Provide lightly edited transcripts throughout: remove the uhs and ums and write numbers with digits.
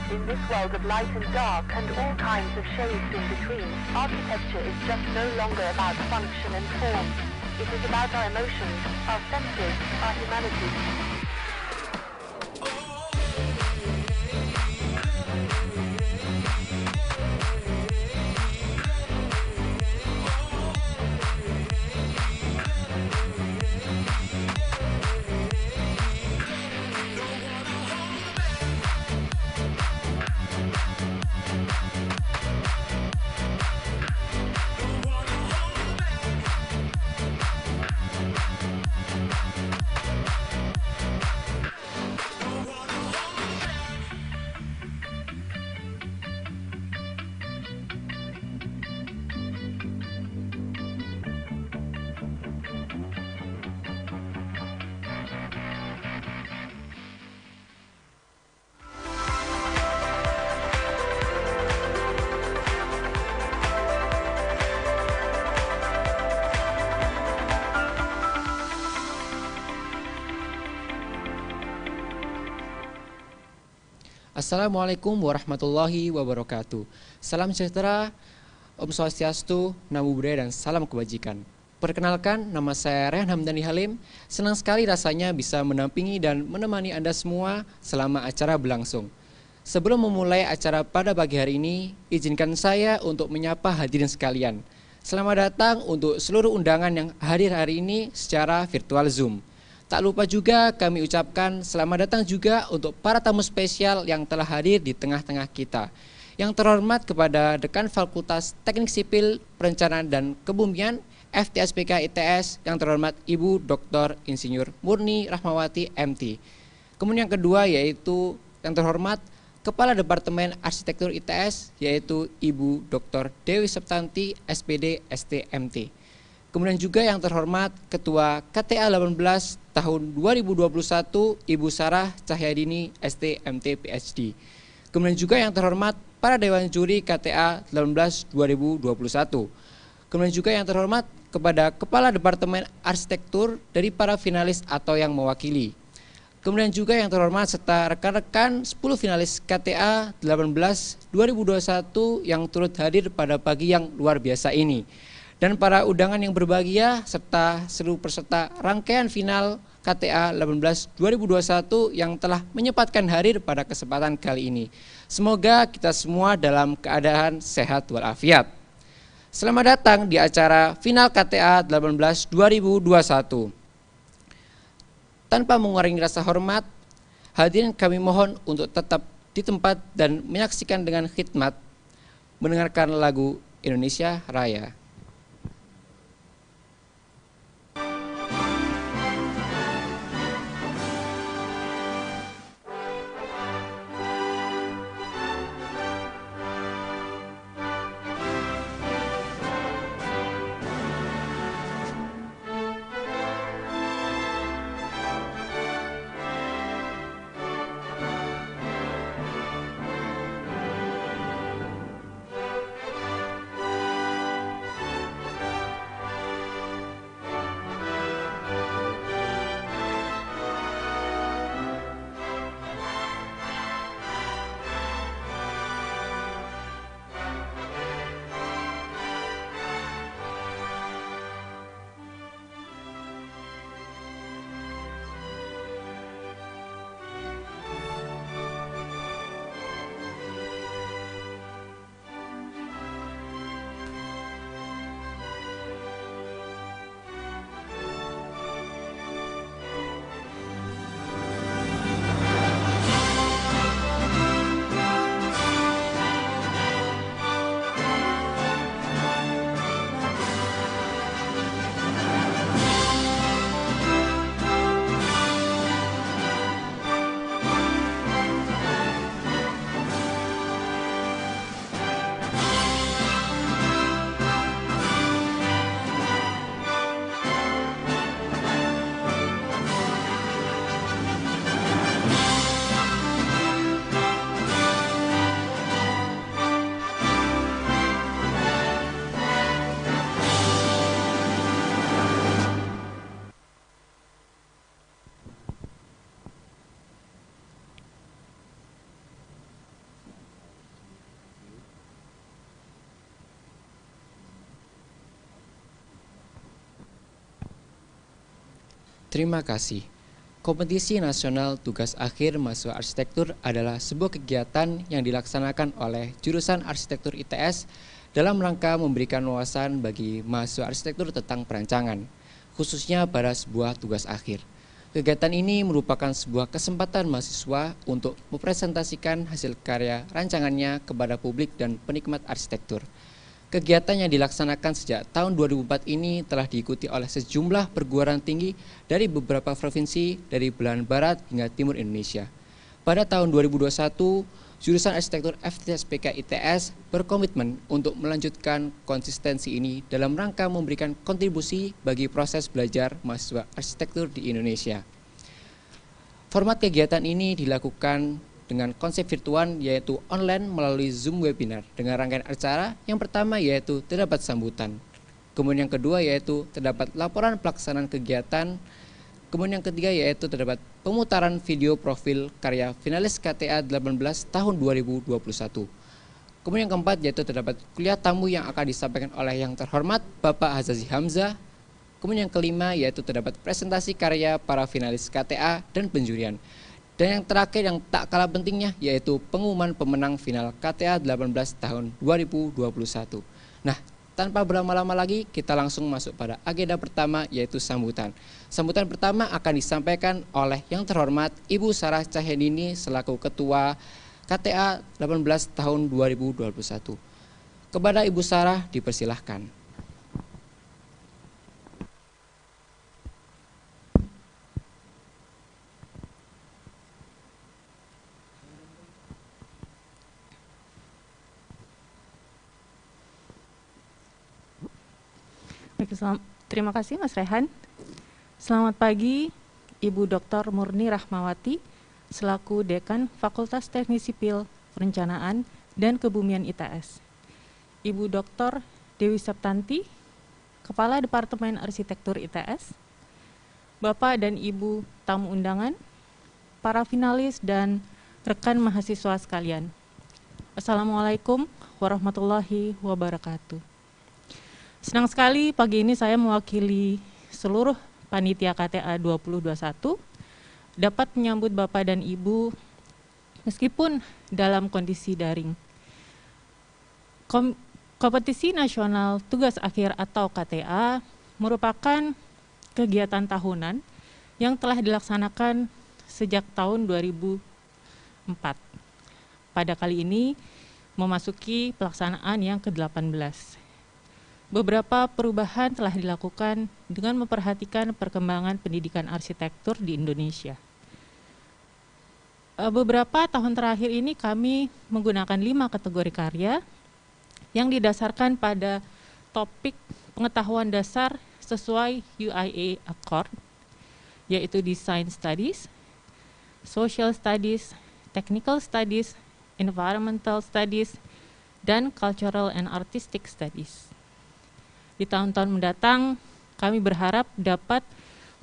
In this world of light and dark and all kinds of shades in between, architecture is just no longer about function and form. It is about our emotions, our senses, our humanity. Assalamualaikum warahmatullahi wabarakatuh. Salam sejahtera, Om Swastiastu, Namo Buddhaya, dan salam kebajikan. Perkenalkan, nama saya Rehan Hamdani Halim. Senang sekali rasanya bisa mendampingi dan menemani Anda semua selama acara berlangsung. Sebelum memulai acara pada pagi hari ini, izinkan saya untuk menyapa hadirin sekalian. Selamat datang untuk seluruh undangan yang hadir hari ini secara virtual Zoom. Tak lupa juga kami ucapkan selamat datang juga untuk para tamu spesial yang telah hadir di tengah-tengah kita. Yang terhormat kepada Dekan Fakultas Teknik Sipil, Perencanaan dan Kebumian FTSPK ITS, yang terhormat Ibu Dr. Insinyur Murni Rahmawati MT. Kemudian yang kedua yaitu yang terhormat Kepala Departemen Arsitektur ITS, yaitu Ibu Dr. Dewi Septanti SPD STMT. Kemudian juga yang terhormat Ketua KTA 18 tahun 2021 Ibu Sarah Cahyadini STMT PhD. Kemudian juga yang terhormat para Dewan Juri KTA 18 2021. Kemudian juga yang terhormat kepada Kepala Departemen Arsitektur dari para finalis atau yang mewakili. Kemudian juga yang terhormat serta rekan-rekan 10 finalis KTA 18 2021 yang turut hadir pada pagi yang luar biasa ini. Dan para undangan yang berbahagia serta seluruh peserta rangkaian final KTA 18 2021 yang telah menyempatkan hadir pada kesempatan kali ini. Semoga kita semua dalam keadaan sehat walafiat. Selamat datang di acara final KTA 18 2021. Tanpa mengurangi rasa hormat, hadirin kami mohon untuk tetap di tempat dan menyaksikan dengan khidmat mendengarkan lagu Indonesia Raya. Terima kasih. Kompetisi Nasional Tugas Akhir Mahasiswa Arsitektur adalah sebuah kegiatan yang dilaksanakan oleh jurusan Arsitektur ITS dalam rangka memberikan wawasan bagi mahasiswa arsitektur tentang perancangan, khususnya pada sebuah tugas akhir. Kegiatan ini merupakan sebuah kesempatan mahasiswa untuk mempresentasikan hasil karya rancangannya kepada publik dan penikmat arsitektur. Kegiatan yang dilaksanakan sejak tahun 2004 ini telah diikuti oleh sejumlah perguruan tinggi dari beberapa provinsi dari belahan barat hingga timur Indonesia. Pada tahun 2021, jurusan Arsitektur FTSPK ITS berkomitmen untuk melanjutkan konsistensi ini dalam rangka memberikan kontribusi bagi proses belajar mahasiswa arsitektur di Indonesia. Format kegiatan ini dilakukan dengan konsep virtual yaitu online melalui Zoom webinar dengan rangkaian acara yang pertama yaitu terdapat sambutan. Kemudian yang kedua yaitu terdapat laporan pelaksanaan kegiatan. Kemudian yang ketiga yaitu terdapat pemutaran video profil karya finalis KTA 18 tahun 2021. Kemudian yang keempat yaitu terdapat kuliah tamu yang akan disampaikan oleh yang terhormat Bapak Hazazi Hamzah. Kemudian yang kelima yaitu terdapat presentasi karya para finalis KTA dan penjurian. Dan yang terakhir yang tak kalah pentingnya yaitu pengumuman pemenang final KTA 18 tahun 2021. Nah, tanpa berlama-lama lagi kita langsung masuk pada agenda pertama yaitu sambutan. Sambutan pertama akan disampaikan oleh yang terhormat Ibu Sarah Cahyadini selaku Ketua KTA 18 tahun 2021. Kepada Ibu Sarah dipersilahkan. Terima kasih Mas Rehan. Selamat pagi Ibu Dr. Murni Rahmawati selaku Dekan Fakultas Teknik Sipil, Perencanaan dan Kebumian ITS. Ibu Dr. Dewi Septanti, Kepala Departemen Arsitektur ITS. Bapak dan Ibu tamu undangan, para finalis dan rekan mahasiswa sekalian. Assalamualaikum warahmatullahi wabarakatuh. Senang sekali pagi ini saya mewakili seluruh panitia KTA 2021 dapat menyambut Bapak dan Ibu meskipun dalam kondisi daring. Kompetisi Nasional Tugas Akhir atau KTA merupakan kegiatan tahunan yang telah dilaksanakan sejak tahun 2004. Pada kali ini memasuki pelaksanaan yang ke-18. Beberapa perubahan telah dilakukan dengan memperhatikan perkembangan pendidikan arsitektur di Indonesia. Beberapa tahun terakhir ini kami menggunakan 5 kategori karya yang didasarkan pada topik pengetahuan dasar sesuai UIA Accord, yaitu Design Studies, Social Studies, Technical Studies, Environmental Studies, dan Cultural and Artistic Studies. Di tahun-tahun mendatang, kami berharap dapat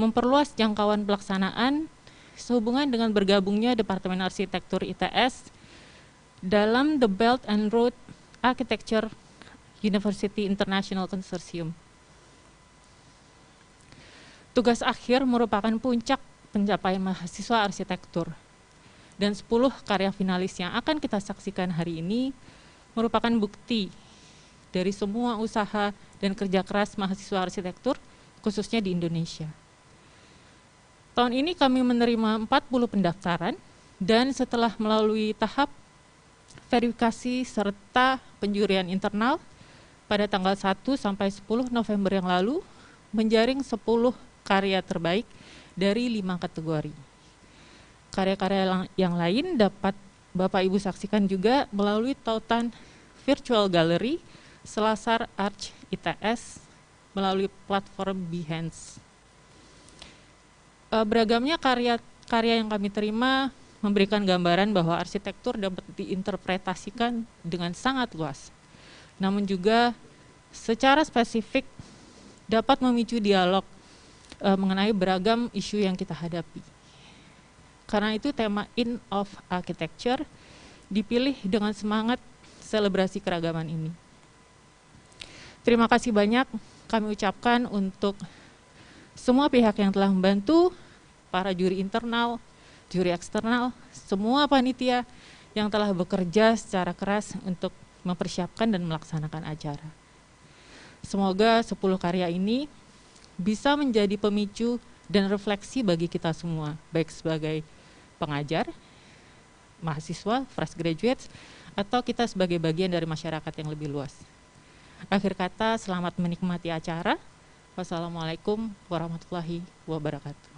memperluas jangkauan pelaksanaan sehubungan dengan bergabungnya Departemen Arsitektur ITS dalam The Belt and Road Architecture University International Consortium. Tugas akhir merupakan puncak pencapaian mahasiswa arsitektur, dan 10 karya finalis yang akan kita saksikan hari ini merupakan bukti dari semua usaha dan kerja keras mahasiswa arsitektur, khususnya di Indonesia. Tahun ini kami menerima 40 pendaftaran, dan setelah melalui tahap verifikasi serta penjurian internal pada tanggal 1 sampai 10 November yang lalu, menjaring 10 karya terbaik dari 5 kategori. Karya-karya yang lain dapat Bapak Ibu saksikan juga melalui tautan virtual gallery Selasar Arch ITS melalui platform Behance. Beragamnya karya yang kami terima memberikan gambaran bahwa arsitektur dapat diinterpretasikan dengan sangat luas, namun juga secara spesifik dapat memicu dialog mengenai beragam isu yang kita hadapi. Karena itu tema In of Architecture dipilih dengan semangat selebrasi keragaman ini. Terima kasih banyak kami ucapkan untuk semua pihak yang telah membantu, para juri internal, juri eksternal, semua panitia yang telah bekerja secara keras untuk mempersiapkan dan melaksanakan acara. Semoga 10 karya ini bisa menjadi pemicu dan refleksi bagi kita semua, baik sebagai pengajar, mahasiswa, fresh graduates, atau kita sebagai bagian dari masyarakat yang lebih luas. Akhir kata, selamat menikmati acara. Wassalamualaikum warahmatullahi wabarakatuh.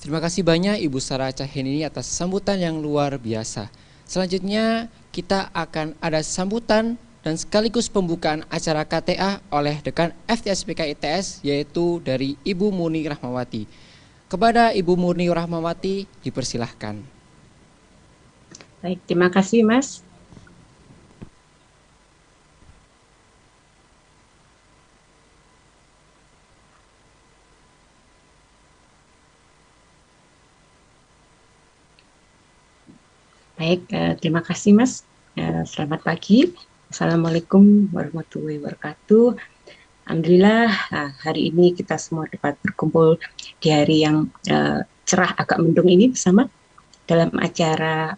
Terima kasih banyak Ibu Sarah Cahenini atas sambutan yang luar biasa. Selanjutnya kita akan ada sambutan dan sekaligus pembukaan acara KTA oleh Dekan FTSPK ITS, yaitu dari Ibu Murni Rahmawati. Kepada Ibu Murni Rahmawati dipersilahkan. Baik, terima kasih Mas. Baik, terima kasih Mas. Selamat pagi. Assalamualaikum warahmatullahi wabarakatuh. Alhamdulillah hari ini kita semua dapat berkumpul di hari yang cerah agak mendung ini bersama dalam acara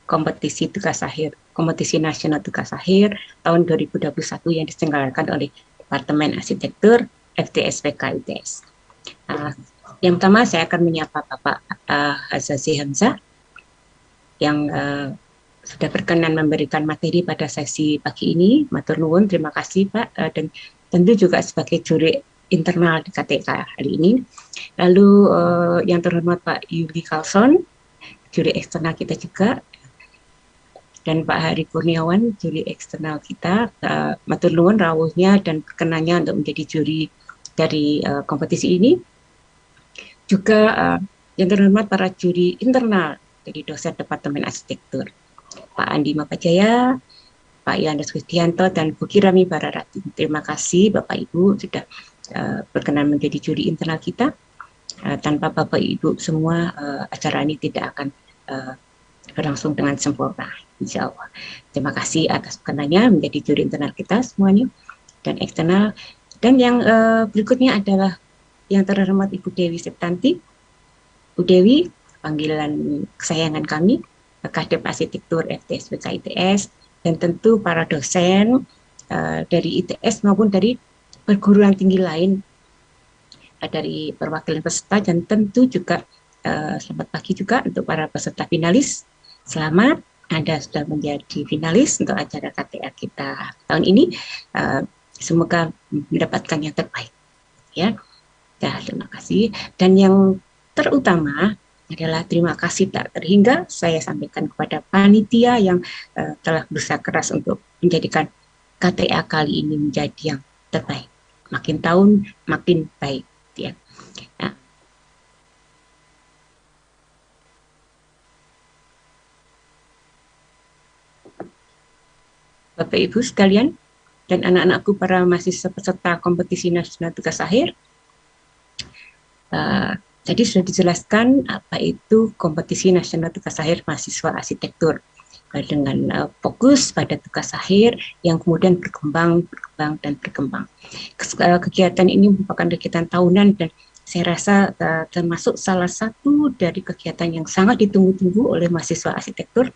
kompetisi tugas akhir, kompetisi nasional tugas akhir tahun 2021 yang diselenggarakan oleh Departemen Arsitektur FTSPK ITS. Yang pertama saya akan menyapa Bapak Azazi Hamzah yang sudah berkenan memberikan materi pada sesi pagi ini. Matur nuwun, terima kasih Pak, dan tentu juga sebagai juri internal di KTA hari ini. Lalu yang terhormat Pak Yuli Carlson, juri eksternal kita juga, dan Pak Hari Kurniawan, juri eksternal kita. Matur nuwun rawuhnya dan berkenannya untuk menjadi juri dari kompetisi ini. Juga yang terhormat para juri internal dari dosen Departemen Arsitektur, Pak Andi Mapajaya, Pak Yohanes Kristianto, dan Bu Kirami Bararati. Terima kasih Bapak Ibu sudah berkenan menjadi juri internal kita. Tanpa Bapak Ibu semua acara ini tidak akan berlangsung dengan sempurna, insya Allah. Terima kasih atas berkenannya menjadi juri internal kita semuanya dan eksternal. Dan yang berikutnya adalah yang terhormat Ibu Dewi Septanti. Bu Dewi, panggilan kesayangan kami, Kadep Arsitektur FTSPK ITS, dan tentu para dosen dari ITS maupun dari perguruan tinggi lain, dari perwakilan peserta, dan tentu juga selamat pagi juga untuk para peserta finalis. Selamat, Anda sudah menjadi finalis untuk acara KTA kita tahun ini. Semoga mendapatkan yang terbaik. Ya, terima kasih. Dan yang terutama adalah terima kasih tak terhingga saya sampaikan kepada panitia yang telah berusaha keras untuk menjadikan KTA kali ini menjadi yang terbaik. Makin tahun makin baik. Ya. Nah, Bapak Ibu sekalian dan anak-anakku para mahasiswa peserta kompetisi nasional tugas akhir, tadi sudah dijelaskan apa itu kompetisi nasional tugas akhir mahasiswa arsitektur dengan fokus pada tugas akhir yang kemudian berkembang. Kegiatan ini merupakan kegiatan tahunan dan saya rasa termasuk salah satu dari kegiatan yang sangat ditunggu-tunggu oleh mahasiswa arsitektur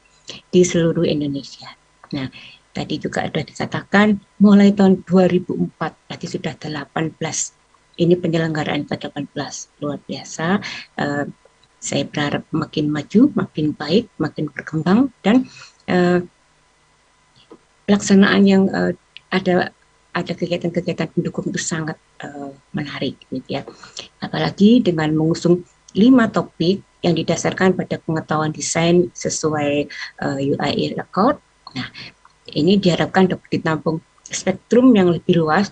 di seluruh Indonesia. Nah, tadi juga ada dikatakan mulai tahun 2004, berarti sudah 18. Ini penyelenggaraan ke-18, luar biasa. Saya berharap makin maju, makin baik, makin berkembang, dan pelaksanaan yang ada kegiatan-kegiatan pendukung itu sangat menarik, gitu ya. Apalagi dengan mengusung 5 topik yang didasarkan pada pengetahuan desain sesuai UI record. Nah, ini diharapkan dapat ditampung spektrum yang lebih luas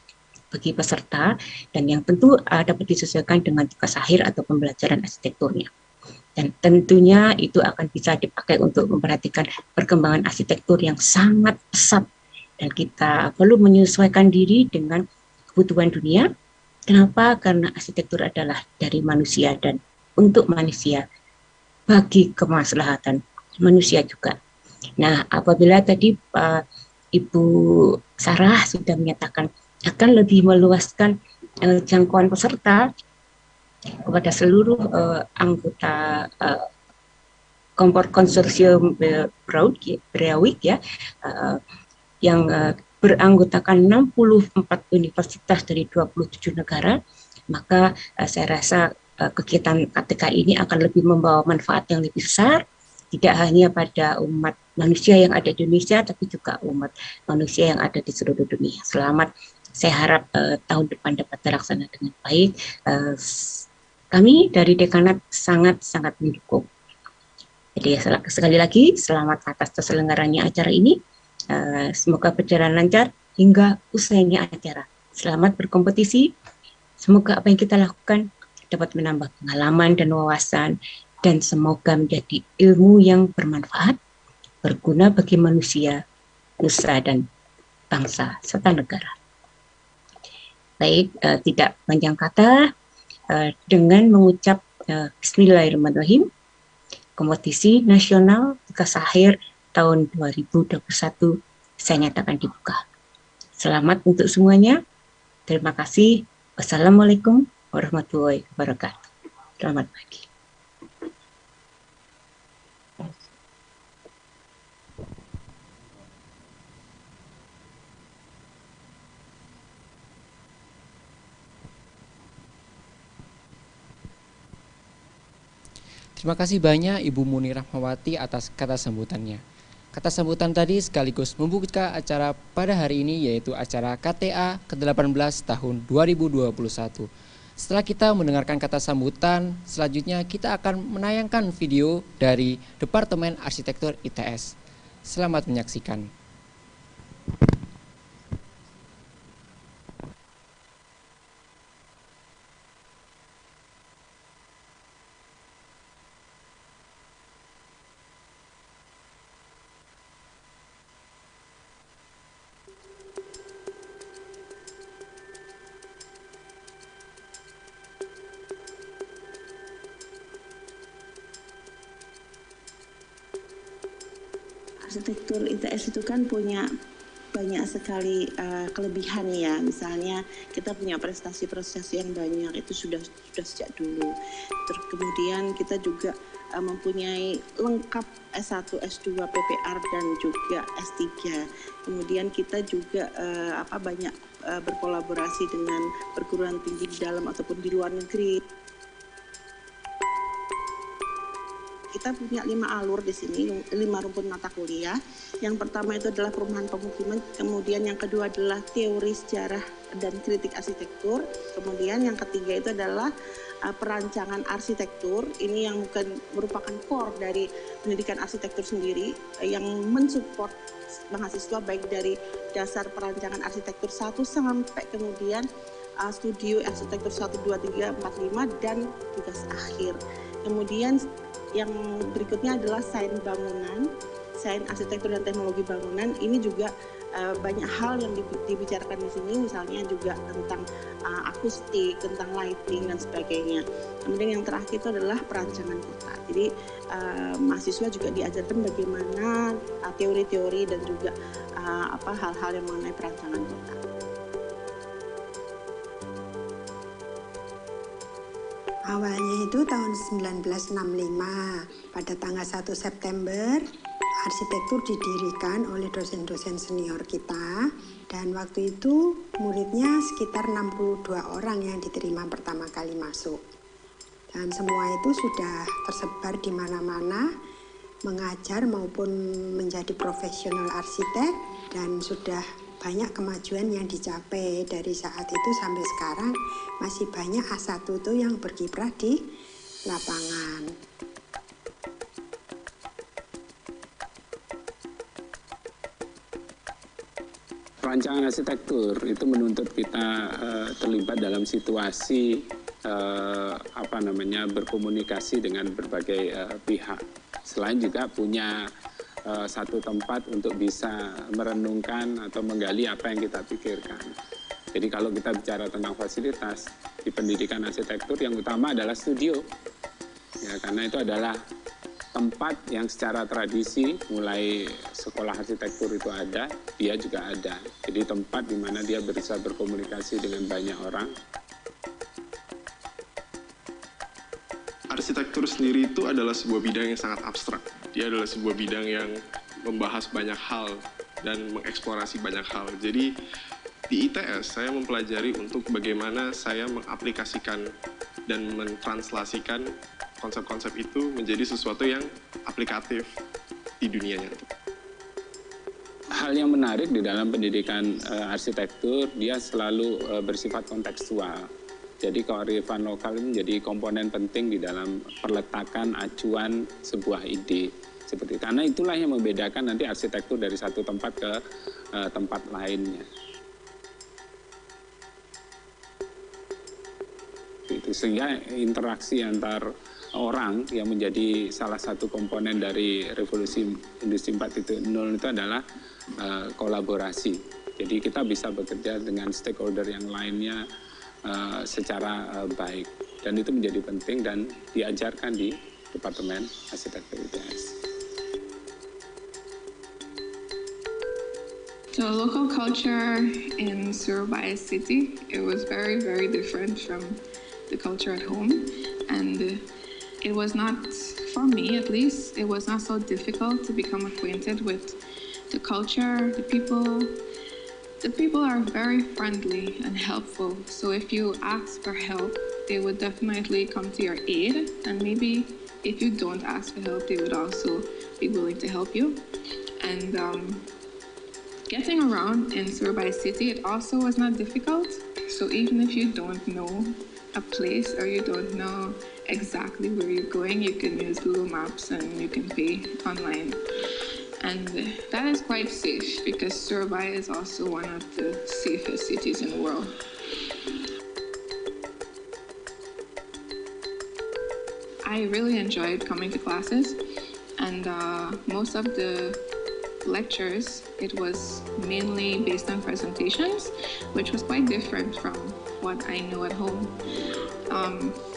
bagi peserta dan yang tentu dapat disesuaikan dengan tugas akhir atau pembelajaran arsitekturnya. Dan tentunya itu akan bisa dipakai untuk memperhatikan perkembangan arsitektur yang sangat pesat dan kita perlu menyesuaikan diri dengan kebutuhan dunia Kenapa? Karena arsitektur adalah dari manusia dan untuk manusia, bagi kemaslahatan manusia juga. Nah, apabila tadi Ibu Sarah sudah menyatakan akan lebih meluaskan jangkauan peserta kepada seluruh anggota kompor konsorsium Breawik ya, yang beranggotakan 64 universitas dari 27 negara, maka saya rasa kegiatan KTK ini akan lebih membawa manfaat yang lebih besar, tidak hanya pada umat manusia yang ada di Indonesia, tapi juga umat manusia yang ada di seluruh dunia. Selamat, saya harap tahun depan dapat terlaksana dengan baik. Kami dari Dekanat sangat-sangat mendukung. Jadi sekali lagi, selamat atas terselenggaranya acara ini. Semoga berjalan lancar hingga usainya acara. Selamat berkompetisi. Semoga apa yang kita lakukan dapat menambah pengalaman dan wawasan, dan semoga menjadi ilmu yang bermanfaat, berguna bagi manusia, nusa, dan bangsa serta negara. Baik, tidak panjang kata, dengan mengucap Bismillahirrahmanirrahim, Kompetisi Nasional Tugas Akhir tahun 2021 saya nyatakan dibuka. Selamat untuk semuanya. Terima kasih. Wassalamualaikum warahmatullahi wabarakatuh. Selamat pagi. Terima kasih banyak Ibu Muni Rahmawati atas kata sambutannya. Kata sambutan tadi sekaligus membuka acara pada hari ini, yaitu acara KTA ke-18 tahun 2021. Setelah kita mendengarkan kata sambutan, selanjutnya kita akan menayangkan video dari Departemen Arsitektur ITS. Selamat menyaksikan. Arsitektur ITS itu kan punya banyak sekali kelebihan ya. Misalnya kita punya prestasi-prestasi yang banyak, itu sudah sejak dulu. Terus kemudian kita juga mempunyai lengkap S1, S2, PPR dan juga S3. Kemudian kita juga banyak berkolaborasi dengan perguruan tinggi di dalam ataupun di luar negeri. Kita punya 5 alur di sini, 5 rumpun mata kuliah. Yang pertama itu adalah perumahan pemukiman, kemudian yang kedua adalah teori sejarah dan kritik arsitektur, kemudian yang ketiga itu adalah perancangan arsitektur. Ini yang merupakan core dari pendidikan arsitektur sendiri, yang mensupport mahasiswa baik dari dasar perancangan arsitektur 1 sampai kemudian studio arsitektur 1, 2, 3, 4, 5 dan tugas akhir. Kemudian yang berikutnya adalah sains bangunan, sains arsitektur dan teknologi bangunan. Ini juga banyak hal yang dibicarakan di sini, misalnya juga tentang akustik, tentang lighting dan sebagainya. Kemudian yang terakhir itu adalah perancangan kota. Jadi mahasiswa juga diajarkan bagaimana teori-teori dan juga hal-hal yang mengenai perancangan kota. Awalnya itu tahun 1965, pada tanggal 1 September, arsitektur didirikan oleh dosen-dosen senior kita, dan waktu itu muridnya sekitar 62 orang yang diterima pertama kali masuk. Dan semua itu sudah tersebar di mana-mana, mengajar maupun menjadi profesional arsitek, dan sudah banyak kemajuan yang dicapai dari saat itu sampai sekarang. Masih banyak A1 itu yang berkiprah di lapangan. Perancangan arsitektur itu menuntut kita terlibat dalam situasi berkomunikasi dengan berbagai pihak. Selain juga punya satu tempat untuk bisa merenungkan atau menggali apa yang kita pikirkan. Jadi kalau kita bicara tentang fasilitas di pendidikan arsitektur, yang utama adalah studio. Ya, karena itu adalah tempat yang secara tradisi mulai sekolah arsitektur itu ada, dia juga ada. Jadi tempat di mana dia bisa berkomunikasi dengan banyak orang. Arsitektur sendiri itu adalah sebuah bidang yang sangat abstrak. Dia adalah sebuah bidang yang membahas banyak hal dan mengeksplorasi banyak hal. Jadi di ITS saya mempelajari untuk bagaimana saya mengaplikasikan dan mentranslasikan konsep-konsep itu menjadi sesuatu yang aplikatif di dunia nyata. Hal yang menarik di dalam pendidikan arsitektur, dia selalu bersifat kontekstual. Jadi kearifan lokal menjadi komponen penting di dalam perletakan acuan sebuah ide. Seperti karena itulah yang membedakan nanti arsitektur dari satu tempat ke tempat lainnya. Itu sehingga interaksi antar orang yang menjadi salah satu komponen dari revolusi industri 4.0 itu adalah kolaborasi. Jadi kita bisa bekerja dengan stakeholder yang lainnya secara baik, dan itu menjadi penting dan diajarkan di Departemen Arsitektur ITS. The local culture in Surabaya city, it was very, very different from the culture at home, and it was not, for me at least, it was not so difficult to become acquainted with the culture, the people. The people are very friendly and helpful, so if you ask for help, they would definitely come to your aid, and maybe if you don't ask for help, they would also be willing to help you. And getting around in Surabaya city, it also was not difficult, so even if you don't know a place or you don't know exactly where you're going, you can use Google Maps and you can pay online. And that is quite safe because Surabaya is also one of the safest cities in the world. I really enjoyed coming to classes, and most of the lectures, it was mainly based on presentations, which was quite different from what I know at home.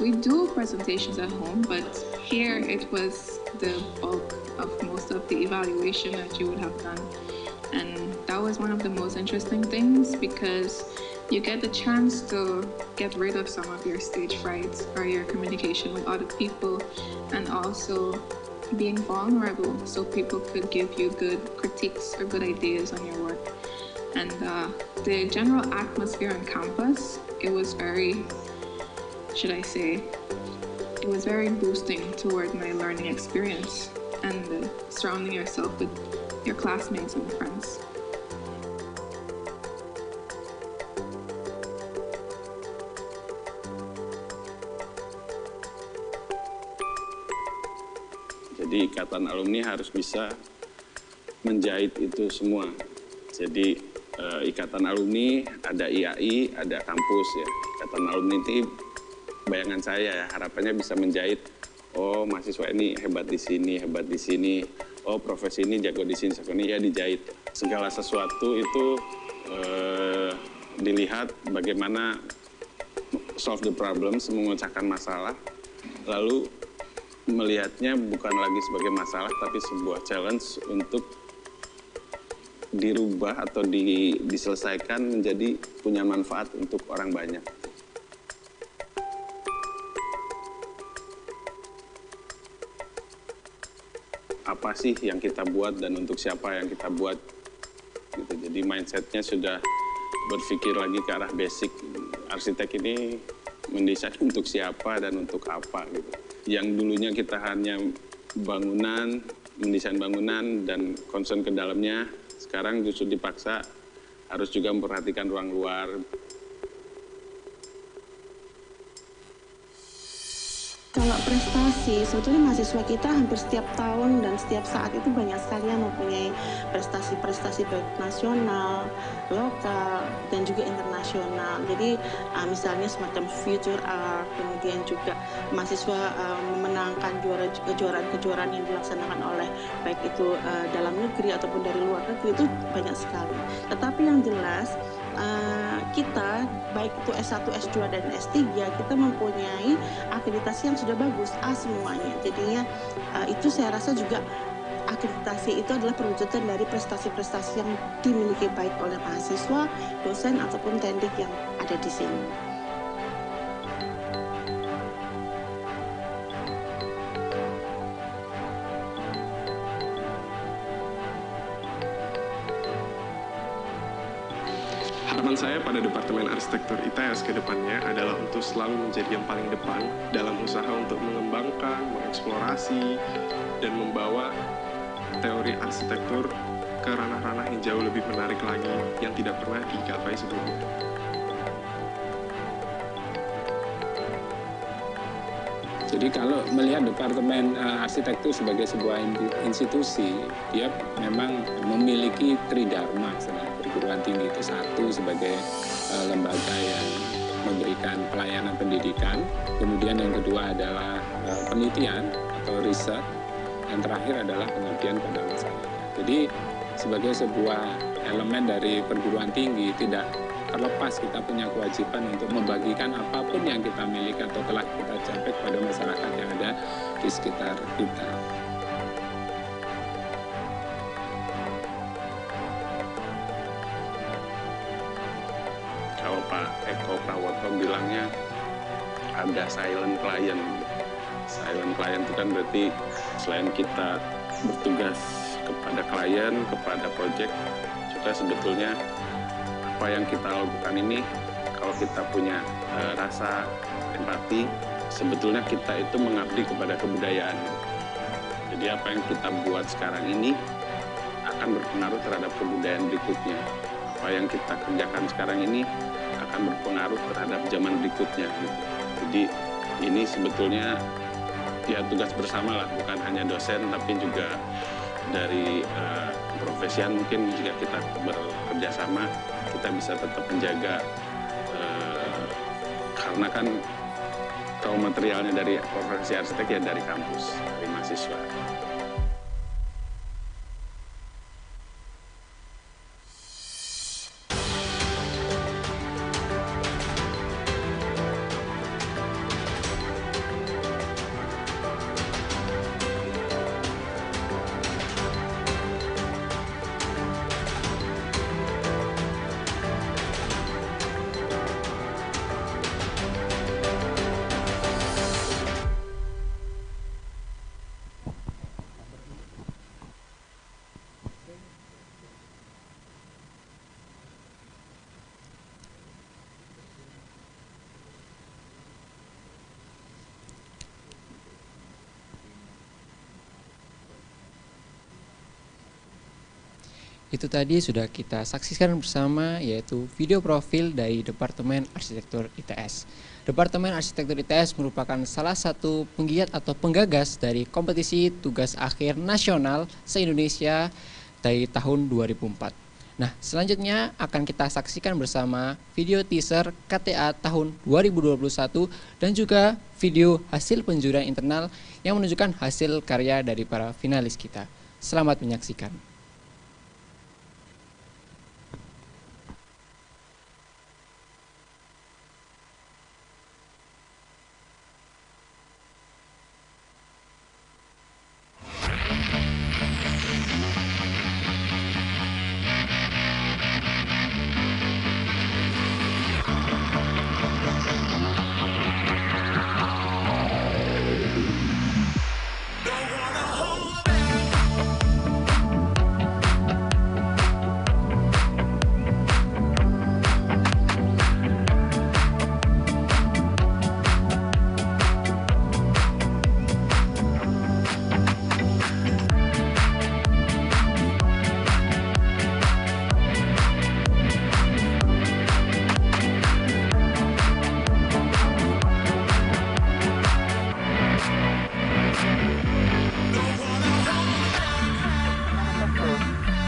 We do presentations at home, but here it was the bulk of most of the evaluation that you would have done. And that was one of the most interesting things because you get the chance to get rid of some of your stage frights or your communication with other people, and also being vulnerable so people could give you good critiques or good ideas on your work. And the general atmosphere on campus, it was very, should I say, it was very boosting toward my learning experience and surrounding yourself with your classmates and friends. Jadi ikatan alumni harus bisa menjahit itu semua. Jadi ikatan alumni ada IAI, ada kampus ya. Ikatan alumni itu bayangan saya ya, harapannya bisa menjahit, oh mahasiswa ini hebat di sini, oh profesi ini jago di sini, ya dijahit. Segala sesuatu itu dilihat bagaimana solve the problems, memecahkan masalah, lalu melihatnya bukan lagi sebagai masalah, tapi sebuah challenge untuk dirubah atau diselesaikan menjadi punya manfaat untuk orang banyak. Apa sih yang kita buat dan untuk siapa yang kita buat gitu. Jadi mindsetnya sudah berpikir lagi ke arah basic. Arsitek ini mendesain untuk siapa dan untuk apa gitu. Yang dulunya kita hanya bangunan, mendesain bangunan dan concern ke dalamnya, sekarang justru dipaksa harus juga memperhatikan ruang luar. Kalau prestasi, sebetulnya mahasiswa kita hampir setiap tahun dan setiap saat itu banyak sekali yang mempunyai prestasi-prestasi baik nasional, lokal, dan juga internasional. Jadi misalnya semacam future art, kemudian juga mahasiswa memenangkan kejuaraan-kejuaraan yang dilaksanakan oleh baik itu dalam negeri ataupun dari luar negeri, itu banyak sekali. Tetapi yang jelas kita, baik itu S1, S2, dan S3, kita mempunyai akreditasi yang sudah bagus, A semuanya. Jadinya itu saya rasa juga akreditasi itu adalah perwujudan dari prestasi-prestasi yang dimiliki baik oleh mahasiswa, dosen, ataupun tendik yang ada di sini. Harapan saya pada Departemen Arsitektur ITS ke depannya adalah untuk selalu menjadi yang paling depan dalam usaha untuk mengembangkan, mengeksplorasi, dan membawa teori arsitektur ke ranah-ranah yang jauh lebih menarik lagi yang tidak pernah digapai sebelumnya. Jadi kalau melihat Departemen Arsitektur sebagai sebuah institusi, dia memang memiliki tridharma sebenarnya. Perguruan tinggi itu satu sebagai lembaga yang memberikan pelayanan pendidikan, kemudian yang kedua adalah penelitian atau riset, dan terakhir adalah pengabdian pada masyarakat. Jadi sebagai sebuah elemen dari perguruan tinggi tidak terlepas kita punya kewajiban untuk membagikan apapun yang kita miliki atau telah kita capai kepada masyarakat yang ada di sekitar kita. Kalau Pak Eko Prawoto bilangnya ada silent client. Silent client itu kan berarti selain kita bertugas kepada klien, kepada proyek, juga sebetulnya apa yang kita lakukan ini, kalau kita punya rasa empati, sebetulnya kita itu mengabdi kepada kebudayaan. Jadi apa yang kita buat sekarang ini akan berpengaruh terhadap kebudayaan berikutnya. Apa yang kita kerjakan sekarang ini akan berpengaruh terhadap zaman berikutnya. Gitu. Jadi ini sebetulnya ya tugas bersama lah, bukan hanya dosen tapi juga dari profesian. Mungkin jika kita bekerja sama, kita bisa tetap menjaga karena kan kaum materialnya dari profesi arsitek ya dari kampus, dari mahasiswa. Itu tadi sudah kita saksikan bersama, yaitu video profil dari Departemen Arsitektur ITS. Departemen Arsitektur ITS merupakan salah satu penggiat atau penggagas dari kompetisi tugas akhir nasional se-Indonesia dari tahun 2004. Nah, selanjutnya akan kita saksikan bersama video teaser KTA tahun 2021 dan juga video hasil penjurian internal yang menunjukkan hasil karya dari para finalis kita. Selamat menyaksikan.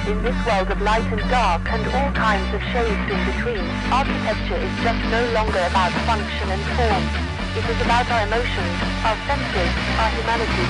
In this world of light and dark and all kinds of shades in between, architecture is just no longer about function and form. It is about our emotions, our senses, our humanity.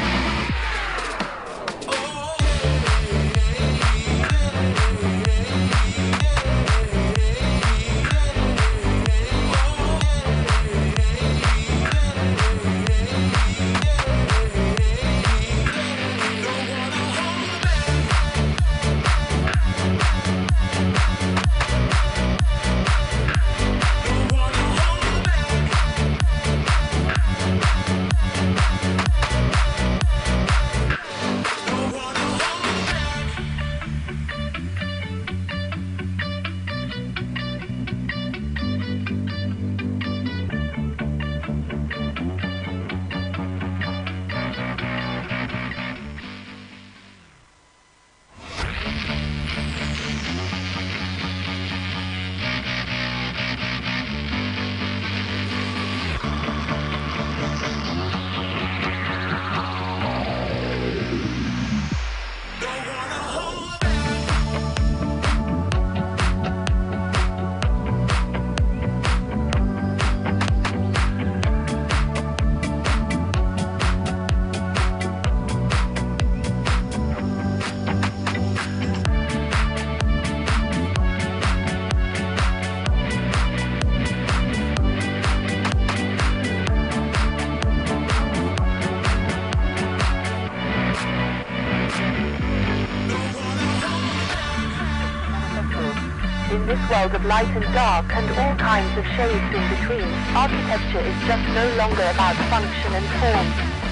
this world of light and dark and all kinds of shades in between, architecture is just no longer about function and form.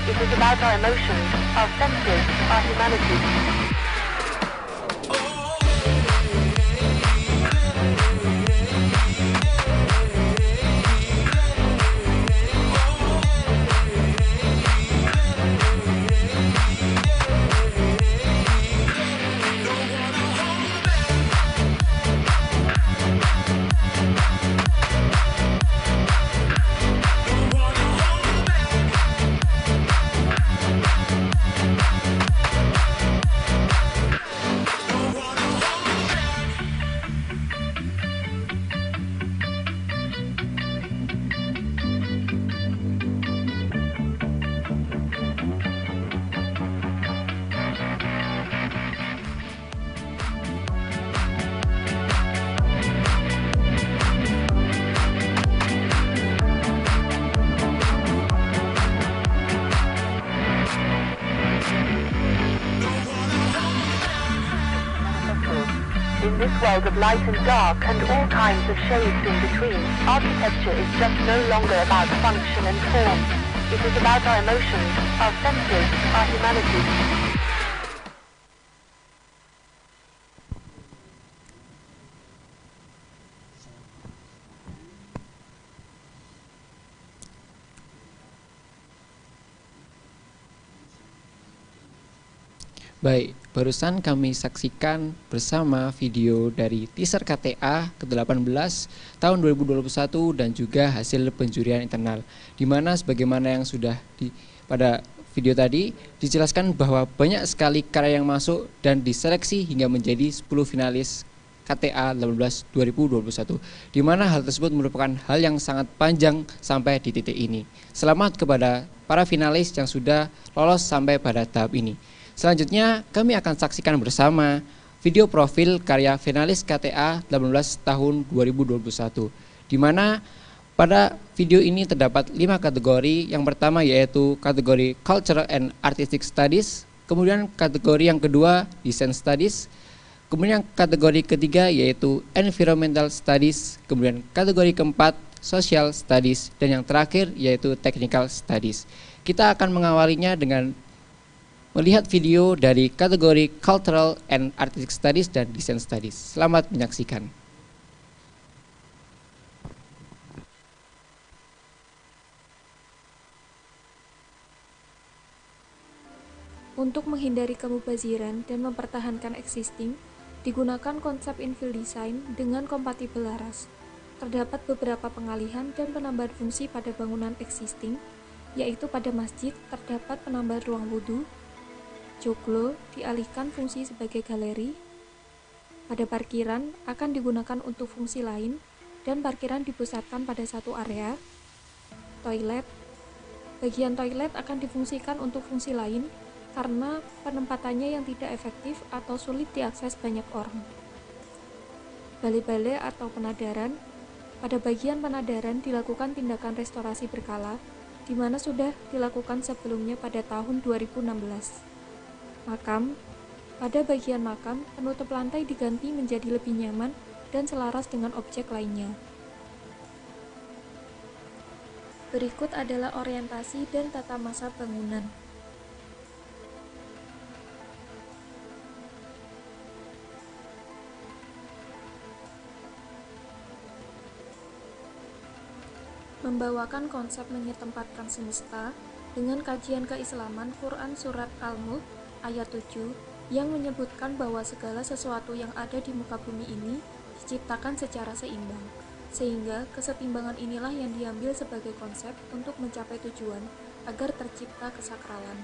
It is about our emotions, our senses, our humanity. In this world of light and dark and all kinds of shades in between, architecture is just no longer about function and form. It is about our emotions, our senses, our humanity. Baik, barusan kami saksikan bersama video dari teaser KTA ke-18 tahun 2021 dan juga hasil penjurian internal, di mana sebagaimana yang sudah pada video tadi dijelaskan bahwa banyak sekali karya yang masuk dan diseleksi hingga menjadi 10 finalis KTA 18 2021, di mana hal tersebut merupakan hal yang sangat panjang sampai di titik ini. Selamat kepada para finalis yang sudah lolos sampai pada tahap ini. Selanjutnya kami akan saksikan bersama video profil karya finalis KTA 18 tahun 2021, di mana pada video ini terdapat 5 kategori. Yang pertama yaitu kategori Cultural and Artistic Studies, kemudian kategori yang kedua Design Studies, kemudian kategori ketiga yaitu Environmental Studies, kemudian kategori keempat Social Studies, dan yang terakhir yaitu Technical Studies. Kita akan mengawalinya dengan melihat video dari kategori Cultural and Artistic Studies dan Design Studies. Selamat menyaksikan. Untuk menghindari kemubaziran dan mempertahankan existing, digunakan konsep infill design dengan kompatibel laras. Terdapat beberapa pengalihan dan penambahan fungsi pada bangunan existing, yaitu pada masjid terdapat penambahan ruang wudhu, joglo dialihkan fungsi sebagai galeri, pada parkiran akan digunakan untuk fungsi lain dan parkiran dipusatkan pada satu area. Toilet, bagian toilet akan difungsikan untuk fungsi lain karena penempatannya yang tidak efektif atau sulit diakses banyak orang. Balai-balai atau penadaran, pada bagian penadaran dilakukan tindakan restorasi berkala, di mana sudah dilakukan sebelumnya pada tahun 2016. Makam, pada bagian makam, penutup lantai diganti menjadi lebih nyaman dan selaras dengan objek lainnya. Berikut adalah orientasi dan tata masa bangunan. Membawakan konsep menyetempatkan semesta dengan kajian keislaman Quran Surat Al-Mulk ayat 7 yang menyebutkan bahwa segala sesuatu yang ada di muka bumi ini diciptakan secara seimbang, sehingga kesetimbangan inilah yang diambil sebagai konsep untuk mencapai tujuan agar tercipta kesakralan.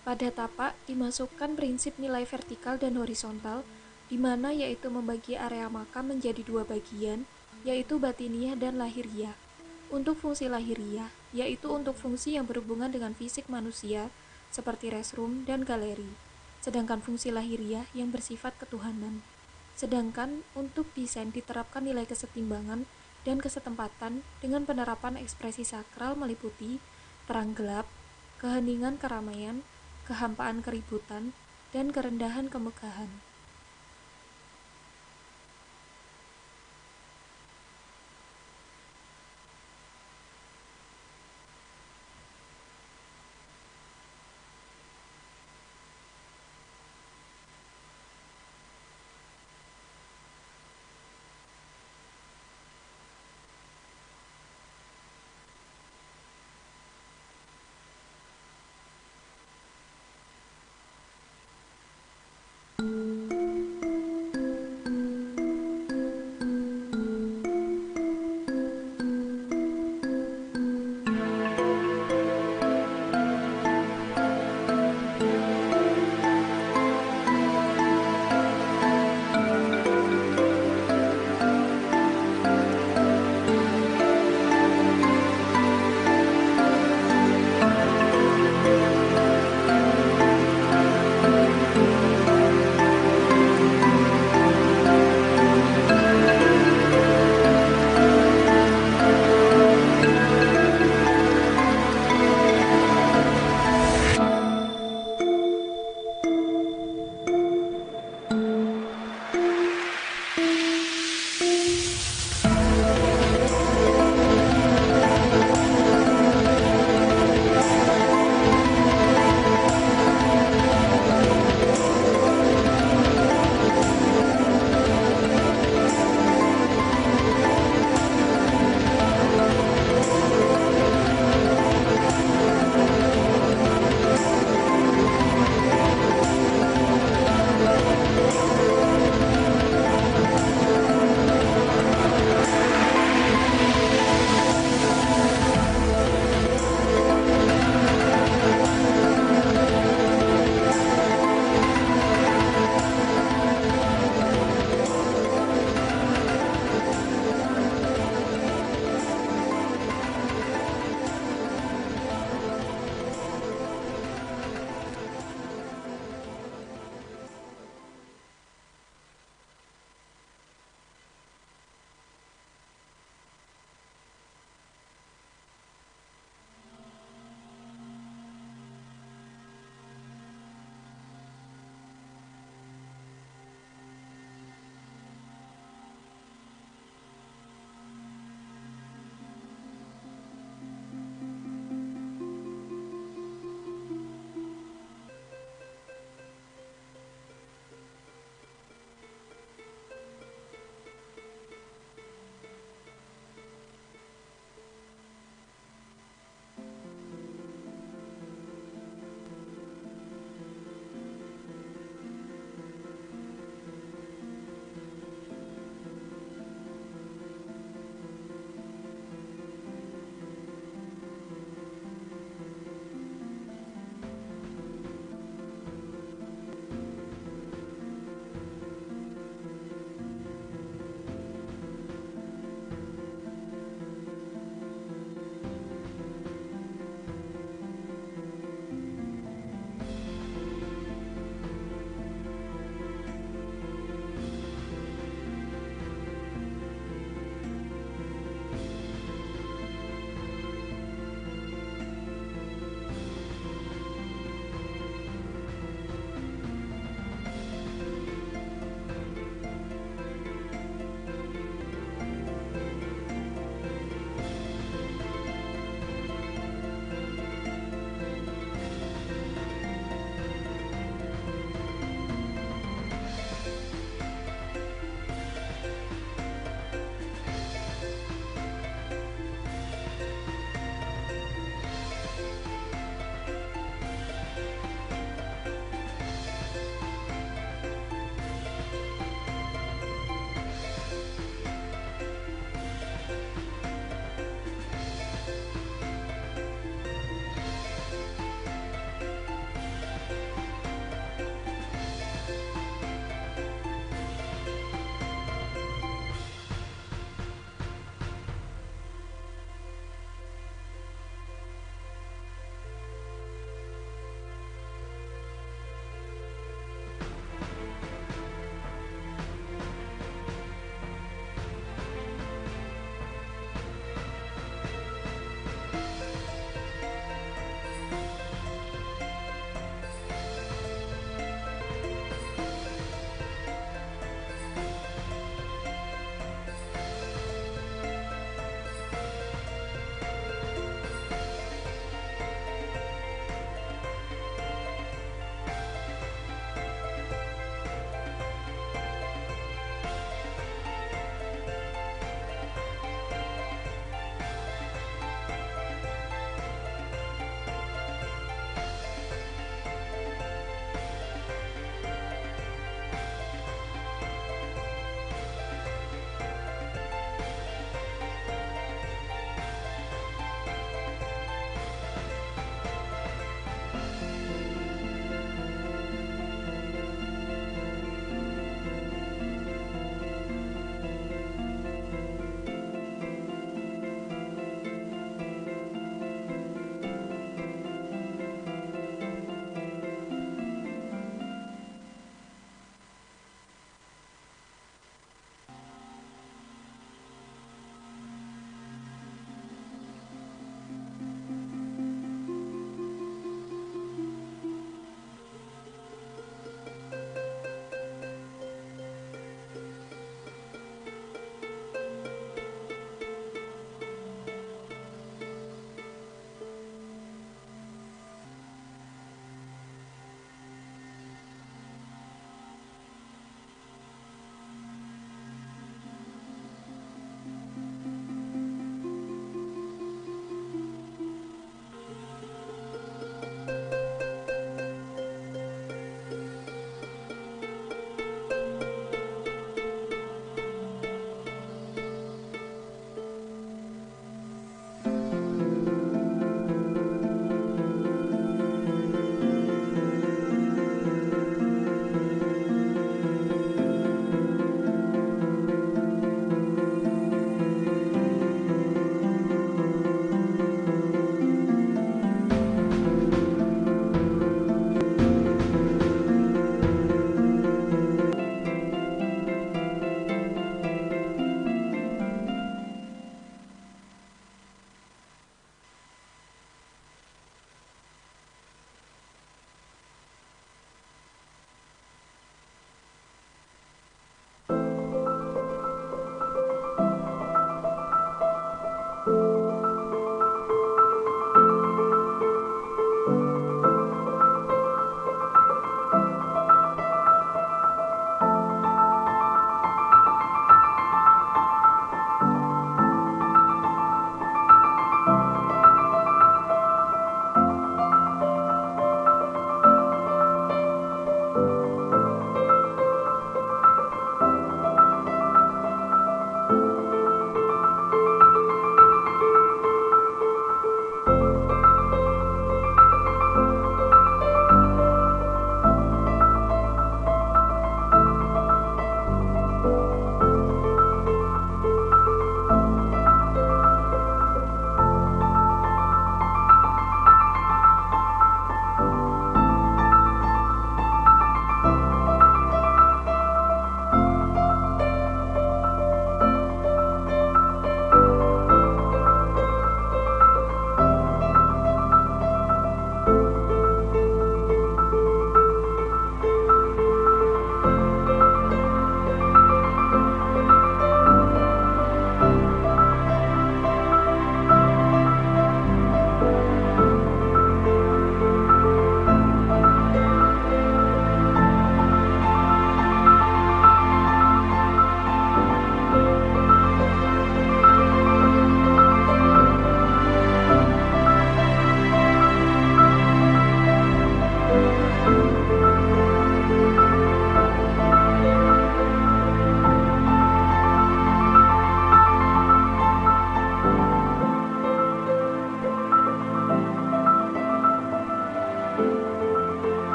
Pada tapak dimasukkan prinsip nilai vertikal dan horizontal, di mana yaitu membagi area makam menjadi dua bagian, yaitu batiniah dan lahiriah. Untuk fungsi lahiriah, yaitu untuk fungsi yang berhubungan dengan fisik manusia, seperti restroom dan galeri. Sedangkan fungsi lahiriah yang bersifat ketuhanan. Sedangkan untuk desain diterapkan nilai kesetimbangan dan kesetempatan dengan penerapan ekspresi sakral meliputi terang gelap, keheningan keramaian, kehampaan keributan, dan kerendahan kemegahan.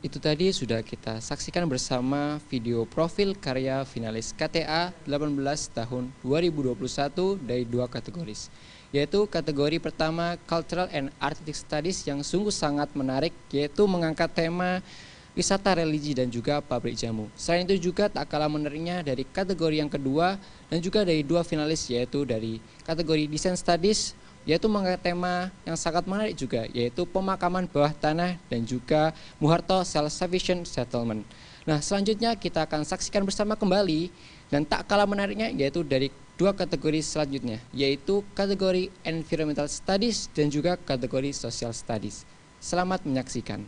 Itu tadi sudah kita saksikan bersama video profil karya finalis KTA 18 tahun 2021 dari 2 kategori, yaitu kategori pertama Cultural and Artistic Studies yang sungguh sangat menarik, yaitu mengangkat tema wisata religi dan juga pabrik jamu. Selain itu juga tak kalah menariknya dari kategori yang kedua dan juga dari 2 finalis, yaitu dari kategori Design Studies, yaitu mengangkat tema yang sangat menarik juga, yaitu pemakaman bawah tanah dan juga Muharto Self-Sufficient Settlement. Nah, selanjutnya kita akan saksikan bersama kembali dan tak kalah menariknya yaitu dari 2 kategori selanjutnya, yaitu kategori Environmental Studies dan juga kategori Social Studies. Selamat menyaksikan.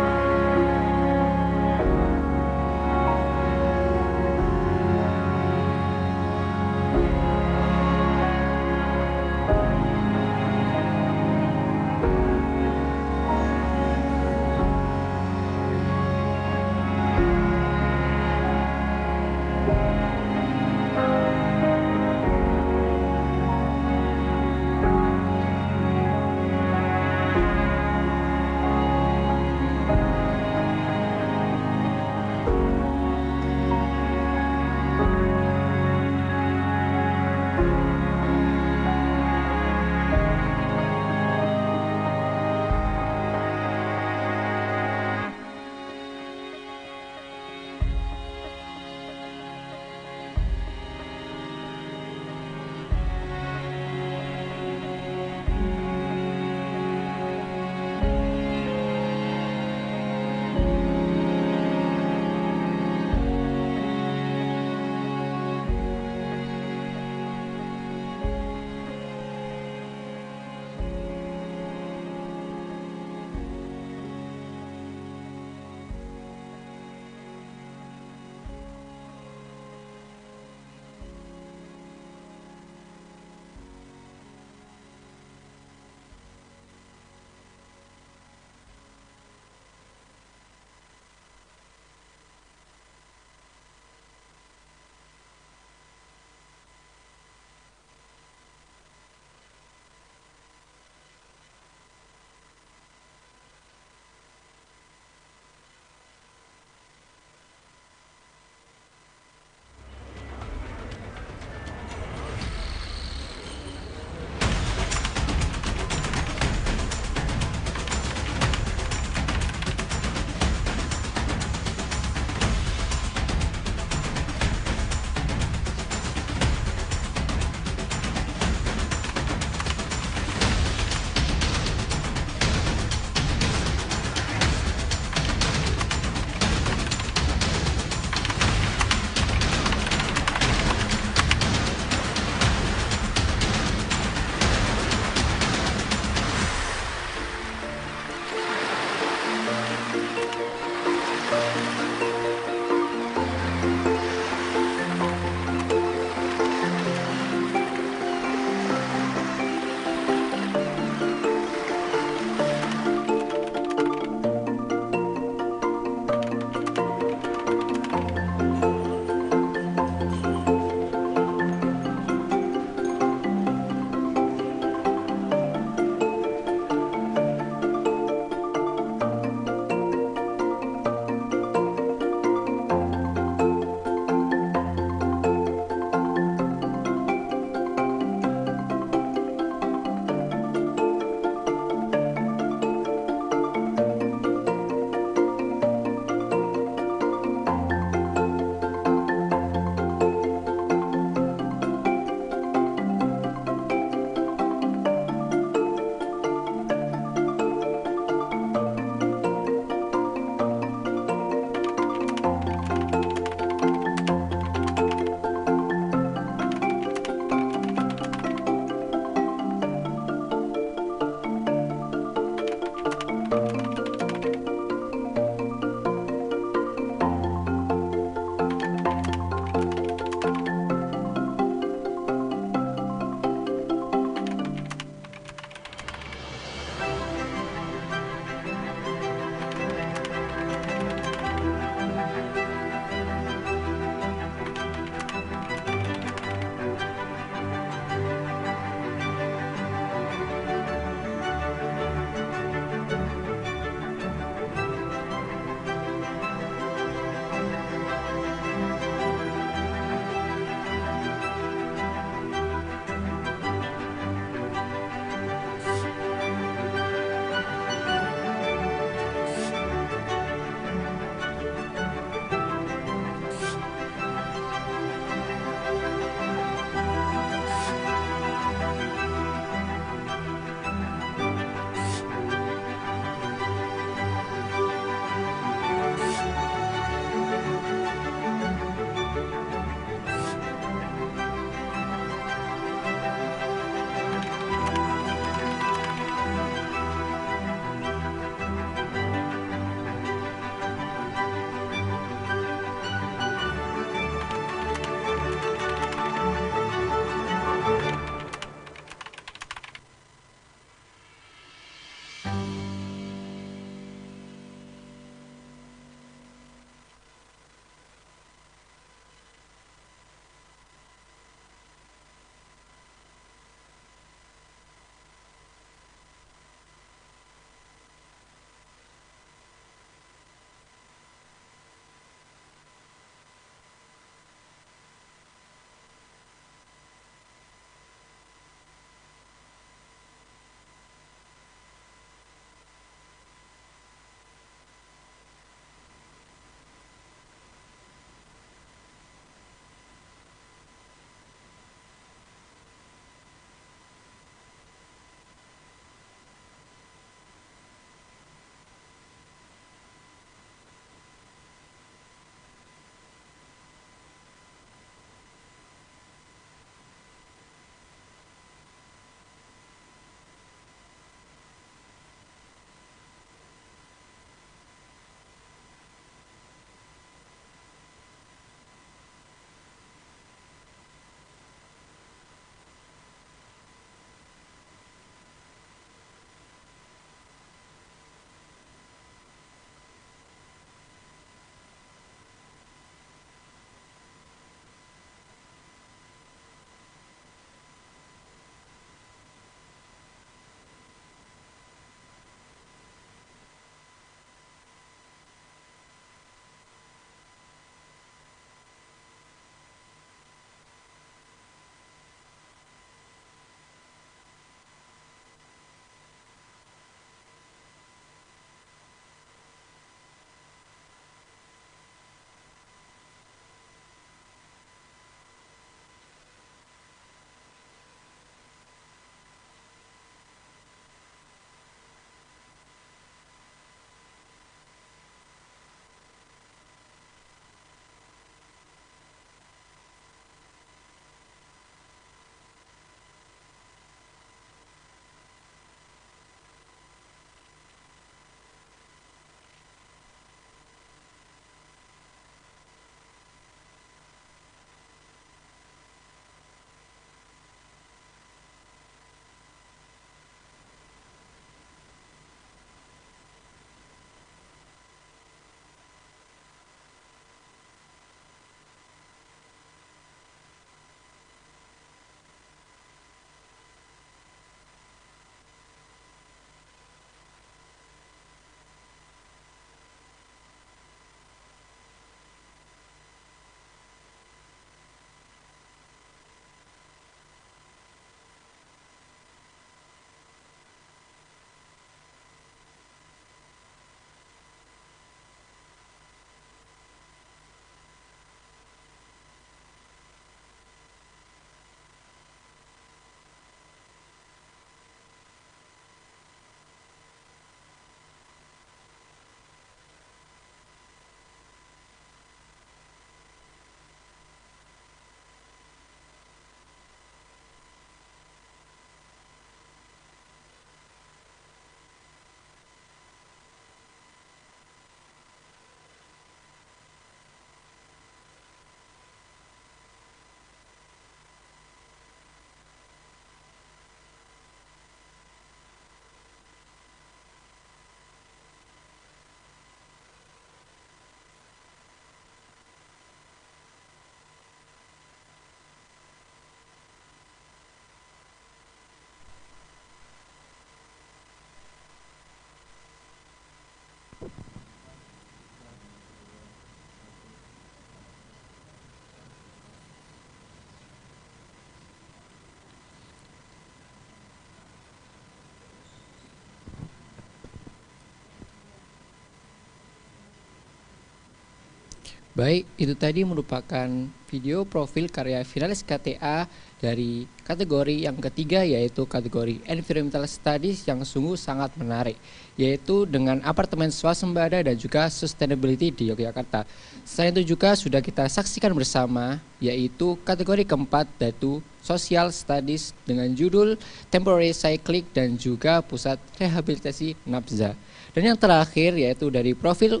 Baik, itu tadi merupakan video profil karya finalis KTA dari kategori yang ketiga, yaitu kategori Environmental Studies yang sungguh sangat menarik, yaitu dengan apartemen swasembada dan juga sustainability di Yogyakarta. Selain itu juga sudah kita saksikan bersama, yaitu kategori keempat, yaitu Social Studies dengan judul Temporary Cycling dan juga Pusat Rehabilitasi Nabza. Dan yang terakhir yaitu dari profil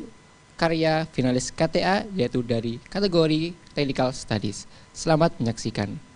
karya finalis KTA, yaitu dari kategori Technical Studies. Selamat menyaksikan.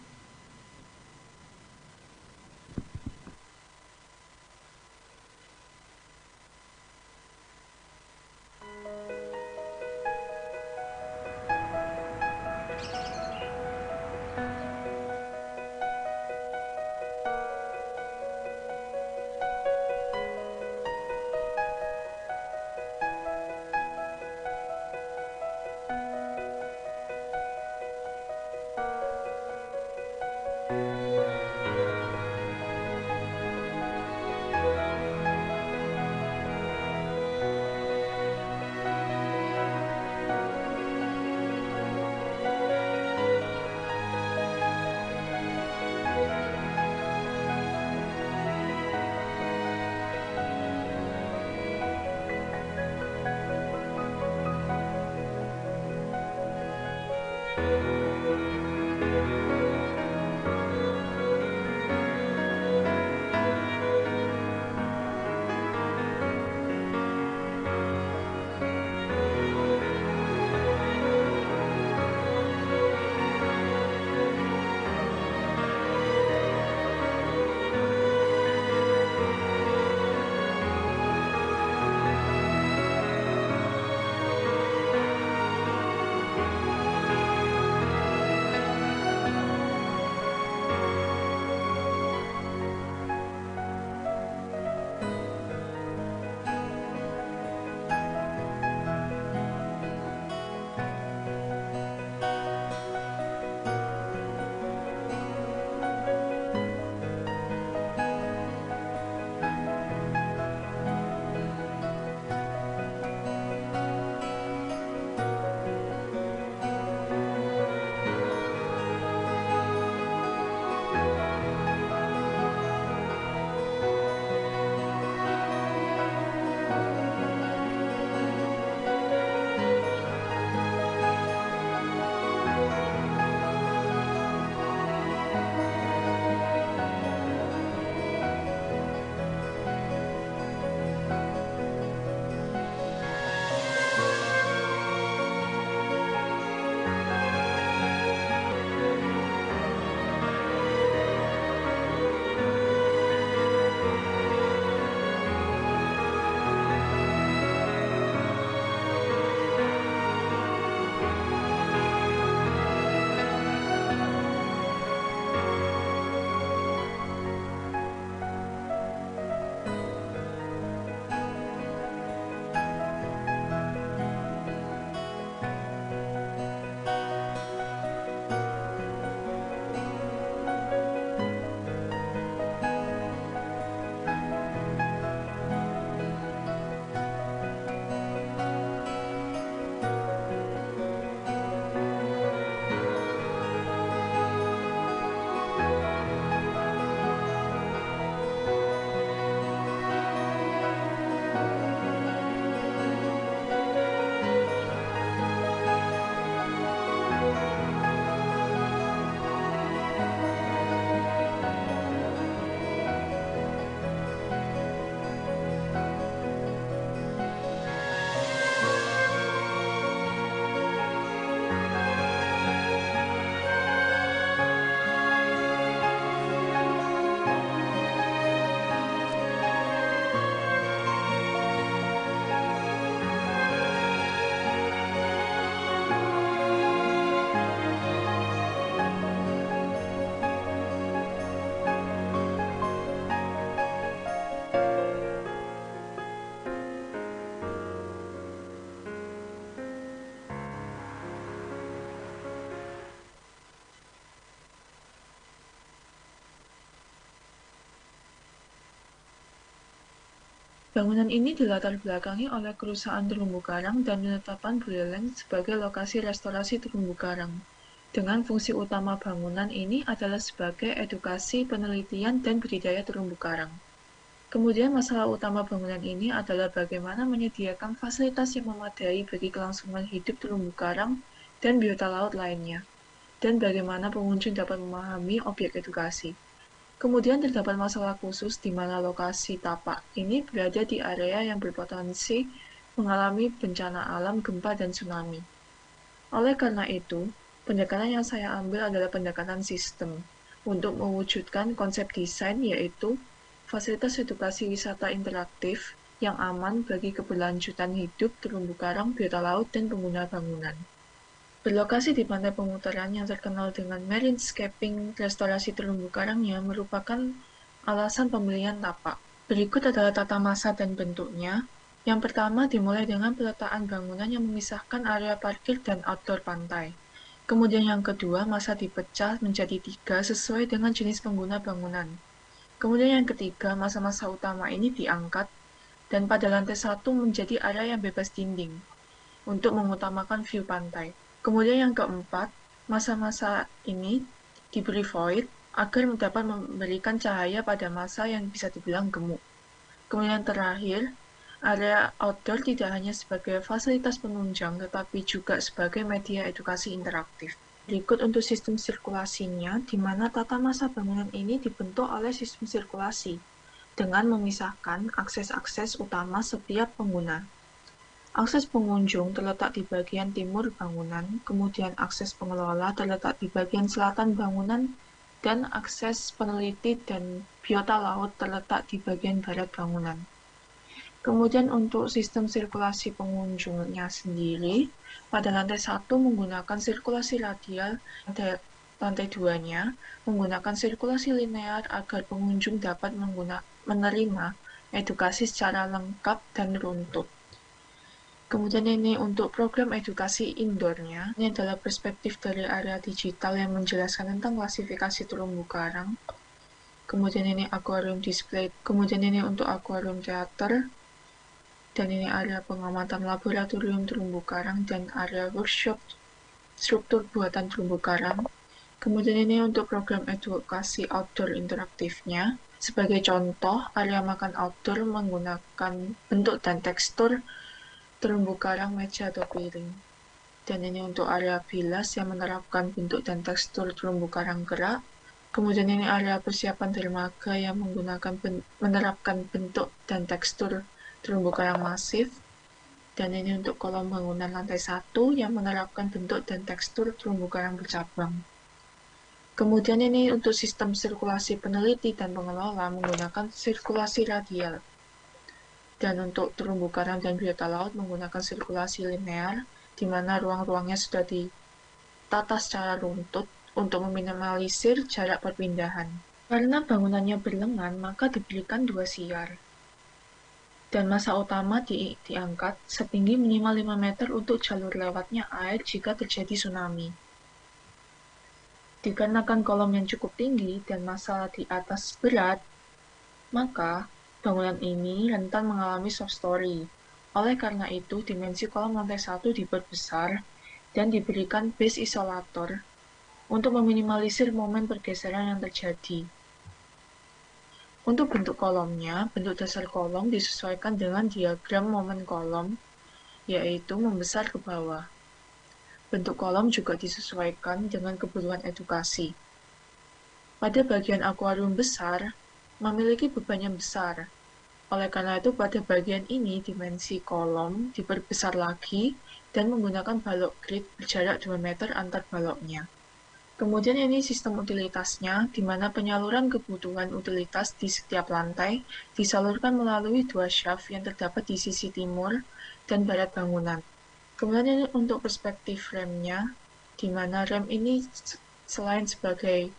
Bangunan ini dilatar belakangi oleh kerusakan terumbu karang dan penetapan Buleleng sebagai lokasi restorasi terumbu karang. Dengan fungsi utama bangunan ini adalah sebagai edukasi, penelitian, dan budidaya terumbu karang. Kemudian masalah utama bangunan ini adalah bagaimana menyediakan fasilitas yang memadai bagi kelangsungan hidup terumbu karang dan biota laut lainnya, dan bagaimana pengunjung dapat memahami objek edukasi. Kemudian terdapat masalah khusus di mana lokasi tapak ini berada di area yang berpotensi mengalami bencana alam, gempa, dan tsunami. Oleh karena itu, pendekatan yang saya ambil adalah pendekatan sistem untuk mewujudkan konsep desain, yaitu fasilitas edukasi wisata interaktif yang aman bagi keberlanjutan hidup terumbu karang, biota laut, dan pengguna bangunan. Berlokasi di pantai pemutaran yang terkenal dengan marinescaping restorasi terumbu karangnya merupakan alasan pemilihan tapak. Berikut adalah tata masa dan bentuknya. Yang pertama dimulai dengan peletakan bangunan yang memisahkan area parkir dan outdoor pantai. Kemudian yang kedua, masa dipecah menjadi 3 sesuai dengan jenis pengguna bangunan. Kemudian yang ketiga, masa-masa utama ini diangkat dan pada lantai 1 menjadi area yang bebas dinding untuk mengutamakan view pantai. Kemudian yang keempat, masa-masa ini diberi void agar dapat memberikan cahaya pada masa yang bisa dibilang gemuk. Kemudian terakhir, area outdoor tidak hanya sebagai fasilitas penunjang, tetapi juga sebagai media edukasi interaktif. Berikut untuk sistem sirkulasinya, di mana tata masa bangunan ini dibentuk oleh sistem sirkulasi, dengan memisahkan akses-akses utama setiap pengguna. Akses pengunjung terletak di bagian timur bangunan, kemudian akses pengelola terletak di bagian selatan bangunan, dan akses peneliti dan biota laut terletak di bagian barat bangunan. Kemudian untuk sistem sirkulasi pengunjungnya sendiri, pada lantai 1 menggunakan sirkulasi radial, lantai 2-nya menggunakan sirkulasi linear agar pengunjung dapat menerima edukasi secara lengkap dan runtut. Kemudian ini untuk program edukasi indoornya, ini adalah perspektif dari area digital yang menjelaskan tentang klasifikasi terumbu karang. Kemudian ini aquarium display, kemudian ini untuk aquarium theater, dan ini area pengamatan laboratorium terumbu karang dan area workshop struktur buatan terumbu karang. Kemudian ini untuk program edukasi outdoor interaktifnya. Sebagai contoh, area makan outdoor menggunakan bentuk dan tekstur terumbu karang, meja, atau piring. Dan ini untuk area bilas yang menerapkan bentuk dan tekstur terumbu karang gerak. Kemudian ini area persiapan dermaga yang menerapkan bentuk dan tekstur terumbu karang masif. Dan ini untuk kolom bangunan lantai 1 yang menerapkan bentuk dan tekstur terumbu karang bercabang. Kemudian ini untuk sistem sirkulasi peneliti dan pengelola menggunakan sirkulasi radial. Dan untuk terumbu karang dan biota laut menggunakan sirkulasi linear, di mana ruang-ruangnya sudah ditata secara runtut untuk meminimalisir jarak perpindahan. Karena bangunannya berlengan, maka diberikan 2 siar. Dan masa utama diangkat setinggi minimal 5 meter untuk jalur lewatnya air jika terjadi tsunami. Dikarenakan kolom yang cukup tinggi dan masa di atas berat, maka bangunan ini rentan mengalami soft story. Oleh karena itu, dimensi kolom lantai 1 diperbesar dan diberikan base isolator untuk meminimalisir momen pergeseran yang terjadi. Untuk bentuk kolomnya, bentuk dasar kolom disesuaikan dengan diagram momen kolom, yaitu membesar ke bawah. Bentuk kolom juga disesuaikan dengan kebutuhan edukasi. Pada bagian akuarium besar, memiliki beban yang besar. Oleh karena itu, pada bagian ini dimensi kolom diperbesar lagi dan menggunakan balok grid berjarak 2 meter antar baloknya. Kemudian ini sistem utilitasnya, di mana penyaluran kebutuhan utilitas di setiap lantai disalurkan melalui 2 shaft yang terdapat di sisi timur dan barat bangunan. Kemudian ini untuk perspektif remnya, di mana rem ini selain sebagai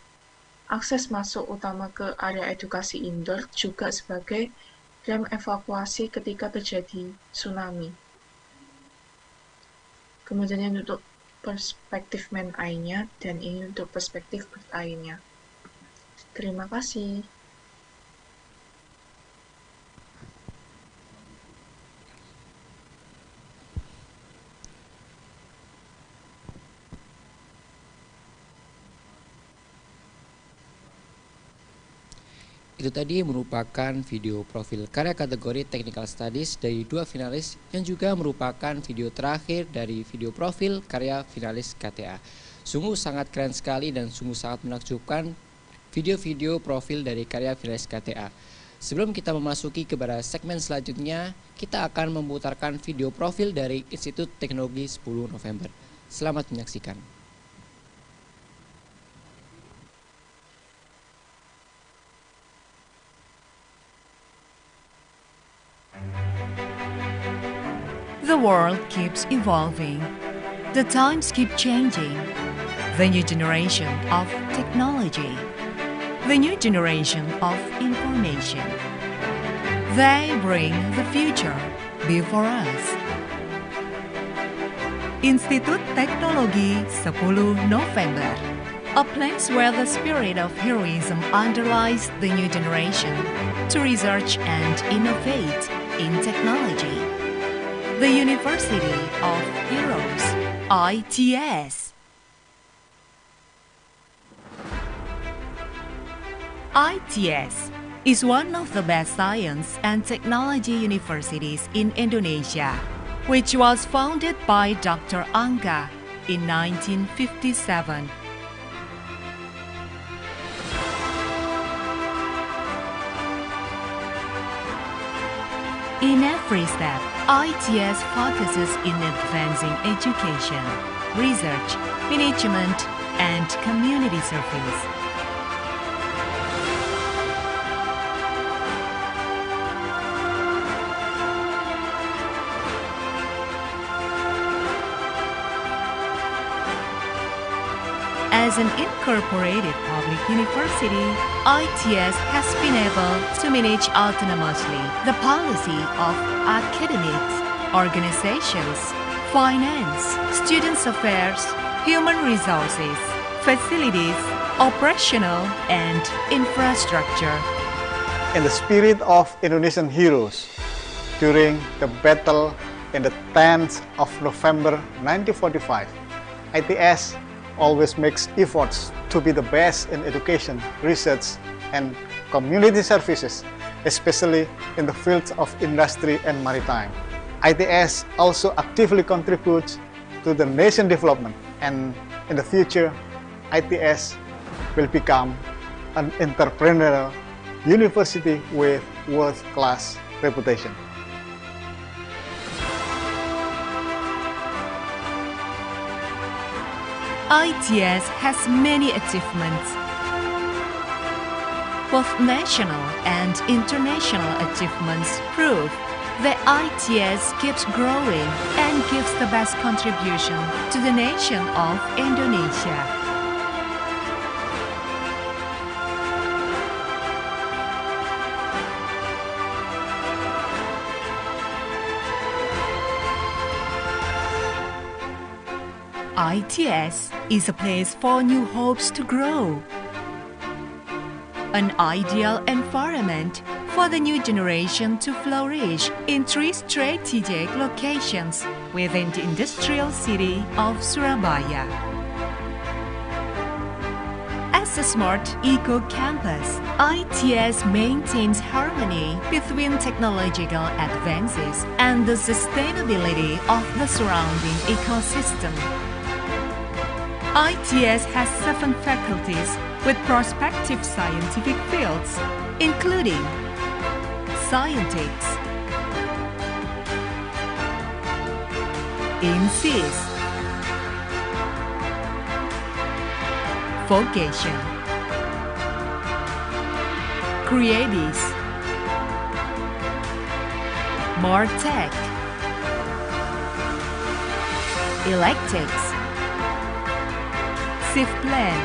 akses masuk utama ke area edukasi indoor, juga sebagai rem evakuasi ketika terjadi tsunami. Kemudian ini untuk perspektif main eye-nya, dan ini untuk perspektif bird eye-nya. Terima kasih. Itu tadi merupakan video profil karya kategori Technical Studies dari 2 finalis yang juga merupakan video terakhir dari video profil karya finalis KTA. Sungguh sangat keren sekali dan sungguh sangat menakjubkan video-video profil dari karya finalis KTA. Sebelum kita memasuki kepada segmen selanjutnya, kita akan memutarkan video profil dari Institut Teknologi 10 November. Selamat menyaksikan. The world keeps evolving. The times keep changing. The new generation of technology. The new generation of information. They bring the future before us. Institut Teknologi 10 November, a place where the spirit of heroism underlies the new generation to research and innovate in technology. The University of Heroes, ITS. ITS is one of the best science and technology universities in Indonesia, which was founded by Dr. Angga in 1957. In every step, ITS focuses in advancing education, research, management, and community service. As an incorporated public university, ITS has been able to manage autonomously the policy of academics, organizations, finance, students' affairs, human resources, facilities, operational, and infrastructure. In the spirit of Indonesian heroes, during the battle in the 10th of November 1945, ITS always makes efforts to be the best in education, research, and community services, especially in the fields of industry and maritime. ITS also actively contributes to the nation development, and in the future, ITS will become an entrepreneurial university with world-class reputation. ITS has many achievements. Both national and international achievements prove that ITS keeps growing and gives the best contribution to the nation of Indonesia. ITS is a place for new hopes to grow. An ideal environment for the new generation to flourish in 3 strategic locations within the industrial city of Surabaya. As a smart eco-campus, ITS maintains harmony between technological advances and the sustainability of the surrounding ecosystem. ITS has 7 faculties with prospective scientific fields, including scientists, INSIS, vocation, creatives, MarTech, electics, Plan,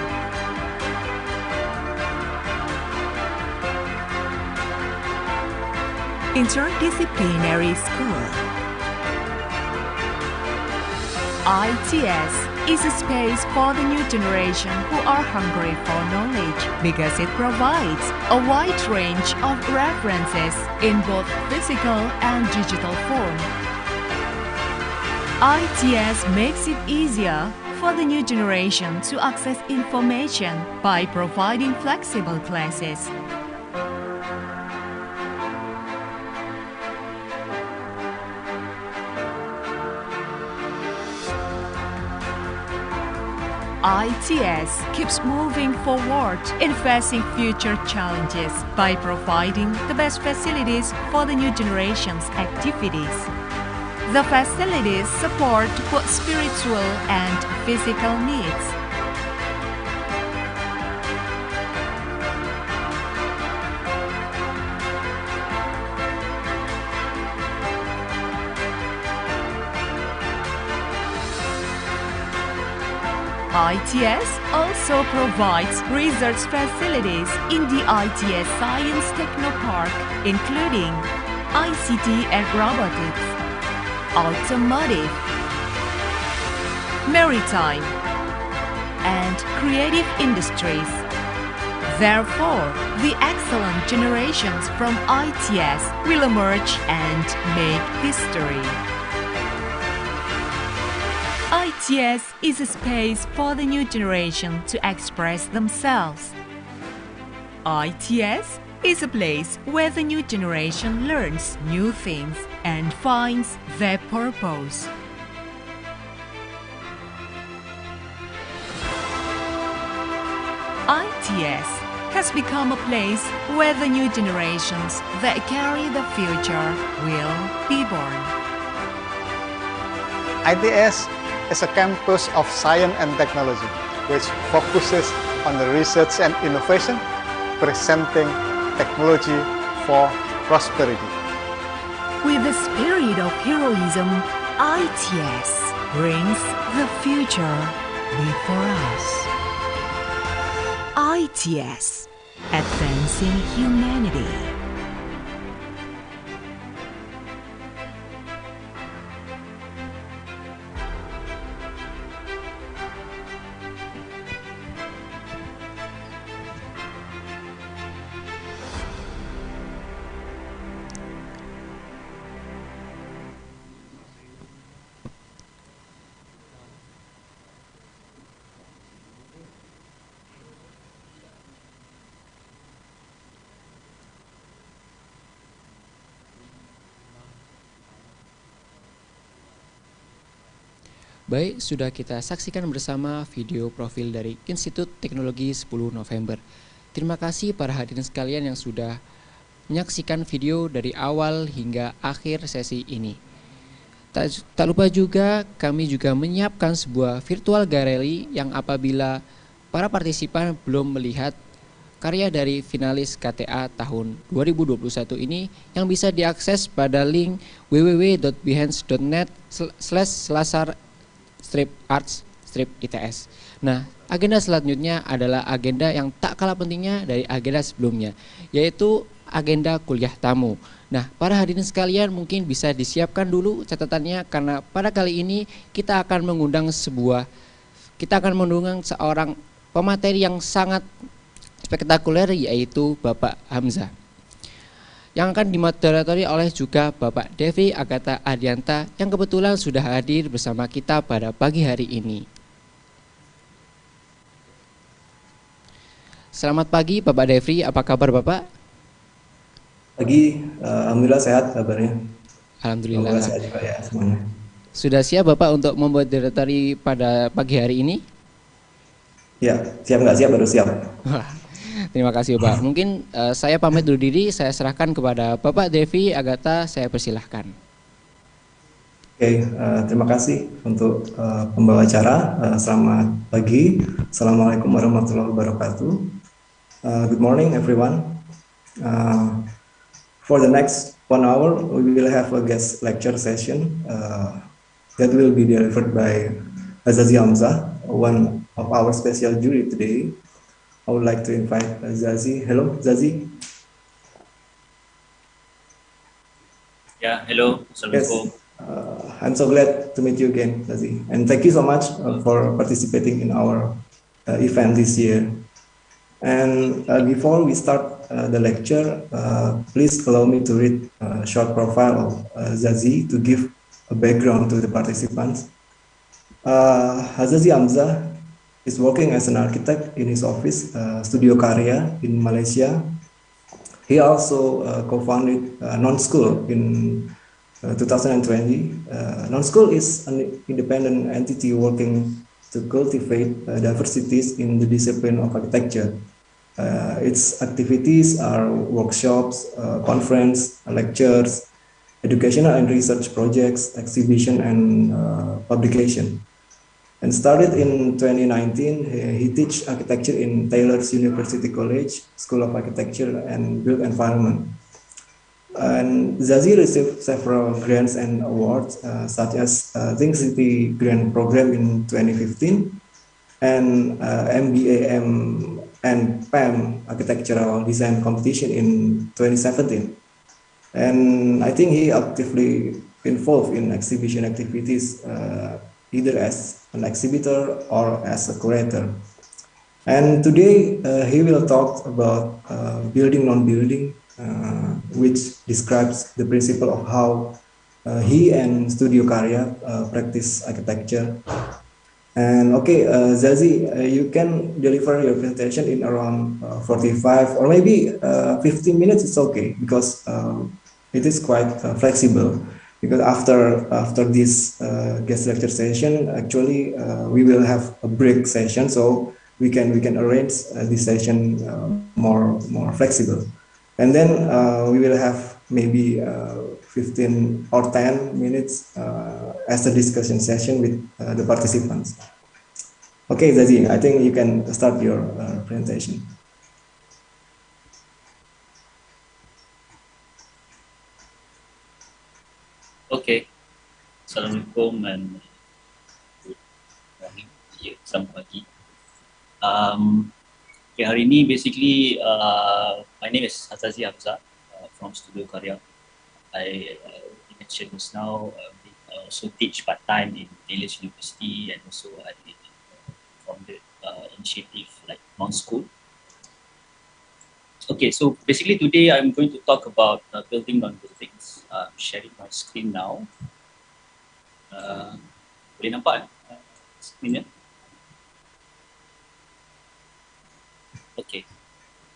interdisciplinary school. ITS is a space for the new generation who are hungry for knowledge because it provides a wide range of references in both physical and digital form. ITS makes it easier for the new generation to access information by providing flexible classes. ITS keeps moving forward in facing future challenges by providing the best facilities for the new generation's activities. The facilities support both spiritual and physical needs. ITS also provides research facilities in the ITS Science Technopark, including ICT and robotics, automotive, maritime, and creative industries. Therefore, the excellent generations from ITS will emerge and make history. ITS is a space for the new generation to express themselves. ITS is a place where the new generation learns new things and finds their purpose. ITS has become a place where the new generations that carry the future will be born. ITS is a campus of science and technology, which focuses on the research and innovation, presenting technology for prosperity. With the spirit of heroism, ITS brings the future before us. ITS, advancing humanity. Baik, sudah kita saksikan bersama video profil dari Institut Teknologi 10 November. Terima kasih para hadirin sekalian yang sudah menyaksikan video dari awal hingga akhir sesi ini. Tak lupa juga kami juga menyiapkan sebuah virtual gallery yang apabila para partisipan belum melihat karya dari finalis KTA tahun 2021 ini yang bisa diakses pada link www.behance.net/arts-its. Nah, agenda selanjutnya adalah agenda yang tak kalah pentingnya dari agenda sebelumnya, yaitu agenda kuliah tamu. Nah, para hadirin sekalian mungkin bisa disiapkan dulu catatannya karena pada kali ini kita akan mengundang seorang pemateri yang sangat spektakuler, yaitu Bapak Hamzah, yang akan dimoderatori oleh juga Bapak Devi Agatha Adianta yang kebetulan sudah hadir bersama kita pada pagi hari ini. Selamat pagi Bapak Devi, apa kabar Bapak? Pagi, alhamdulillah sehat kabarnya. Alhamdulillah. Sehat juga ya semuanya. Sudah siap Bapak untuk memoderatori pada pagi hari ini? Ya, siap nggak siap baru siap. Terima kasih Pak. Mungkin saya pamit dulu diri, saya serahkan kepada Bapak Devi Agatha, saya persilahkan. Oke, terima kasih untuk pembawa acara. Selamat pagi, Assalamualaikum warahmatullahi wabarakatuh. Good morning everyone. For the next 1 hour, we will have a guest lecture session that will be delivered by Azazi Hamzah, one of our special jury today. I would like to invite Zazi. Hello, Zazi. Yeah, hello. Assalamualaikum. Yes, I'm so glad to meet you again, Zazi. And thank you so much for participating in our event this year. And before we start the lecture, please allow me to read a short profile of Zazi to give a background to the participants. Azazi Hamzah is working as an architect in his office, Studio Karya in Malaysia. He also co-founded Non-School in 2020. Non-School is an independent entity working to cultivate diversities in the discipline of architecture. Its activities are workshops, conference, lectures, educational and research projects, exhibition, and publication. And started in 2019, he teach architecture in Taylor's University College, School of Architecture and Built Environment. And Zazie received several grants and awards, such as Think City Grant Program in 2015, and MBAM and PAM Architectural Design Competition in 2017. And I think he actively involved in exhibition activities, either as an exhibitor or as a curator. And today he will talk about building non-building, which describes the principle of how he and Studio Karya practice architecture. And okay, Zazie, you can deliver your presentation in around 45 or maybe 15 minutes. It's okay because it is quite flexible. Because after this guest lecture session, actually we will have a break session, so we can arrange this session more flexible, and then we will have maybe 15 or 10 minutes as a discussion session with the participants. Okay, Zazie, I think you can start your presentation. Okay. Assalamualaikum and good morning. Selamat pagi. Okay, hari ini basically my name is Zazie Hamzah from Studio Karya. I mentioned just now I also teach part-time in Taylor's University, and also I from the initiative like Non-School. Okay, so basically today I'm going to talk about building non-buildings. Sharing my screen now. Boleh nampak screen-nya? Okay.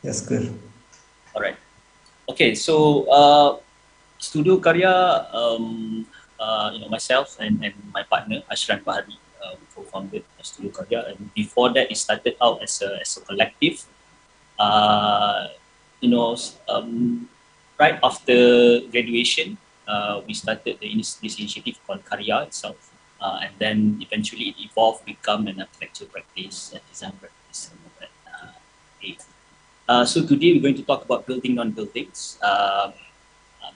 Yes, good. Alright. Okay, so Studio Karya, myself and my partner Ashran Bahari, co-founded Studio Karya, and before that it started out as a collective. Right after graduation, we started this initiative called Karya itself, and then eventually it evolved, become an architecture practice, a design practice. So today we're going to talk about building non-buildings.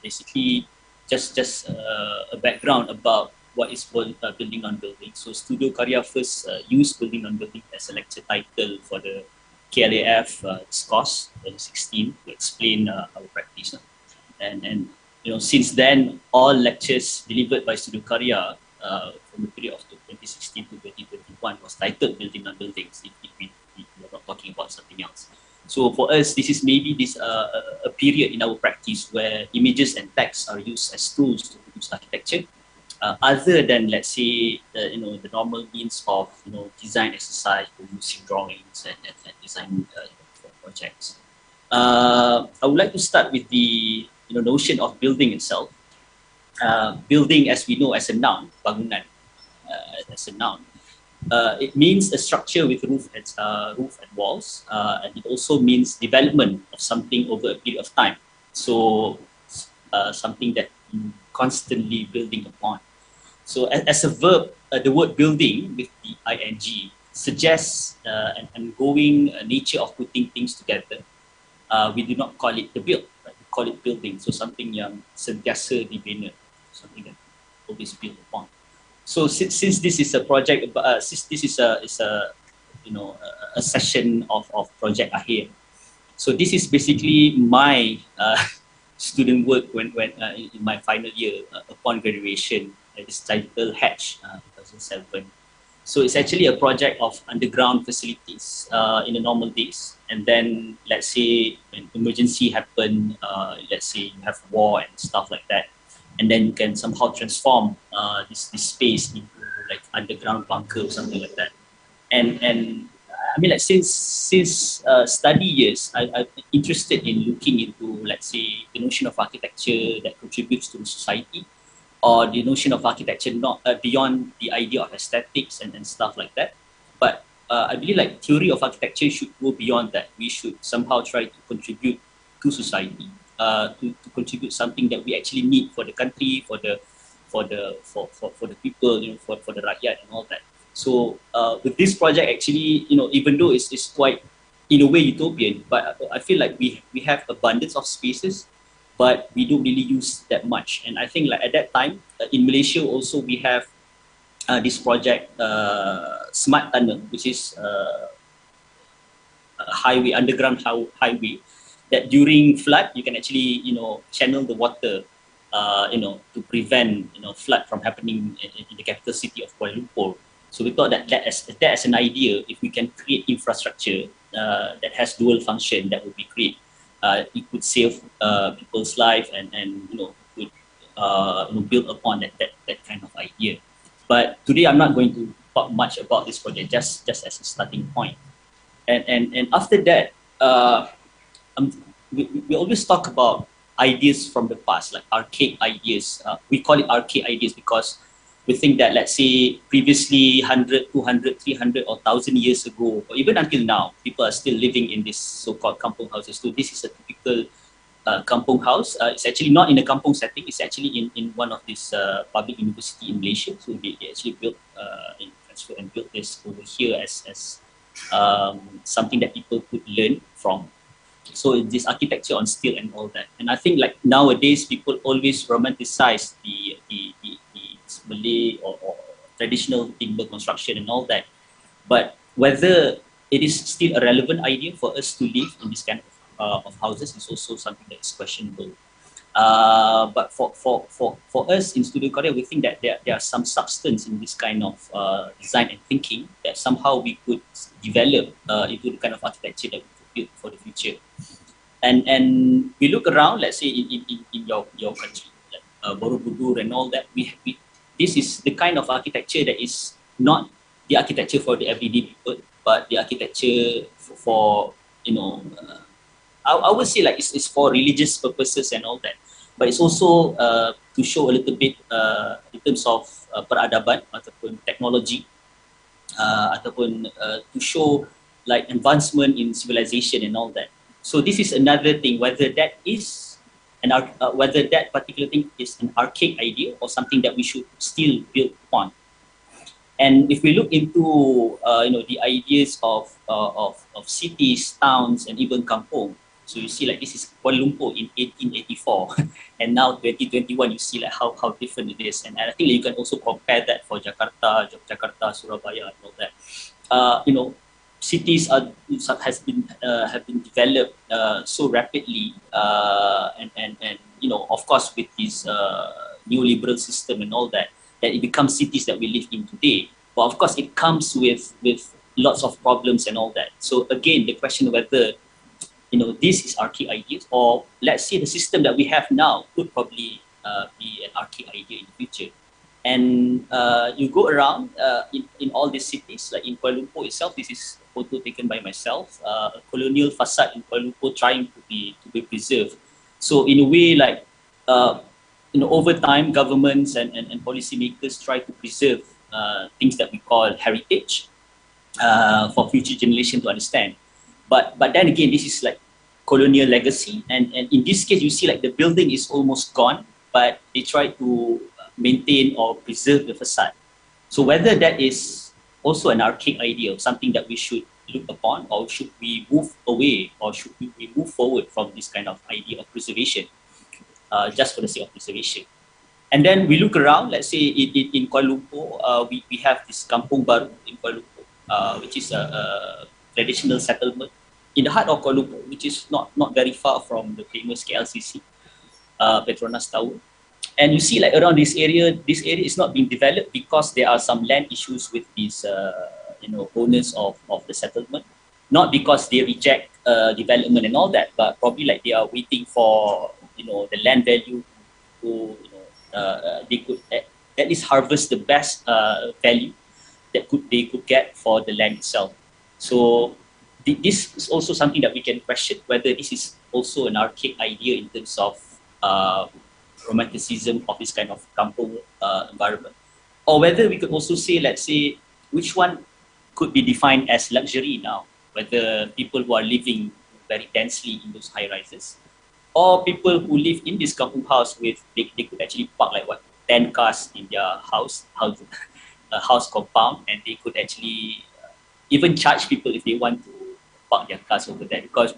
Basically, just a background about what is building non-buildings. So Studio Karya first used building non-building as a lecture title for the KLAF course 2016 to explain our practice. And since then, all lectures delivered by Studio Karya from the period of 2016 to 2021 was titled Building Non-Buildings, if we're not talking about something else. So for us, this is maybe a period in our practice where images and text are used as tools to produce architecture, other than, let's say, the normal means of design exercise, producing drawings and design for projects. I would like to start with the notion of building itself. Building, as we know, as a noun, bangunan, as a noun. It means a structure with roof and walls, and it also means development of something over a period of time. So something that you constantly building upon. So as a verb, the word building with the ing suggests an ongoing nature of putting things together. We do not call it the build, right? We call it building. So something yang sentiasa dibina, something that always built upon. So since this is a project, since this is a session of Project Akhir, so this is basically my student work when in my final year upon graduation. This title Hatch 2007. So it's actually a project of underground facilities in the normal days, and then let's say when emergency happen, let's say you have war and stuff like that, and then you can somehow transform this space into like underground bunker or something like that. And I mean, like since study years, I'm interested in looking into, let's say, the notion of architecture that contributes to society, or the notion of architecture not beyond the idea of aesthetics and stuff like that. But I believe like theory of architecture should go beyond that. We should somehow try to contribute to society, to contribute something that we actually need for the country, for the people, for the rakyat and all that. So with this project, actually, even though it's quite in a way utopian, but I feel like we have abundance of spaces, but we don't really use that much. And I think like at that time in Malaysia also we have this project Smart Tunnel, which is a highway, underground highway, that during flood you can actually channel the water to prevent flood from happening in the capital city of Kuala Lumpur. So we thought that as an idea, if we can create infrastructure that has dual function, that would be great. It could save people's life and could build upon that kind of idea. But today I'm not going to talk much about this project, just as a starting point. And after that, we always talk about ideas from the past, like archaic ideas. We call it archaic ideas because we think that, let's say, previously 100, 200, 300 or 1,000 years ago, or even until now, people are still living in this so-called kampung houses. So this is a typical kampung house. It's actually not in a kampung setting. It's actually in one of these public university in Malaysia. So they actually built and built this over here as something that people could learn from. So this architecture on steel and all that. And I think like nowadays people always romanticize the Malay or traditional timber construction and all that. But whether it is still a relevant idea for us to live in this kind of houses is also something that is questionable. But for us in Studio Korea, we think that there are some substance in this kind of design and thinking that somehow we could develop into the kind of architecture that we could build for the future. And we look around, let's say in your country, like Borobudur and all that, this is the kind of architecture that is not the architecture for the everyday people, but the architecture for I would say like it's for religious purposes and all that, but it's also to show a little bit in terms of peradaban ataupun technology, ataupun to show like advancement in civilization and all that. So this is another thing, whether that is whether that particular thing is an archaic idea or something that we should still build upon. And if we look into the ideas of cities, towns, and even kampung, so you see like this is Kuala Lumpur in 1884, and now 2021 you see like how different it is. And I think you can also compare that for Jakarta, Yogyakarta, Surabaya, and all that. Cities have been developed so rapidly, and of course with this neoliberal system and all that it becomes cities that we live in today. But of course it comes with lots of problems and all that. So again, the question whether this is archaic ideas, or let's say the system that we have now could probably be an archaic idea in the future. And you go around in all these cities, like in Kuala Lumpur itself, this is a photo taken by myself, a colonial facade in Kuala Lumpur trying to be preserved. So in a way, like over time, governments and policymakers try to preserve things that we call heritage for future generation to understand. But then again, this is like colonial legacy, and in this case, you see like the building is almost gone, but they try to maintain or preserve the facade. So whether that is also an archaic idea of something that we should look upon, or should we move away, or should we move forward from this kind of idea of preservation, just for the sake of preservation. And then we look around, let's say in Kuala Lumpur, we have this Kampung Baru in Kuala Lumpur, which is a traditional settlement in the heart of Kuala Lumpur, which is not very far from the famous KLCC, Petronas Tower. And you see like around this area is not being developed because there are some land issues with these owners of the settlement. Not because they reject development and all that, but probably like they are waiting for the land value to they could at least harvest the best value that they could get for the land itself. So this is also something that we can question whether this is also an archaic idea in terms of romanticism of this kind of kampung environment, or whether we could also say, let's say, which one could be defined as luxury now, whether people who are living very densely in those high rises, or people who live in this kampung house with, they could actually park like what, 10 cars in their house compound, and they could actually even charge people if they want to park their cars over there, because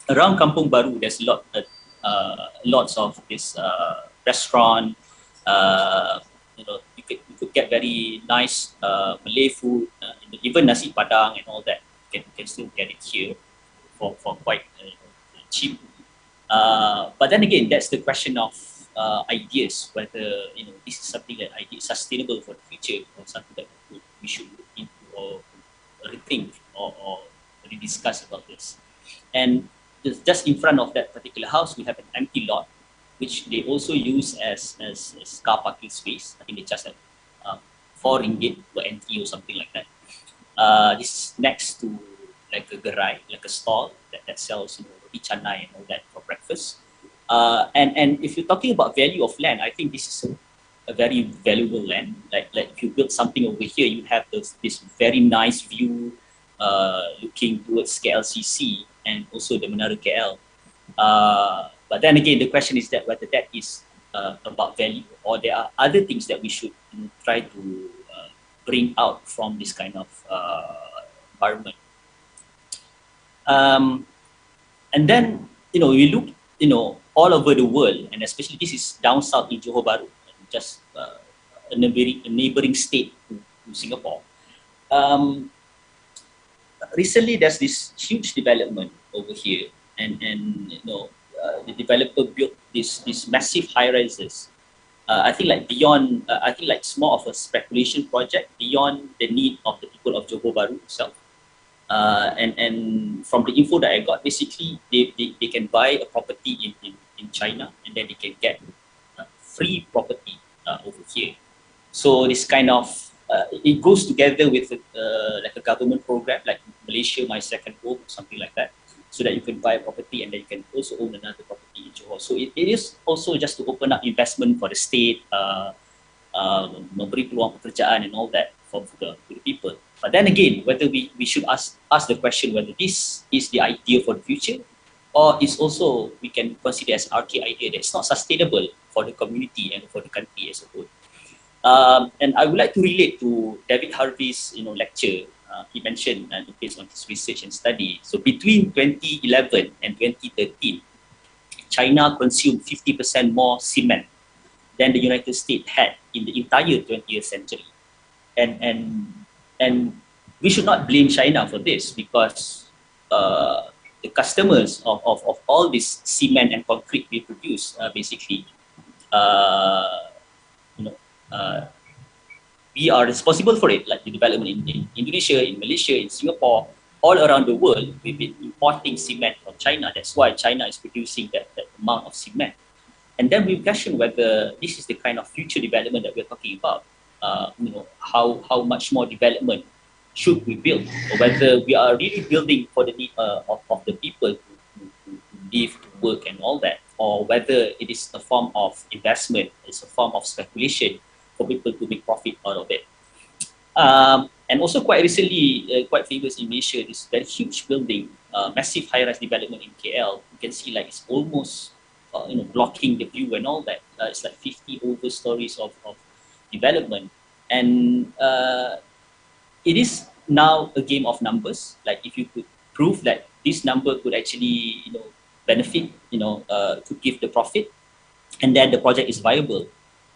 around Kampung Baru there's lots of this restaurant, you could get very nice Malay food, even nasi padang and all that. You can still get it here for quite cheap. But then again, that's the question of ideas, whether this is something that is sustainable for the future, or something that we should look into or rethink or rediscuss about this. And just in front of that particular house, we have an empty lot, which they also use as car parking space. I think they just have 4 ringgit per entry or something like that. This is next to like a gerai, like a stall that sells roti canai and all that for breakfast. And if you're talking about value of land, I think this is a very valuable land. Like if you build something over here, you have this very nice view looking towards KLCC and also the Menara KL. But then again, the question is that whether that is about value, or there are other things that we should try to bring out from this kind of environment. And then we look all over the world, and especially this is down south in Johor Bahru, just a neighboring state to Singapore. Recently, there's this huge development over here, and the developer built these massive high rises. I think like beyond, I think like it's more of a speculation project beyond the need of the people of Johor Bahru itself. And from the info that I got, basically they can buy a property in China, and then they can get free property over here. So this kind of it goes together with like a government program like Malaysia My Second Home or something like that, so that you can buy a property and then you can also own another property in Johor. So it is also just to open up investment for the state, memberi peluang pekerjaan and all that for the people. But then again, whether we should ask the question whether this is the idea for the future, or is also we can consider as an archaic idea that it's not sustainable for the community and for the country as a whole. And I would like to relate to David Harvey's lecture. He mentioned based on his research and study. So between 2011 and 2013, China consumed 50% more cement than the United States had in the entire 20th century. And we should not blame China for this, because the customers of all this cement and concrete we produce basically, we are responsible for it, like the development in Indonesia, in Malaysia, in Singapore, all around the world. We've been importing cement from China. That's why China is producing that amount of cement. And then we question whether this is the kind of future development that we're talking about. How much more development should we build, or whether we are really building for the need of the people to live, to work and all that, or whether it is a form of investment, it's a form of speculation for people to make profit out of it. And also quite recently, quite famous in Malaysia, this very huge building, massive high-rise development in KL. You can see like it's almost blocking the view and all that. It's like 50 over stories of development. And it is now a game of numbers. Like if you could prove that this number could actually benefit, to give the profit, and then the project is viable.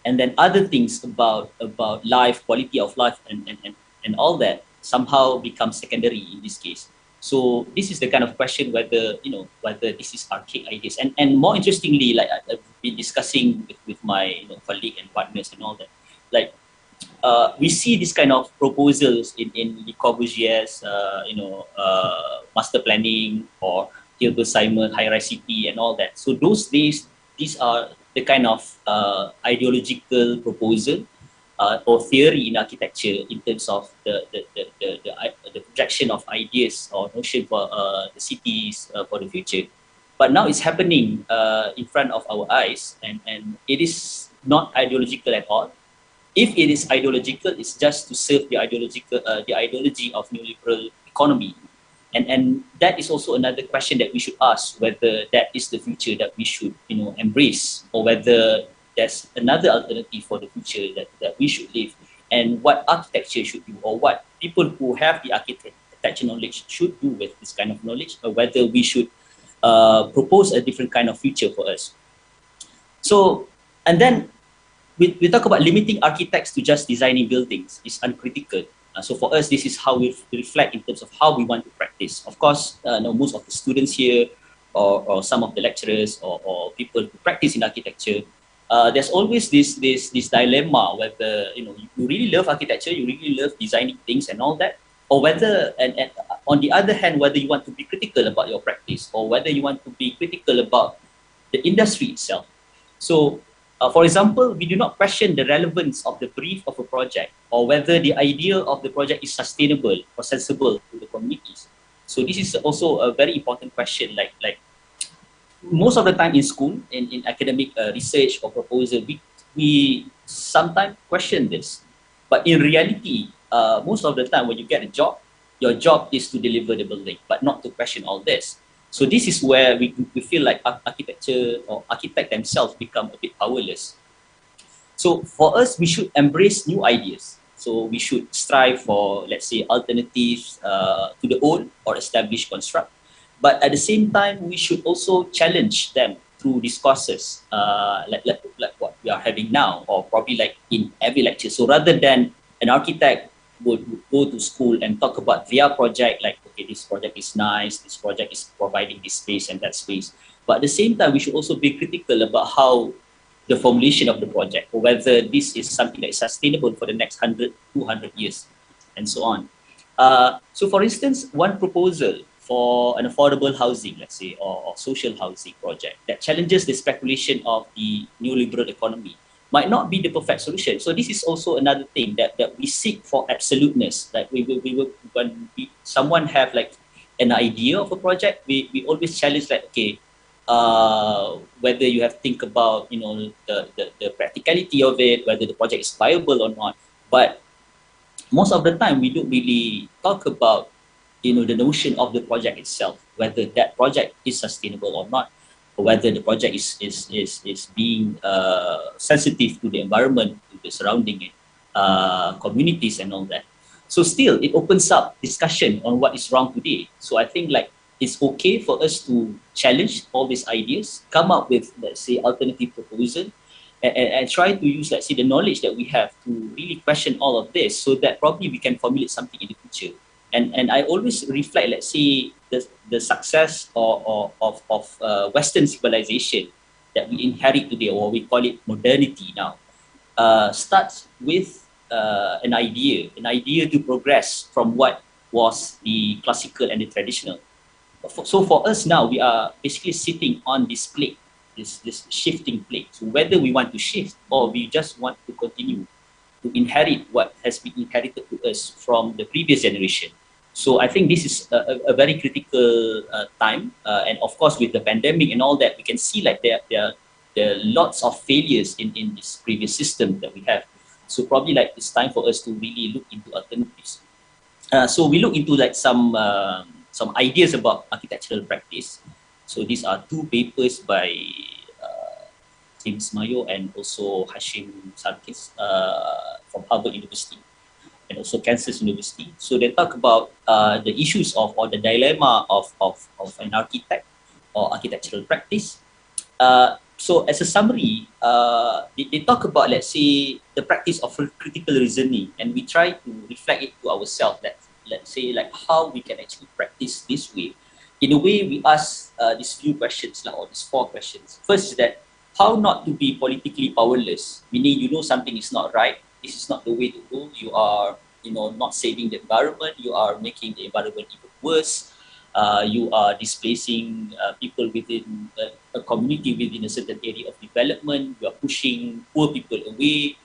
And then other things about life, quality of life and all that somehow become secondary in this case. So this is the kind of question whether this is archaic ideas. And more interestingly, like I've been discussing with my colleague and partners and all that, like we see this kind of proposals in Le Corbusier's master planning, or Hilbert Simon high-rise city and all that. So these are the kind of ideological proposal or theory in architecture in terms of the projection of ideas or notion for the cities for the future. But now it's happening in front of our eyes, and it is not ideological at all. If it is ideological, it's just to serve the ideology of neoliberal economy. And that is also another question that we should ask, whether that is the future that we should, embrace, or whether there's another alternative for the future that we should live, and what architecture should do, or what people who have the architecture knowledge should do with this kind of knowledge, or whether we should propose a different kind of future for us. So, and then we talk about limiting architects to just designing buildings is uncritical. So for us, this is how we reflect in terms of how we want to practice. Of course, most of the students here, or some of the lecturers, or people who practice in architecture, there's always this dilemma whether you really love architecture, you really love designing things and all that, or whether, and on the other hand, whether you want to be critical about your practice, or whether you want to be critical about the industry itself. So, for example, we do not question the relevance of the brief of a project, or whether the idea of the project is sustainable or sensible to the communities. So this is also a very important question. Like most of the time in school, in academic research or proposal, we sometimes question this. But in reality, most of the time when you get a job, your job is to deliver the building, but not to question all this. So this is where we feel like architecture or architect themselves become a bit powerless. So for us, we should embrace new ideas. So we should strive for, let's say, alternatives to the old or established construct. But at the same time, we should also challenge them through discourses like what we are having now, or probably like in every lecture. So rather than an architect would go to school and talk about their project, like, okay, this project is nice, this project is providing this space and that space. But at the same time, we should also be critical about how the formulation of the project, or whether this is something that is sustainable for the next 100, 200 years, and so on. So for instance, one proposal for an affordable housing, let's say, or social housing project that challenges the speculation of the neoliberal economy might not be the perfect solution. So this is also another thing that we seek for absoluteness. Like when someone have like an idea of a project, we always challenge like, okay, whether you have to think about, the practicality of it, whether the project is viable or not. But most of the time, we don't really talk about, the notion of the project itself, whether that project is sustainable or not, or whether the project is being sensitive to the environment, to the surrounding communities and all that. So still, it opens up discussion on what is wrong today. So I think like it's okay for us to challenge all these ideas, come up with, let's say, alternative proposal, and try to use, let's say, the knowledge that we have to really question all of this, so that probably we can formulate something in the future. And I always reflect, let's say, the success of Western civilization that we inherit today, or we call it modernity now, starts with an idea to progress from what was the classical and the traditional. So for us now, we are basically sitting on this plate, this shifting plate. So whether we want to shift, or we just want to continue to inherit what has been inherited to us from the previous generation. So I think this is a very critical time. And of course, with the pandemic and all that, we can see like there are lots of failures in this previous system that we have. So probably like it's time for us to really look into alternatives. So we look into like some ideas about architectural practice. So these are two papers by James Mayo and also Hashim Sarkis from Harvard University and also Kansas University. So they talk about the issues of, or the dilemma of an architect or architectural practice. So as a summary, they talk about, let's say, the practice of critical reasoning, and we try to reflect it to ourselves that, let's say, like how we can actually practice this way. In a way, we ask these few questions, or these 4 questions. First is that, how not to be politically powerless, meaning something is not right, this is not the way to go, you are not saving the environment, you are making the environment even worse, you are displacing people within a community within a certain area of development, you are pushing poor people away,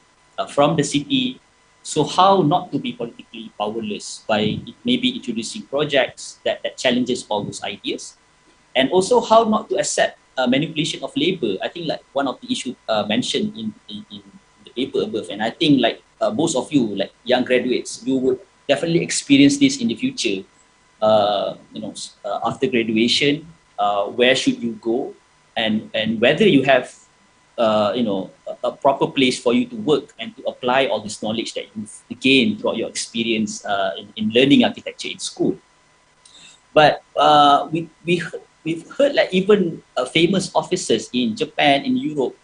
from the city. So how not to be politically powerless by maybe introducing projects that challenges all those ideas, and also how not to accept manipulation of labor. I think like one of the issues mentioned in the paper above, and I think like most of you like young graduates, you would definitely experience this in the future. After graduation, where should you go, and whether you have a proper place for you to work and to apply all this knowledge that you've gained throughout your experience in learning architecture in school. But we've heard like even famous officers in Japan, in Europe,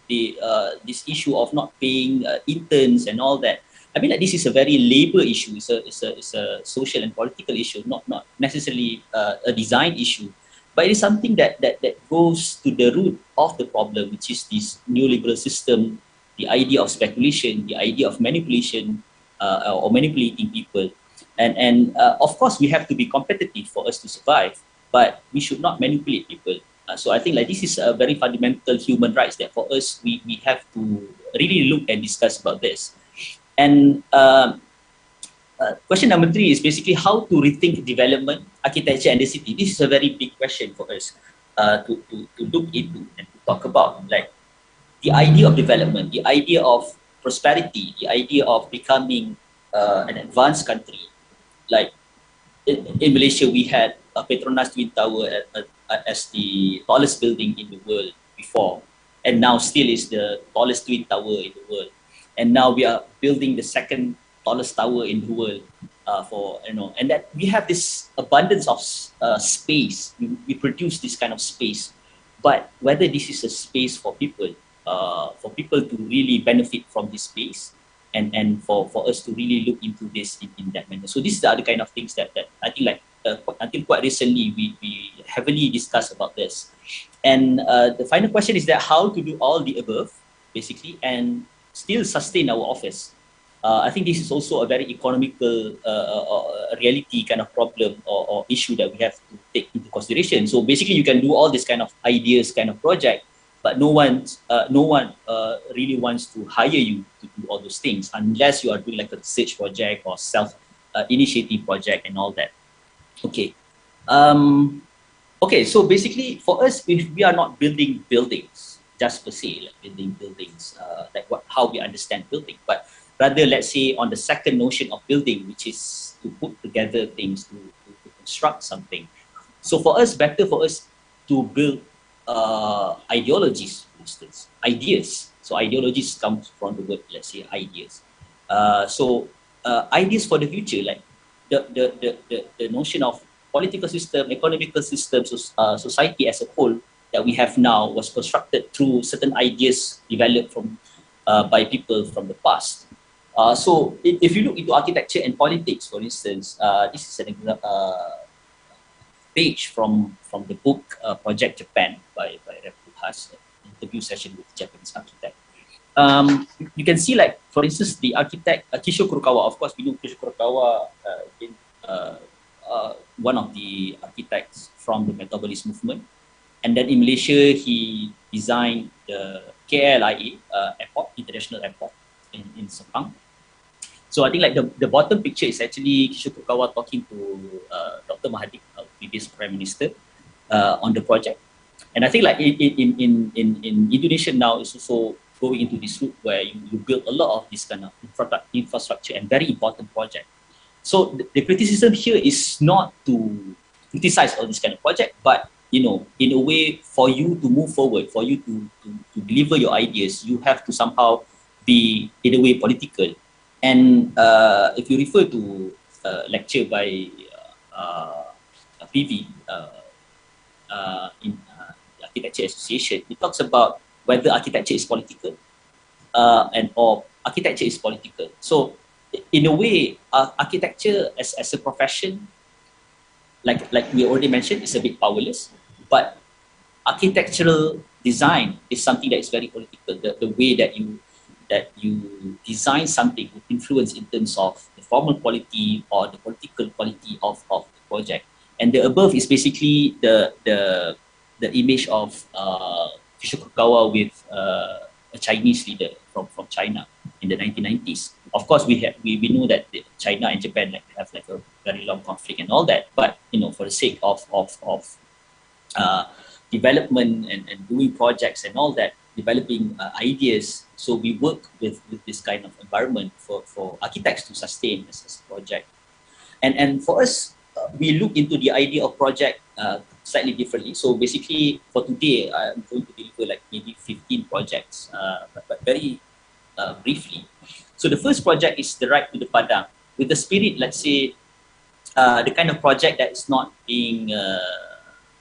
this issue of not paying interns and all that. I mean, like, this is a very labor issue. It's a social and political issue, not necessarily a design issue. But it is something that goes to the root of the problem, which is this neoliberal system, the idea of speculation, the idea of manipulation or manipulating people. And of course, we have to be competitive for us to survive, but we should not manipulate people. So I think like this is a very fundamental human rights that for us, we have to really look and discuss about this. And question number 3 is basically how to rethink development, architecture, and the city. This is a very big question for us to look into and to talk about. Like the idea of development, the idea of prosperity, the idea of becoming an advanced country. Like in Malaysia, we had Petronas Twin Tower as the tallest building in the world before, and now still is the tallest twin tower in the world. And now we are building the second tallest tower in the world and that we have this abundance of space. We produce this kind of space, but whether this is a space for people to really benefit from this space, and for us to really look into this in that manner. So this is the other kind of things that I think like until quite recently we heavily discussed about this. And the final question is that how to do all the above basically and still sustain our office. I think this is also a very economical reality kind of problem or issue that we have to take into consideration. So basically you can do all this kind of ideas, kind of project, but no one really wants to hire you to do all those things unless you are doing like a research project or self-initiative project and all that. Okay. Okay, so basically for us, if we are not building buildings just per se, like building buildings, how we understand building, but rather let's say on the second notion of building, which is to put together things, to construct something. So for us, better for us to build ideologies, for instance, ideas. So ideologies comes from the word, let's say, ideas. Ideas for the future, like the notion of political system, economical system, society as a whole that we have now was constructed through certain ideas developed from by people from the past. So if you look into architecture and politics, for instance, this is an page from the book Project Japan by Tugas, interview session with Japanese architect. You can see, like, for instance, the architect Kishore Kurokawa. Of course, we know Kishore Kurokawa in one of the architects from the Metabolism movement. And then in Malaysia, he designed the KLIA airport, international airport in Sepang. So I think like the bottom picture is actually Kishore Kurokawa talking to Dr. Mahathir, previous Prime Minister, on the project. And I think like in Indonesia now is also going into this route where you build a lot of this kind of infrastructure and very important project. So the criticism here is not to criticize all this kind of project, but in a way for you to move forward, for you to deliver your ideas, you have to somehow be in a way political. And if you refer to a lecture by PV in the Architecture Association, it talks about whether architecture is political or architecture is political. So in a way, architecture as a profession, like we already mentioned, is a bit powerless, but architectural design is something that is very political. The way that you design something will influence in terms of the formal quality or the political quality of the project. And the above is basically the image of Kishore Kurokawa with a Chinese leader from China. in the 1990s. Of course, we know that China and Japan have like a very long conflict and all that. But for the sake of development and doing projects and all that, developing ideas. So we work with this kind of environment for architects to sustain as a project. And for us, we look into the idea of project slightly differently. So basically, for today, I'm going to deliver like maybe 15 projects, but very briefly. So the first project is the Right to the Padang, with the spirit, let's say, the kind of project that is not being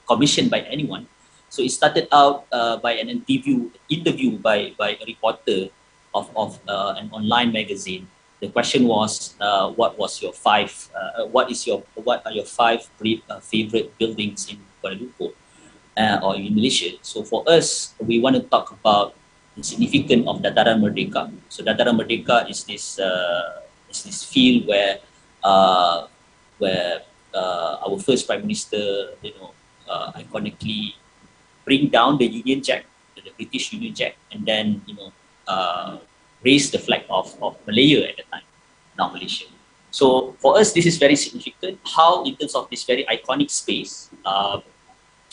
commissioned by anyone. So it started out by an interview by a reporter of an online magazine. The question was, what are your five favorite buildings in Kuala Lumpur or in Malaysia? So for us, we want to talk about the significance of Dataran Merdeka. So Dataran Merdeka is this field where our first Prime Minister, iconically bring down the Union Jack, the British Union Jack, and then raise the flag of Malaya at the time, now Malaysia. So for us, this is very significant. How, in terms of this very iconic space,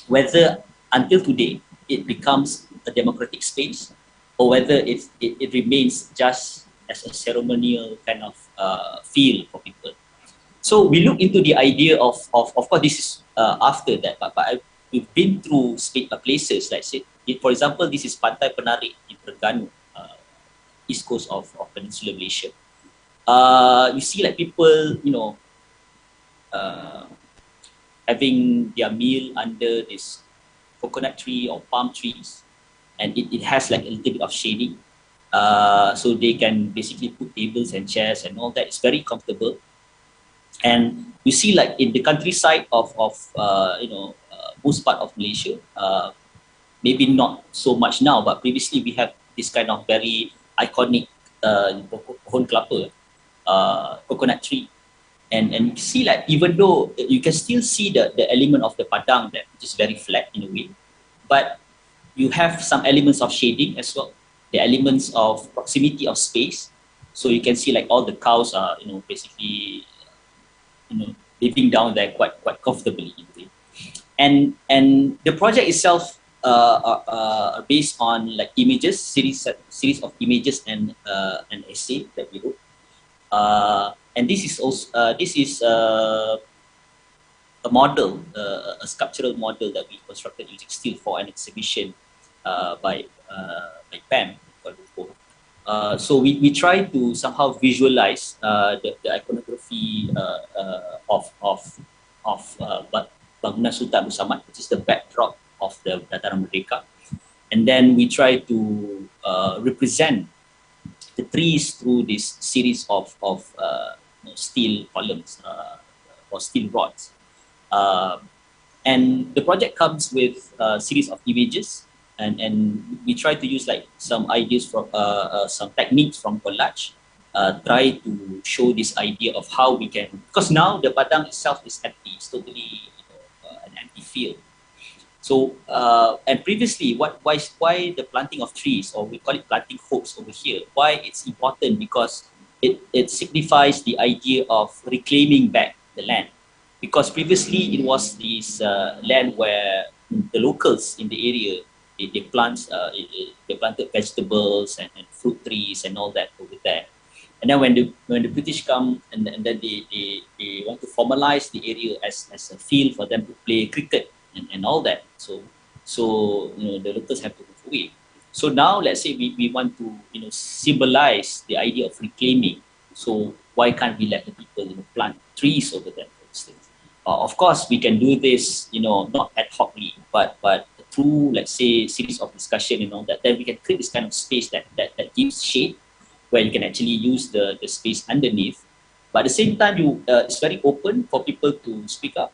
whether until today it becomes a democratic space, or whether it remains just as a ceremonial kind of feel for people. So we look into the idea of course, this is after that, but we've been through places like, say, for example, this is Pantai Penarik in Terengganu, east coast of Peninsular Malaysia. You see like people, having their meal under this coconut tree or palm trees, and it has like a little bit of shading. So they can basically put tables and chairs and all that. It's very comfortable. And you see like in the countryside of most part of Malaysia, maybe not so much now, but previously we have this kind of very iconic pohon kelapa, coconut tree. And you see like, even though you can still see the element of the padang that which is very flat in a way, but you have some elements of shading as well, the elements of proximity of space. So you can see like all the cows are, basically, living down there quite comfortably in a way. And the project itself are based on like images, series of images and an essay that we wrote. And this is also a model, a sculptural model that we constructed using steel for an exhibition by PAM. So we try to somehow visualize the iconography of Bangunan Sultan Abdul Samad, which is the backdrop of the Dataran Merdeka, and then we try to represent the trees through this series of steel columns or steel rods. And the project comes with a series of images, and we try to use like some ideas from some techniques from collage, try to show this idea of how we can, because now the padang itself is empty, it's totally an empty field. So and previously, why the planting of trees, or we call it planting hopes over here, why it's important? Because it signifies the idea of reclaiming back the land. Because previously it was this land where the locals in the area, they planted vegetables and fruit trees and all that over there. And then when the British come and then they want to formalize the area as a field for them to play cricket and all that. So the locals have to move away. So now let's say we want to symbolize the idea of reclaiming. So why can't we let the people plant trees over there, for instance? Of course, we can do this not ad hocly, but through, let's say, series of discussion and all that. Then we can create this kind of space that gives shade, where you can actually use the space underneath. But at the same time, it's very open for people to speak up,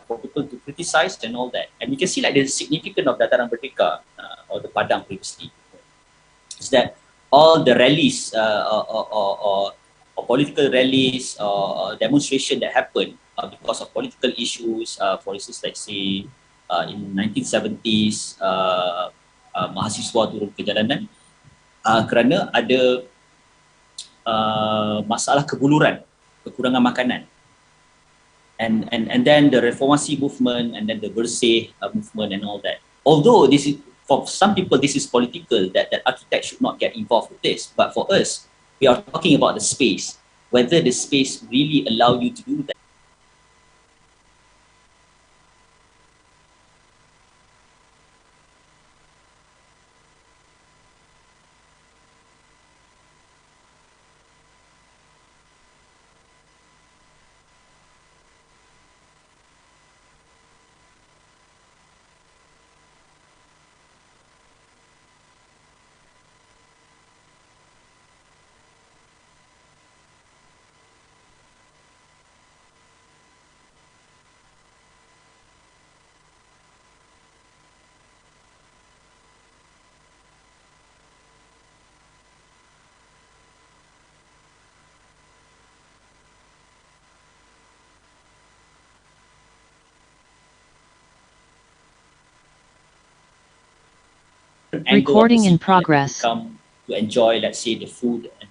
for people to criticize and all that. And we can see like the significance of Dataran Merdeka or the Padang previously is that all the rallies or political rallies or demonstration that happened because of political issues, for instance, let's say in 1970s, mahasiswa turun ke jalanan kerana ada masalah kebuluran, kekurangan makanan. And then the reformasi movement, and then the Bersih movement and all that. Although this is, for some people this is political, that architects should not get involved with this, but for us, we are talking about the space, whether the space really allow you to do that. Recording in progress. Come to enjoy, let's say, the food and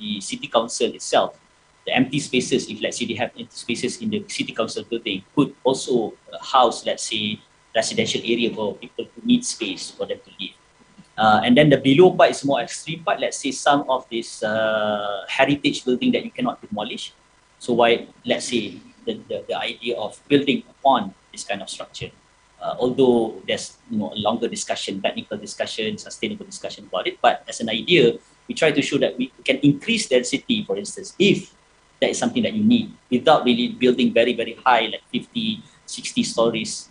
the city council itself, the empty spaces, if let's say they have empty spaces in the city council building, could also house, let's say, residential area for people who need space for them to live. And then the below part is more extreme part. Let's say some of this heritage building that you cannot demolish. So why, let's say, the idea of building upon this kind of structure. Although there's a longer discussion, technical discussion, sustainable discussion about it, but as an idea, we try to show that we can increase density, for instance, if that is something that you need, without really building very, very high, like 50, 60 stories,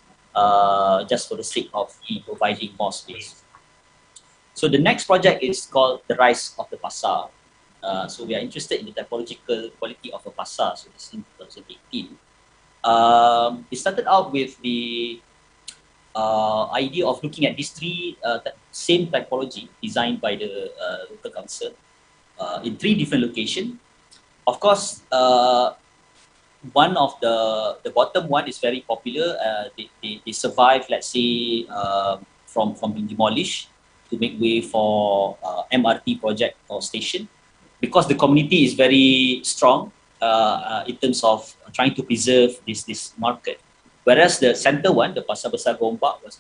just for the sake of providing more space. So the next project is called The Rise of the Pasar. So we are interested in the typological quality of a pasar, so this is in 2018. It started out with the idea of looking at these three same typology designed by the local council in 3 different locations. Of course, one of the bottom one is very popular. They survive, let's say, from being demolished to make way for MRT project or station, because the community is very strong in terms of trying to preserve this market. Whereas the center one, the Pasar Besar Gombak, has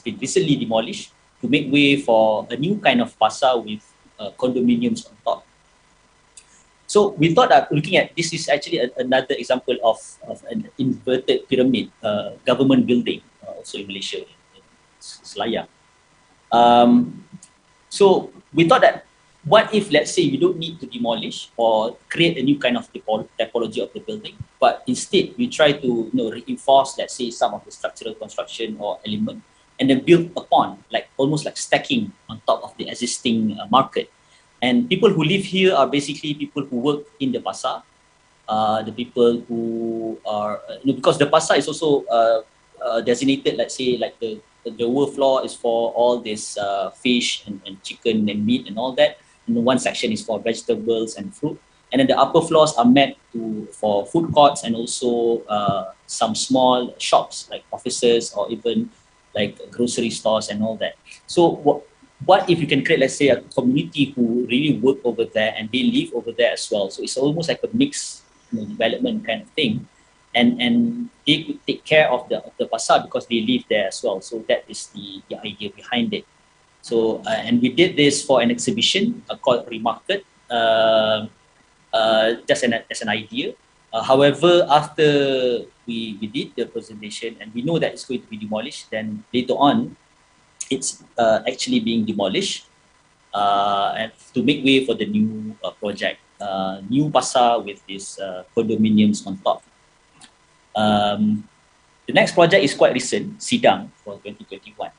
been recently demolished to make way for a new kind of pasar with condominiums on top. So we thought that looking at this is actually another example of an inverted pyramid government building, also in Malaysia, in Selayang. So we thought that what if, let's say, we don't need to demolish or create a new kind of typology of the building, but instead we try to reinforce, let's say, some of the structural construction or element, and then build upon, like almost like stacking on top of the existing market. And people who live here are basically people who work in the pasar, the people who are, because the pasar is also designated, let's say, like the lower floor is for all this fish and chicken and meat and all that. And one section is for vegetables and fruit. And then the upper floors are meant for food courts and also some small shops like offices or even like grocery stores and all that. So what if you can create, let's say, a community who really work over there and they live over there as well? So it's almost like a mixed development kind of thing. And they could take care of the pasar because they live there as well. So that is the idea behind it. So and we did this for an exhibition called Remarket, just as an idea. However, after we did the presentation and we know that it's going to be demolished, then later on, it's actually being demolished and to make way for the new project, new pasar with these condominiums on top. The next project is quite recent, Sidang for 2021.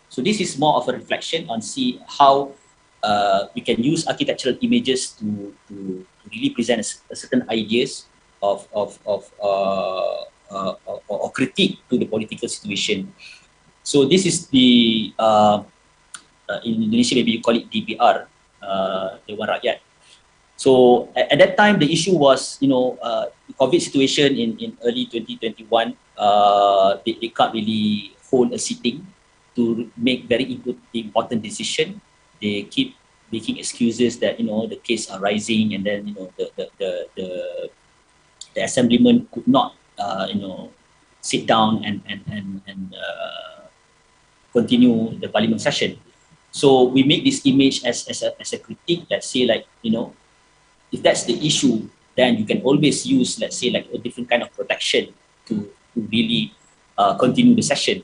So this is more of a reflection on how we can use architectural images to really present a certain ideas or critique to the political situation. So this is the, in Indonesia maybe you call it DPR, Dewan Rakyat. So at that time, the issue was, COVID situation in early 2021, they can't really hold a sitting to make very important decision. They keep making excuses that, the case are rising and then, the assemblyman could not, sit down and continue the parliament session. So we make this image as a critique, let's say, like, if that's the issue, then you can always use, let's say, like a different kind of protection to really continue the session.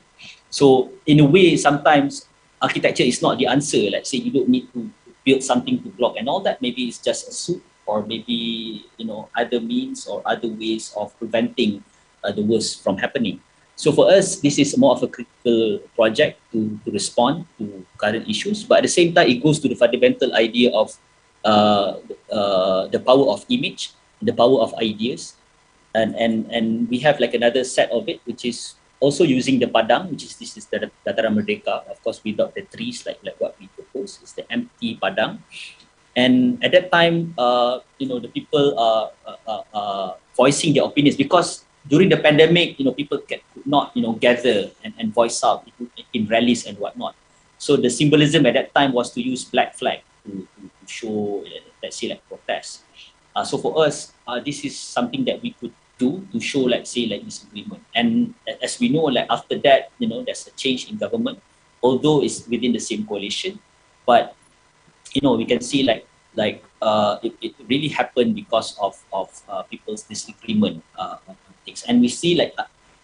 So in a way, sometimes architecture is not the answer. Let's say you don't need to build something to block and all that. Maybe it's just a suit, or maybe, other means or other ways of preventing the worst from happening. So for us, this is more of a critical project to respond to current issues, but at the same time, it goes to the fundamental idea of the power of image, the power of ideas, and we have like another set of it, which is also using the padang, which is this is the Dataran Merdeka, of course, without the trees like what we propose. It's the empty padang, and at that time, the people are voicing their opinions because during the pandemic, people could not, gather and voice out in rallies and whatnot. So the symbolism at that time was to use black flag to show, let's say, like protest. So for us, this is something that we could to show, let's say, like disagreement. And as we know, like after that, there's a change in government, although it's within the same coalition, but we can see it really happened because of people's disagreement on things. And we see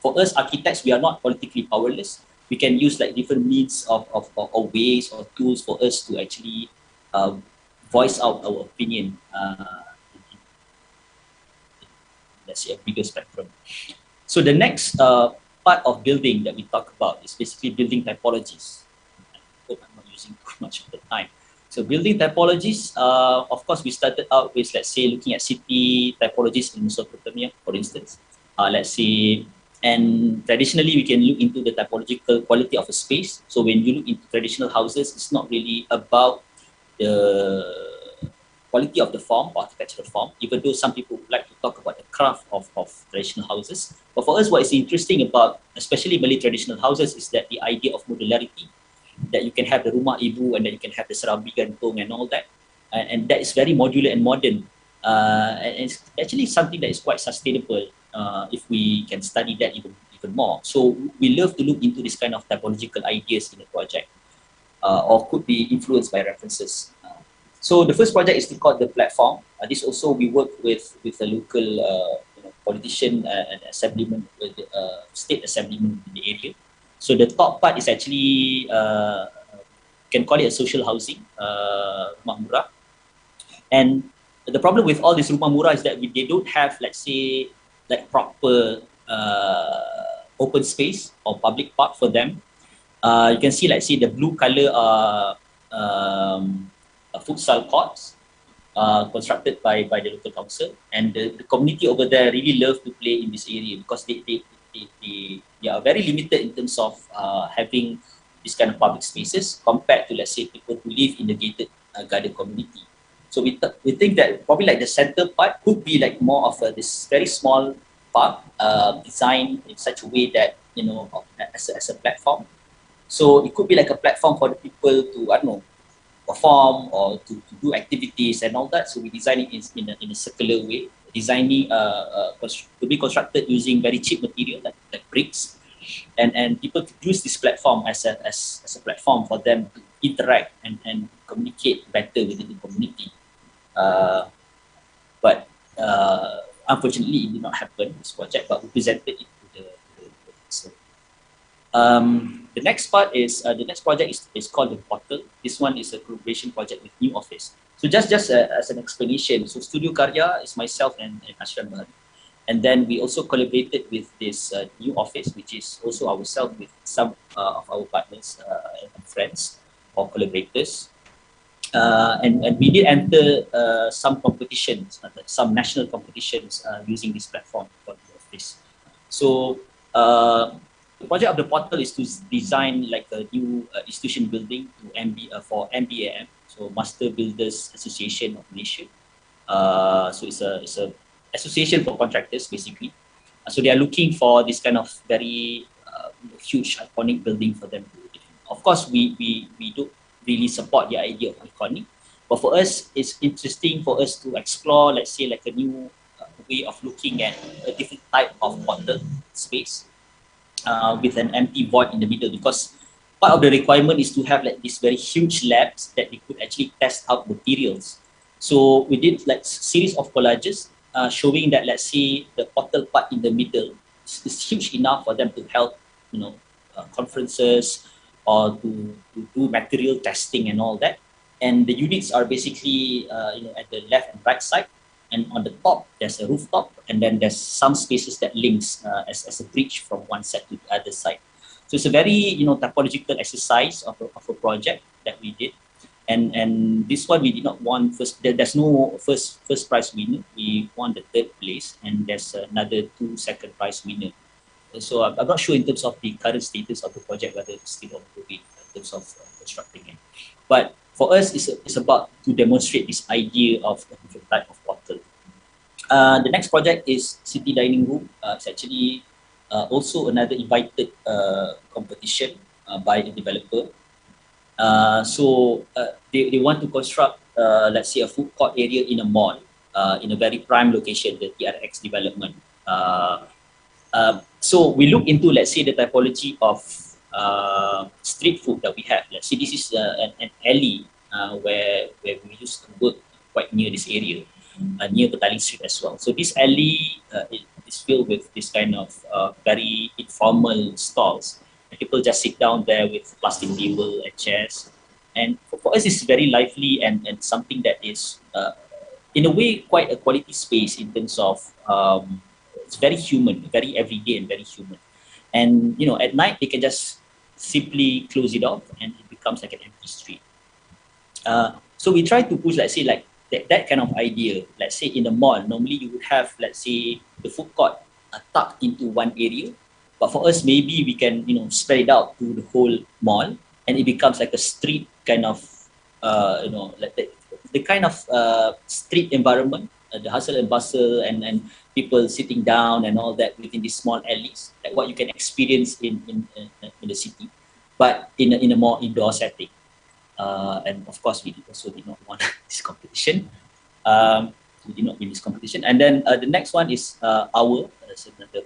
for us architects, we are not politically powerless. We can use like different means or ways or tools for us to actually voice out our opinion. Let's say a bigger spectrum. So the next part of building that we talk about is basically building typologies. I hope I'm not using too much of the time. So building typologies, of course, we started out with, let's say, looking at city typologies in Mesopotamia, for instance. Let's say, and traditionally, we can look into the typological quality of a space. So when you look into traditional houses, it's not really about the quality of the form, or architectural form, even though some people would like to talk about the craft of traditional houses. But for us, what is interesting about, especially Malay traditional houses, is that the idea of modularity, that you can have the rumah ibu and then you can have the serambi gantung and all that. And that is very modular and modern. And it's actually something that is quite sustainable if we can study that even more. So we love to look into this kind of typological ideas in the project, or could be influenced by references. So the first project is called the platform. This also we work with a local politician and assemblyman, with state assemblyman in the area. So the top part is actually, can call it a social housing, rumah murah. And the problem with all this rumah murah is that they don't have, let's say, like proper open space or public park for them. You can see, let's say, the blue color futsal courts constructed by the local council, and the community over there really love to play in this area because they are very limited in terms of having this kind of public spaces compared to, let's say, people who live in the gated garden community. So we think that probably like the center part could be like more of this very small park designed in such a way that, as a platform. So it could be like a platform for the people to, I don't know, perform or to do activities and all that. So we design it in a circular way, designing to be constructed using very cheap material like bricks, and people could use this platform as a platform for them to interact and communicate better within the community. But unfortunately, it did not happen, this project, but we presented it to the council. The next part is, the next project is called the Portal. This one is a collaboration project with New Office. So just as an explanation, so Studio Karya is myself and Ashran. And then we also collaborated with this New Office, which is also ourselves with some of our partners and friends or collaborators. And we did enter some competitions, some national competitions using this platform for New Office. So the project of the Portal is to design like a new institution building to for MBAM, so Master Builders Association of Malaysia. So it's a association for contractors basically. So they are looking for this kind of very huge iconic building for them to do. Of course, we don't really support the idea of iconic, but for us, it's interesting for us to explore, let's say, like a new way of looking at a different type of portal space. With an empty void in the middle, because part of the requirement is to have like these very huge labs that they could actually test out materials. So we did like series of collages showing that, let's say, the portal part in the middle is huge enough for them to help, conferences or to do material testing and all that. And the units are basically at the left and right side. And on the top, there's a rooftop, and then there's some spaces that links as a bridge from one side to the other side. So it's a very, typological exercise of a project that we did. And this one, we did not won first. There's no first prize winner. We won the 3rd place, and there's another 2 second prize winner. So I'm not sure in terms of the current status of the project, whether it's still ongoing in terms of constructing it. But for us, it's about to demonstrate this idea of a different type of portal. The next project is City Dining Room. It's actually also another invited competition by the developer. So they want to construct, let's say, a food court area in a mall in a very prime location, the TRX development. So we look into, let's say, the typology of street food that we have. Let's say this is an alley where we used to work quite near this area, near Petaling Street as well. So this alley is filled with this kind of very informal stalls. And people just sit down there with plastic table and chairs. And for us, it's very lively and something that is, in a way, quite a quality space in terms of it's very human, very everyday and very human. And you know, at night they can just simply close it off and it becomes like an empty street. So we try to push, let's say, like that kind of idea. Let's say in the mall, normally you would have, let's say, the food court tucked into one area. But for us, maybe we can, you know, spread it out to the whole mall, and it becomes like a street kind of, you know, like the kind of street environment, the hustle and bustle, and people sitting down and all that within these small alleys, like what you can experience in the city, but in a more indoor setting. And of course, we also did not want this competition. We did not win this competition. And then the next one is another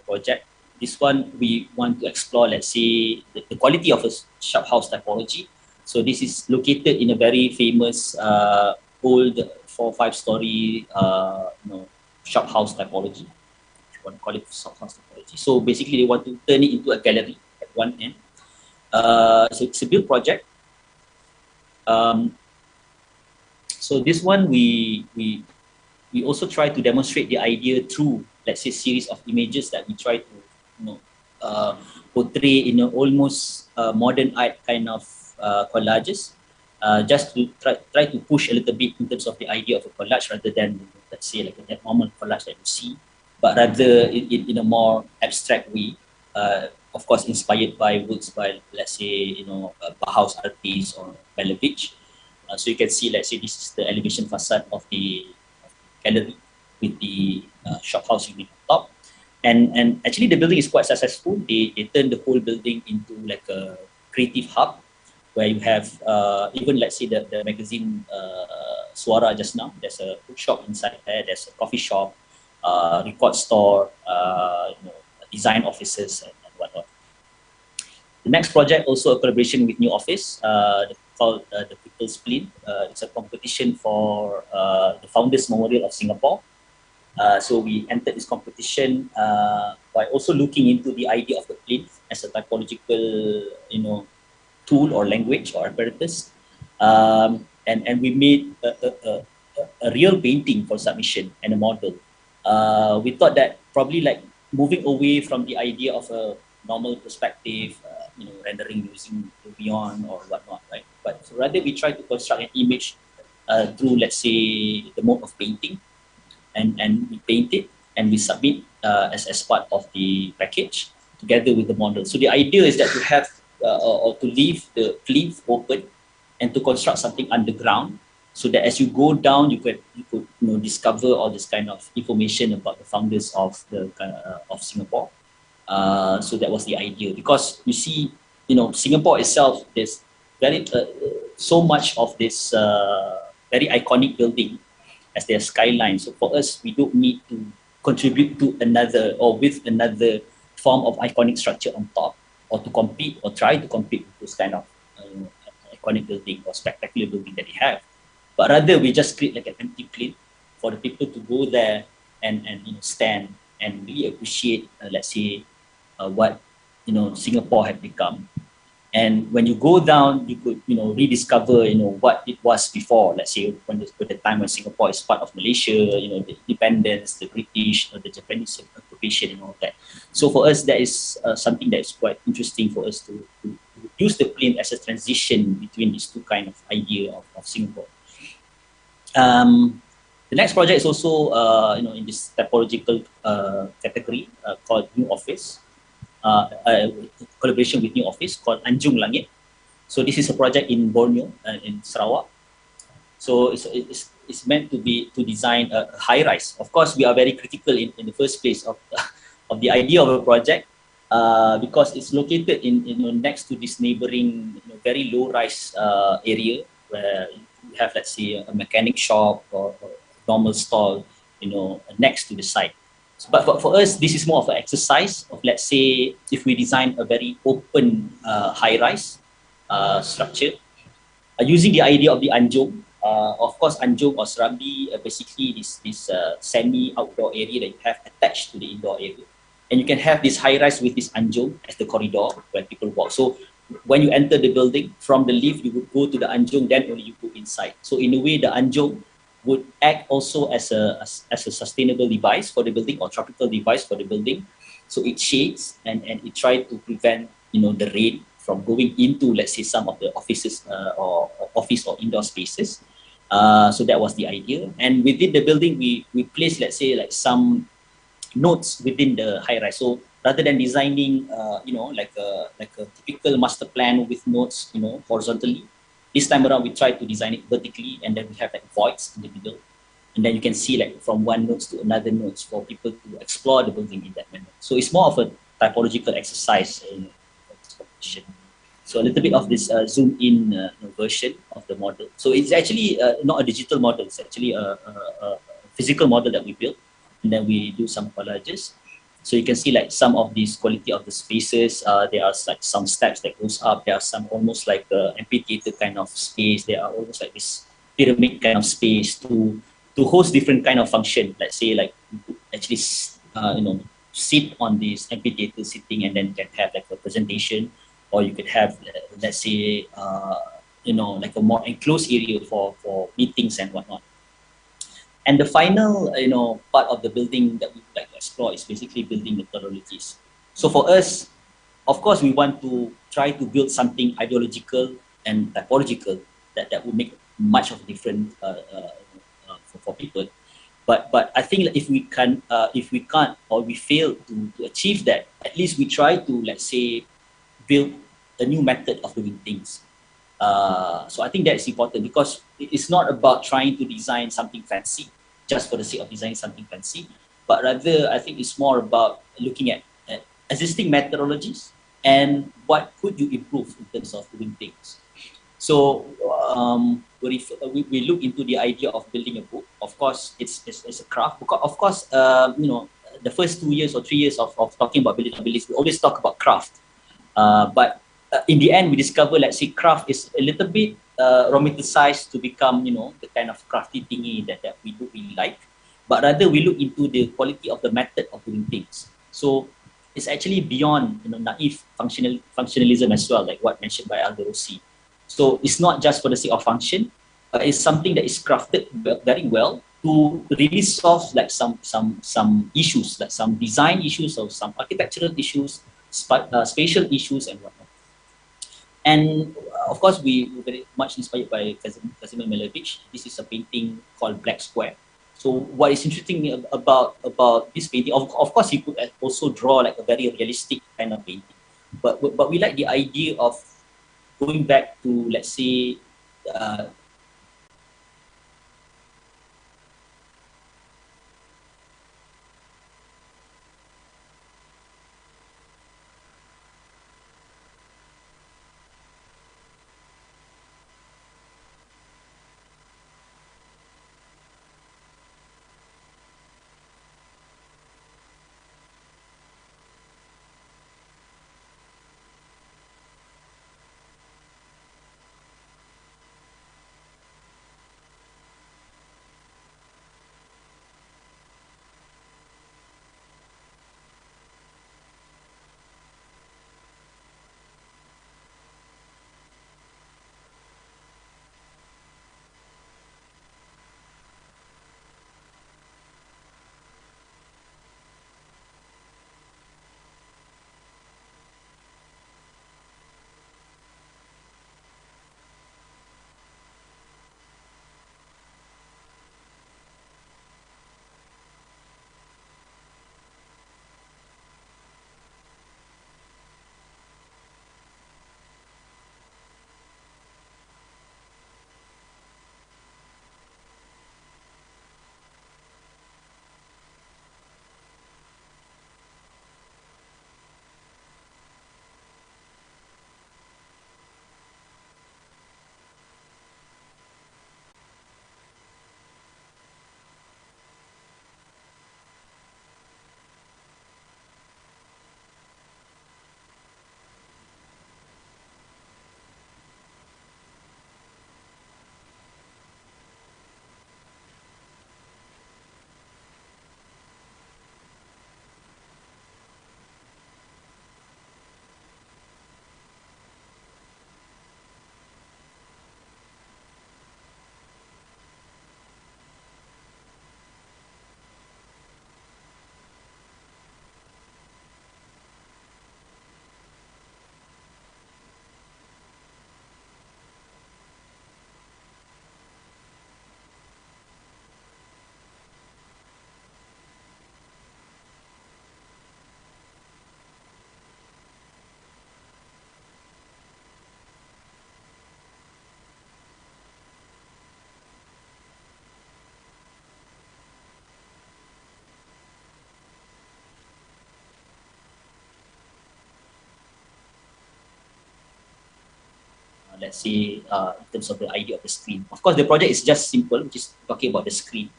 project. This one, we want to explore, let's say, the quality of a shop house typology. So this is located in a very famous old 4 or 5 story shop house typology. If you want to call it shop house typology. So basically, they want to turn it into a gallery at one end. So it's a build project. So this one, we also try to demonstrate the idea through, let's say, series of images that we try to, portray in an almost modern art kind of collages, just to try to push a little bit in terms of the idea of a collage rather than, let's say, like a normal collage that you see, but rather in a more abstract way. Of course, inspired by works by, let's say, Bauhaus artists or Malevich. So you can see, let's say, this is the elevation facade of the gallery with the shop house unit on top. And actually the building is quite successful. They turned the whole building into like a creative hub where you have even, let's say, the magazine Suara just now. There's a bookshop inside there. There's a coffee shop, record store, design offices and whatnot. The next project, also a collaboration with New Office, called the People's Plane. It's a competition for the Founders Memorial of Singapore. So we entered this competition by also looking into the idea of the plane as a typological, tool or language or apparatus. And we made a real painting for submission and a model. We thought that probably like moving away from the idea of a normal perspective, rendering using Beyond or whatnot, right? But rather we try to construct an image through, let's say, the mode of painting, and we paint it and we submit as part of the package together with the model. So the idea is that to have or to leave the plinth open and to construct something underground, so that as you go down, you could discover all this kind of information about the founders of Singapore. So that was the idea, because you see, Singapore itself, there's very so much of this very iconic building as their skyline. So for us, we don't need to contribute to another or with another form of iconic structure on top, or to compete or try to compete with this kind of iconic building or spectacular building that they have. But rather we just create like an empty plane for the people to go there and stand and really appreciate, let's say, what Singapore had become. And when you go down, you could rediscover what it was before. Let's say when the time when Singapore is part of Malaysia, the independence, the British, the Japanese occupation, and all that. So for us, that is something that is quite interesting for us to use the plane as a transition between these two kind of idea of Singapore. The next project is also in this typological category called New Office. A collaboration with New Office called Anjung Langit. So this is a project in Borneo, in Sarawak. So it's meant to design a high rise. Of course, we are very critical in the first place of the idea of a project because it's located in next to this neighboring very low rise area where you have, let's say, a mechanic shop or normal stall next to the site. But for us, this is more of an exercise of, let's say, if we design a very open high-rise structure, using the idea of the anjung. Of course, anjung or serambi basically this semi-outdoor area that you have attached to the indoor area. And you can have this high-rise with this anjung as the corridor where people walk. So when you enter the building, from the lift, you would go to the anjung, then only you go inside. So in a way, the anjung would act also as a sustainable device for the building, or tropical device for the building. So it shades and it tries to prevent, you know, the rain from going into, let's say, some of the offices or office or indoor spaces. So that was the idea. And within the building, we placed, let's say, like some nodes within the high rise. So rather than designing, you know, like a typical master plan with nodes, you know, horizontally, this time around we tried to design it vertically, and then we have like voids in the middle, and then you can see like from one nodes to another nodes for people to explore the building in that manner. So it's more of a typological exercise in this competition. So a little bit of this zoom in version of the model. So it's actually not a digital model, it's actually a physical model that we built, and then we do some collages. So you can see like some of these quality of the spaces. There are like some steps that goes up. There are some almost like amphitheater kind of space. There are almost like this pyramid kind of space to host different kind of function. Let's say like actually you know, sit on this amphitheater sitting, and then can have like a presentation, or you could have let's say you know, like a more enclosed area for meetings and whatnot. And the final, you know, part of the building that we would like to explore is basically building methodologies. So for us, of course, we want to try to build something ideological and typological that will make much of a difference for people. But I think if we can't or we fail to achieve that, at least we try to, let's say, build a new method of doing things. So I think that's important, because it's not about trying to design something fancy just for the sake of designing something fancy, but rather I think it's more about looking at existing methodologies and what could you improve in terms of doing things. So we look into the idea of building a book. Of course, it's a craft. Of course, you know, the first 2 years or 3 years of talking about building abilities, we always talk about craft. But in the end, we discover, let's say, craft is a little bit romanticized to become, you know, the kind of crafty thingy that we do really like. But rather, we look into the quality of the method of doing things. So it's actually beyond, you know, naive functionalism as well, like what mentioned by Aldo Rossi. So it's not just for the sake of function, but it's something that is crafted very well to really solve like some issues, like some design issues or some architectural issues, spatial issues and whatnot. And of course, we were very much inspired by Kazimir Milovic. This is a painting called Black Square. So what is interesting about this painting, of course, he could also draw like a very realistic kind of painting. But we like the idea of going back to, let's say, let's say, in terms of the idea of the screen. Of course, the project is just simple, which is talking about the screen.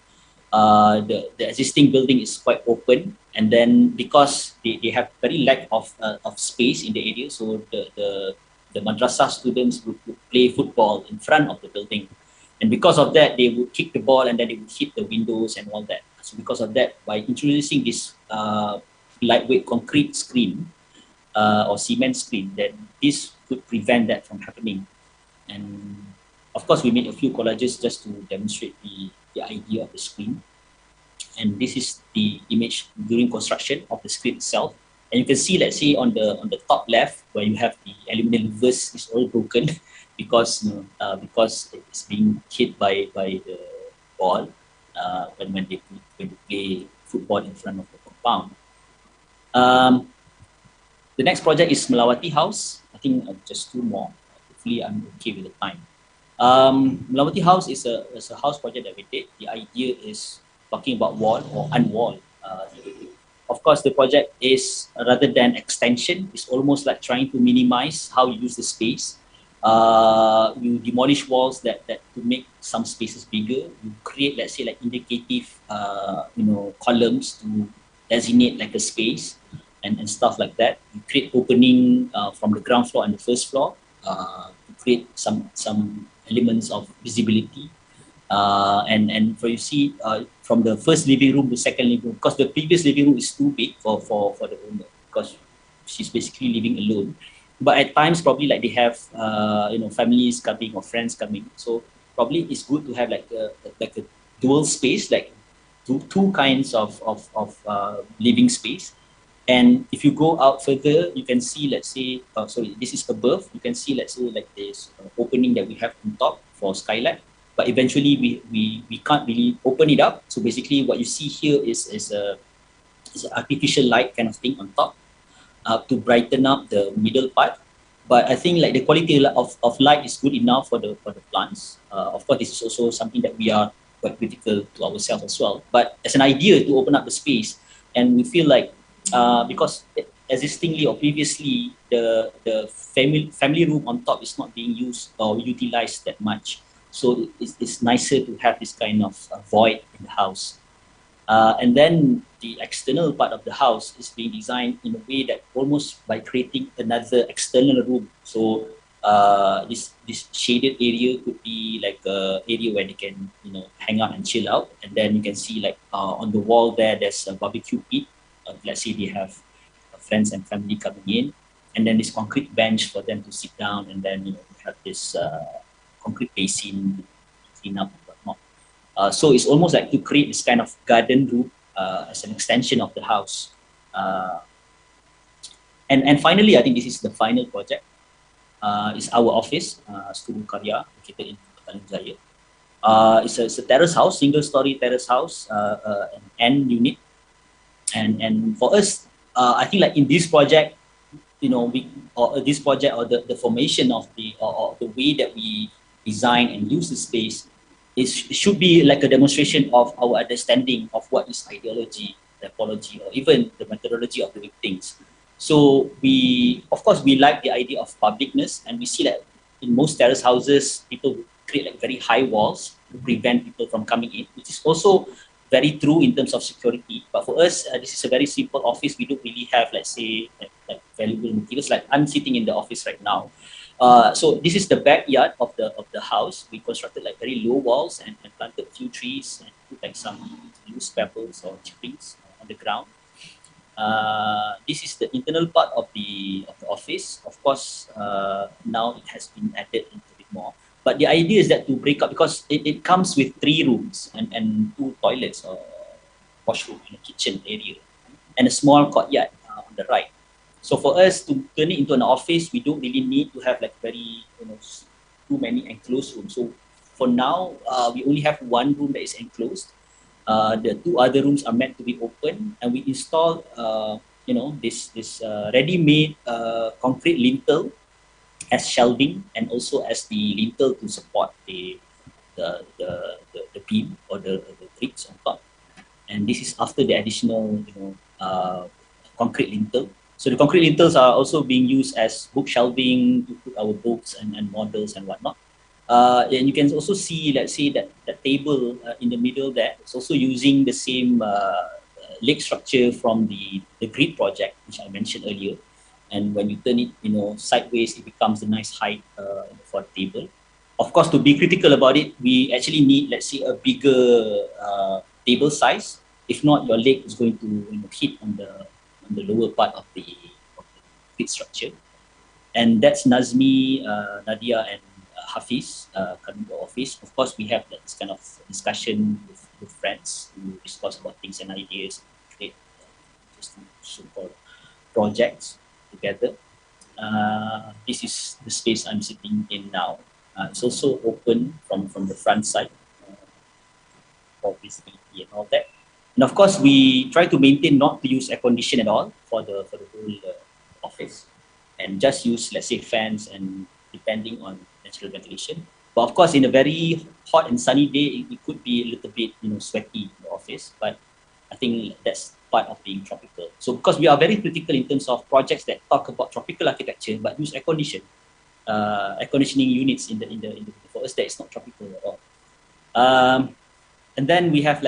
The existing building is quite open, and then because they have very lack of space in the area, so the madrasah students would play football in front of the building, and because of that they would kick the ball and then they would hit the windows and all that. So because of that, by introducing this lightweight concrete screen or cement screen, then this could prevent that from happening. And of course we made a few collages just to demonstrate the idea of the screen. And this is the image during construction of the screen itself. And you can see, let's say on the top left, where you have the aluminum louvers is all broken because it's being hit by the ball when they play football in front of the compound. The next project is Melawati House. I think just two more. Hopefully I'm okay with the time. Melawati House is a house project that we did. The idea is talking about wall or unwall. Of course, the project is, rather than extension, it's almost like trying to minimize how you use the space. You demolish walls that to make some spaces bigger. You create, let's say, like indicative, columns to designate like a space and stuff like that. You create opening from the ground floor and the first floor to create some elements of visibility. And for you see from the first living room to second living room, because the previous living room is too big for the owner because she's basically living alone. But at times probably like they have families coming or friends coming, so probably it's good to have like a dual space, like two kinds of living space. And if you go out further, you can see, let's say, this is above, you can see, let's say, like this opening that we have on top for skylight. But eventually we can't really open it up. So basically what you see here is an artificial light kind of thing on top to brighten up the middle part. But I think like the quality of light is good enough for the plants. Of course, this is also something that we are quite critical to ourselves as well. But as an idea to open up the space, and we feel like because existingly or previously the family room on top is not being used or utilized that much. So it's nicer to have this kind of void in the house. And then the external part of the house is being designed in a way that almost by creating another external room. So this shaded area could be like an area where they can hang out and chill out. And then you can see like on the wall there's a barbecue pit. Let's say they have friends and family coming in, and then this concrete bench for them to sit down, and then you have this concrete basin to clean up and whatnot. So it's almost like to create this kind of garden room as an extension of the house. And finally, I think this is the final project. It's our office, Studio Karya, located in Petaling Jaya. It's a terrace house, single-story terrace house, an N unit. And for us, I think like in this project, this project or the formation of or the way that we design and use the space, it should be like a demonstration of our understanding of what is ideology, typology, or even the methodology of doing things. So of course we like the idea of publicness, and we see that in most terrace houses, people create like very high walls to prevent people from coming in, which is also very true in terms of security. But for us, this is a very simple office. We don't really have, let's say, like valuable materials. Like I'm sitting in the office right now. So this is the backyard of the house. We constructed like very low walls and planted a few trees and put like some loose pebbles or chippings on the ground. This is the internal part of the office. Of course, now it has been added a little bit more. But the idea is that to break up, because it comes with 3 rooms and 2 toilets or washroom and a kitchen area and a small courtyard on the right. So for us to turn it into an office, we don't really need to have like very too many enclosed rooms. So for now, we only have 1 room that is enclosed. The 2 other rooms are meant to be open, and we install this ready-made concrete lintel as shelving, and also as the lintel to support the beam or the bricks on top. And this is after the additional concrete lintel. So the concrete lintels are also being used as book shelving to put our books and models and whatnot. And you can also see, let's say, that table in the middle there. It's also using the same leg structure from the grid project, which I mentioned earlier. And when you turn it, sideways, it becomes a nice height for the table. Of course, to be critical about it, we actually need, let's say, a bigger table size. If not, your leg is going to hit on the lower part of the grid structure. And that's Nazmi, Nadia, and Hafiz coming to office. Of course, we have this kind of discussion with friends to discuss about things and ideas, create just so-called projects together. This is the space I'm sitting in now. It's also open from the front side for visibility and all that. And of course, we try to maintain not to use air condition at all for the whole office, and just use, let's say, fans and depending on natural ventilation. But of course, in a very hot and sunny day, it could be a little bit sweaty in the office. But I think that's part of being tropical. So because we are very critical in terms of projects that talk about tropical architecture but use air conditioning units in the for us, that is not tropical at all. And then we have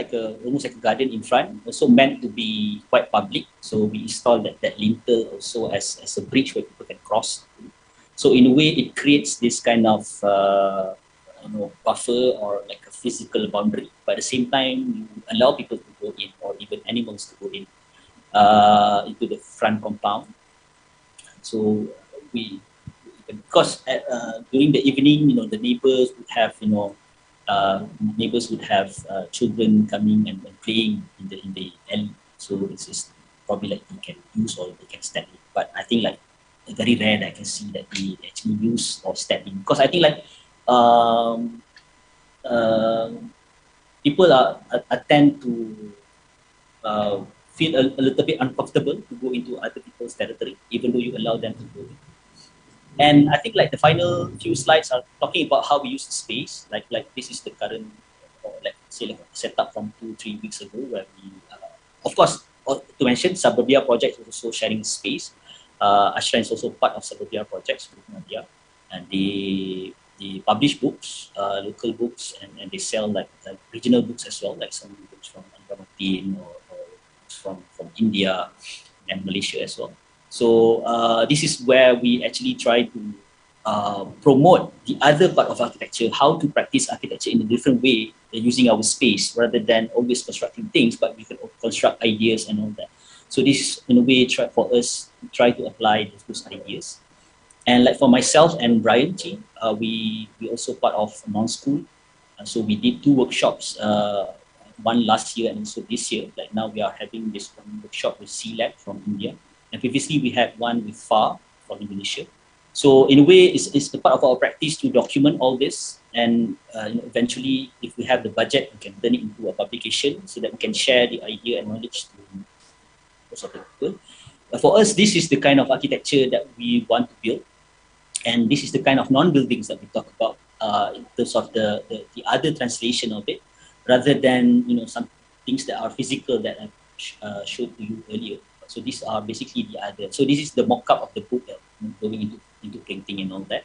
almost like a garden in front, also meant to be quite public. So we installed that lintel also as a bridge where people can cross. So in a way, it creates this kind of buffer or like a physical boundary. But at the same time, you allow people to go in, or even animals to go in into the front compound. So because during the evening, the neighbors would have children coming and playing in the alley. So it's just probably like they can use or they can step in. But I think like very rare that I can see that they actually use or step in, because I think like people tend to feel a little bit uncomfortable to go into other people's territory, even though you allow them to go in. And I think like the final few slides are talking about how we use the space. Like this is the current, or like say like setup from 2-3 weeks ago, where we, of course, to mention, Suburbia project is also sharing space. Ashra is also part of Suburbia projects with Nadia, and they publish books, local books, and they sell like regional books as well, like some books from Andaman or from India and Malaysia as well. So this is where we actually try to promote the other part of architecture, how to practice architecture in a different way, using our space rather than always constructing things, but we can construct ideas and all that. So this, in a way, for us to try to apply those ideas. And like for myself and Brian T, we also part of non-school. So we did 2 workshops, one last year and also this year. Like now we are having this one workshop with C-Lab from India. And previously we had one with FAR from Indonesia. So in a way, it's a part of our practice to document all this. And eventually, if we have the budget, we can turn it into a publication so that we can share the idea and knowledge to most of the people. For us, this is the kind of architecture that we want to build. And this is the kind of non-buildings that we talk about in terms of the other translation of it, rather than some things that are physical that I showed to you earlier. So these are basically the other. So this is the mock-up of the book that going into printing and all that.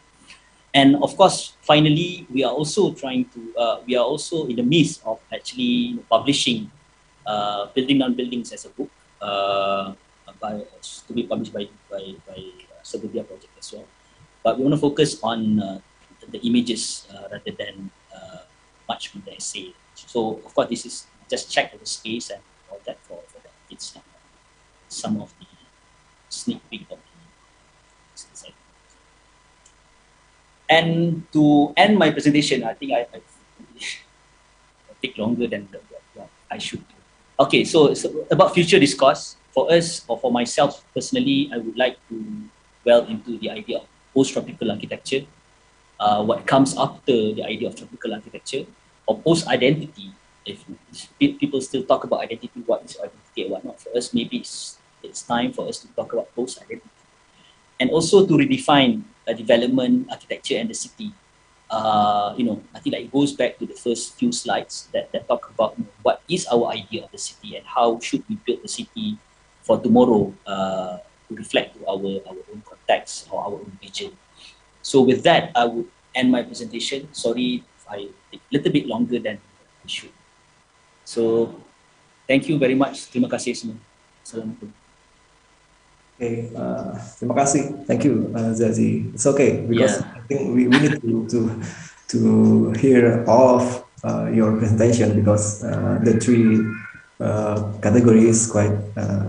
And of course, finally, we are also trying to. We are also in the midst of actually publishing Building on Buildings as a book to be published by Suburbia project as well. But we want to focus on the images rather than much with the essay. So of course, this is just check the space and all that for that. It's some of the sneak peek of the design. And to end my presentation, I think I take longer than what I should do. Okay, so about future discourse. For us, or for myself personally, I would like to delve into the idea of post-tropical architecture, what comes after the idea of tropical architecture, or post-identity. If people still talk about identity, what is identity and whatnot, for us, maybe it's time for us to talk about post-identity. And also to redefine development, architecture, and the city. I think that it goes back to the first few slides that talk about what is our idea of the city and how should we build the city for tomorrow reflect to our own context or our own vision. So with that, I would end my presentation. Sorry if I take a little bit longer than I should. So thank you very much. Terima kasih semua. Assalamualaikum. Okay, terima kasih. Thank you, Zazie. It's okay because I think we need to hear all of your presentation because the three category is quite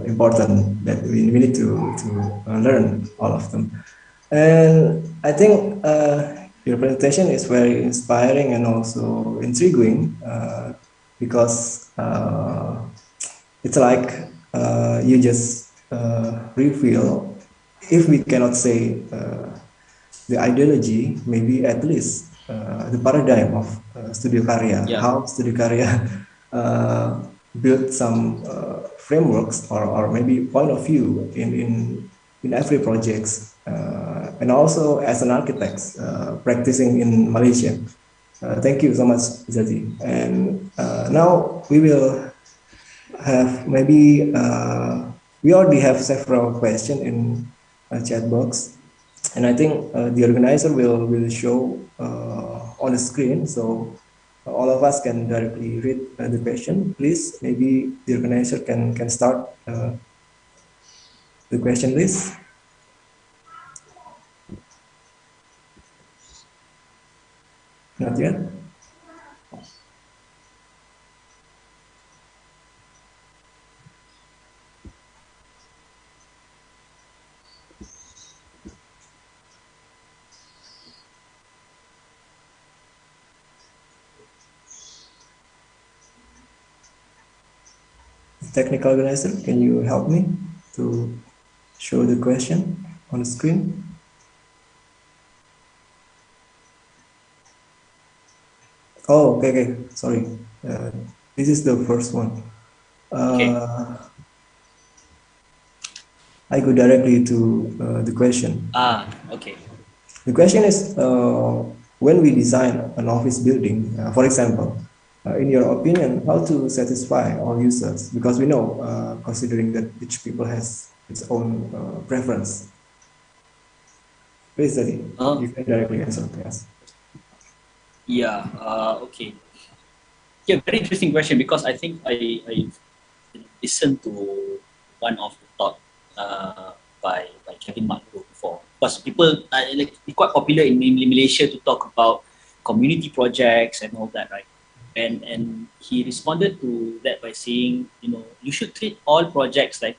important that we need to learn all of them. And I think your presentation is very inspiring and also intriguing because it's like you just reveal, if we cannot say the ideology, maybe at least the paradigm of Studio Karya, how Studio Karya built some frameworks or maybe point of view in every projects, and also as an architect practicing in Malaysia. Thank you so much, Zazie. And now we will have maybe we already have several questions in chat box, and I think the organizer will show on the screen, so all of us can directly read the question. Please, maybe the organizer can start the question list. Not yet. Technical organizer, can you help me to show the question on the screen? Oh, okay. Sorry. This is the first one. I go directly to the question. Okay. The question is, when we design an office building, for example, in your opinion, how to satisfy all users? Because we know, considering that each people has its own preference. Please, Zazie, you can directly answer. Yes. Yeah. Okay. Yeah, very interesting question because I think I listened to one of the talk by Kevin Makro before. Because people like it's quite popular in Malaysia to talk about community projects and all that, right? And he responded to that by saying, you should treat all projects like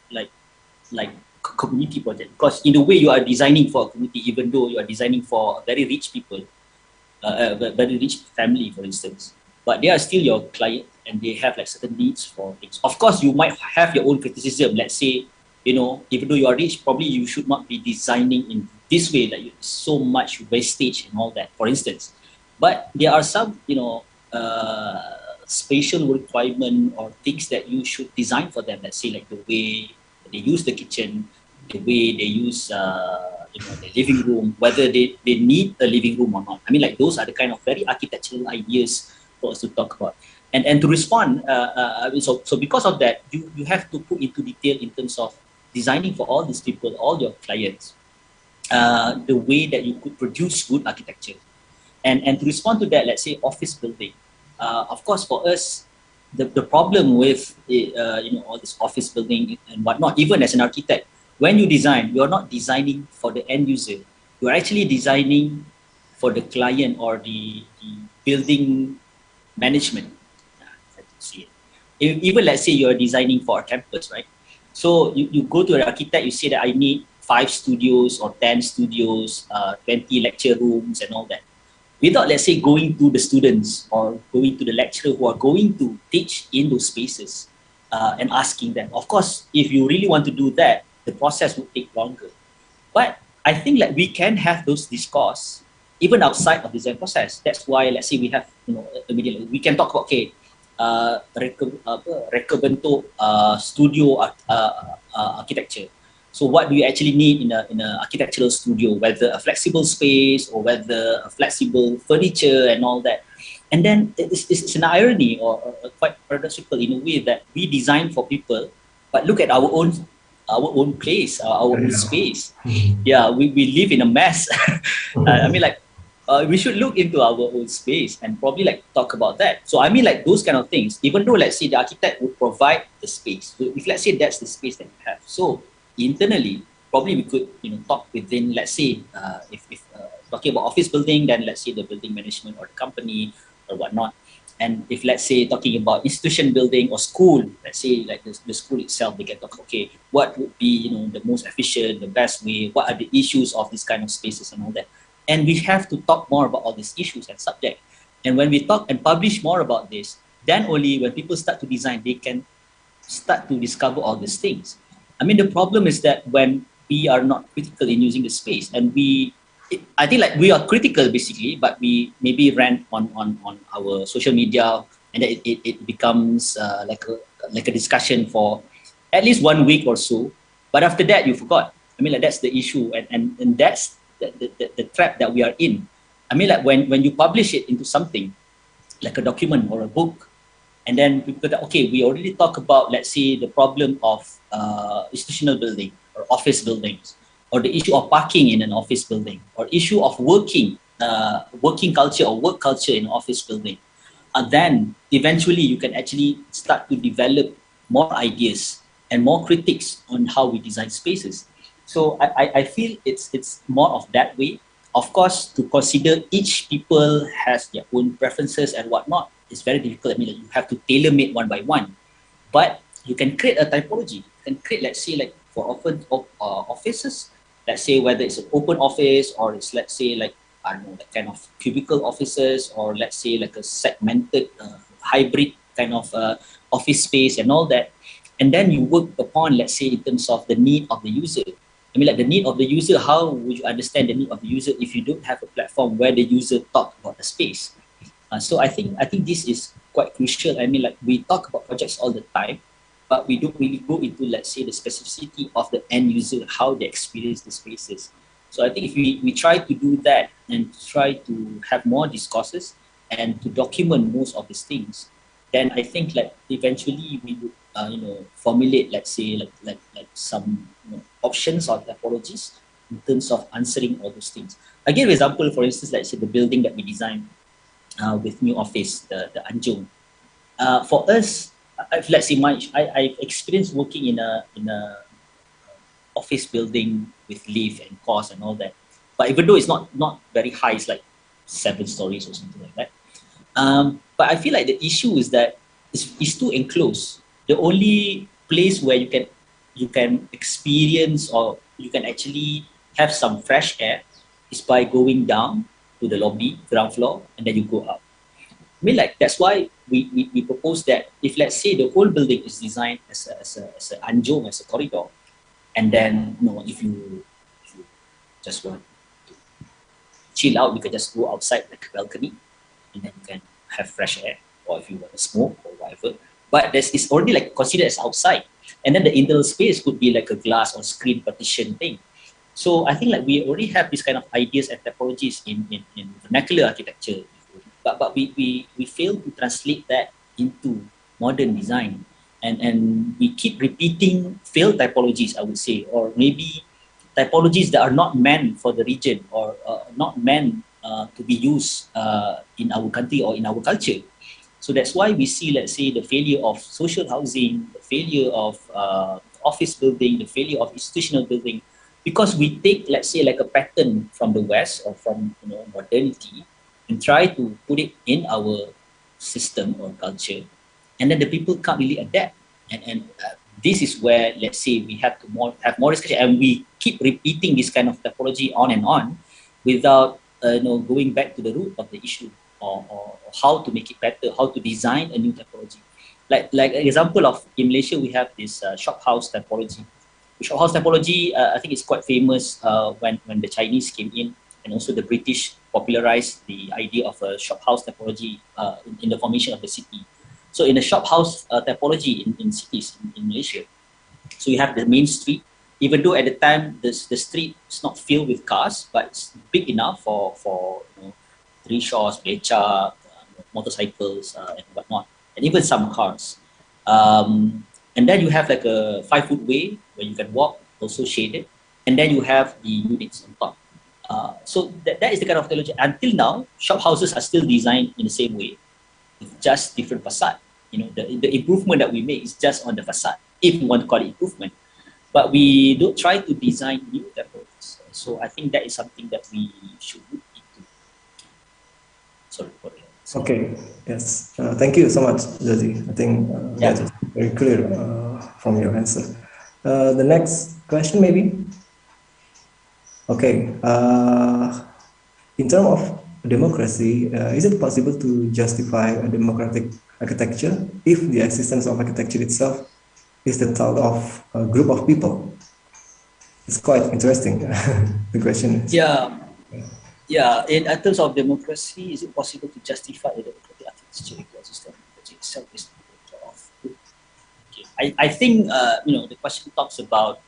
community project, because in a way you are designing for a community, even though you are designing for very rich people, very rich family, for instance, but they are still your client and they have like certain needs for things. Of course, you might have your own criticism. Let's say, even though you are rich, probably you should not be designing in this way, like so much wastage and all that, for instance. But there are some, spatial requirement or things that you should design for them. Let's say like the way they use the kitchen, the way they use the living room, whether they need a living room or not. I mean, like those are the kind of very architectural ideas for us to talk about. And to respond, so because of that, you have to put into detail in terms of designing for all these people, all your clients, the way that you could produce good architecture. And to respond to that, let's say office building. Of course, for us, the problem with all this office building and whatnot, even as an architect, when you design, you're not designing for the end user. You're actually designing for the client or the building management. Even let's say you're designing for a campus, right? So you go to an architect, you say that I need 5 studios or 10 studios, 20 lecture rooms and all that. Without, let's say, going to the students or going to the lecturer who are going to teach in those spaces and asking them. Of course, if you really want to do that, the process would take longer. But I think like we can have those discourse even outside of the design process. That's why, let's say, we have, we can talk about, okay, reka bentuk studio architecture. So what do you actually need in a architectural studio, whether a flexible space or whether a flexible furniture and all that. And then it's an irony or quite paradoxical in a way that we design for people, but look at our own our own place, our own space. Yeah, we live in a mess. I mean, like, we should look into our own space and probably like talk about that. So I mean, like those kind of things, even though let's say the architect would provide the space. So if let's say that's the space that we have. So internally, probably we could, talk within, let's say, if talking about office building, then let's say the building management or the company or whatnot. And if let's say talking about institution building or school, let's say like the school itself, they can talk, okay, what would be, the most efficient, the best way, what are the issues of this kind of spaces and all that. And we have to talk more about all these issues and subject. And when we talk and publish more about this, then only when people start to design, they can start to discover all these things. I mean, the problem is that when we are not critical in using the space, and I think like we are critical basically, but we maybe rant on our social media, and then it becomes like a discussion for at least 1 week or so. But after that, you forgot. I mean, like that's the issue, and that's the trap that we are in. I mean, like when you publish it into something like a document or a book, and then people that, okay, we already talk about, let's say, the problem of institutional building or office buildings, or the issue of parking in an office building, or issue of working culture or work culture in an office building. And then eventually you can actually start to develop more ideas and more critiques on how we design spaces. So I feel it's more of that way. Of course, to consider each people has their own preferences and whatnot, it's very difficult. I mean, like, you have to tailor-make one by one. But you can create a typology. You can create, let's say, like for open offices, let's say whether it's an open office or it's, let's say, like, I don't know, like kind of cubicle offices, or let's say like a segmented hybrid kind of office space and all that. And then you work upon, let's say, in terms of the need of the user. I mean, like the need of the user, how would you understand the need of the user if you don't have a platform where the user talk about the space? So I think this is quite crucial. I mean, like we talk about projects all the time, but we don't really go into, let's say, the specificity of the end user, how they experience the spaces. So I think if we try to do that and try to have more discourses and to document most of these things, then I think like eventually we would formulate, let's say, like some options or typologies in terms of answering all those things. I give an example, for instance, let's say the building that we designed with new office, the Anjung. For us, let's say I've experienced working in a office building with lift and course and all that. But even though it's not very high, it's like 7 stories or something like that. But I feel like the issue is that it's too enclosed. The only place where you can experience or you can actually have some fresh air is by going down to the lobby, ground floor, and then you go up. I mean, like that's why we propose that if, let's say, the whole building is designed as a anjung, as a corridor, and then if you just want to chill out, you can just go outside like a balcony, and then you can have fresh air, or if you want to smoke or whatever. But it's already like considered as outside, and then the internal space could be like a glass or screen partition thing. So I think like we already have these kind of ideas and typologies in vernacular architecture, but we fail to translate that into modern design, and we keep repeating failed typologies, I would say, or maybe typologies that are not meant for the region, or not meant to be used in our country or in our culture. So that's why we see, let's say, the failure of social housing, the failure of office building, the failure of institutional building, because we take, let's say, like a pattern from the West or from modernity and try to put it in our system or culture, and then the people can't really adapt. And this is where, let's say, we have to have more discussion, and we keep repeating this kind of typology on and on without going back to the root of the issue, or how to make it better, how to design a new typology. Like an example of, in Malaysia, we have this shop house typology. The shop house typology, I think it's quite famous when the Chinese came in, and also the British popularized the idea of a shop house typology in the formation of the city. So in the shop house typology in cities in Malaysia, so you have the main street, even though at the time the street is not filled with cars, but it's big enough for rickshaws, beca, motorcycles, and whatnot, and even some cars. And then you have like a 5-foot way where you can walk, also shaded. And then you have the units on top. So that is the kind of technology. Until now, shop houses are still designed in the same way, with just different facade. You know, the improvement that we make is just on the facade, if you want to call it improvement. But we don't try to design new technologies. So I think that is something that we should look into. Sorry for that. Okay, yes. Thank you so much, Zazi. I think that is very clear from your answer. The next question, maybe? Okay. In terms of democracy, is it possible to justify a democratic architecture if the existence of architecture itself is the thought of a group of people? It's quite interesting, the question. Yeah, in terms of democracy, is it possible to justify the democratic architecture if the existence of architecture itself is the thought of group? Okay. I think, the question talks about,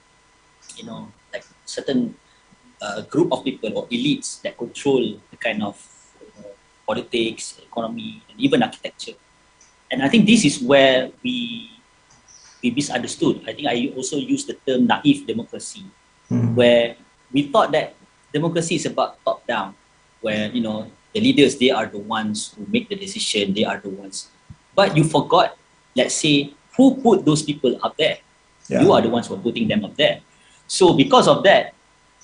like certain group of people or elites that control the kind of politics, economy, and even architecture. And I think this is where we misunderstood. I think I also used the term naive democracy, where we thought that democracy is about top-down, where, the leaders, they are the ones who make the decision, they are the ones. But you forgot, let's say, who put those people up there? Yeah. You are the ones who are putting them up there. So because of that,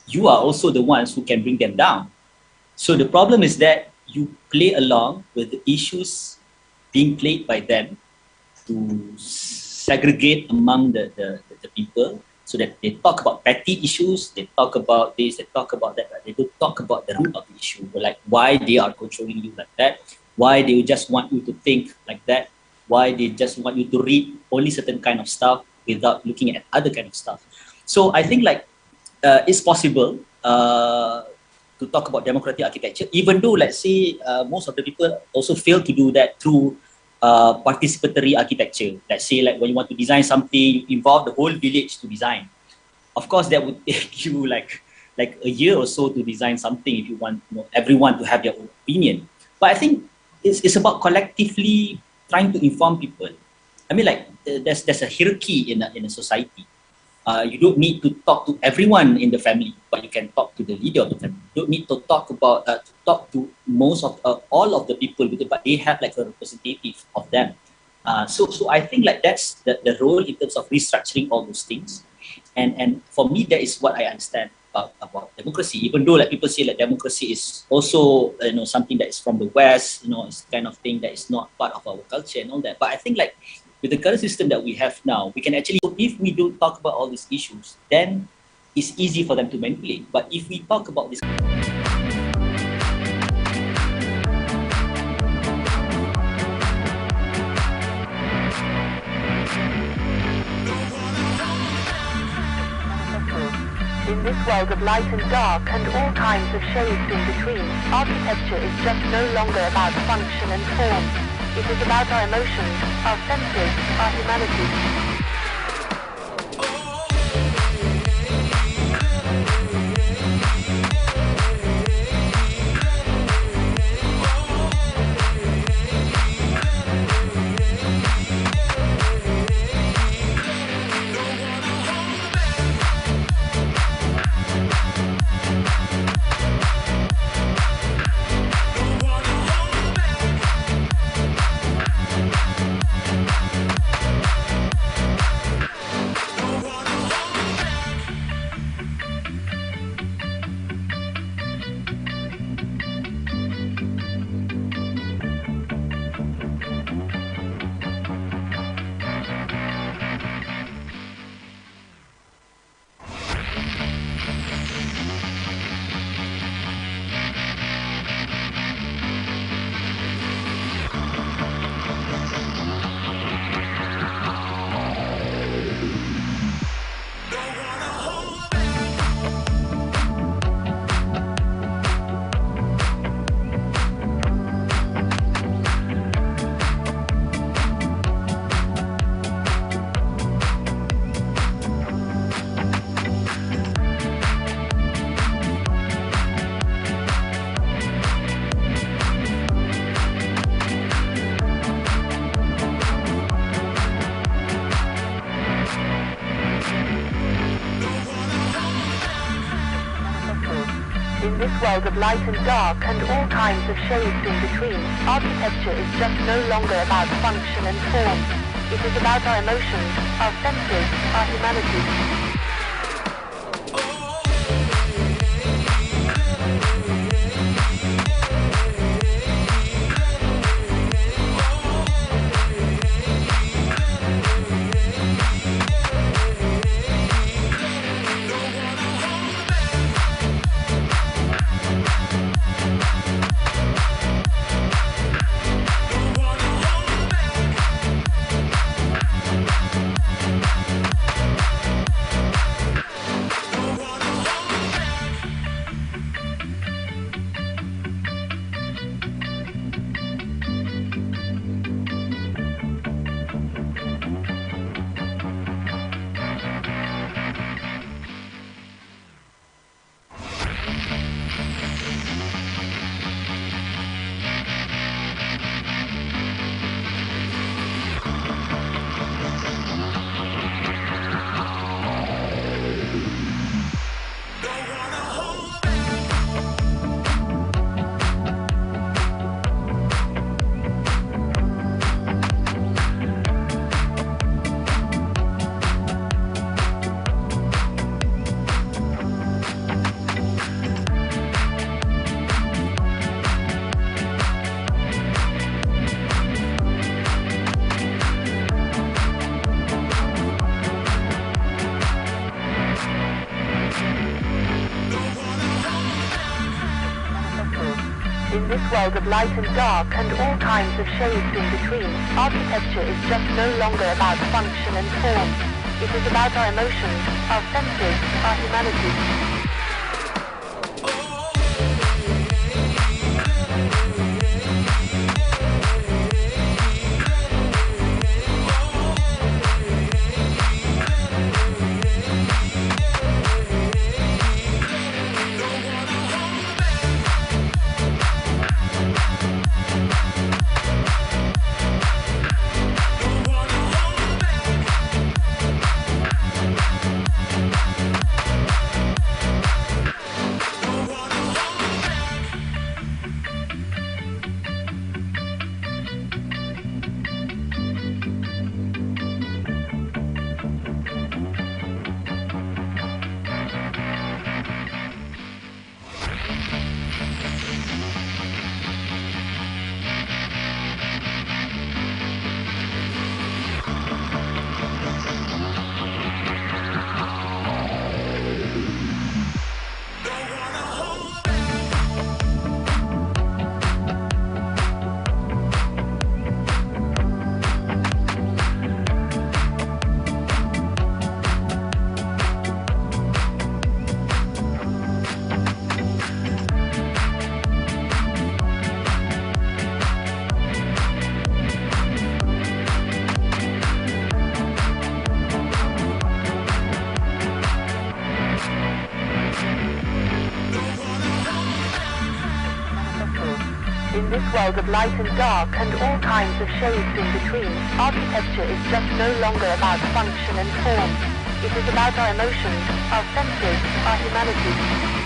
you are also the ones who can bring them down. So the problem is that you play along with the issues being played by them to segregate among the people, so that they talk about petty issues, they talk about this, they talk about that, but they don't talk about the root of the issue, like why they are controlling you like that, why they just want you to think like that, why they just want you to read only certain kind of stuff without looking at other kind of stuff. So I think it's possible to talk about democratic architecture, even though, let's say, most of the people also fail to do that through participatory architecture. Let's say, like when you want to design something, you involve the whole village to design. Of course, that would take you like a year or so to design something if you want everyone to have their own opinion. But I think it's about collectively trying to inform people. I mean, there's a hierarchy in a society. You don't need to talk to everyone in the family, but you can talk to the leader of the family. You don't need to talk to most of all of the people, but they have like a representative of them. So I think that's the role in terms of restructuring all those things. And for me, that is what I understand about democracy. Even though people say democracy is also something that is from the West, it's kind of thing that is not part of our culture and all that. But I think with the current system that we have now, we can actually, if we don't talk about all these issues, then it's easy for them to manipulate. But if we talk about this... In this world of light and dark and all kinds of shades in between, architecture is just no longer about function and form. It is about our emotions, our senses, our humanity. In this world of light and dark and all kinds of shades in between, architecture is just no longer about function and form. It is about our emotions, our senses, our humanity. In this world of light and dark and all kinds of shades in between, architecture is just no longer about function and form. It is about our emotions, our senses, our humanity. In this world of light and dark and all kinds of shades in between, architecture is just no longer about function and form. It is about our emotions, our senses, our humanity.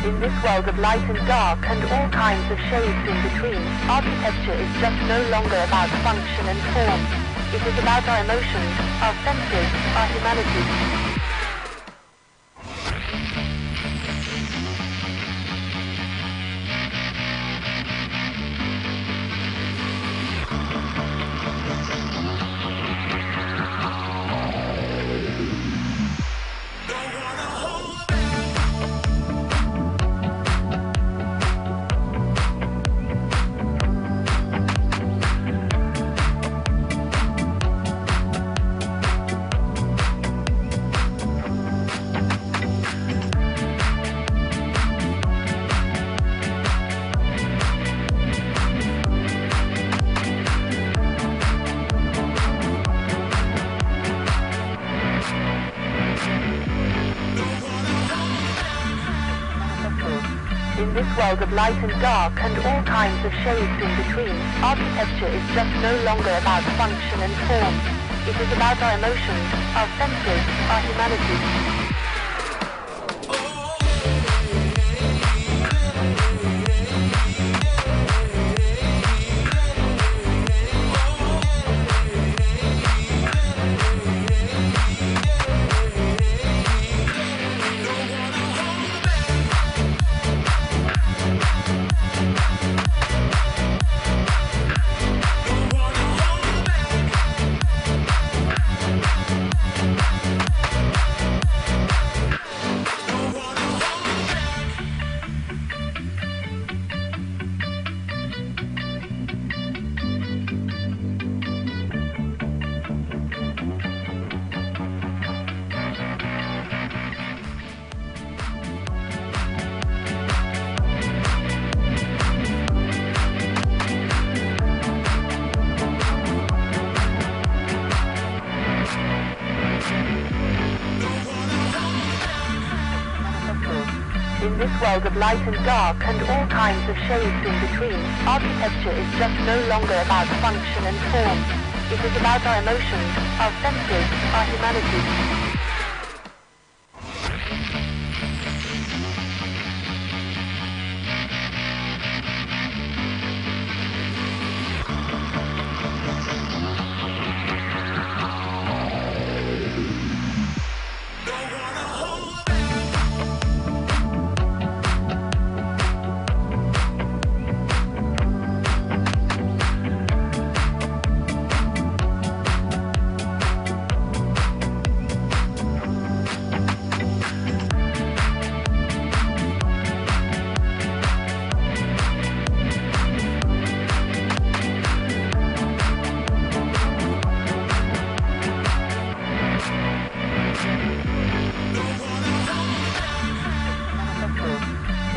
In this world of light and dark and all kinds of shades in between, architecture is just no longer about function and form. It is about our emotions, our senses, our humanity. In this world of light and dark and all kinds of shades in between, architecture is just no longer about function and form. It is about our emotions, our senses, our humanity. In this world of light and dark and all kinds of shades in between, architecture is just no longer about function and form. It is about our emotions, our senses, our humanity.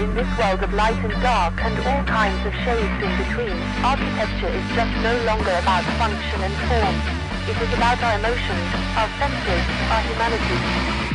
In this world of light and dark and all kinds of shades in between, architecture is just no longer about function and form. It is about our emotions, our senses, our humanity.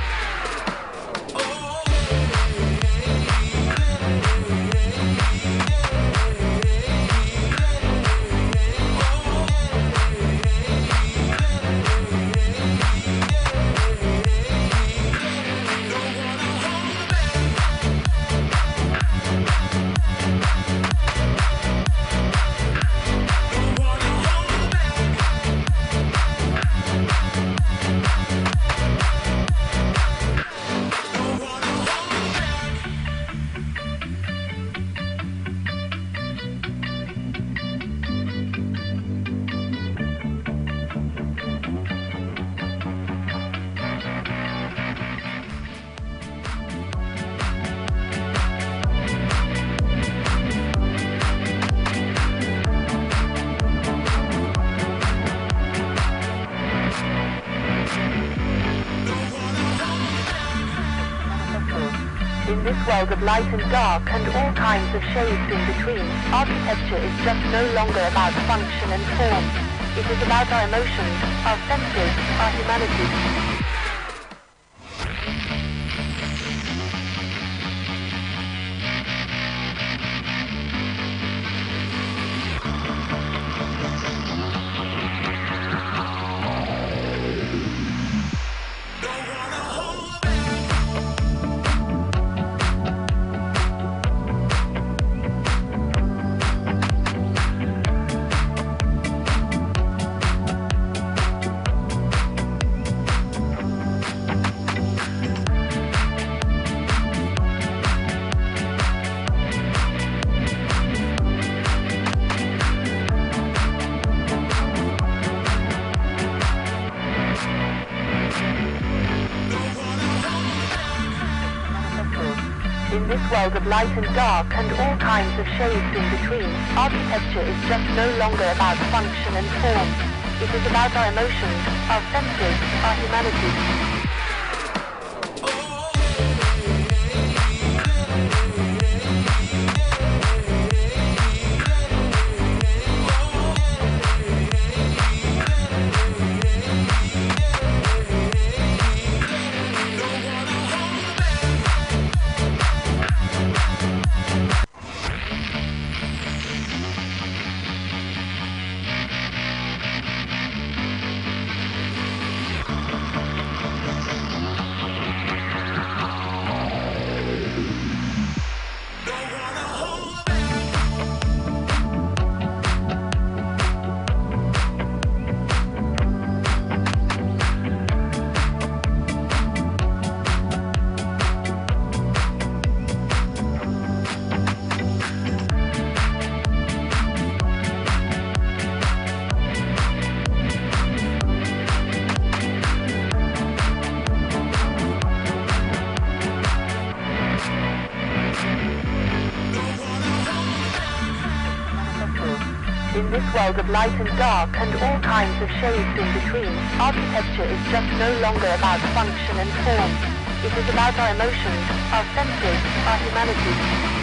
In this world of light and dark and all kinds of shades in between, architecture is just no longer about function and form. It is about our emotions, our senses, our humanity. In this world of light and dark and all kinds of shades in between, architecture is just no longer about function and form. It is about our emotions, our senses, our humanity. In this world of light and dark and all kinds of shades in between, architecture is just no longer about function and form. It is about our emotions, our senses, our humanity.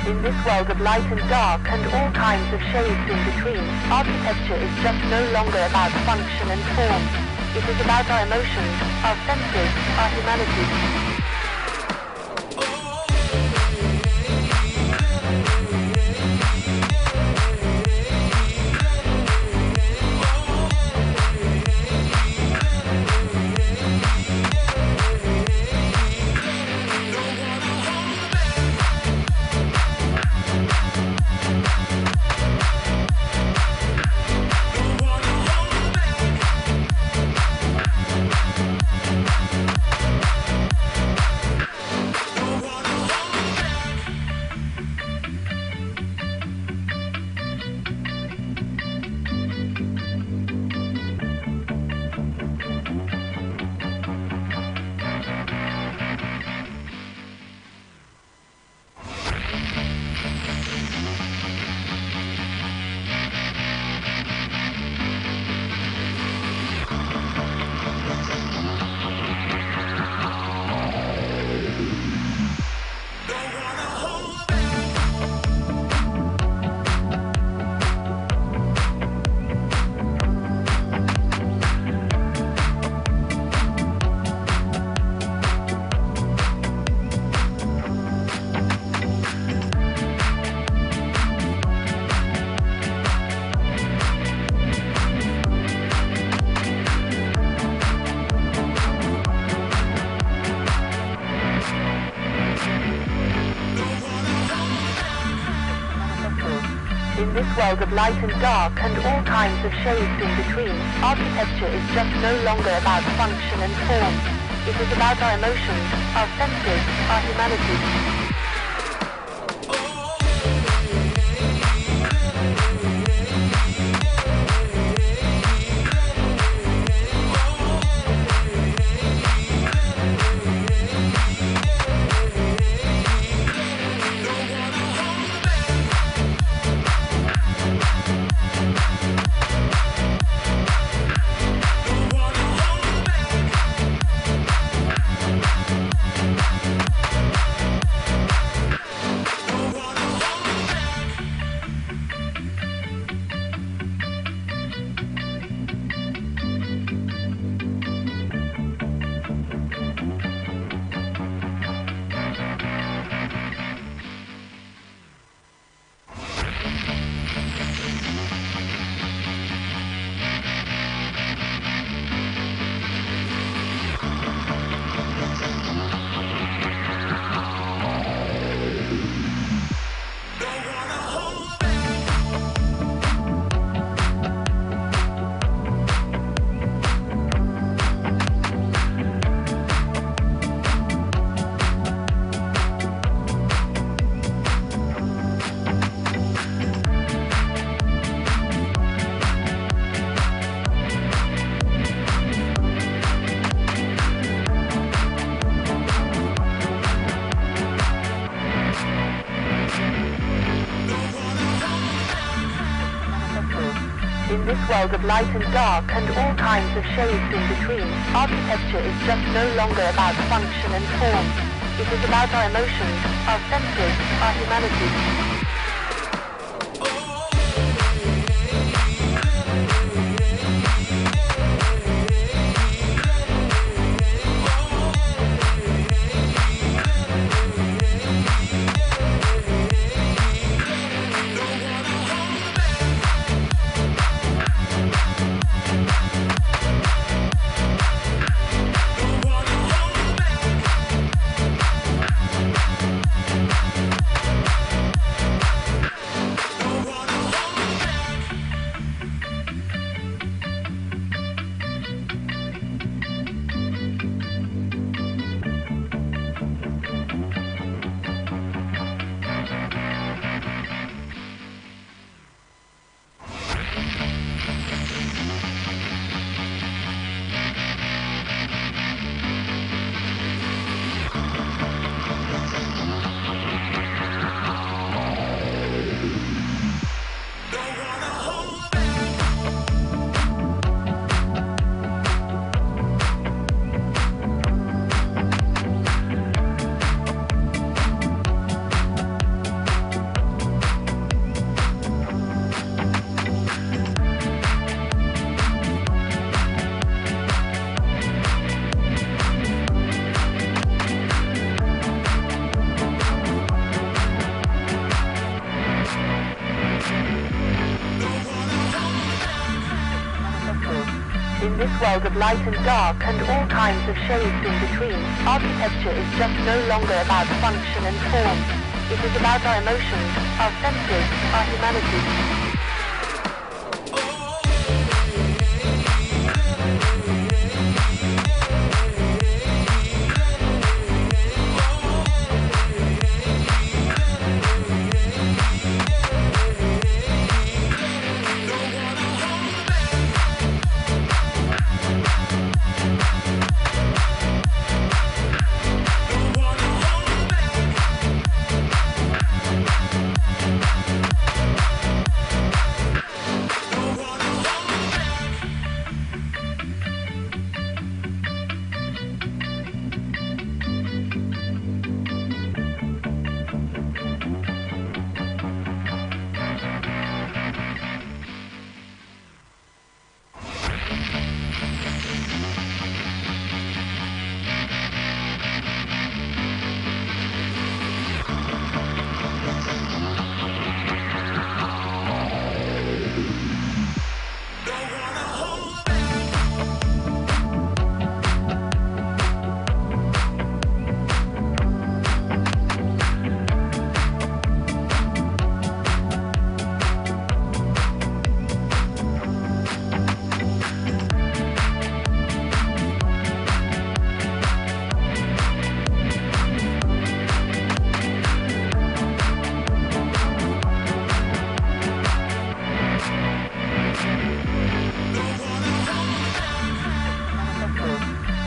In this world of light and dark and all kinds of shades in between, architecture is just no longer about function and form. It is about our emotions, our senses, our humanity. In this world of light and dark and all kinds of shades in between, architecture is just no longer about function and form. It is about our emotions, our senses, our humanity. In this world of light and dark and all kinds of shades in between, architecture is just no longer about function and form. It is about our emotions, our senses, our humanity. In this world of light and dark and all kinds of shades in between, architecture is just no longer about function and form. It is about our emotions, our senses, our humanity.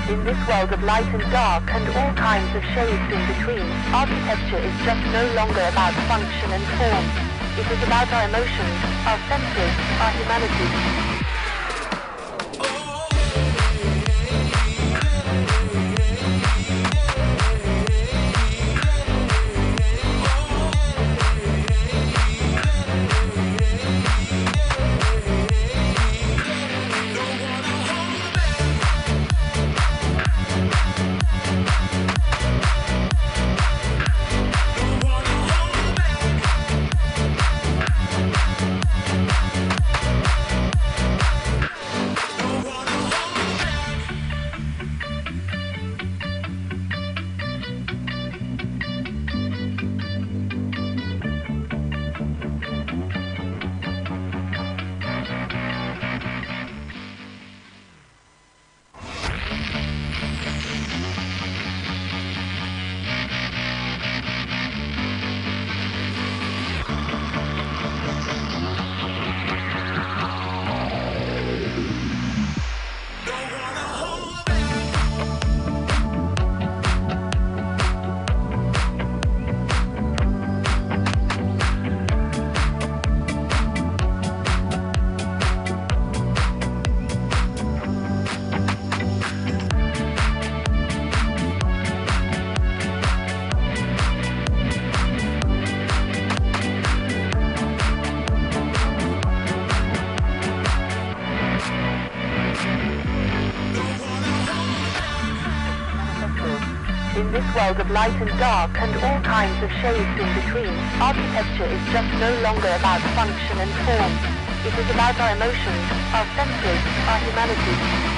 In this world of light and dark and all kinds of shades in between, architecture is just no longer about function and form. It is about our emotions, our senses, our humanity. In this world of light and dark and all kinds of shades in between, architecture is just no longer about function and form. It is about our emotions, our senses, our humanity.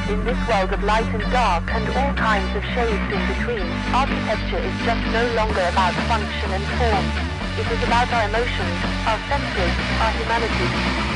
In this world of light and dark and all kinds of shades in between, architecture is just no longer about function and form. It is about our emotions, our senses, our humanity.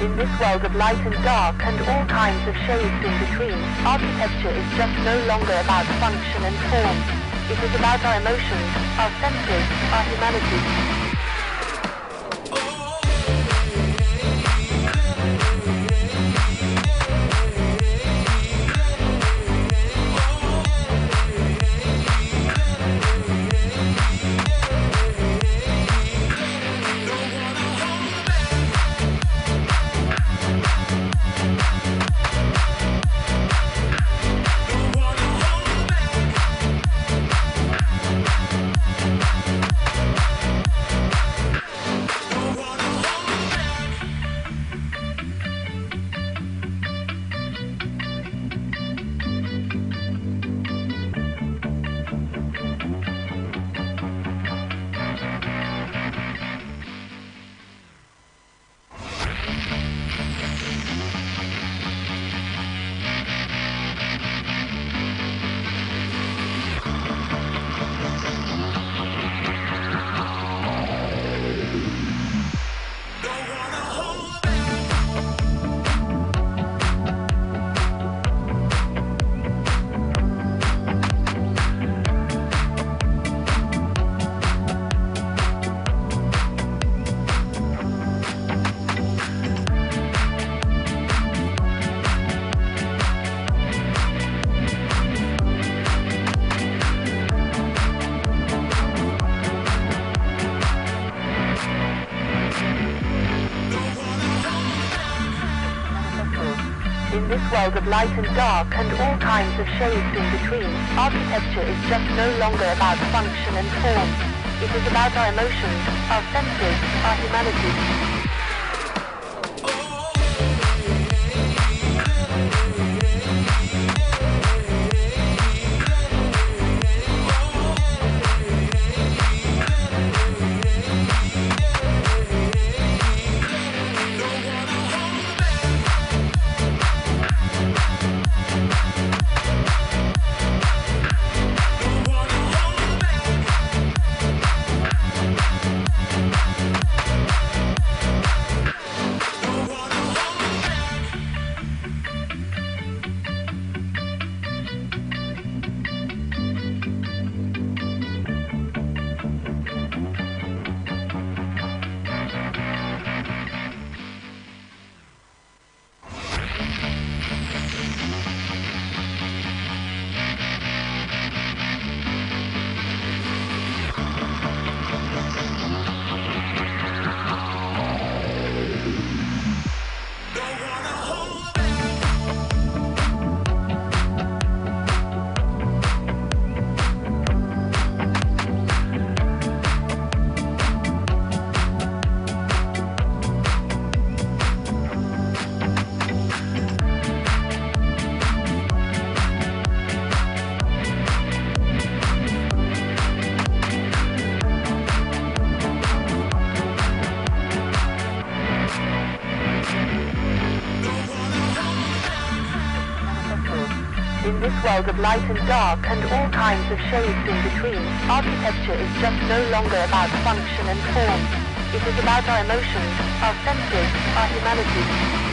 In this world of light and dark and all kinds of shades in between, architecture is just no longer about function and form. It is about our emotions, our senses, our humanity. In this world of light and dark and all kinds of shades in between, architecture is just no longer about function and form. It is about our emotions, our senses, our humanity. In this world of light and dark and all kinds of shades in between, architecture is just no longer about function and form. It is about our emotions, our senses, our humanity.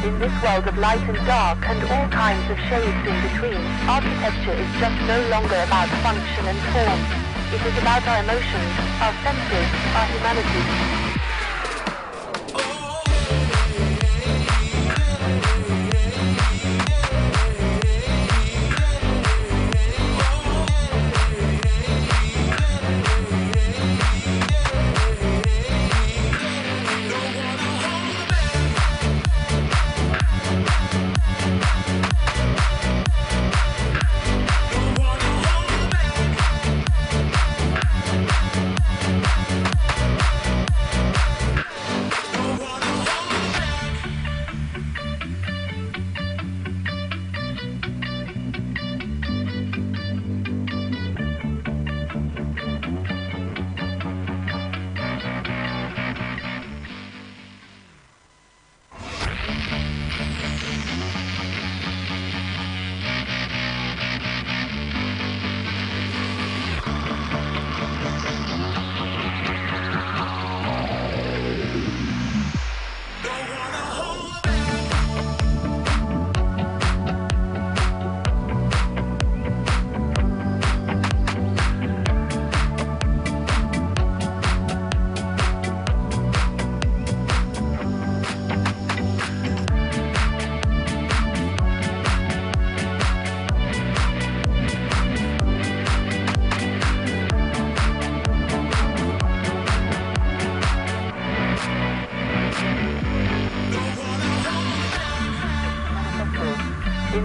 In this world of light and dark and all kinds of shades in between, architecture is just no longer about function and form. It is about our emotions, our senses, our humanity.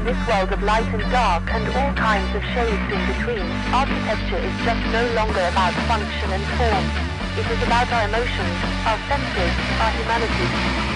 this world of light and dark and all kinds of shades in between, architecture is just no longer about function and form. It is about our emotions, our senses, our humanity.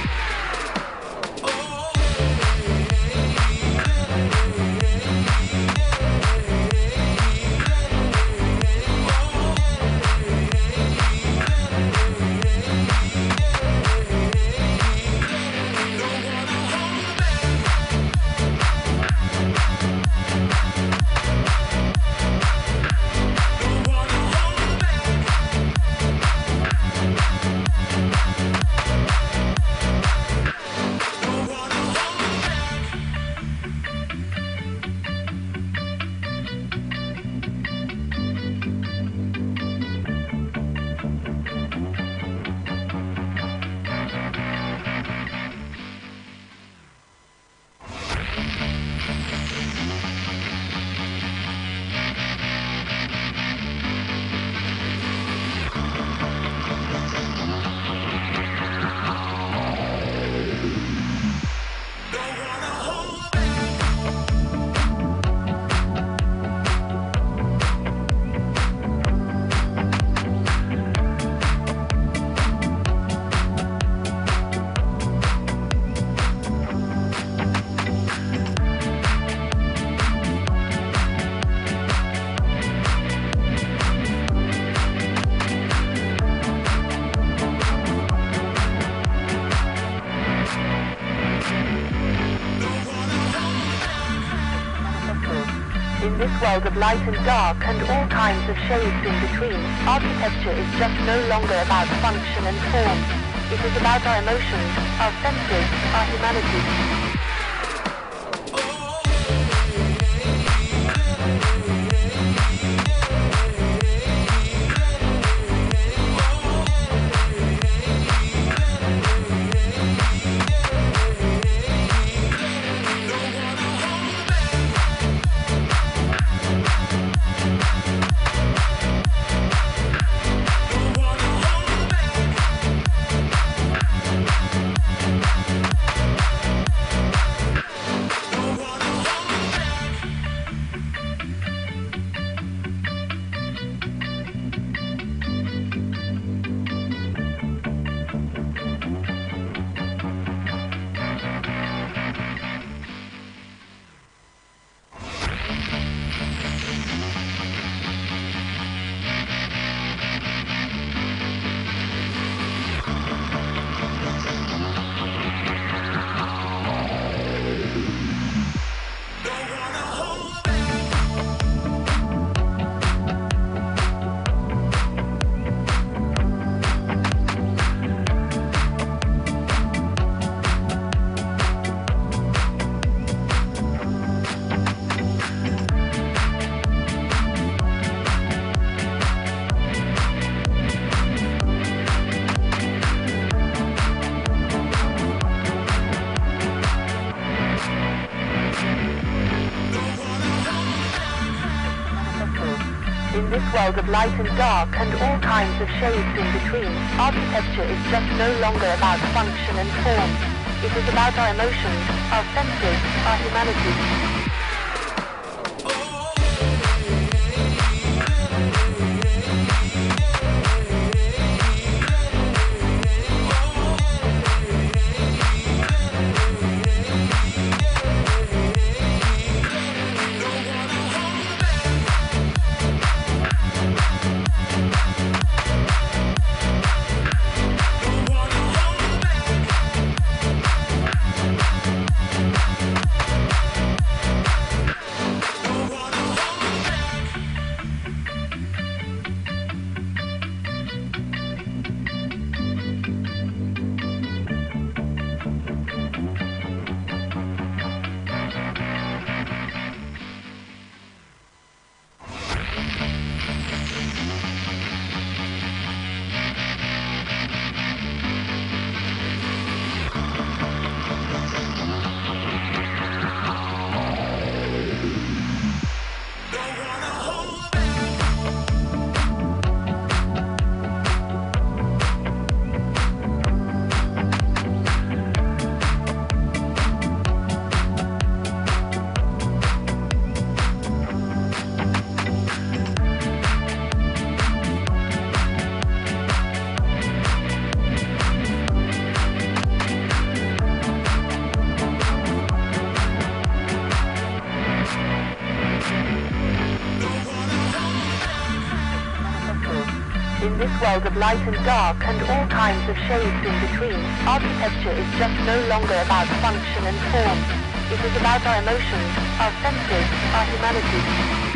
In this world of light and dark and all kinds of shades in between, architecture is just no longer about function and form. It is about our emotions, our senses, our humanity. In this world of light and dark and all kinds of shades in between, architecture is just no longer about function and form. It is about our emotions, our senses, our humanity. In this world of light and dark and all kinds of shades in between, architecture is just no longer about function and form. It is about our emotions, our senses, our humanity.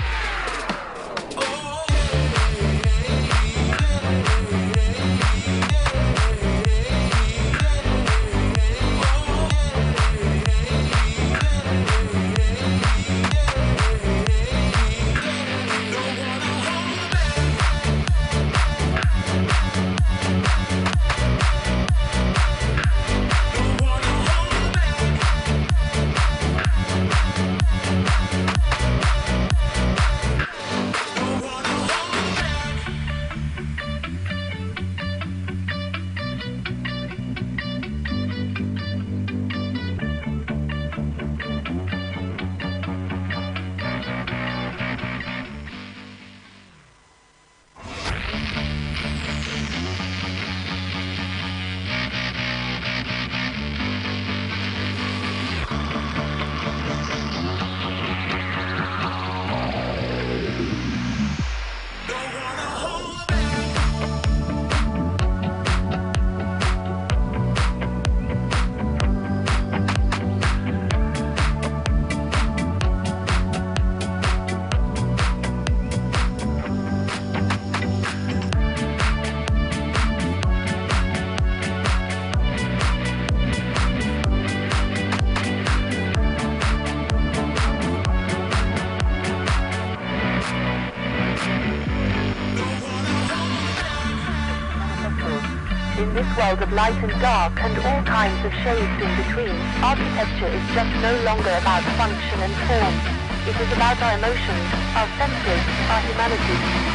In this world of light and dark and all kinds of shades in between, architecture is just no longer about function and form. It is about our emotions, our senses, our humanity.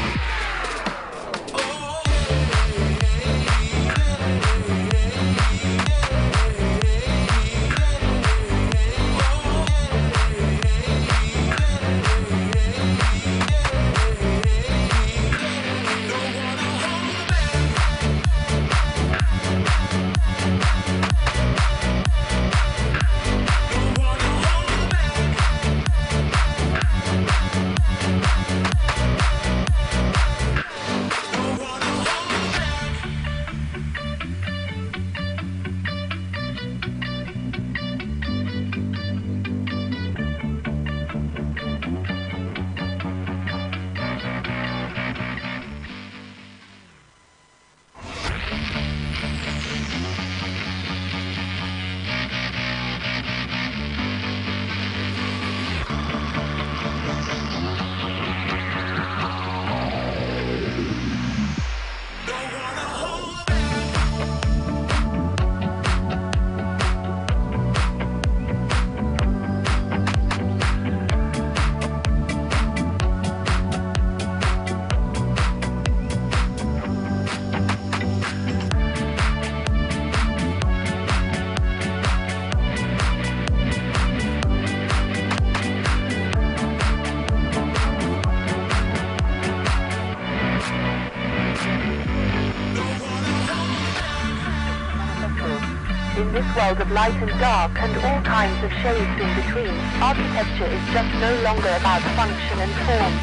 In this world of light and dark and all kinds of shades in between, architecture is just no longer about function and form.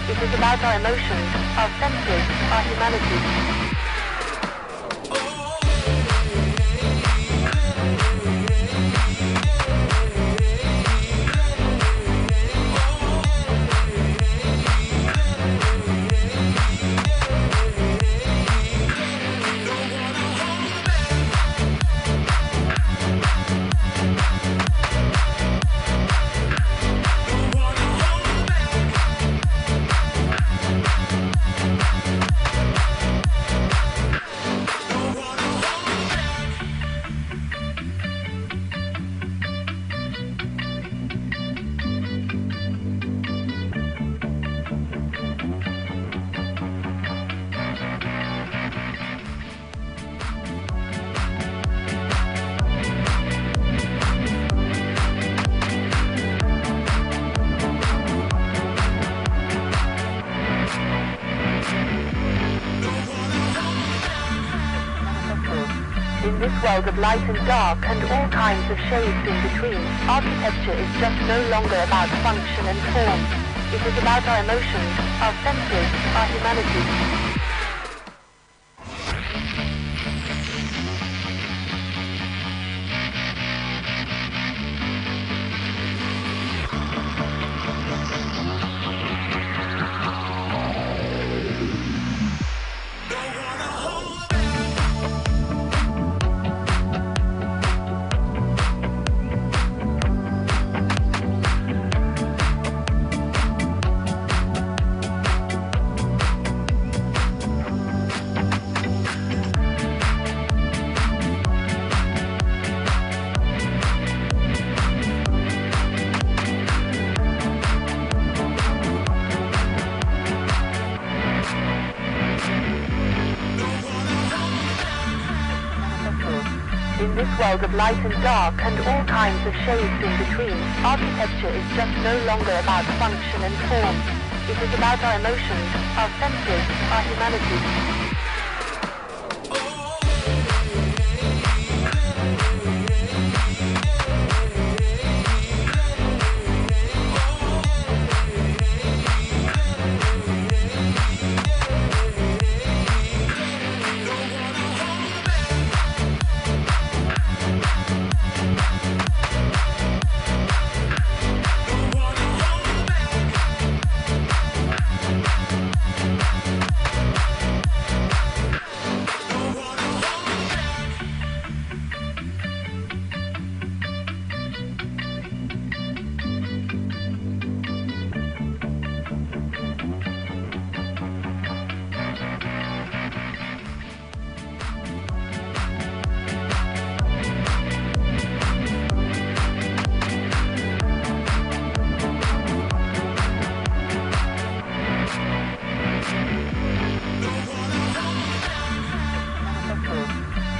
It is about our emotions, our senses, our humanity. In this world of light and dark and all kinds of shades in between, architecture is just no longer about function and form. It is about our emotions, our senses, our humanity. In this world of light and dark and all kinds of shades in between, architecture is just no longer about function and form. It is about our emotions, our senses, our humanity.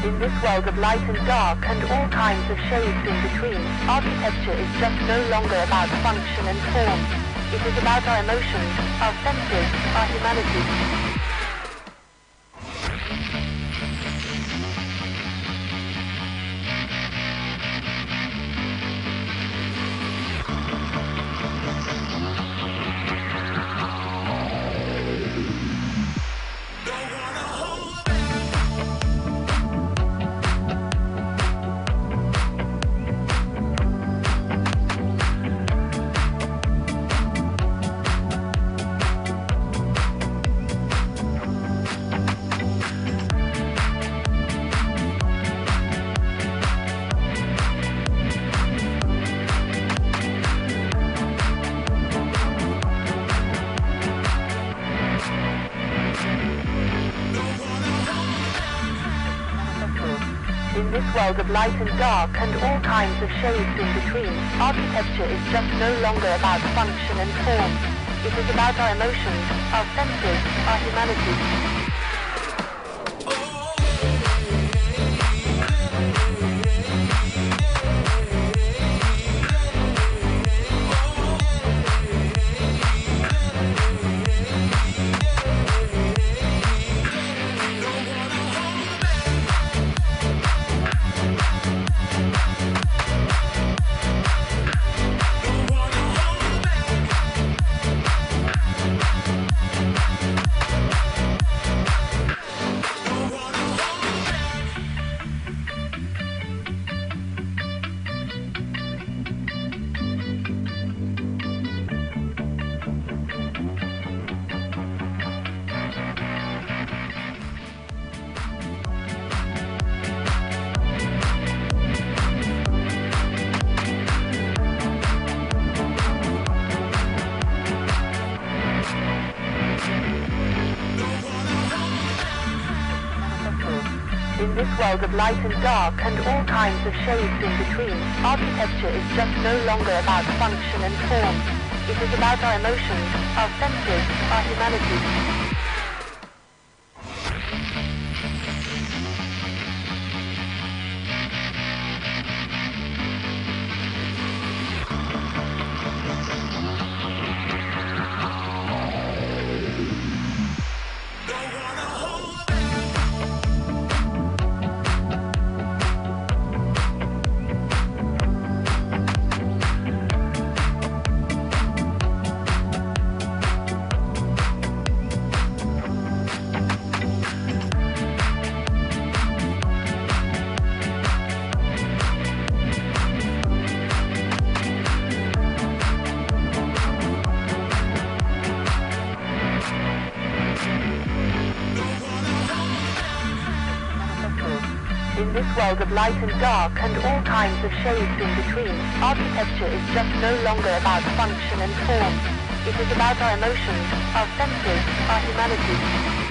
In this world of light and dark and all kinds of shades in between, architecture is just no longer about function and form. It is about our emotions, our senses, our humanity. In this world of light and dark and all kinds of shades in between, architecture is just no longer about function and form. It is about our emotions, our senses, our humanity. In this world of light and dark and all kinds of shades in between, architecture is just no longer about function and form. It is about our emotions, our senses, our humanity. In this world of light and dark and all kinds of shades in between, architecture is just no longer about function and form. It is about our emotions, our senses, our humanity.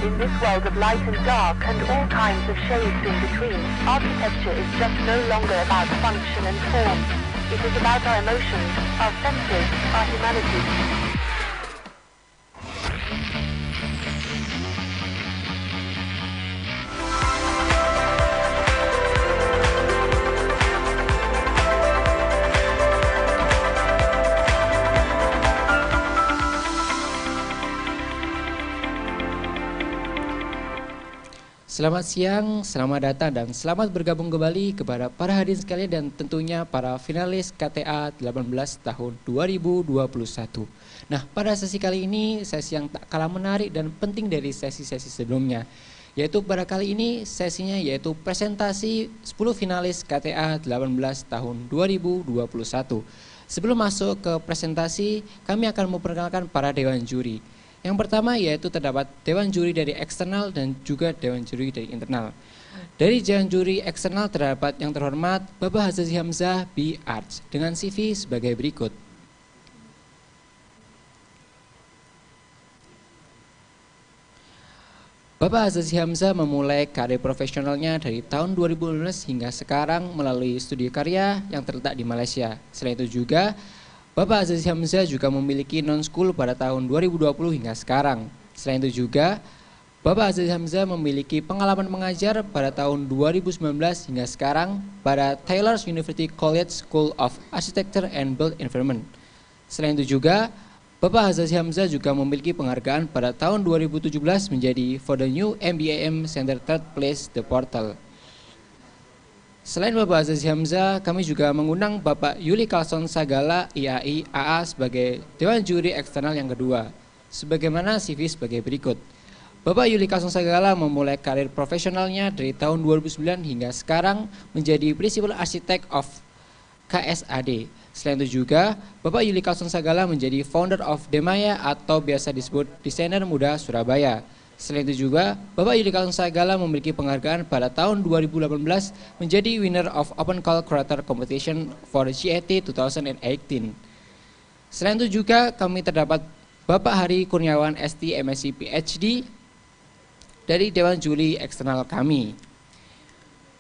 In this world of light and dark and all kinds of shades in between, architecture is just no longer about function and form. It is about our emotions, our senses, our humanity. Selamat siang, selamat datang dan selamat bergabung kembali kepada para hadirin sekalian dan tentunya para finalis KTA 18 tahun 2021. Nah, pada sesi kali ini sesi yang tak kalah menarik dan penting dari sesi-sesi sebelumnya, yaitu pada kali ini sesinya yaitu presentasi 10 finalis KTA 18 tahun 2021. Sebelum masuk ke presentasi, kami akan memperkenalkan para dewan juri. Yang pertama yaitu terdapat dewan juri dari eksternal dan juga dewan juri dari internal. Dari dewan juri eksternal terdapat yang terhormat Bapak Hazazi Hamzah B. Arts dengan CV sebagai berikut. Bapak Hazazi Hamzah memulai karir profesionalnya dari tahun 2015 hingga sekarang melalui studi karya yang terletak di Malaysia. Selain itu juga Bapak Hazazi Hamzah juga memiliki non-school pada tahun 2020 hingga sekarang. Selain itu juga, Bapak Hazazi Hamzah memiliki pengalaman mengajar pada tahun 2019 hingga sekarang pada Taylor's University College School of Arsitektur and Built Environment. Selain itu juga, Bapak Hazazi Hamzah juga memiliki penghargaan pada tahun 2017 menjadi For the New MBAM Center Third Place The Portal. Selain Bapak Hazazi Hamzah, kami juga mengundang Bapak Yuli Carlson Sagala IAI AA sebagai Dewan Juri Eksternal yang kedua. Sebagaimana CV sebagai berikut. Bapak Yuli Carlson Sagala memulai karir profesionalnya dari tahun 2009 hingga sekarang menjadi Principal Architect of KSAD. Selain itu juga, Bapak Yuli Carlson Sagala menjadi Founder of Demaya atau biasa disebut Desainer Muda Surabaya. Selain itu juga, Bapak Yuli Carlson Sagala memiliki penghargaan pada tahun 2018 menjadi winner of Open Call Curator Competition for KTA 2018. Selain itu juga kami terdapat Bapak Hari Kurniawan ST MSc PhD dari Dewan Juri Eksternal kami.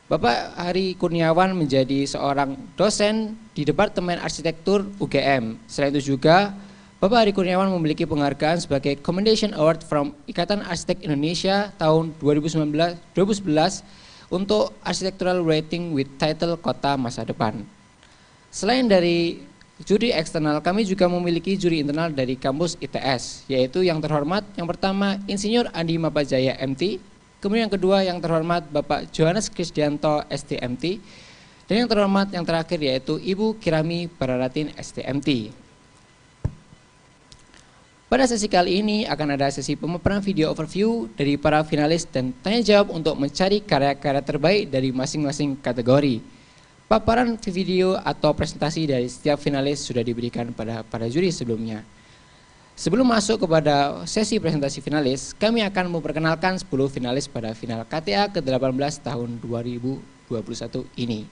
Bapak Hari Kurniawan menjadi seorang dosen di Departemen Arsitektur UGM. Selain itu juga, Bapak Hari Kurniawan memiliki penghargaan sebagai Commendation Award from Ikatan Arsitek Indonesia tahun 2011 untuk Architectural Rating with title Kota Masa Depan. Selain dari juri eksternal, kami juga memiliki juri internal dari kampus ITS, yaitu yang terhormat yang pertama Insinyur Andi Mapajaya MT, kemudian yang kedua yang terhormat Bapak Johannes Krisdianto STMT, dan yang terhormat yang terakhir yaitu Ibu Kirami Bararatin STMT. Pada sesi kali ini akan ada sesi pemaparan video overview dari para finalis dan tanya jawab untuk mencari karya-karya terbaik dari masing-masing kategori. Paparan video atau presentasi dari setiap finalis sudah diberikan pada para juri sebelumnya. Sebelum masuk kepada sesi presentasi finalis, kami akan memperkenalkan 10 finalis pada final KTA ke-18 tahun 2021 ini.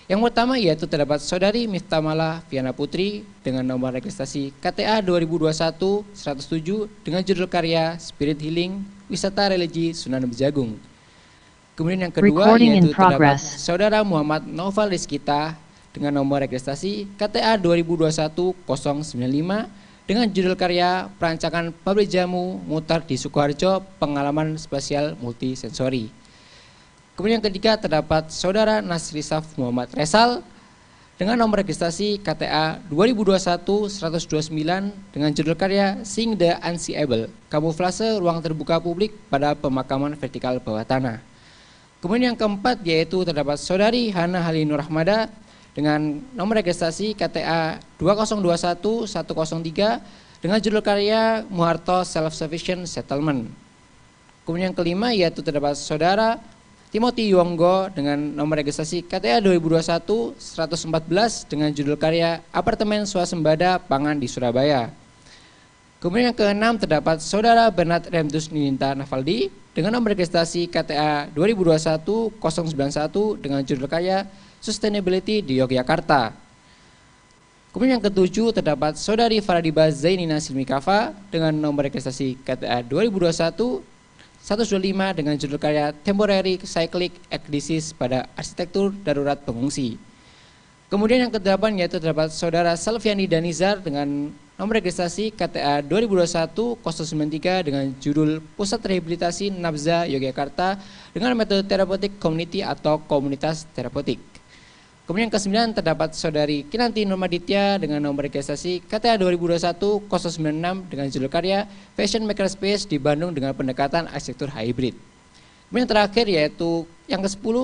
Yang pertama yaitu terdapat Saudari Miftamala Viana Putri dengan nomor registrasi KTA 2021-107 dengan judul karya Spirit Healing Wisata Religi Sunan Bejagung. Kemudian yang kedua yaitu terdapat Saudara Muhammad Noval Rizkita dengan nomor registrasi KTA 2021-095 dengan judul karya Perancangan Pabrik Jamu Mutar di Sukoharjo Pengalaman Spasial Multisensori. Kemudian yang ketiga terdapat Saudara Nasrisaf Muhammad Resal dengan nomor registrasi KTA 2021-129 dengan judul karya Seeing the Unseeable, Kamuflase Ruang Terbuka Publik pada Pemakaman Vertikal Bawah Tanah. Kemudian yang keempat yaitu terdapat Saudari Hana Halinur Rahmada dengan nomor registrasi KTA 2021-103 dengan judul karya Muharto Self-Sufficient Settlement. Kemudian yang kelima yaitu terdapat Saudara Timothy Yonggo dengan nomor registrasi KTA 2021-114 dengan judul karya Apartemen Swasembada Pangan di Surabaya. Kemudian yang keenam terdapat Saudara Bernard Remdus Nininta Navaldi dengan nomor registrasi KTA 2021-091 dengan judul karya Sustainability di Yogyakarta. Kemudian yang ketujuh terdapat Saudari Faradiba Zainina Silmikafa dengan nomor registrasi KTA 2021 125 dengan judul karya Temporary Cyclic Exegesis pada Arsitektur Darurat Pengungsi. Kemudian yang ke-8 yaitu terdapat Saudara Salviani Danizar dengan nomor registrasi KTA 2021-093 dengan judul Pusat Rehabilitasi Nabza Yogyakarta dengan metode terapeutik community atau komunitas terapeutik. Kemudian yang ke-9 terdapat Saudari Kinanti Nurmaditya dengan nomor registrasi KTA 2021-096 dengan judul karya Fashion Makerspace di Bandung dengan pendekatan arsitektur hybrid. Kemudian yang terakhir yaitu yang ke-10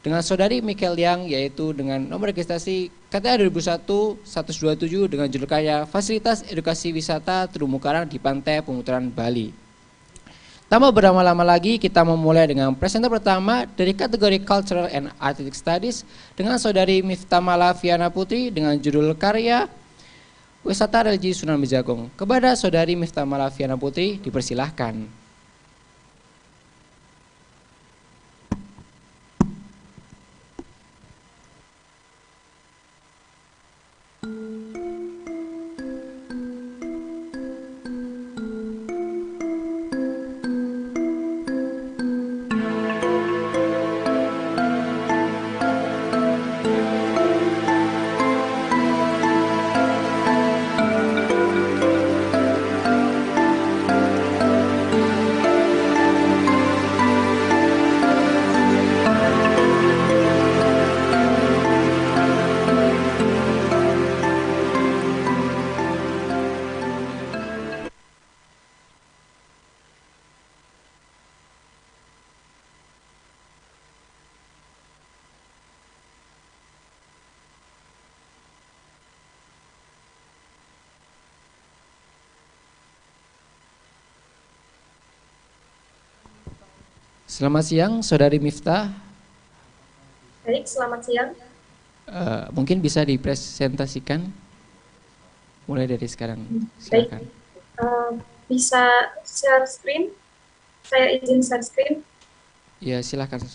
dengan Saudari Michael Yang yaitu dengan nomor registrasi KTA 2001-127 dengan judul karya Fasilitas Edukasi Wisata Terumbu Karang di Pantai Pemutaran Bali. Tanpa berlama-lama lagi, kita memulai dengan presenter pertama dari kategori Cultural and Artistic Studies dengan Saudari Miftamala Viana Putri dengan judul karya Wisata Religi Sunan Bijagong. Kepada Saudari Miftamala Viana Putri dipersilahkan. Selamat siang, Saudari Miftah. Baik, selamat siang. Mungkin bisa dipresentasikan mulai dari sekarang. Silakan. Baik, bisa share screen? Saya izin share screen. Ya, silakan.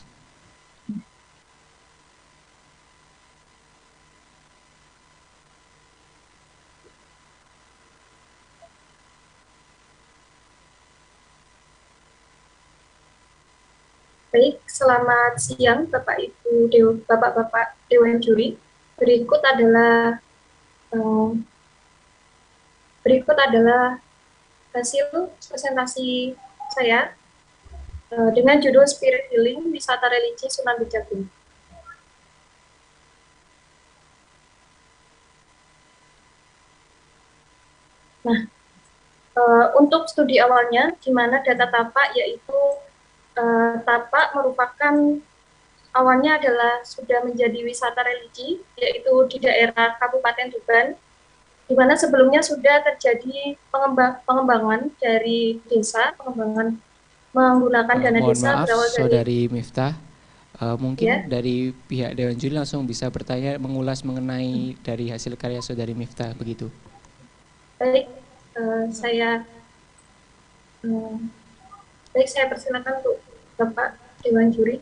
Baik, selamat siang Bapak Ibu Bapak-Bapak Dewan Juri. Berikut adalah hasil presentasi saya dengan judul Spirit Healing Wisata Religi Sunan Bijagong. Nah, untuk studi awalnya, di mana data tapak yaitu tapak merupakan awalnya adalah sudah menjadi wisata religi, yaitu di daerah Kabupaten Tuban, di mana sebelumnya sudah terjadi pengembangan dari desa, pengembangan menggunakan dana desa. Mohon maaf, Saudari Miftah, mungkin ya, dari pihak Dewan Juri langsung bisa bertanya, mengulas mengenai dari hasil karya Saudari Miftah, begitu. Baik, saya persilakan untuk Bapak Dewan Juri.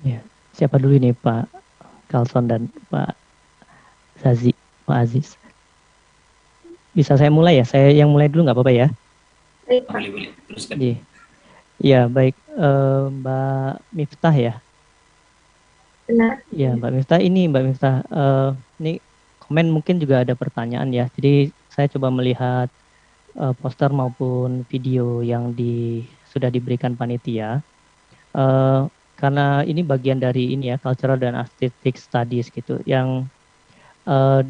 Ya, siapa dulu ini Pak Carlson dan Pak Zazi, Pak Aziz? Bisa saya mulai ya? Saya yang mulai dulu nggak apa-apa ya? Baik, Pak. Boleh, teruskan. Ya, baik. Mbak Miftah ya? Benar. Ya, Mbak Miftah, ini komen mungkin juga ada pertanyaan ya. Jadi saya coba melihat poster maupun video yang sudah diberikan panitia. Karena ini bagian dari ini ya, Cultural dan Artistic Studies gitu. Yang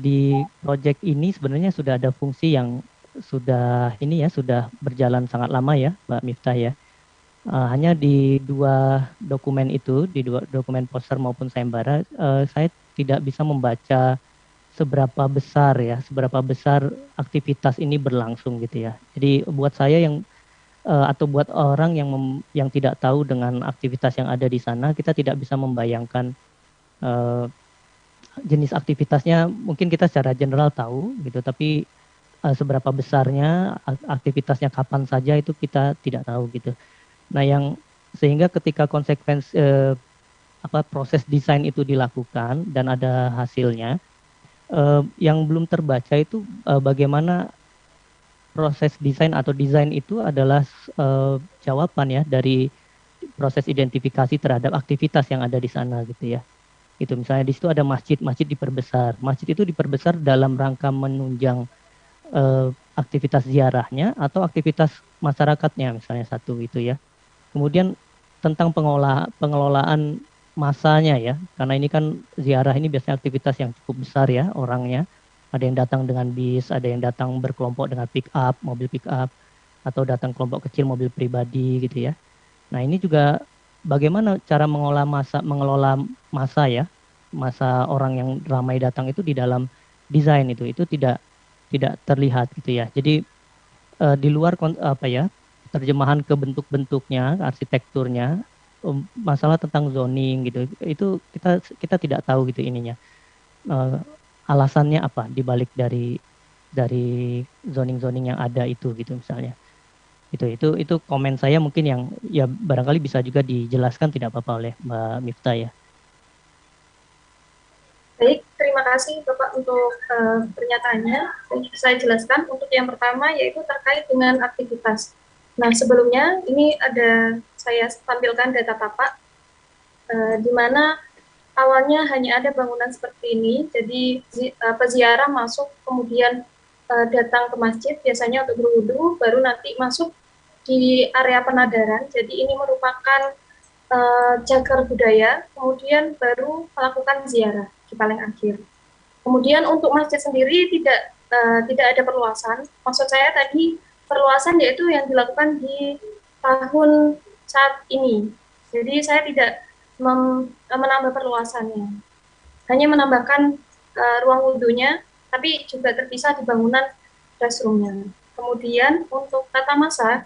di project ini sebenarnya sudah ada fungsi yang sudah berjalan sangat lama ya, Mbak Miftah ya. Hanya di dua dokumen itu, di dua dokumen poster maupun sayembara, saya tidak bisa membaca seberapa besar aktivitas ini berlangsung gitu ya. Jadi buat saya atau buat orang yang tidak tahu dengan aktivitas yang ada di sana, kita tidak bisa membayangkan jenis aktivitasnya. Mungkin kita secara general tahu gitu, tapi seberapa besarnya aktivitasnya kapan saja itu kita tidak tahu gitu. Nah, sehingga ketika proses desain itu dilakukan dan ada hasilnya, yang belum terbaca itu bagaimana proses desain atau desain itu adalah jawaban ya dari proses identifikasi terhadap aktivitas yang ada di sana gitu ya. Itu misalnya di situ ada masjid, masjid diperbesar. Masjid itu diperbesar dalam rangka menunjang aktivitas ziarahnya atau aktivitas masyarakatnya misalnya satu itu ya. Kemudian tentang pengelolaan masanya ya, karena ini kan ziarah ini biasanya aktivitas yang cukup besar ya orangnya. Ada yang datang dengan bis, ada yang datang berkelompok dengan pick up, mobil pick up, atau datang kelompok kecil mobil pribadi gitu ya. Nah ini juga bagaimana cara mengelola masa ya, masa orang yang ramai datang itu di dalam desain itu tidak terlihat gitu ya. Jadi di luar terjemahan ke bentuk-bentuknya, arsitekturnya, masalah tentang zoning gitu, itu kita tidak tahu gitu ininya. Alasannya apa dibalik dari zoning-zoning yang ada itu gitu misalnya. Itu komen saya mungkin yang ya barangkali bisa juga dijelaskan tidak apa-apa oleh Mbak Miftah ya. Baik, terima kasih Bapak untuk pernyataannya. Saya jelaskan untuk yang pertama yaitu terkait dengan aktivitas. Nah sebelumnya ini saya tampilkan data tapak di mana awalnya hanya ada bangunan seperti ini, jadi peziarah masuk kemudian datang ke masjid biasanya untuk berwudu, baru nanti masuk di area penadaran. Jadi ini merupakan cagar budaya, kemudian baru melakukan ziarah di paling akhir. Kemudian untuk masjid sendiri tidak ada perluasan. Maksud saya tadi perluasan yaitu yang dilakukan di tahun saat ini. Jadi saya tidak menambah perluasannya, hanya menambahkan ruang wudhunya, tapi juga terpisah di bangunan restroomnya. Kemudian untuk tata masa,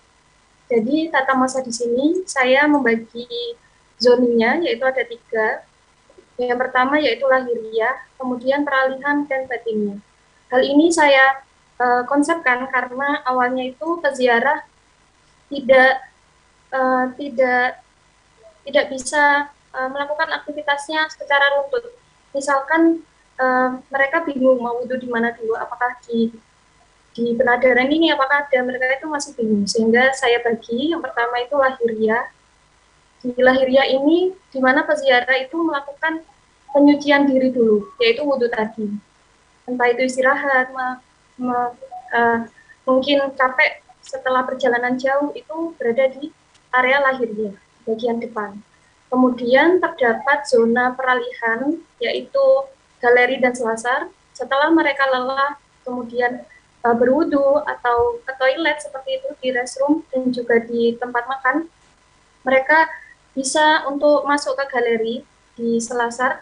jadi tata masa di sini saya membagi zoningnya, yaitu ada 3. Yang pertama yaitu lahiriah, kemudian peralihan dan batinnya. Hal ini saya konsepkan karena awalnya itu peziarah tidak bisa melakukan aktivitasnya secara runtut. Misalkan mereka bingung mau wudhu di mana dulu, apakah di penadaran ini apakah ada, mereka itu masih bingung. Sehingga saya bagi, yang pertama itu lahiriah. Di lahiriah ini di mana peziarah itu melakukan penyucian diri dulu, yaitu wudhu tadi. Entah itu istirahat, mungkin capek setelah perjalanan jauh, itu berada di area lahiriah, bagian depan. Kemudian terdapat zona peralihan, yaitu galeri dan selasar. Setelah mereka lelah, kemudian berwudu atau ke toilet seperti itu di restroom dan juga di tempat makan, mereka bisa untuk masuk ke galeri di selasar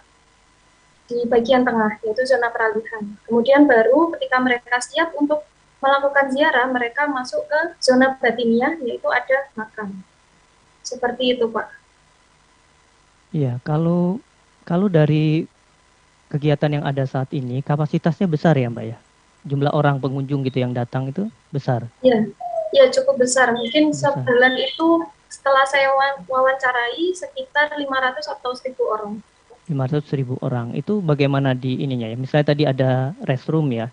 di bagian tengah, yaitu zona peralihan. Kemudian baru ketika mereka siap untuk melakukan ziarah, mereka masuk ke zona batiniah, yaitu ada makam. Seperti itu, Pak. Iya, kalau dari kegiatan yang ada saat ini, kapasitasnya besar ya Mbak ya? Jumlah orang pengunjung gitu yang datang itu besar? Iya, cukup besar. Mungkin sebulan itu setelah saya wawancarai sekitar 500 atau 1.000 orang. 500.000 orang. Itu bagaimana di ininya ya? Misalnya tadi ada restroom ya,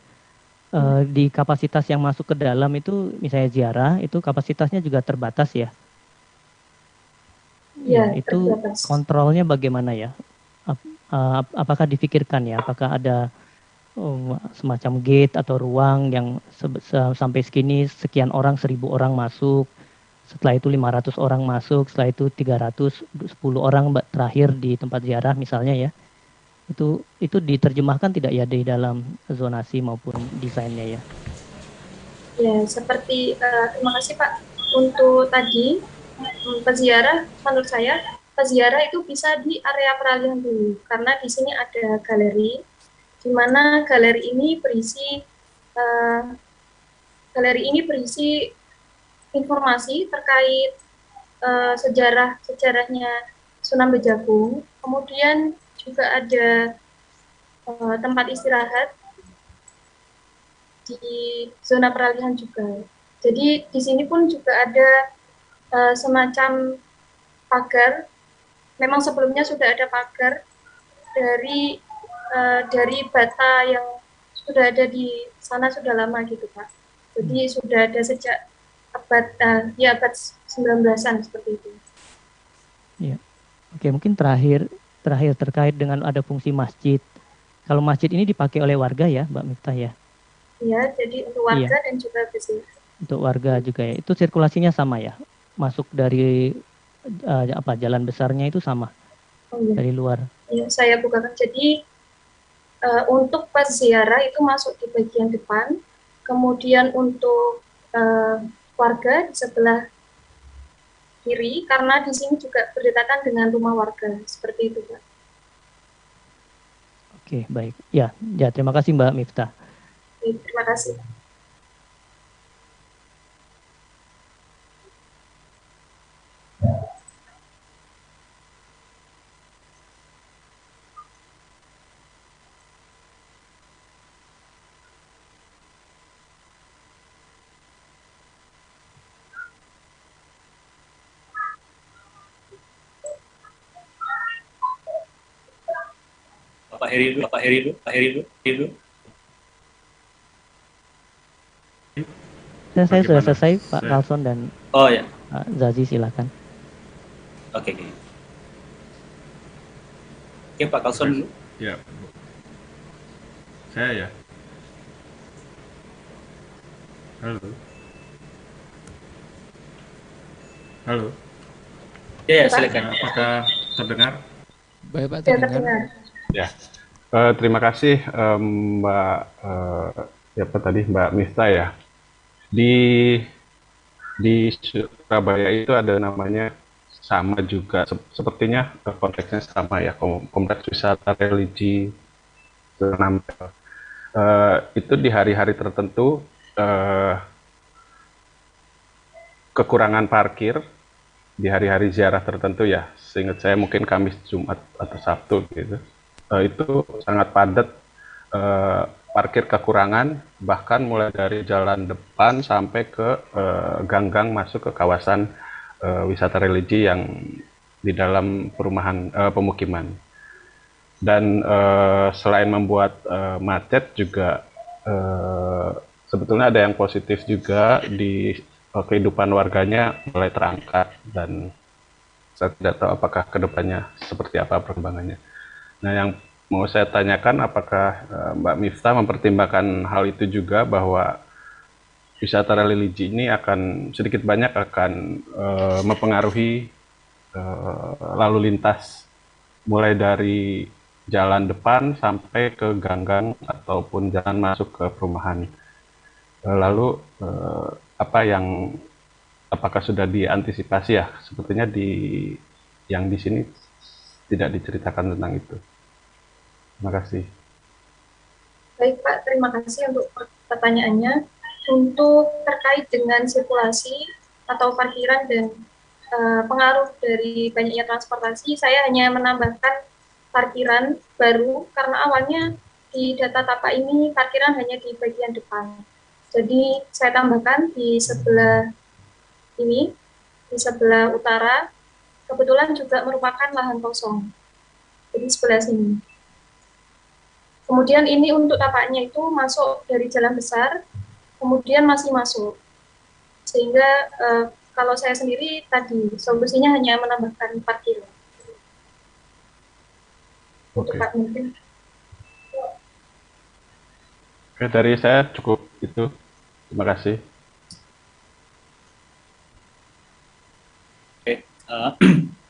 di kapasitas yang masuk ke dalam itu misalnya ziarah, itu kapasitasnya juga terbatas ya? Ya, itu terbatas. Kontrolnya bagaimana ya? Apakah dipikirkan ya? Apakah ada semacam gate atau ruang yang sampai segini sekian orang, 1.000 orang masuk, setelah itu 500 orang masuk, setelah itu 310 orang terakhir di tempat ziarah misalnya ya? Itu diterjemahkan tidak ya di dalam zonasi maupun desainnya ya? Ya, seperti terima kasih Pak untuk tadi. Peziarah, menurut saya peziarah itu bisa di area peralihan dulu karena di sini ada galeri, di mana galeri ini berisi informasi terkait sejarahnya Sunan Bejagung. Kemudian juga ada tempat istirahat di zona peralihan juga. Jadi di sini pun juga ada semacam pagar. Memang sebelumnya sudah ada pagar dari bata yang sudah ada di sana sudah lama gitu Pak. Jadi sudah ada sejak abad 19-an seperti itu. Ya. Oke, mungkin terakhir terkait dengan ada fungsi masjid. Kalau masjid ini dipakai oleh warga ya, Mbak Miftah ya? Iya, jadi untuk warga dan juga bisnis. Untuk warga juga ya. Itu sirkulasinya sama ya? Masuk dari jalan besarnya itu sama? Oh, iya. Dari luar? Iya, saya bukakan. Jadi untuk pas ziarah itu masuk di bagian depan. Kemudian untuk warga di sebelah kiri, karena di sini juga berdekatan dengan rumah warga. Seperti itu, Pak. Oke, baik. Ya, terima kasih Mbak Miftah. Terima kasih. Pak Heri dulu. Saya sudah selesai, Pak Carlson dan ya. Pak Zazi, silakan. Oke, Pak Carlson dulu. Ya, saya ya. Halo. Ya, silakan. Apakah terdengar? Baik Pak, terdengar. Ya, terima kasih Mbak Mbak Miftah ya. Di Surabaya itu ada namanya sama juga, sepertinya konteksnya sama ya, kompleks wisata religi Nasional. Itu di hari-hari tertentu kekurangan parkir di hari-hari ziarah tertentu ya, seingat saya mungkin Kamis, Jumat atau Sabtu gitu. Itu sangat padat, parkir kekurangan, bahkan mulai dari jalan depan sampai ke gang-gang masuk ke kawasan wisata religi yang di dalam perumahan pemukiman. Dan selain membuat macet juga sebetulnya ada yang positif juga di kehidupan warganya mulai terangkat, dan saya tidak tahu apakah kedepannya seperti apa perkembangannya. Nah, yang mau saya tanyakan, apakah Mbak Miftah mempertimbangkan hal itu juga, bahwa wisata religi ini akan sedikit banyak akan mempengaruhi lalu lintas mulai dari jalan depan sampai ke gang-gang ataupun jalan masuk ke perumahan. Lalu apakah sudah diantisipasi ya? Sepertinya yang di sini tidak diceritakan tentang itu. Terima kasih. Baik Pak, terima kasih untuk pertanyaannya. Untuk terkait dengan sirkulasi atau parkiran dan pengaruh dari banyaknya transportasi, saya hanya menambahkan parkiran baru karena awalnya di data tapak ini parkiran hanya di bagian depan. Jadi saya tambahkan di sebelah ini, di sebelah utara, kebetulan juga merupakan lahan kosong. Jadi sebelah sini. Kemudian ini untuk tapaknya itu masuk dari jalan besar, kemudian masih masuk. Sehingga kalau saya sendiri tadi, solusinya hanya menambahkan parkir. Oke. Oke, dari saya cukup itu. Terima kasih. Oke,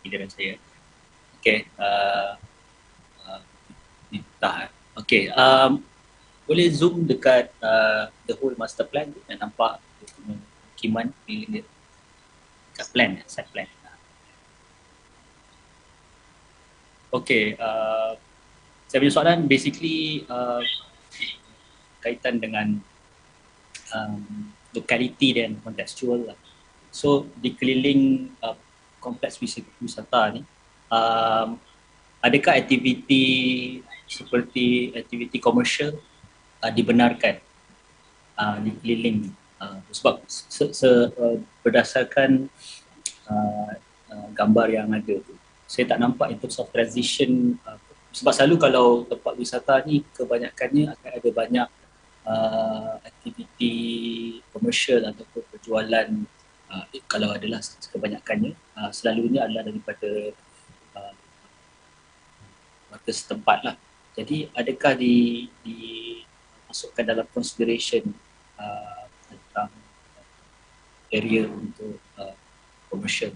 giliran saya. Oke, ditahan. Oke, boleh zoom dekat the whole master plan dan nampak pemukiman di dekat plan, site plan. Oke, saya punya soalan basically kaitan dengan locality dan contextual lah. So di keliling kompleks wisata ni, adakah aktiviti seperti aktiviti komersial dibenarkan di keliling, sebab berdasarkan gambar yang ada tu, saya tak nampak in terms of transition, sebab selalu kalau tempat wisata ni kebanyakannya akan ada banyak aktiviti komersial ataupun perjualan, kalau adalah kebanyakannya, selalunya adalah daripada warga setempat lah. Jadi adakah dimasukkan dalam consideration tentang area untuk komersial?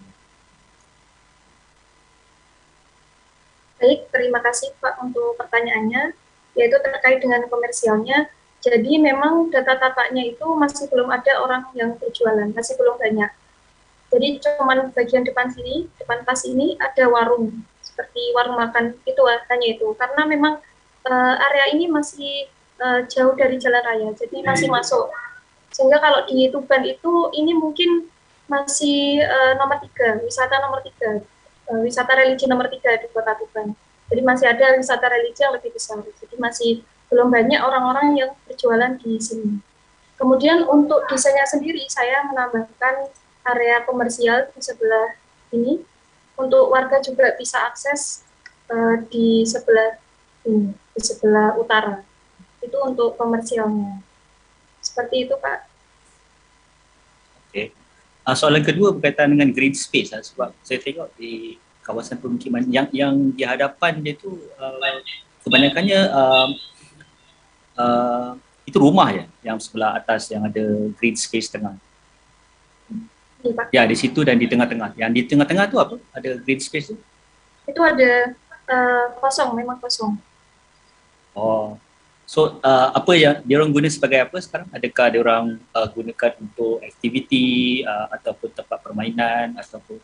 Baik, terima kasih Pak untuk pertanyaannya, yaitu terkait dengan komersialnya. Jadi memang data tapaknya itu masih belum ada orang yang berjualan, masih belum banyak. Jadi cuman bagian depan sini, depan pas ini ada warung, seperti warung makan itu hanya itu. Karena memang area ini masih jauh dari jalan raya, jadi masih masuk. Sehingga kalau di Tuban itu ini mungkin masih nomor 3, wisata nomor 3. Wisata religi nomor 3 di Kota Tuban. Jadi masih ada wisata religi yang lebih besar. Jadi masih belum banyak orang-orang yang berjualan di sini. Kemudian untuk desainnya sendiri, saya menambahkan area komersial di sebelah ini untuk warga juga bisa akses di sebelah ini, di sebelah utara. Itu untuk komersialnya. Seperti itu, Pak. Okey. Soalan kedua berkaitan dengan green space lah, sebab saya tengok di kawasan pemukiman yang di hadapan dia tu kebanyakannya itu rumah ya, yang sebelah atas yang ada green space tengah. Ya, di situ dan di tengah-tengah. Yang di tengah-tengah tu apa? Ada green space tu? Itu ada kosong, memang kosong. Oh. So apa yang dia orang guna sebagai apa sekarang? Adakah dia orang gunakan untuk aktiviti ataupun tempat permainan ataupun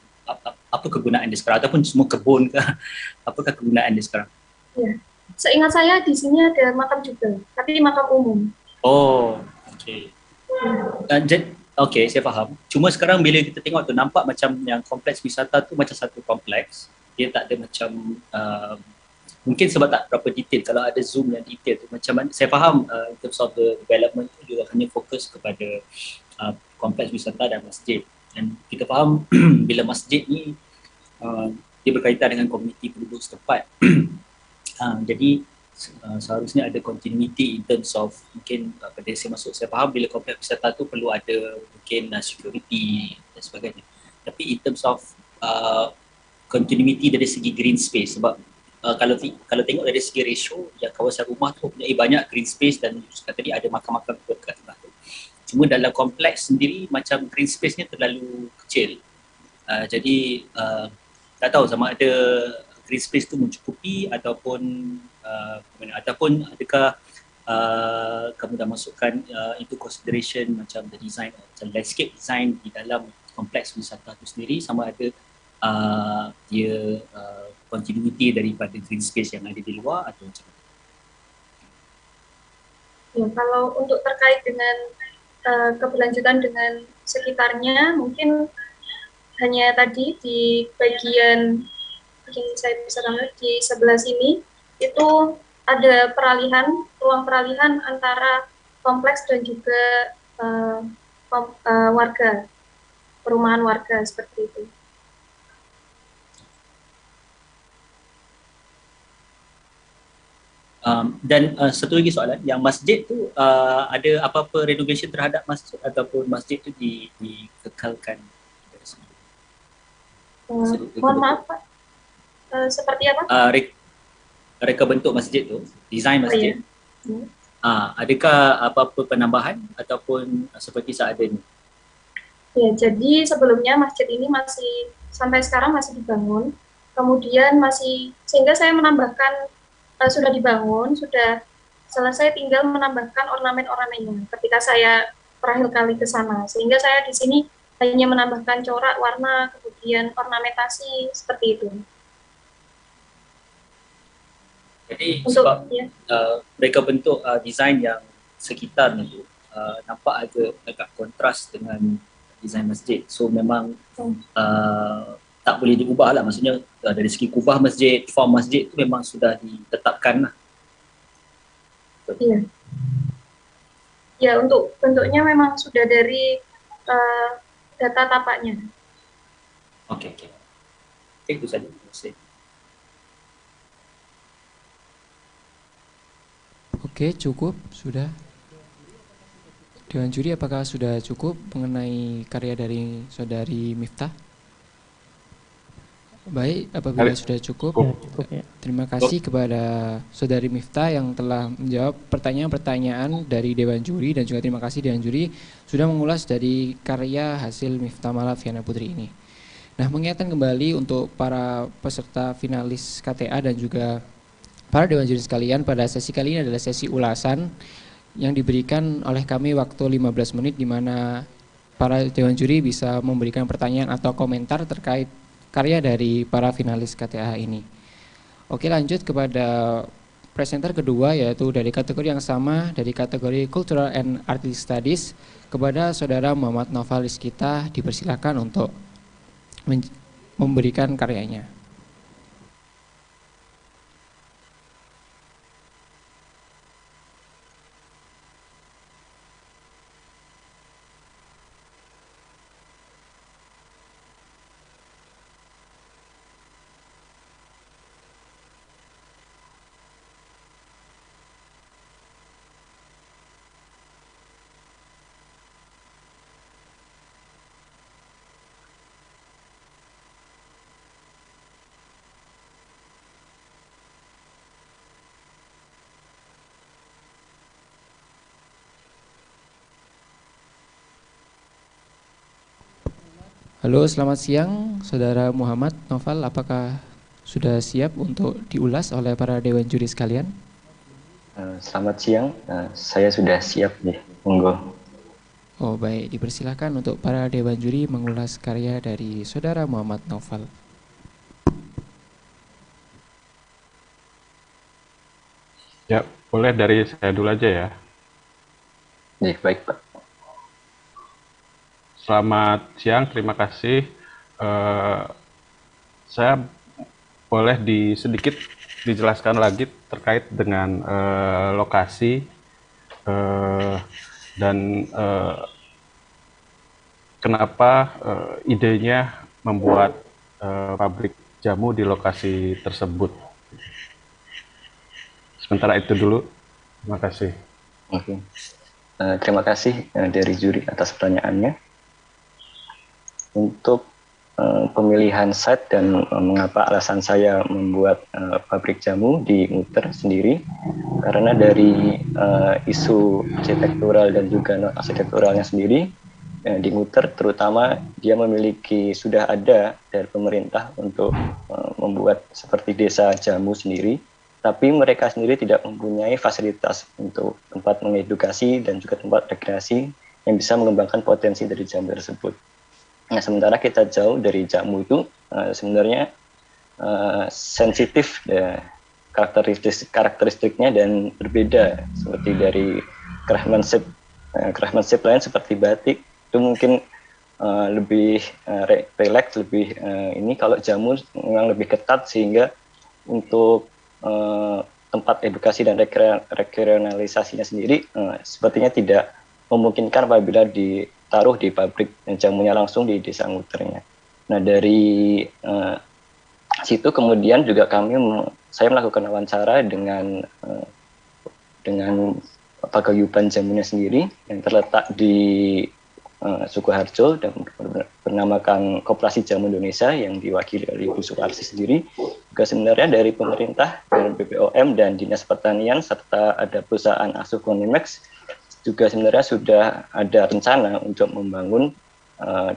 apa kegunaan dia sekarang, ataupun semua kebun ke? Apakah kegunaan dia sekarang? Ya. Seingat saya di sini ada makam juga, tapi makam umum. Oh, okey. Okey, saya faham. Cuma sekarang bila kita tengok tu nampak macam yang kompleks wisata tu macam satu kompleks. Dia tak ada macam mungkin sebab tak berapa detail. Kalau ada zoom yang detail tu macam mana, saya faham in terms of the development tu dia hanya fokus kepada kompleks wisata dan masjid. Dan kita faham bila masjid ni dia berkaitan dengan komuniti penduduk setempat. Jadi seharusnya ada continuity in terms of mungkin pada saya masuk, saya faham bila kompleks wisata tu perlu ada mungkin security dan sebagainya. Tapi in terms of continuity dari segi green space, sebab kalau tengok dari segi ratio, yang kawasan rumah tu mempunyai banyak green space dan tadi ada makam-makam dekat tengah tu. Cuma dalam kompleks sendiri macam green space-nya terlalu kecil. Jadi tak tahu sama ada green space tu mencukupi ataupun ataupun adakah kamu dah masukkan into consideration macam the design, macam landscape design di dalam kompleks wisata tu sendiri, sama ada dia continuity daripada green space yang ada di luar atau macam mana? Ya, kalau untuk terkait dengan keberlanjutan dengan sekitarnya, mungkin hanya tadi di bagian yang saya bisa gambar di sebelah sini itu ada ruang peralihan antara kompleks dan juga warga, perumahan warga seperti itu. Dan satu lagi soalan, yang masjid tu ada apa-apa renovation terhadap masjid ataupun masjid tu dikekalkan? Mohon maaf Pak, seperti apa? Reka bentuk masjid tu, desain masjid. Oh, ya. Adakah apa-apa penambahan ataupun seperti seadanya? Ya, jadi sebelumnya masjid ini masih sampai sekarang masih dibangun. Kemudian sehingga saya menambahkan sudah dibangun, sudah selesai, tinggal menambahkan ornamen-ornamennya ketika saya terakhir kali ke sana. Sehingga saya di sini hanya menambahkan corak, warna, kemudian ornamentasi seperti itu. Jadi sebab mereka bentuk desain yang sekitar itu nampak agak kontras dengan desain masjid. So memang tak boleh diubah lah, maksudnya dari segi kubah masjid, form masjid tu memang sudah ditetapkan lah. Iya. Ya, untuk bentuknya memang sudah dari data tapaknya. Okey. Itu saja. Terima kasih. Oke, cukup sudah. Dewan juri, apakah sudah cukup mengenai karya dari Saudari Miftah? Baik, apabila sudah cukup, terima kasih kepada Saudari Miftah yang telah menjawab pertanyaan-pertanyaan dari Dewan Juri, dan juga terima kasih Dewan Juri sudah mengulas dari karya hasil Miftah Malaviana Putri ini. Nah, mengingatkan kembali untuk para peserta finalis KTA dan juga para Dewan Juri sekalian, pada sesi kali ini adalah sesi ulasan yang diberikan oleh kami waktu 15 menit, di mana para Dewan Juri bisa memberikan pertanyaan atau komentar terkait karya dari para finalis KTA ini. Oke, lanjut kepada presenter kedua, yaitu dari kategori yang sama, dari kategori Cultural and Artistic Studies, kepada Saudara Muhammad Noval Rizkita dipersilakan untuk memberikan karyanya. Halo, selamat siang Saudara Muhammad Noval, apakah sudah siap untuk diulas oleh para Dewan Juri sekalian? Selamat siang, saya sudah siap nih, monggo. Oh baik, dipersilakan untuk para Dewan Juri mengulas karya dari Saudara Muhammad Noval. Ya, boleh dari saya dulu aja ya. Baik Pak. Selamat siang, terima kasih. Saya boleh sedikit dijelaskan lagi terkait dengan lokasi dan kenapa idenya membuat pabrik jamu di lokasi tersebut. Sementara itu dulu, terima kasih. Oke. Terima kasih dari juri atas pertanyaannya. Untuk pemilihan site dan mengapa alasan saya membuat pabrik jamu di Muter sendiri, karena dari isu arsitektural dan juga non arsitekturalnya sendiri, di Muter terutama dia sudah ada dari pemerintah untuk membuat seperti desa jamu sendiri, tapi mereka sendiri tidak mempunyai fasilitas untuk tempat mengedukasi dan juga tempat rekreasi yang bisa mengembangkan potensi dari jamu tersebut. Nah, sementara kita jauh dari jamu itu sebenarnya sensitif karakteristiknya dan berbeda seperti dari craftsmanship lain seperti batik itu mungkin lebih relax, lebih ini. Kalau jamu memang lebih ketat sehingga untuk tempat edukasi dan rekreasi sendiri sepertinya tidak memungkinkan apabila ditaruh di pabrik jamunya langsung di desa muternya. Nah, dari situ kemudian juga saya melakukan wawancara dengan paguyuban jamunya sendiri yang terletak di Sukoharjo dan bernamakan Koperasi Jamu Indonesia yang diwakili oleh Ibu Suparsi sendiri. Juga sebenarnya dari pemerintah, dari BPOM dan Dinas Pertanian serta ada perusahaan asuh Konimex juga sebenarnya sudah ada rencana untuk membangun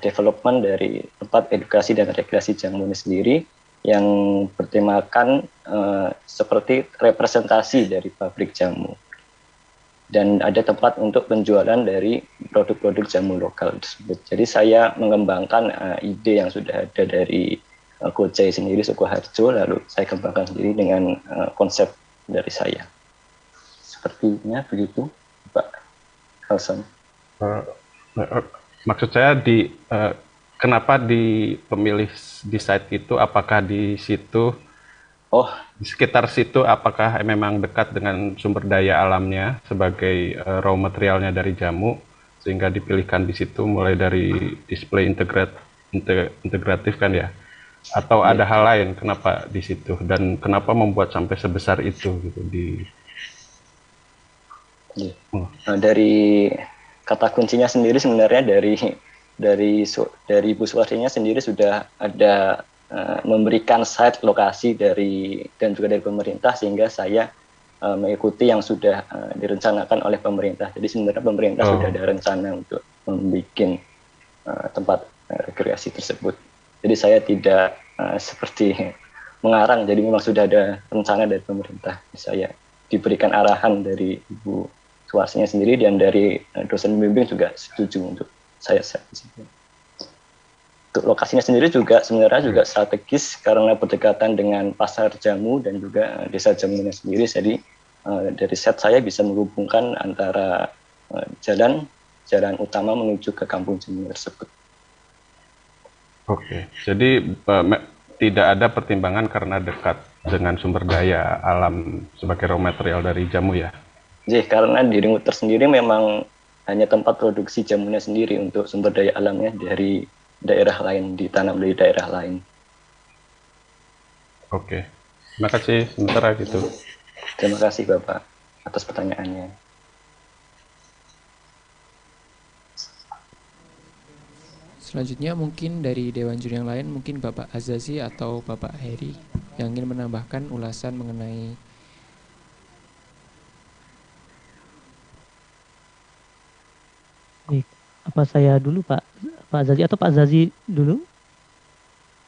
development dari tempat edukasi dan rekreasi jamu ini sendiri yang bertemakan seperti representasi dari pabrik jamu. Dan ada tempat untuk penjualan dari produk-produk jamu lokal tersebut. Jadi saya mengembangkan ide yang sudah ada dari Kojai sendiri, Sukoharjo, lalu saya kembangkan sendiri dengan konsep dari saya. Sepertinya begitu, Pak Hasan. Maksud saya kenapa dipemilih di site itu? Apakah di situ? Di sekitar situ apakah memang dekat dengan sumber daya alamnya sebagai raw materialnya dari jamu sehingga dipilihkan di situ, mulai dari display integratif kan ya? Atau ada hal lain kenapa di situ dan kenapa membuat sampai sebesar itu gitu di Dari kata kuncinya sendiri sebenarnya dari Ibu Suwarsinya sendiri sudah ada memberikan site lokasi dan juga dari pemerintah, sehingga saya mengikuti yang sudah direncanakan oleh pemerintah. Jadi sebenarnya pemerintah sudah ada rencana untuk membuat tempat rekreasi tersebut. Jadi saya tidak seperti mengarang, jadi memang sudah ada rencana dari pemerintah. Saya diberikan arahan dari Ibu Suwarsinya sendiri, dan dari dosen pembimbing juga setuju untuk saya di situ. Untuk lokasinya sendiri juga sebenarnya juga strategis karena berdekatan dengan pasar jamu dan juga desa jamunya sendiri. Jadi dari set saya bisa menghubungkan antara jalan utama menuju ke kampung jamu tersebut. Oke, jadi tidak ada pertimbangan karena dekat dengan sumber daya alam sebagai raw material dari jamu ya? Jadi karena di Ringmuter sendiri memang hanya tempat produksi jamunya sendiri, untuk sumber daya alamnya dari daerah lain, ditanam dari daerah lain. Oke, terima kasih. Sementara gitu. Terima kasih Bapak atas pertanyaannya. Selanjutnya mungkin dari Dewan Juri yang lain, mungkin Bapak Azazi atau Bapak Heri yang ingin menambahkan ulasan mengenai apa saya dulu Pak Azazi atau Pak Azazi dulu?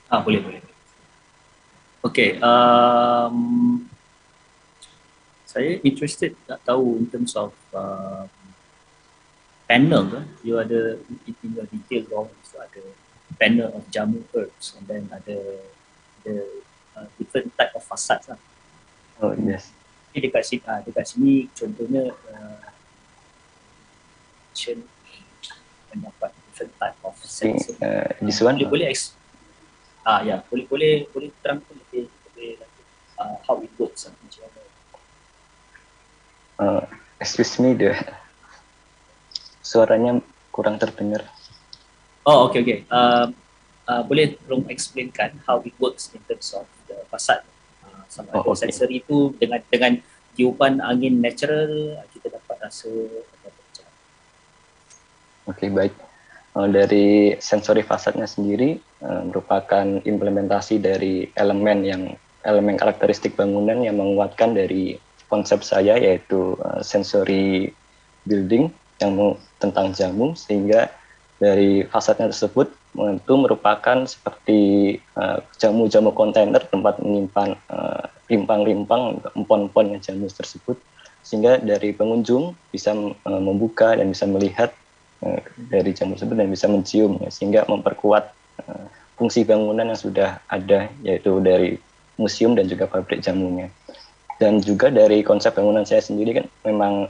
Boleh. Oke, saya interested nak tahu in terms of panel. You ada in your detail drawings, so ada panel of jamu herbs, and then ada different type of facades lah. Oh yes. Dekat sini contohnya mendapat different type of sense. This one? Boleh terangkan lebih how it works macam mana. Excuse me, suaranya kurang terdengar. Oh, okay. Boleh tolong explainkan how it works in terms of the facade. Sama ada sensory itu dengan tiupan angin natural kita dapat rasa. Oke, baik. Dari sensori fasadnya sendiri merupakan implementasi dari elemen karakteristik bangunan yang menguatkan dari konsep saya, yaitu sensory building yang tentang jamu, sehingga dari fasadnya tersebut itu merupakan seperti jamu-jamu kontainer, tempat menyimpan rimpang-rimpang empon-empon jamu tersebut, sehingga dari pengunjung bisa membuka dan bisa melihat dari jamu tersebut dan bisa mencium, sehingga memperkuat fungsi bangunan yang sudah ada, yaitu dari museum dan juga pabrik jamunya. Dan juga dari konsep bangunan saya sendiri kan memang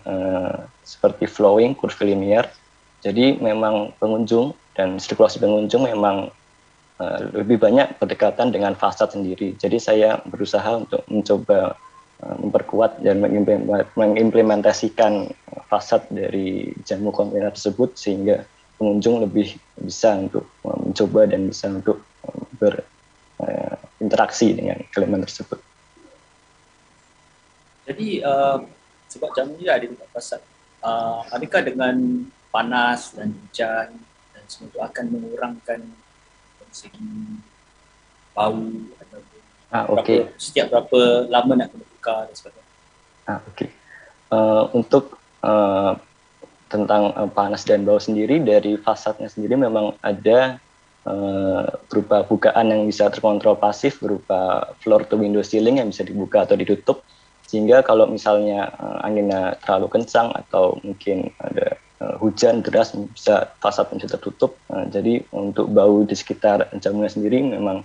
seperti flowing, curvilinear. Jadi memang pengunjung dan sirkulasi pengunjung memang lebih banyak berdekatan dengan fasad sendiri. Jadi saya berusaha untuk mencoba memperkuat dan mengimplementasikan fasad dari jamu kontainer tersebut, sehingga pengunjung lebih bisa untuk mencoba dan bisa untuk berinteraksi dengan elemen tersebut. Jadi sebab jamu ni ada dekat fasad, adakah dengan panas dan hujan dan semua itu akan mengurangkan dari segi bau atau setiap berapa lama nak kena tukar dan sebagainya? Untuk tentang panas dan bau sendiri, dari fasadnya sendiri memang ada berupa bukaan yang bisa terkontrol pasif, berupa floor to window ceiling yang bisa dibuka atau ditutup, sehingga kalau misalnya anginnya terlalu kencang atau mungkin ada hujan deras, bisa fasad bisa tertutup. Jadi untuk bau di sekitar jamunya sendiri memang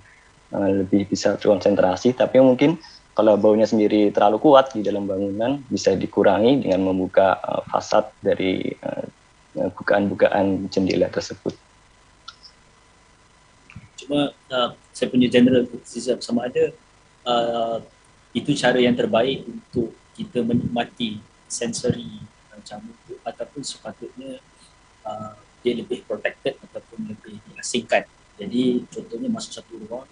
lebih bisa terkonsentrasi, tapi mungkin kalau baunya sendiri terlalu kuat di dalam bangunan bisa dikurangi dengan membuka fasad dari bukaan-bukaan jendela tersebut. Cuma saya punya general criticism, sama ada itu cara yang terbaik untuk kita menikmati sensory jamu itu, ataupun sepatutnya dia lebih protected ataupun lebih diasingkan. Jadi contohnya masuk satu ruang,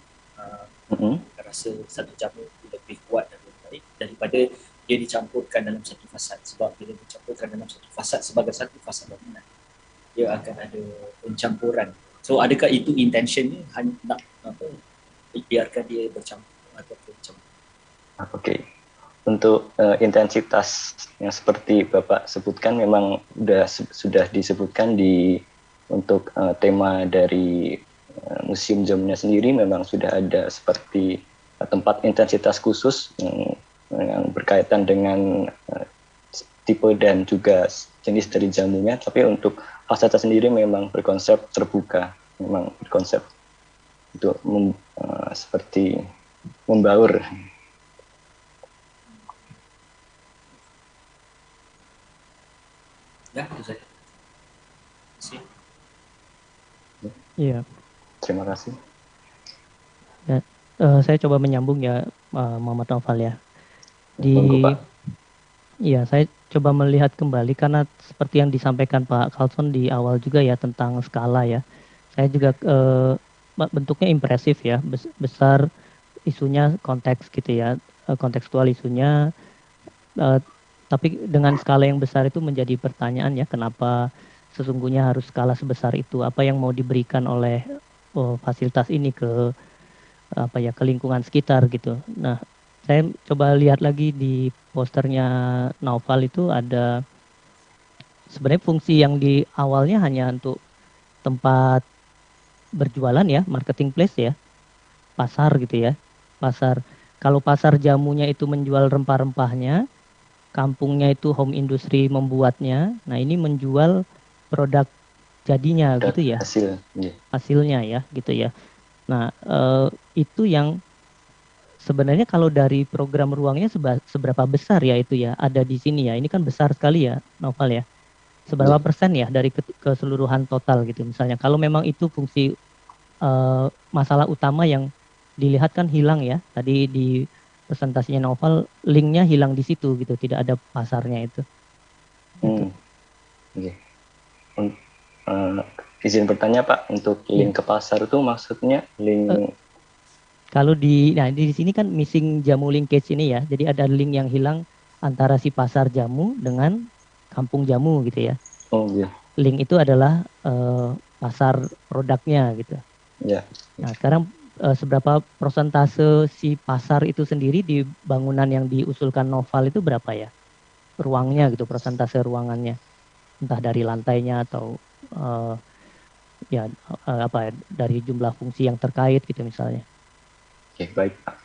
rasa satu jamu itu lebih kuat dan lebih baik daripada dia dicampurkan dalam satu fasad. Sebab bila dicampurkan dalam satu fasad sebagai satu fasad bangunan, dia akan ada pencampuran. So adakah itu intentionnya hanya nak biarkan dia bercampur atau bercampur? Oke. Untuk intensitas yang seperti Bapak sebutkan memang sudah disebutkan untuk tema dari Museum Jamunya sendiri, memang sudah ada seperti tempat intensitas khusus yang berkaitan dengan tipe dan juga jenis dari jamunya. Tapi untuk fasilitas sendiri memang berkonsep terbuka, memang berkonsep untuk seperti membaur. Ya, itu saja. Iya. Terima kasih. Ya, saya coba menyambung ya, Muhammad Naufal ya. Iya, saya coba melihat kembali karena seperti yang disampaikan Pak Carlson di awal juga ya tentang skala ya. Saya juga bentuknya impresif ya, besar isunya konteks gitu ya, kontekstual isunya. Tapi dengan skala yang besar itu menjadi pertanyaan ya, kenapa sesungguhnya harus skala sebesar itu? Apa yang mau diberikan oleh fasilitas ini ke ke lingkungan sekitar gitu. Nah, saya coba lihat lagi di posternya Naufal itu ada sebenarnya fungsi yang di awalnya hanya untuk tempat berjualan ya, marketing place ya, pasar gitu ya, pasar. Kalau pasar jamunya itu menjual rempah-rempahnya, kampungnya itu home industry membuatnya. Nah, ini menjual produk jadinya gitu ya. Hasilnya ya gitu ya. Nah, itu yang sebenarnya kalau dari program ruangnya seberapa besar ya itu ya ada di sini ya. Ini kan besar sekali ya, Novel ya. Seberapa persen ya dari keseluruhan total gitu misalnya. Kalau memang itu fungsi masalah utama yang dilihat kan hilang ya. Tadi di presentasinya Novel linknya hilang di situ gitu, tidak ada pasarnya itu. Gitu. Oke. Izin bertanya Pak, untuk link ke pasar itu maksudnya link kalau di sini kan missing jamu linkage ini ya. Jadi ada link yang hilang antara si pasar jamu dengan kampung jamu gitu ya. Oh iya. Link itu adalah pasar produknya gitu. Iya. Nah, sekarang seberapa persentase si pasar itu sendiri di bangunan yang diusulkan Noval itu berapa ya? Ruangnya gitu, persentase ruangannya. Entah dari lantainya atau dari jumlah fungsi yang terkait gitu misalnya. Oke, baik Pak.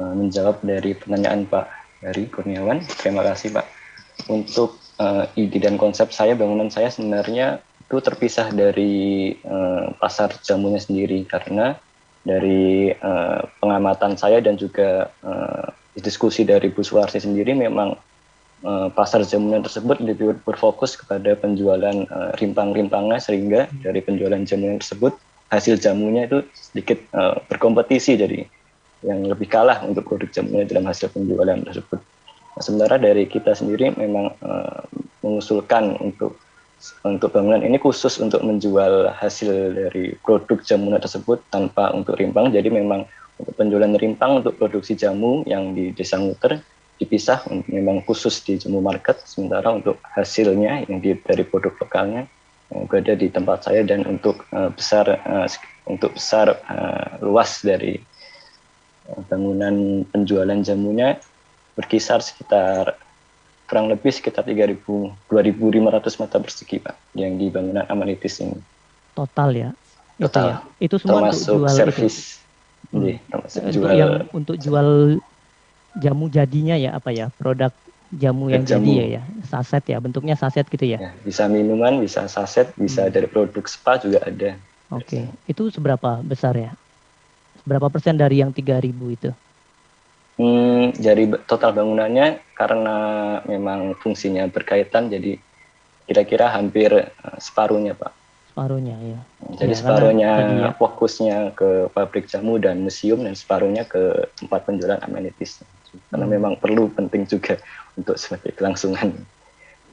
Menjawab dari pertanyaan Pak Heri Kurniawan, terima kasih Pak. Untuk ide dan konsep saya, bangunan saya sebenarnya itu terpisah dari pasar jamunya sendiri, karena dari pengamatan saya dan juga diskusi dari Bu Suwarsi sendiri, memang pasar jamunya tersebut lebih berfokus kepada penjualan rimpang-rimpangnya, sehingga dari penjualan jamunya tersebut hasil jamunya itu sedikit berkompetisi, jadi yang lebih kalah untuk produk jamunya dalam hasil penjualan tersebut. Nah, sementara dari kita sendiri memang mengusulkan untuk bangunan ini khusus untuk menjual hasil dari produk jamunya tersebut tanpa untuk rimpang. Jadi memang untuk penjualan rimpang untuk produksi jamu yang di Desa Nguter dipisah, memang khusus di jamu market. Sementara untuk hasilnya yang dari produk lokalnya yang berada di tempat saya, dan untuk besar luas dari bangunan penjualan jamunya berkisar sekitar kurang lebih sekitar 2.500 meter persegi Pak, yang di bangunan amenitis ini. Total ya? Total. Itu semua termasuk untuk jual servis. Untuk jual jamu jadinya ya, produk jamu yang jadi ya, saset ya, bentuknya saset gitu ya? Bisa minuman, bisa saset, bisa dari produk spa juga ada. Oke. Itu seberapa besar ya? Berapa persen dari yang 3.000 itu? Dari total bangunannya, karena memang fungsinya berkaitan, jadi kira-kira hampir separuhnya Pak. Separuhnya ya. Jadi separuhnya fokusnya ke pabrik jamu dan museum, dan separuhnya ke tempat penjualan amenitis. Karena memang penting juga untuk sebagai kelangsungan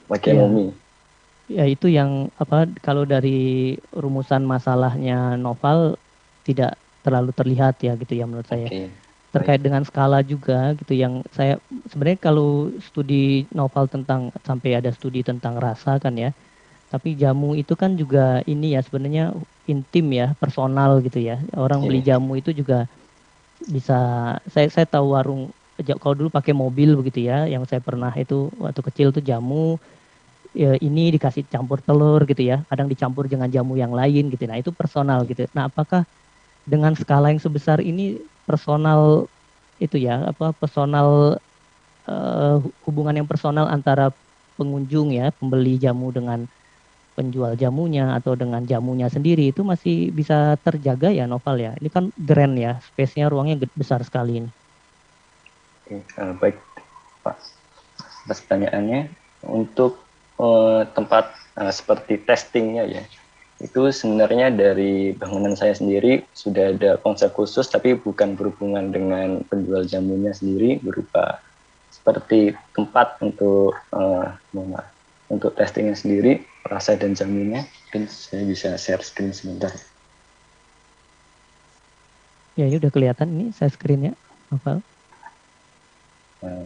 ekonomi. Ya itu yang kalau dari rumusan masalahnya Noval tidak terlalu terlihat ya gitu ya menurut saya. Terkait dengan skala juga gitu, yang saya sebenarnya kalau studi Noval sampai ada studi tentang rasa kan ya, Tapi jamu itu kan juga ini ya sebenarnya intim ya, personal gitu ya. Orang beli jamu itu juga bisa, saya tahu warung, kalau dulu pakai mobil begitu ya, yang saya pernah itu waktu kecil tuh jamu ya, ini dikasih campur telur gitu ya, kadang dicampur dengan jamu yang lain gitu. Nah itu personal gitu. Nah apakah dengan skala yang sebesar ini personal itu ya, apa personal hubungan yang personal antara pengunjung ya, pembeli jamu dengan penjual jamunya atau dengan jamunya sendiri itu masih bisa terjaga ya Noval ya. Ini kan grand ya, space-nya ruangnya besar sekali ini. Baik Pak, atas pertanyaannya. Untuk tempat seperti testingnya ya, itu sebenarnya dari bangunan saya sendiri sudah ada konsep khusus, tapi bukan berhubungan dengan penjual jamunya sendiri, berupa seperti tempat untuk untuk testingnya sendiri, rasa dan jamunya. Mungkin saya bisa share screen sebentar. Ya, ini udah kelihatan ini saya screen-nya, Noval.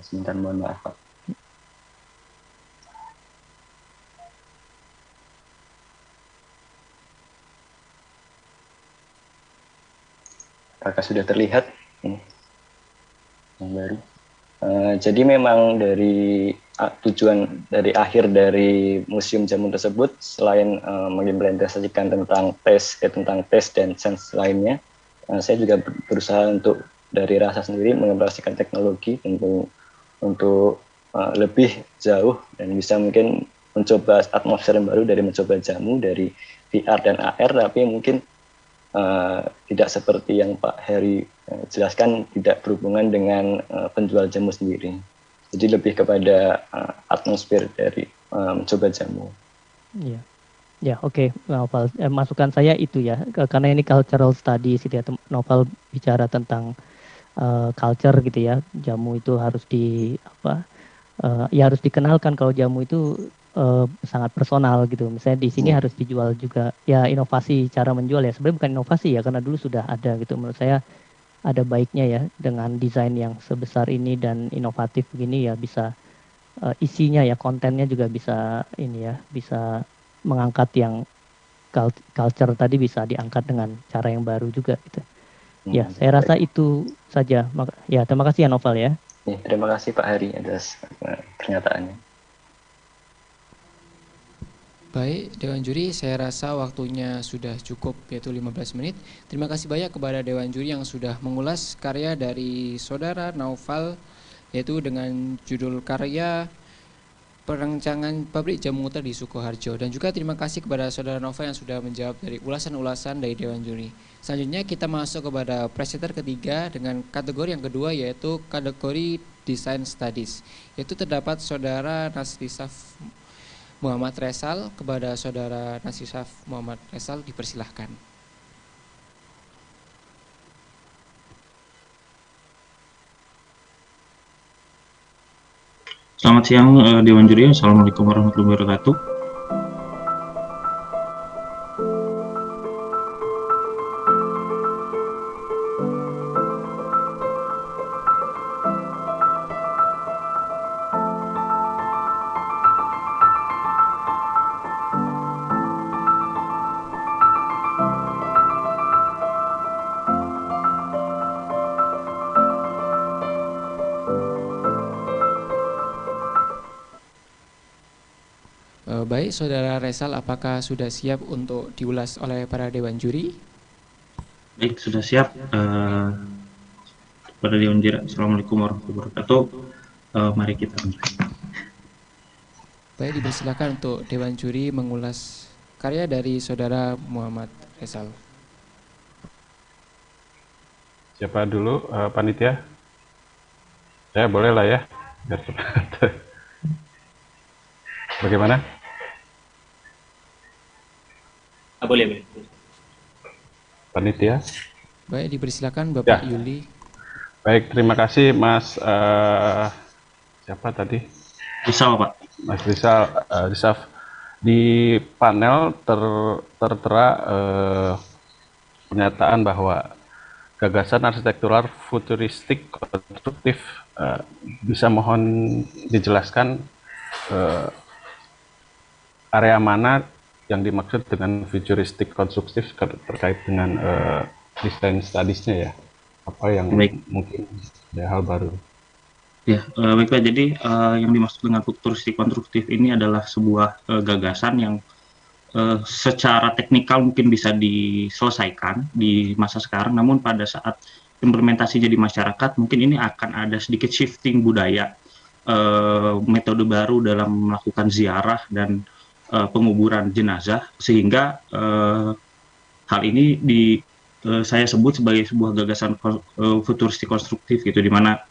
Sebentar, mohon maaf Pak. Apakah sudah terlihat ini yang baru? Jadi memang dari tujuan dari akhir dari museum jamu tersebut, selain mengimplementasikan tentang tes dan sense lainnya, saya juga berusaha untuk dari rasa sendiri mengimplementasikan teknologi untuk lebih jauh dan bisa mungkin mencoba atmosfer yang baru dari mencoba jamu dari VR dan AR, tapi mungkin tidak seperti yang Pak Heri jelaskan, tidak berhubungan dengan penjual jamu sendiri. Jadi lebih kepada atmosfer dari mencoba jamu. Iya. Ya, oke, Noval. Masukan saya itu ya, karena ini cultural studies gitu ya. Noval bicara tentang culture gitu ya. Jamu itu harus ya harus dikenalkan kalau jamu itu sangat personal gitu. Misalnya di sini harus dijual juga ya, inovasi cara menjual ya. Sebenarnya bukan inovasi ya, karena dulu sudah ada gitu. Menurut saya ada baiknya ya dengan desain yang sebesar ini dan inovatif begini ya, bisa isinya ya, kontennya juga bisa ini ya, bisa mengangkat yang culture tadi, bisa diangkat dengan cara yang baru juga gitu. Ya, saya rasa itu saja. Ya, terima kasih ya Noval ya. Terima kasih Pak Heri atas pernyataannya. Baik, Dewan Juri, saya rasa waktunya sudah cukup, yaitu 15 menit. Terima kasih banyak kepada Dewan Juri yang sudah mengulas karya dari Saudara Naufal, yaitu dengan judul karya Perancangan Pabrik Jamu Muter di Sukoharjo. Dan juga terima kasih kepada Saudara Naufal yang sudah menjawab dari ulasan-ulasan dari Dewan Juri. Selanjutnya kita masuk kepada presenter ketiga dengan kategori yang kedua, yaitu kategori Design Studies. Yaitu terdapat Saudara Nasrisaf Muhammad Resal. Kepada Saudara Nasrisaf Muhammad Resal dipersilahkan. Selamat siang Dewan Juri, Assalamualaikum warahmatullahi wabarakatuh. Baik, Saudara Resal, apakah sudah siap untuk diulas oleh para Dewan Juri? Baik, sudah siap. Kepada Dewan Juri, Assalamualaikum warahmatullahi wabarakatuh. Mari kita mulai. Baik, dipersilakan untuk Dewan Juri mengulas karya dari Saudara Muhammad Resal. Siapa dulu panitia? Saya boleh lah ya, biar cepat. Bagaimana? Boleh. Panitia? Baik, dipersilakan Bapak Yuli. Baik, terima kasih Mas siapa tadi? Rizal, Pak. Mas Rizal. Di panel tertera pernyataan bahwa gagasan arsitektural futuristik konstruktif, bisa mohon dijelaskan area mana yang dimaksud dengan futuristik konstruktif terkait dengan desain studies-nya ya? Apa yang mungkin ada hal baru? Ya, baiklah. Jadi yang dimaksud dengan futuristik konstruktif ini adalah sebuah gagasan yang secara teknikal mungkin bisa diselesaikan di masa sekarang, namun pada saat implementasinya di masyarakat mungkin ini akan ada sedikit shifting budaya, metode baru dalam melakukan ziarah dan penguburan jenazah, sehingga hal ini saya sebut sebagai sebuah gagasan futuristik konstruktif gitu, di mana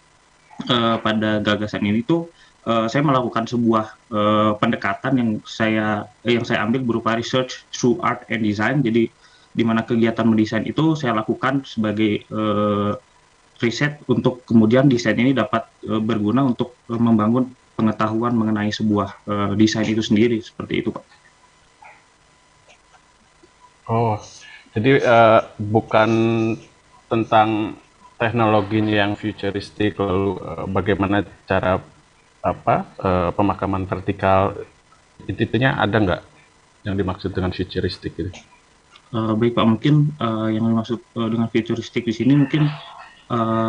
pada gagasan ini tuh saya melakukan sebuah pendekatan yang saya ambil berupa research through art and design. Jadi di mana kegiatan mendesain itu saya lakukan sebagai riset untuk kemudian desain ini dapat berguna untuk membangun pengetahuan mengenai sebuah desain itu sendiri, seperti itu, Pak. Oh, jadi bukan tentang teknologinya yang futuristik, lalu bagaimana cara pemakaman vertikal, intinya ada nggak yang dimaksud dengan futuristik itu? Baik Pak, mungkin yang dimaksud dengan futuristik di sini mungkin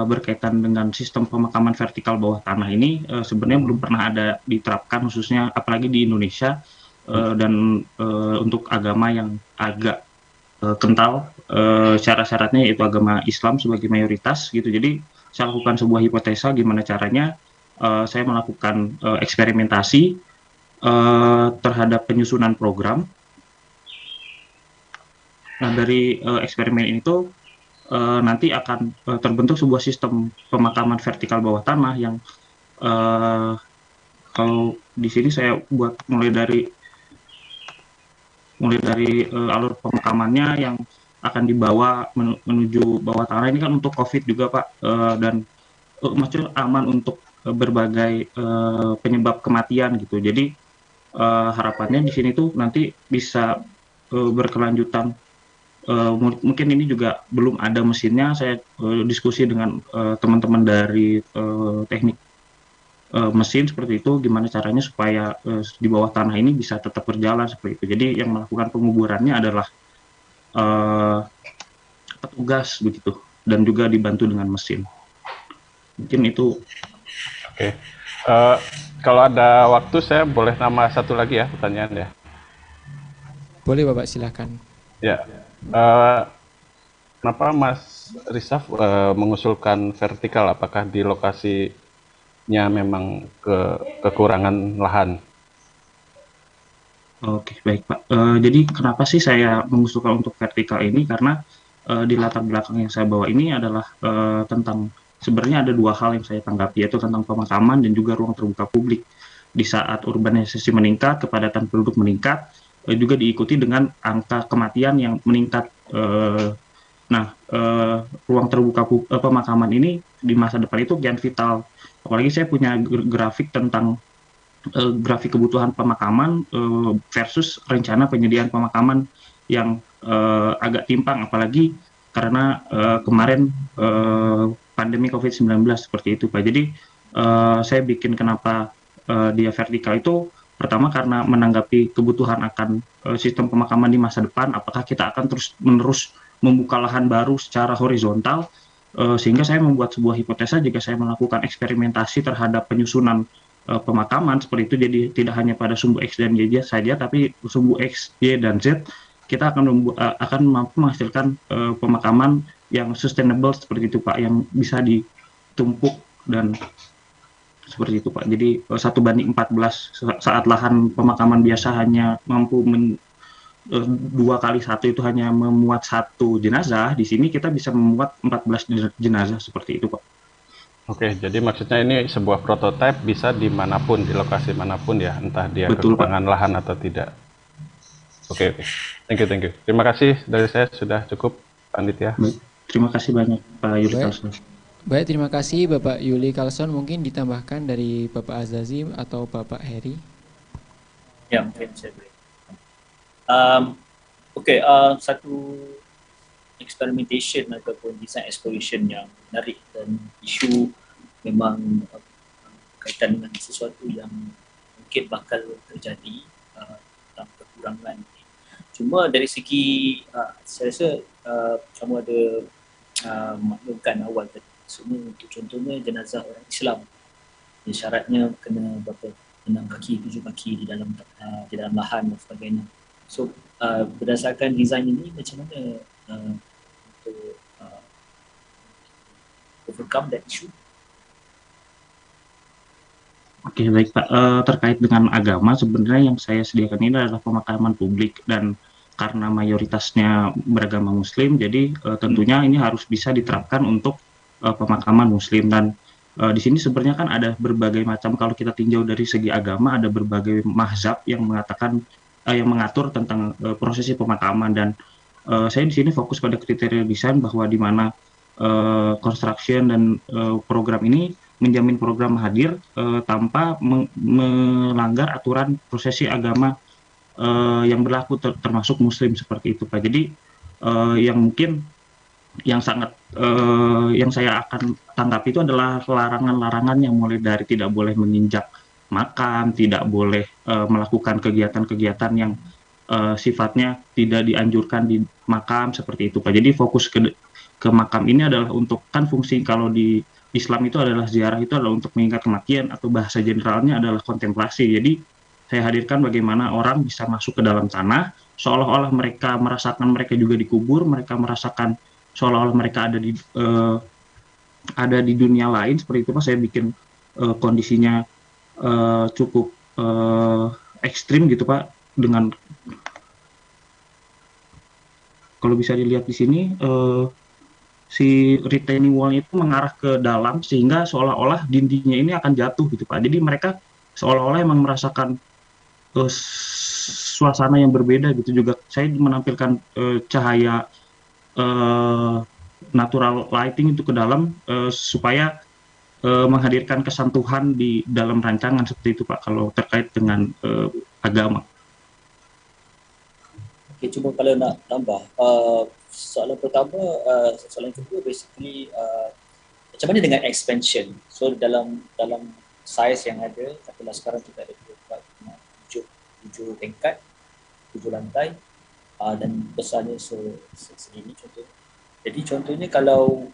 berkaitan dengan sistem pemakaman vertikal bawah tanah ini sebenarnya belum pernah ada diterapkan, khususnya apalagi di Indonesia, dan untuk agama yang agak kental syarat-syaratnya, yaitu agama Islam sebagai mayoritas gitu. Jadi saya lakukan sebuah hipotesa gimana caranya saya melakukan eksperimentasi terhadap penyusunan program. Nah, dari eksperimen ini tuh nanti akan terbentuk sebuah sistem pemakaman vertikal bawah tanah yang kalau di sini saya buat mulai dari alur pemakamannya yang akan dibawa menuju bawah tanah. Ini kan untuk COVID juga, Pak, dan maksudnya aman untuk berbagai penyebab kematian gitu. Jadi harapannya di sini tuh nanti bisa berkelanjutan. Mungkin ini juga belum ada mesinnya. Saya diskusi dengan teman-teman dari teknik mesin seperti itu, gimana caranya supaya di bawah tanah ini bisa tetap berjalan seperti itu. Jadi yang melakukan penguburannya adalah petugas begitu, dan juga dibantu dengan mesin. Mungkin itu. Oke. Kalau ada waktu saya boleh nama satu lagi ya pertanyaan ya. Boleh Bapak, silakan. Ya. Kenapa Mas Rizaf mengusulkan vertikal? Apakah di lokasinya memang kekurangan lahan? Oke, baik Pak. Jadi kenapa sih saya mengusulkan untuk vertikal ini? Karena di latar belakang yang saya bawa ini adalah tentang, sebenarnya ada dua hal yang saya tanggapi, yaitu tentang pemakaman dan juga ruang terbuka publik. Di saat urbanisasi meningkat, kepadatan penduduk meningkat, juga diikuti dengan angka kematian yang meningkat. Ruang terbuka pemakaman ini di masa depan itu kian vital. Apalagi saya punya grafik tentang grafik kebutuhan pemakaman versus rencana penyediaan pemakaman yang agak timpang, apalagi karena kemarin pandemi COVID-19 seperti itu, Pak. Jadi saya bikin kenapa dia vertikal itu, pertama karena menanggapi kebutuhan akan sistem pemakaman di masa depan, apakah kita akan terus-menerus membuka lahan baru secara horizontal, sehingga saya membuat sebuah hipotesa jika saya melakukan eksperimentasi terhadap penyusunan pemakaman seperti itu, jadi tidak hanya pada sumbu X dan Y saja, tapi sumbu X, Y, dan Z, kita akan mampu menghasilkan pemakaman yang sustainable seperti itu, Pak, yang bisa ditumpuk dan seperti itu, Pak. Jadi 1:14 saat lahan pemakaman biasa hanya mampu 2x1 itu hanya memuat 1 jenazah, di sini kita bisa memuat 14 jenazah seperti itu, Pak. Oke, jadi maksudnya ini sebuah prototipe bisa dimanapun, di lokasi manapun ya, entah dia kekurangan lahan atau tidak. Oke. Thank you. Terima kasih dari saya, sudah cukup, Panitia. Terima kasih banyak, Pak Yuli Kalson. Baik, terima kasih Bapak Yuli Kalson. Mungkin ditambahkan dari Bapak Azazi atau Bapak Heri. Ya, mungkin saya boleh. Satu experimentation ataupun design exploration yang menarik dan isu memang berkaitan dengan sesuatu yang mungkin bakal terjadi, tentang kekurangan. Cuma dari segi saya rasa kamu ada maklumkan awal tadi, semua untuk contohnya jenazah orang Islam, syaratnya kena berapa 6 kaki 7 kaki di dalam lahan dan sebagainya. So berdasarkan design ini macam mana untuk overcome that issue? Oke, baik Pak. Terkait dengan agama, sebenarnya yang saya sediakan ini adalah pemakaman publik, dan karena mayoritasnya beragama Muslim, jadi tentunya ini harus bisa diterapkan untuk pemakaman Muslim. Dan di sini sebenarnya kan ada berbagai macam, kalau kita tinjau dari segi agama, ada berbagai mazhab yang mengatakan yang mengatur tentang prosesi pemakaman, dan saya di sini fokus pada kriteria desain bahwa di mana construction dan program ini menjamin program hadir tanpa melanggar aturan prosesi agama yang berlaku termasuk Muslim seperti itu Pak. Jadi yang mungkin yang sangat yang saya akan tanggapi itu adalah larangan-larangan yang mulai dari tidak boleh menginjak makam, tidak boleh melakukan kegiatan-kegiatan yang sifatnya tidak dianjurkan di makam seperti itu Pak. Jadi fokus ke makam ini adalah untuk, kan fungsi kalau di Islam itu adalah ziarah, itu adalah untuk mengingat kematian, atau bahasa generalnya adalah kontemplasi. Jadi saya hadirkan bagaimana orang bisa masuk ke dalam tanah, seolah-olah mereka merasakan mereka juga dikubur, mereka merasakan seolah-olah mereka ada di dunia lain seperti itu Pak. Saya bikin kondisinya cukup ekstrim gitu Pak, dengan kalau bisa dilihat di sini si retaining wall itu mengarah ke dalam, sehingga seolah-olah dindingnya ini akan jatuh gitu Pak. Jadi mereka seolah-olah emang merasakan suasana yang berbeda gitu. Juga saya menampilkan cahaya natural lighting itu ke dalam supaya menghadirkan kesantuhan di dalam rancangan seperti itu Pak, kalau terkait dengan agama. Oke, cuma kalau nak tambah soalan pertama, soalan kedua basically macam mana dengan expansion? So dalam size yang ada, katakanlah sekarang kita ada 7 tingkat, 7 lantai, dan besarnya segini contohnya. Jadi contohnya kalau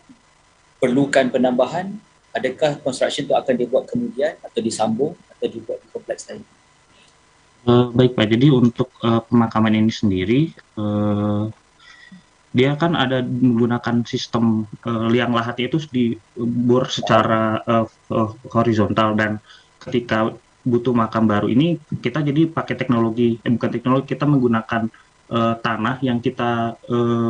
perlukan penambahan, adakah construction itu akan dibuat kemudian atau disambung atau dibuat di kompleks lain? Baik Pak, jadi untuk pemakaman ini sendiri dia kan ada menggunakan sistem liang lahatnya itu dibor secara horizontal, dan ketika butuh makam baru ini kita jadi pakai teknologi, bukan teknologi, kita menggunakan tanah yang kita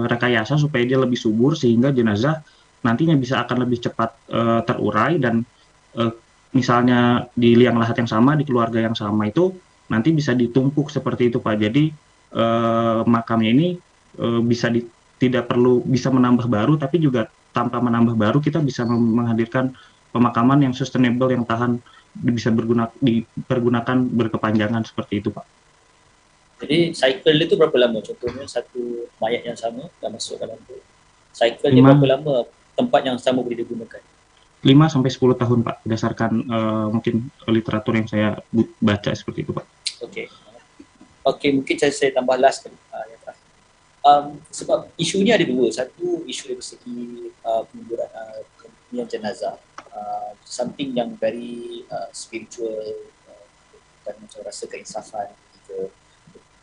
rekayasa supaya dia lebih subur, sehingga jenazah nantinya bisa akan lebih cepat terurai, dan misalnya di liang lahat yang sama, di keluarga yang sama itu nanti bisa ditumpuk seperti itu Pak. Jadi makamnya ini tidak perlu bisa menambah baru, tapi juga tanpa menambah baru kita bisa menghadirkan pemakaman yang sustainable, yang tahan, bisa dipergunakan berkepanjangan seperti itu Pak. Jadi cycle itu berapa lama? Contohnya satu mayat yang sama dah masuk dalam tu. Cycle-nya berapa lama tempat yang sama boleh digunakan? 5-10 tahun Pak, berdasarkan mungkin literatur yang saya baca seperti itu Pak. Okey, mungkin saya tambah last kali yang terakhir. Sebab isu ni ada dua. Satu, isu dari segi penguburan jenazah, something yang very spiritual, dan macam rasa keinsafan ketika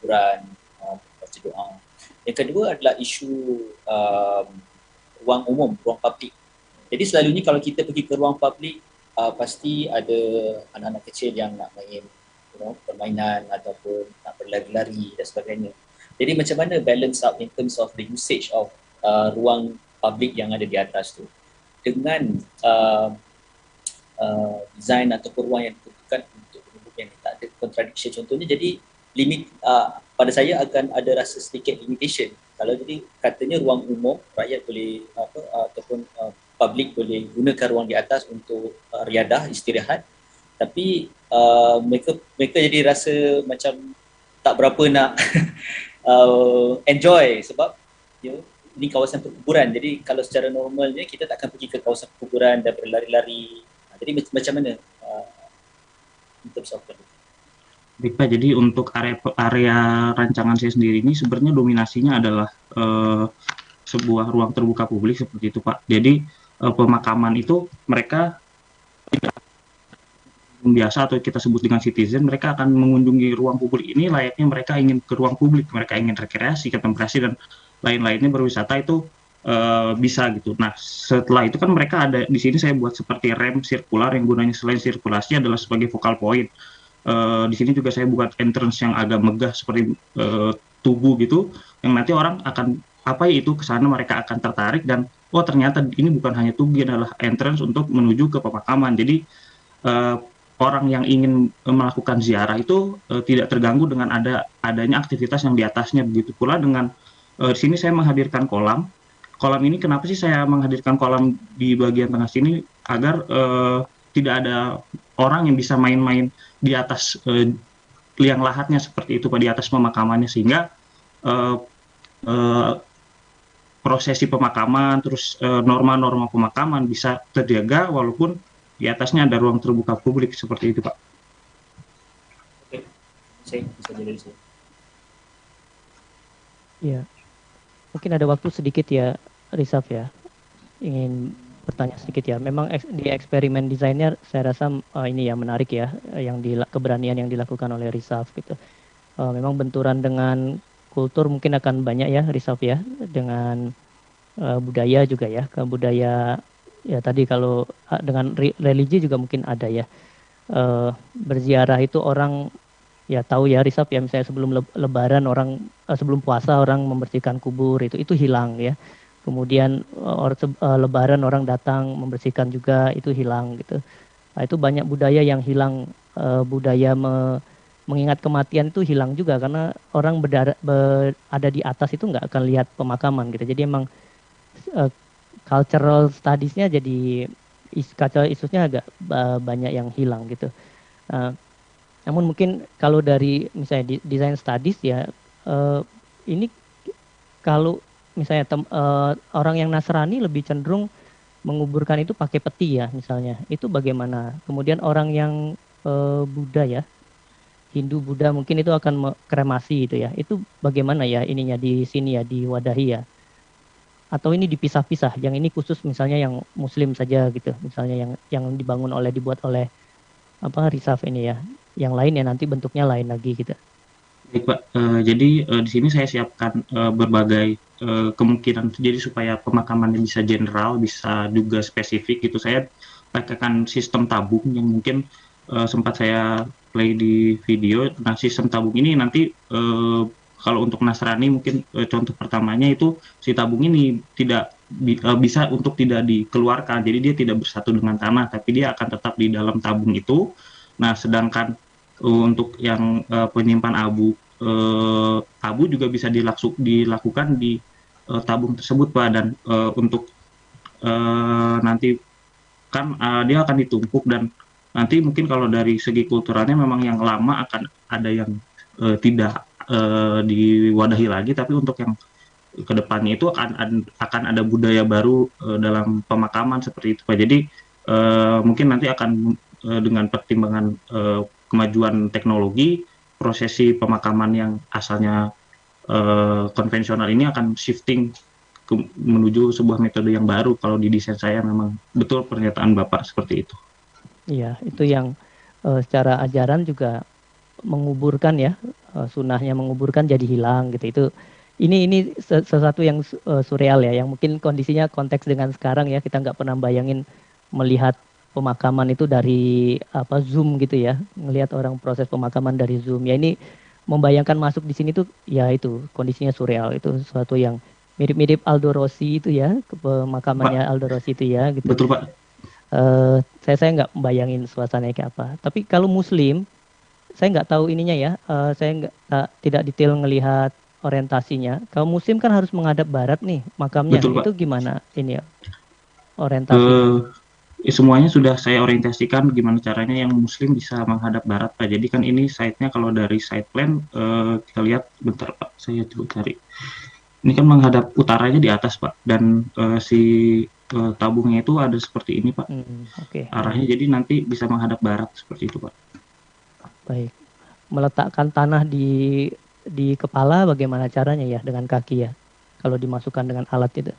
kuburan, baca doa. Yang kedua adalah isu ruang umum, ruang publik. Jadi selalunya kalau kita pergi ke ruang publik, pasti ada anak-anak kecil yang nak main permainan ataupun nak berlari-lari dan sebagainya. Jadi macam mana balance out in terms of the usage of ruang publik yang ada di atas tu dengan design ataupun ruang yang diperlukan untuk penduduk yang tak ada contradiction. Contohnya jadi limit, pada saya akan ada rasa sedikit limitation. Kalau jadi katanya ruang umum, rakyat boleh ataupun publik boleh gunakan ruang di atas untuk riadah, istirahat, tapi mereka jadi rasa macam tak berapa nak enjoy, sebab ini kawasan perkuburan. Jadi kalau secara normalnya kita tak akan pergi ke kawasan perkuburan dan berlari-lari. Jadi macam mana in terms of that? Baik Pak, jadi untuk area rancangan saya sendiri ini sebenarnya dominasinya adalah sebuah ruang terbuka publik seperti itu Pak. Jadi pemakaman itu mereka biasa atau kita sebut dengan citizen, mereka akan mengunjungi ruang publik ini layaknya mereka ingin ke ruang publik, mereka ingin rekreasi, kontemplasi dan lain-lainnya, berwisata itu bisa gitu. Nah setelah itu kan mereka ada di sini saya buat seperti rem sirkular yang gunanya selain sirkulasi adalah sebagai focal point. Di sini juga saya buat entrance yang agak megah seperti tugu gitu, yang nanti orang akan apa ya itu ke sana mereka akan tertarik dan oh ternyata ini bukan hanya tugu, adalah entrance untuk menuju ke pemakaman. Jadi orang yang ingin melakukan ziarah itu tidak terganggu dengan adanya aktivitas yang di atasnya. Begitu pula dengan di sini saya menghadirkan kolam. Kolam ini kenapa sih saya menghadirkan kolam di bagian tengah sini agar tidak ada orang yang bisa main-main di atas liang lahatnya seperti itu Pak, di atas pemakamannya, sehingga prosesi pemakaman terus norma-norma pemakaman bisa terjaga walaupun di atasnya ada ruang terbuka publik seperti itu Pak. Oke, saya bisa jadi saya. Ya, mungkin ada waktu sedikit ya, Rizaf ya, ingin bertanya sedikit ya. Memang di eksperimen desainnya saya rasa ini ya menarik ya, yang keberanian yang dilakukan oleh Rizaf gitu. Memang benturan dengan kultur mungkin akan banyak ya Rizaf ya, dengan budaya juga ya, ke budaya ya tadi kalau dengan religi juga mungkin ada ya. Berziarah itu orang ya tahu ya Rizaf ya, misalnya sebelum lebaran orang sebelum puasa orang membersihkan kubur itu hilang ya. Kemudian lebaran orang datang membersihkan juga itu hilang gitu. Nah, itu banyak budaya yang hilang, budaya mengingat kematian itu hilang juga karena orang ada di atas itu nggak akan lihat pemakaman gitu. Jadi emang cultural studies-nya jadi cultural issues-nya agak banyak yang hilang gitu. Namun mungkin kalau dari misalnya design studies ya ini kalau misalnya orang yang Nasrani lebih cenderung menguburkan itu pakai peti ya misalnya, itu bagaimana? Kemudian orang yang Buddha ya, Hindu Buddha mungkin itu akan kremasi itu ya, itu bagaimana ya ininya di sini ya diwadahi ya? Atau ini dipisah-pisah, yang ini khusus misalnya yang Muslim saja gitu, misalnya yang dibuat oleh apa Rizaf ini ya, yang lain ya nanti bentuknya lain lagi gitu. Baik Pak, jadi di sini saya siapkan berbagai kemungkinan, jadi supaya pemakamannya bisa general, bisa juga spesifik gitu. Saya pakaikan sistem tabung yang mungkin sempat saya play di video. Nah sistem tabung ini nanti kalau untuk Nasrani mungkin contoh pertamanya itu si tabung ini tidak bisa untuk tidak dikeluarkan, jadi dia tidak bersatu dengan tanah, tapi dia akan tetap di dalam tabung itu. Nah sedangkan untuk yang penyimpan abu juga bisa dilakukan di tabung tersebut Pak, dan untuk nanti kan dia akan ditumpuk, dan nanti mungkin kalau dari segi kulturalnya memang yang lama akan ada yang tidak diwadahi lagi, tapi untuk yang kedepannya itu akan ada budaya baru dalam pemakaman seperti itu Pak. Jadi mungkin nanti akan dengan pertimbangan kemajuan teknologi, prosesi pemakaman yang asalnya konvensional ini akan shifting menuju sebuah metode yang baru. Kalau di desain saya memang betul pernyataan Bapak seperti itu. Iya, itu yang secara ajaran juga menguburkan ya, sunnahnya menguburkan jadi hilang gitu. Itu ini sesuatu yang surreal ya, yang mungkin kondisinya konteks dengan sekarang ya, kita nggak pernah bayangin melihat pemakaman itu dari Zoom gitu ya, ngelihat orang proses pemakaman dari Zoom. Ya ini membayangkan masuk di sini tuh ya itu kondisinya surreal, itu sesuatu yang mirip-mirip Aldo Rossi itu ya, ke pemakamannya Aldo Rossi itu ya gitu. Betul Pak. Saya nggak membayangin suasananya kayak apa. Tapi kalau Muslim, saya nggak tahu ininya ya, saya tidak detail ngelihat orientasinya. Kalau Muslim kan harus menghadap barat nih makamnya. Betul, itu Pak. gimana ini ya orientasinya? Semuanya sudah saya orientasikan gimana caranya yang Muslim bisa menghadap barat Pak. Jadi kan ini site-nya kalau dari site plan kita lihat bentar Pak, saya coba cari. Ini kan menghadap utaranya di atas Pak, dan si tabungnya itu ada seperti ini Pak. Okay. Arahnya jadi nanti bisa menghadap barat seperti itu Pak. Baik. meletakkan tanah di kepala bagaimana caranya ya dengan kaki ya? Kalau dimasukkan dengan alat itu?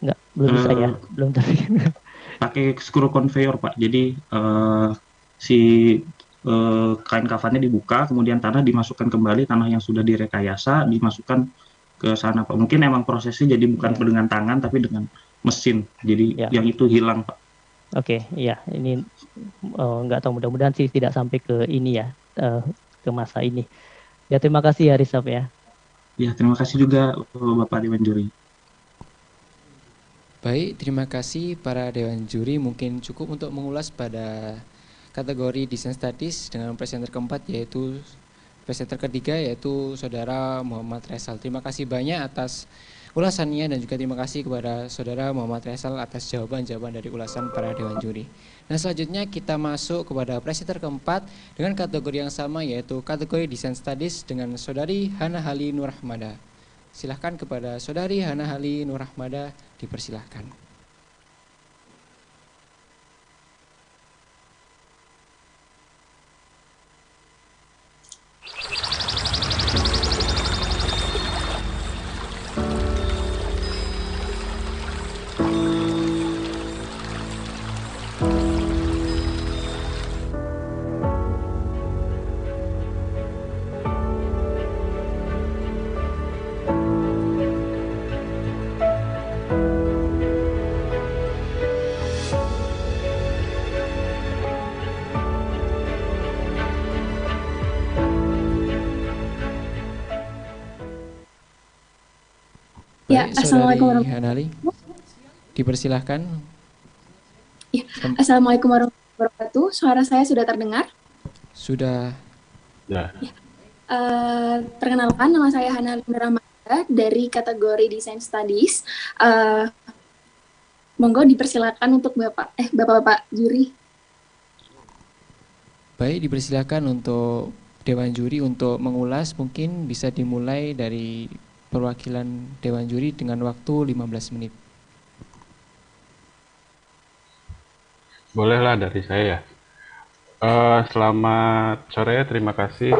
Enggak, belum bisa ya, belum terpikir. Pakai screw conveyor Pak. Jadi si kain kafannya dibuka, kemudian tanah dimasukkan kembali, tanah yang sudah direkayasa dimasukkan ke sana Pak. Mungkin emang prosesnya jadi bukan dengan tangan tapi dengan mesin. Jadi yang itu hilang Pak. Oke, iya ini nggak tahu, mudah-mudahan sih tidak sampai ke ini ya, ke masa ini. Ya terima kasih ya Risaf ya. Ya terima kasih juga Bapak Dewan Juri. Baik, terima kasih para Dewan Juri. Mungkin cukup untuk mengulas pada kategori desain statis dengan presenter keempat yaitu presenter ketiga yaitu Saudara Muhammad Resal. Terima kasih banyak atas ulasannya dan juga terima kasih kepada Saudara Muhammad Resal atas jawaban-jawaban dari ulasan para Dewan Juri. Nah selanjutnya kita masuk kepada presenter keempat dengan kategori yang sama yaitu kategori desain statis dengan Saudari Hana Hali Nurrahmada. Silahkan kepada Saudari Hana Hali Nurrahmada, dipersilahkan. Ya, Assalamualaikum warahmatullahi wabarakatuh. Dipersilahkan. Ya, Assalamualaikum warahmatullahi wabarakatuh. Suara saya sudah terdengar? Sudah. Ya. Perkenalkan, nama saya Hana Nurrahmada dari kategori Design Studies. Monggo dipersilakan untuk Bapak-Bapak juri. Baik, dipersilakan untuk Dewan Juri untuk mengulas, mungkin bisa dimulai dari perwakilan Dewan Juri dengan waktu 15 menit. Bolehlah dari saya ya. Selamat sore, terima kasih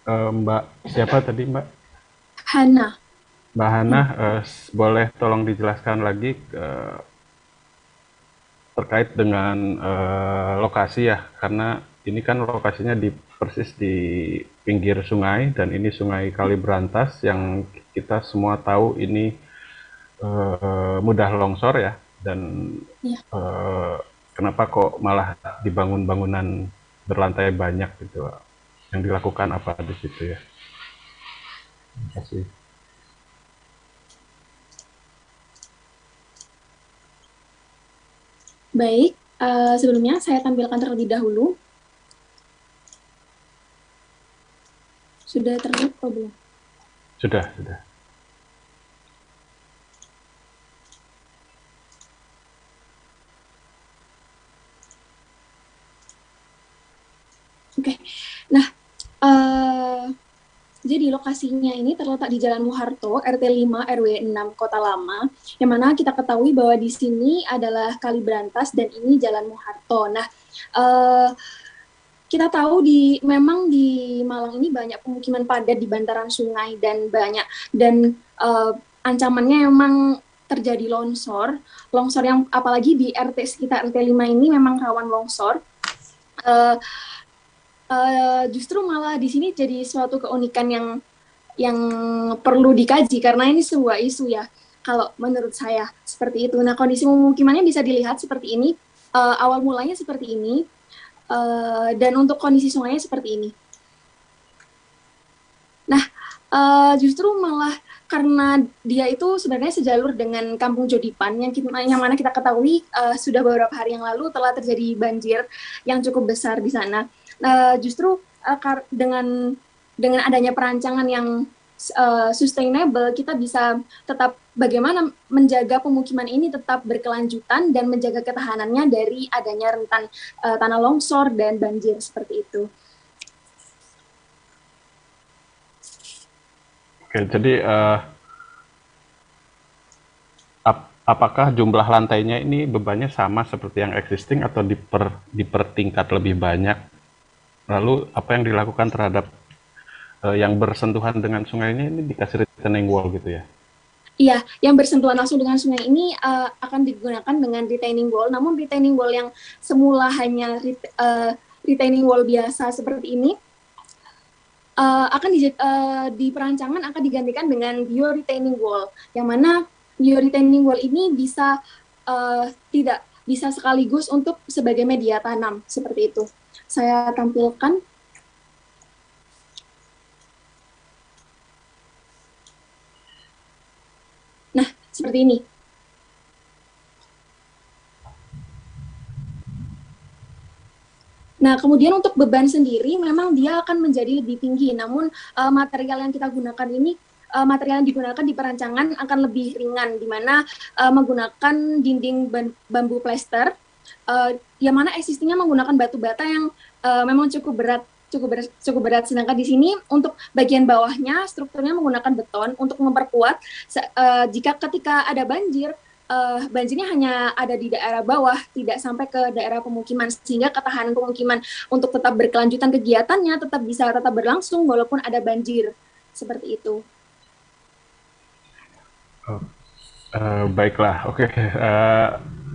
Mbak. Siapa tadi Mbak? Hana. Mbak Hana, boleh tolong dijelaskan lagi terkait dengan lokasi ya, karena ini kan lokasinya persis di pinggir sungai dan ini Sungai Kalibrantas yang kita semua tahu ini mudah longsor ya, dan kenapa kok malah dibangun bangunan berlantai banyak gitu, yang dilakukan apa di situ ya? Terima kasih. Baik, sebelumnya saya tampilkan terlebih dahulu. Sudah terlihat atau belum? Sudah. Oke, nah jadi lokasinya ini terletak di Jalan Muharto, RT 5 RW 6 Kota Lama, yang mana kita ketahui bahwa di sini adalah Kalibrantas dan ini Jalan Muharto. Nah, kita tahu memang di Malang ini banyak pemukiman padat di bantaran sungai dan ancamannya memang terjadi longsor yang apalagi di sekitar RT 5 ini memang rawan longsor. Justru malah di sini jadi suatu keunikan yang perlu dikaji karena ini sebuah isu ya, kalau menurut saya seperti itu. Nah, kondisi pemukimannya bisa dilihat seperti ini, awal mulanya seperti ini, dan untuk kondisi sungainya seperti ini. Nah, justru malah karena dia itu sebenarnya sejalur dengan Kampung Jodipan yang mana kita ketahui sudah beberapa hari yang lalu telah terjadi banjir yang cukup besar di sana. Justru dengan adanya perancangan yang sustainable, kita bisa tetap bagaimana menjaga pemukiman ini tetap berkelanjutan dan menjaga ketahanannya dari adanya rentan tanah longsor dan banjir seperti itu. Oke, jadi apakah jumlah lantainya ini bebannya sama seperti yang existing atau dipertingkat lebih banyak? Lalu apa yang dilakukan terhadap yang bersentuhan dengan sungai ini dikasih retaining wall gitu ya? Iya, yang bersentuhan langsung dengan sungai ini akan digunakan dengan retaining wall. Namun retaining wall yang semula hanya retaining wall biasa seperti ini akan di perancangan akan digantikan dengan bio retaining wall. Yang mana bio retaining wall ini bisa tidak bisa sekaligus untuk sebagai media tanam seperti itu. Saya tampilkan. Nah, seperti ini. Nah, kemudian untuk beban sendiri memang dia akan menjadi lebih tinggi, namun material yang kita gunakan ini, material yang digunakan di perancangan akan lebih ringan, di mana menggunakan dinding bambu plester, yang mana existingnya menggunakan batu bata yang memang cukup berat. Sedangkan di sini untuk bagian bawahnya strukturnya menggunakan beton untuk memperkuat jika ketika ada banjir, banjirnya hanya ada di daerah bawah, tidak sampai ke daerah pemukiman, sehingga ketahanan pemukiman untuk tetap berkelanjutan kegiatannya bisa tetap berlangsung walaupun ada banjir, seperti itu. Baiklah, oke.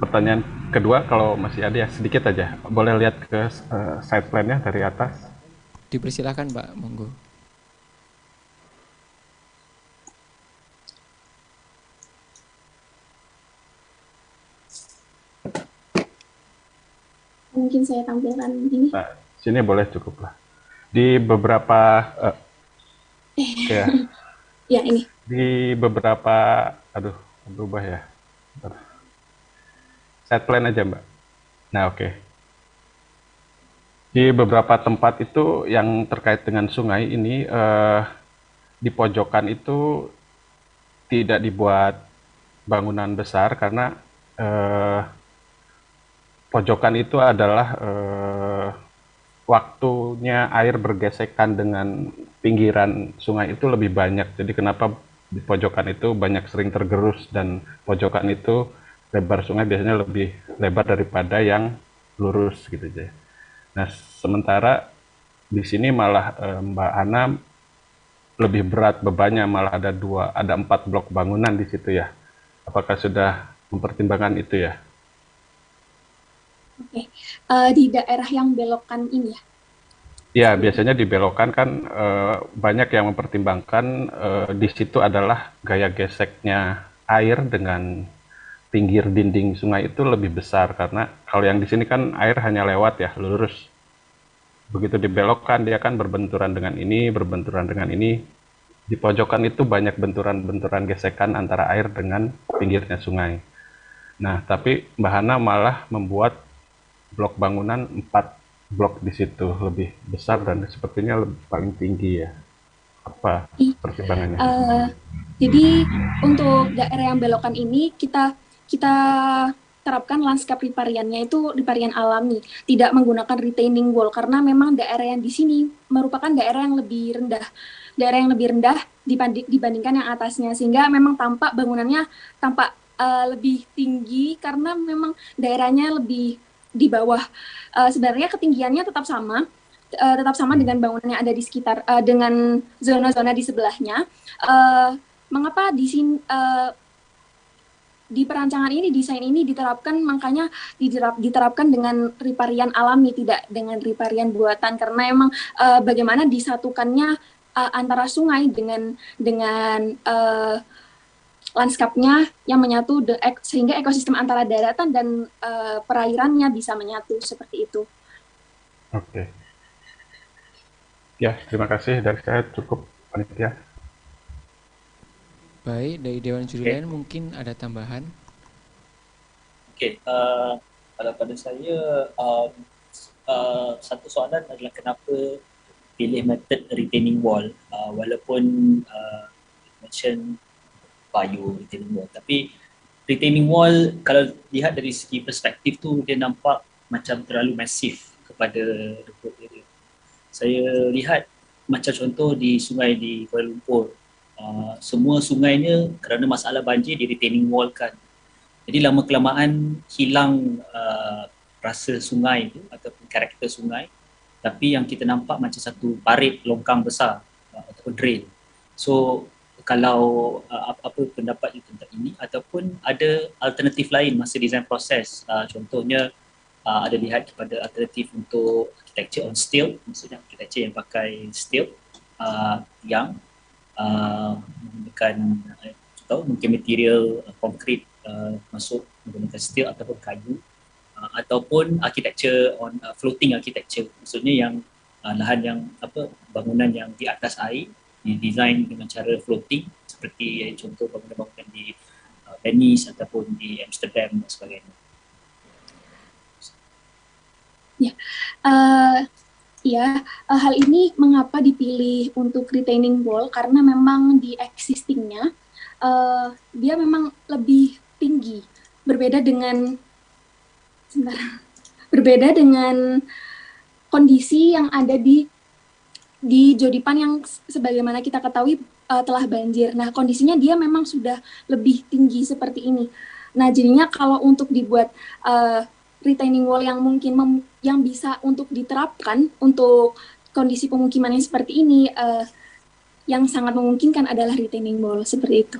Pertanyaan kedua, kalau masih ada ya sedikit aja, boleh lihat ke side plan-nya dari atas. Dipersilakan, Mbak, monggo. Mungkin saya tampilkan ini. Nah, sini boleh cukup lah. Di beberapa, ya. Ya, ini. Di beberapa, aduh, berubah ya. Set plan aja, Mbak. Nah, oke. Di beberapa tempat itu yang terkait dengan sungai ini, di pojokan itu tidak dibuat bangunan besar karena pojokan itu adalah waktunya air bergesekan dengan pinggiran sungai itu lebih banyak. Jadi kenapa di pojokan itu banyak sering tergerus, dan pojokan itu lebar sungai biasanya lebih lebar daripada yang lurus gitu aja. Nah, sementara di sini malah Mbak Ana lebih berat bebannya, malah ada 4 blok bangunan di situ ya. Apakah sudah mempertimbangkan itu ya? Oke, di daerah yang belokan ini ya? Ya, biasanya dibelokkan kan banyak yang mempertimbangkan di situ adalah gaya geseknya air dengan pinggir dinding sungai itu lebih besar, karena kalau yang di sini kan air hanya lewat ya, lurus. Begitu dibelokkan dia kan berbenturan dengan ini, berbenturan dengan ini. Di pojokan itu banyak benturan-benturan gesekan antara air dengan pinggirnya sungai. Nah, tapi Mbak Hana malah membuat blok bangunan 4 blok di situ lebih besar dan sepertinya paling tinggi ya. Apa pertimbangannya? Jadi untuk daerah yang belokan ini kita terapkan landscape ripariannya itu riparian alami, tidak menggunakan retaining wall karena memang daerah yang di sini merupakan daerah yang lebih rendah dibandingkan yang atasnya, sehingga memang tampak bangunannya tampak lebih tinggi karena memang daerahnya lebih di bawah. Sebenarnya ketinggiannya tetap sama dengan bangunan yang ada di sekitar dengan zona-zona di sebelahnya. Mengapa di sini di perancangan ini, desain ini diterapkan, makanya diterapkan dengan riparian alami, tidak dengan riparian buatan, karena emang bagaimana disatukannya antara sungai dengan lanskapnya yang menyatu sehingga ekosistem antara daratan dan perairannya bisa menyatu seperti itu. Oke. Ya, terima kasih dari saya, cukup panitia. Baik, dari Dewan Juri lain mungkin ada tambahan. Oke, kalau pada saya satu soalan adalah kenapa pilih method retaining wall, walaupun mention bio retaining wall, tapi retaining wall kalau lihat dari segi perspektif tu dia nampak macam terlalu masif kepada rumput area. Saya lihat macam contoh di sungai di Kuala Lumpur, semua sungainya kerana masalah banjir di retaining wall kan. Jadi lama kelamaan hilang rasa sungai tu ataupun karakter sungai. tapi yang kita nampak macam satu parit longkang besar ataupun drain. So kalau apa pendapat you tentang ini, ataupun ada alternatif lain masa design proses, contohnya ada lihat kepada alternatif untuk architecture on steel, maksudnya architecture yang pakai steel, yang menggunakan mungkin material konkrit masuk menggunakan steel ataupun kayu, ataupun architecture on floating architecture, maksudnya yang lahan yang bangunan yang di atas air didesain dengan cara floating, seperti contoh bangunan-bangunan di Venice ataupun di Amsterdam dan sebagainya. Hal ini mengapa dipilih untuk retaining wall, karena memang di existingnya dia memang lebih tinggi, berbeda dengan kondisi yang ada di Jodipan yang sebagaimana kita ketahui telah banjir. Nah, kondisinya dia memang sudah lebih tinggi seperti ini. Nah, jadinya kalau untuk dibuat retaining wall yang mungkin yang bisa untuk diterapkan untuk kondisi pemukiman yang seperti ini, yang sangat memungkinkan adalah retaining wall seperti itu.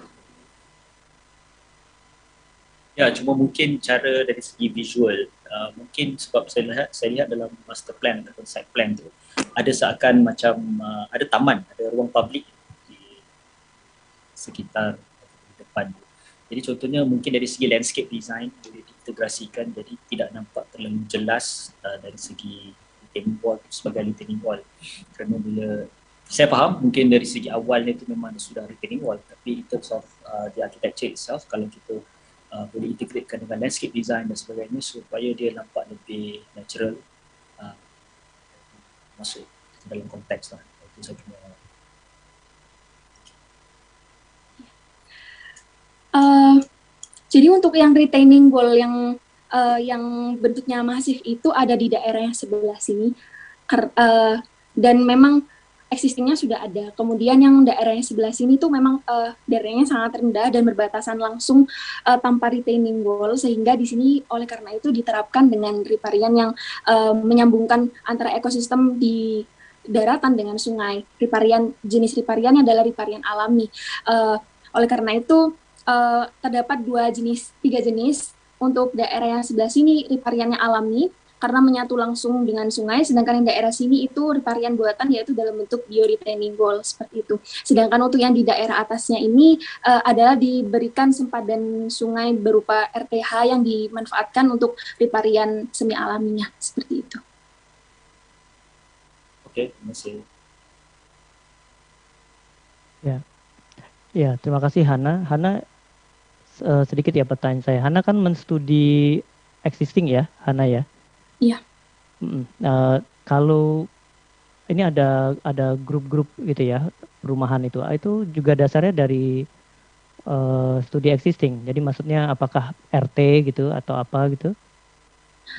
Ya, cuma mungkin cara dari segi visual, mungkin sebab saya lihat dalam master plan atau site plan tu ada seakan macam ada taman, ada ruang publik di sekitar depan. Jadi contohnya mungkin dari segi landscape design boleh diintegrasikan, jadi tidak nampak terlalu jelas dari segi retaining wall sebagai retaining wall. Kerana bila saya faham mungkin dari segi awalnya itu memang sudah retaining wall, tapi in terms of the architecture itself, kalau kita boleh integratekan dengan landscape design dan sebagainya supaya dia nampak lebih natural, masuk dalam konteks lah. Itu saya punya. Jadi untuk yang retaining wall yang bentuknya masif itu ada di daerah yang sebelah sini, dan memang existingnya sudah ada. Kemudian yang daerah yang sebelah sini tuh memang daerahnya sangat rendah dan berbatasan langsung tanpa retaining wall, sehingga di sini oleh karena itu diterapkan dengan riparian yang menyambungkan antara ekosistem di daratan dengan sungai. Jenis ripariannya adalah riparian alami. Oleh karena itu terdapat tiga jenis. Untuk daerah yang sebelah sini ripariannya alami karena menyatu langsung dengan sungai, sedangkan yang daerah sini itu riparian buatan, yaitu dalam bentuk bio-retaining wall seperti itu. Sedangkan untuk yang di daerah atasnya ini adalah diberikan sempadan sungai berupa RTH yang dimanfaatkan untuk riparian semi alaminya seperti itu. Oke, terima kasih. Ya, terima kasih Hana. Hana, sedikit ya pertanyaan saya. Hana kan menstudi existing ya, Hana ya? Iya. Kalau ini ada grup-grup gitu ya, perumahan itu juga dasarnya dari studi existing. Jadi maksudnya apakah RT gitu atau apa gitu?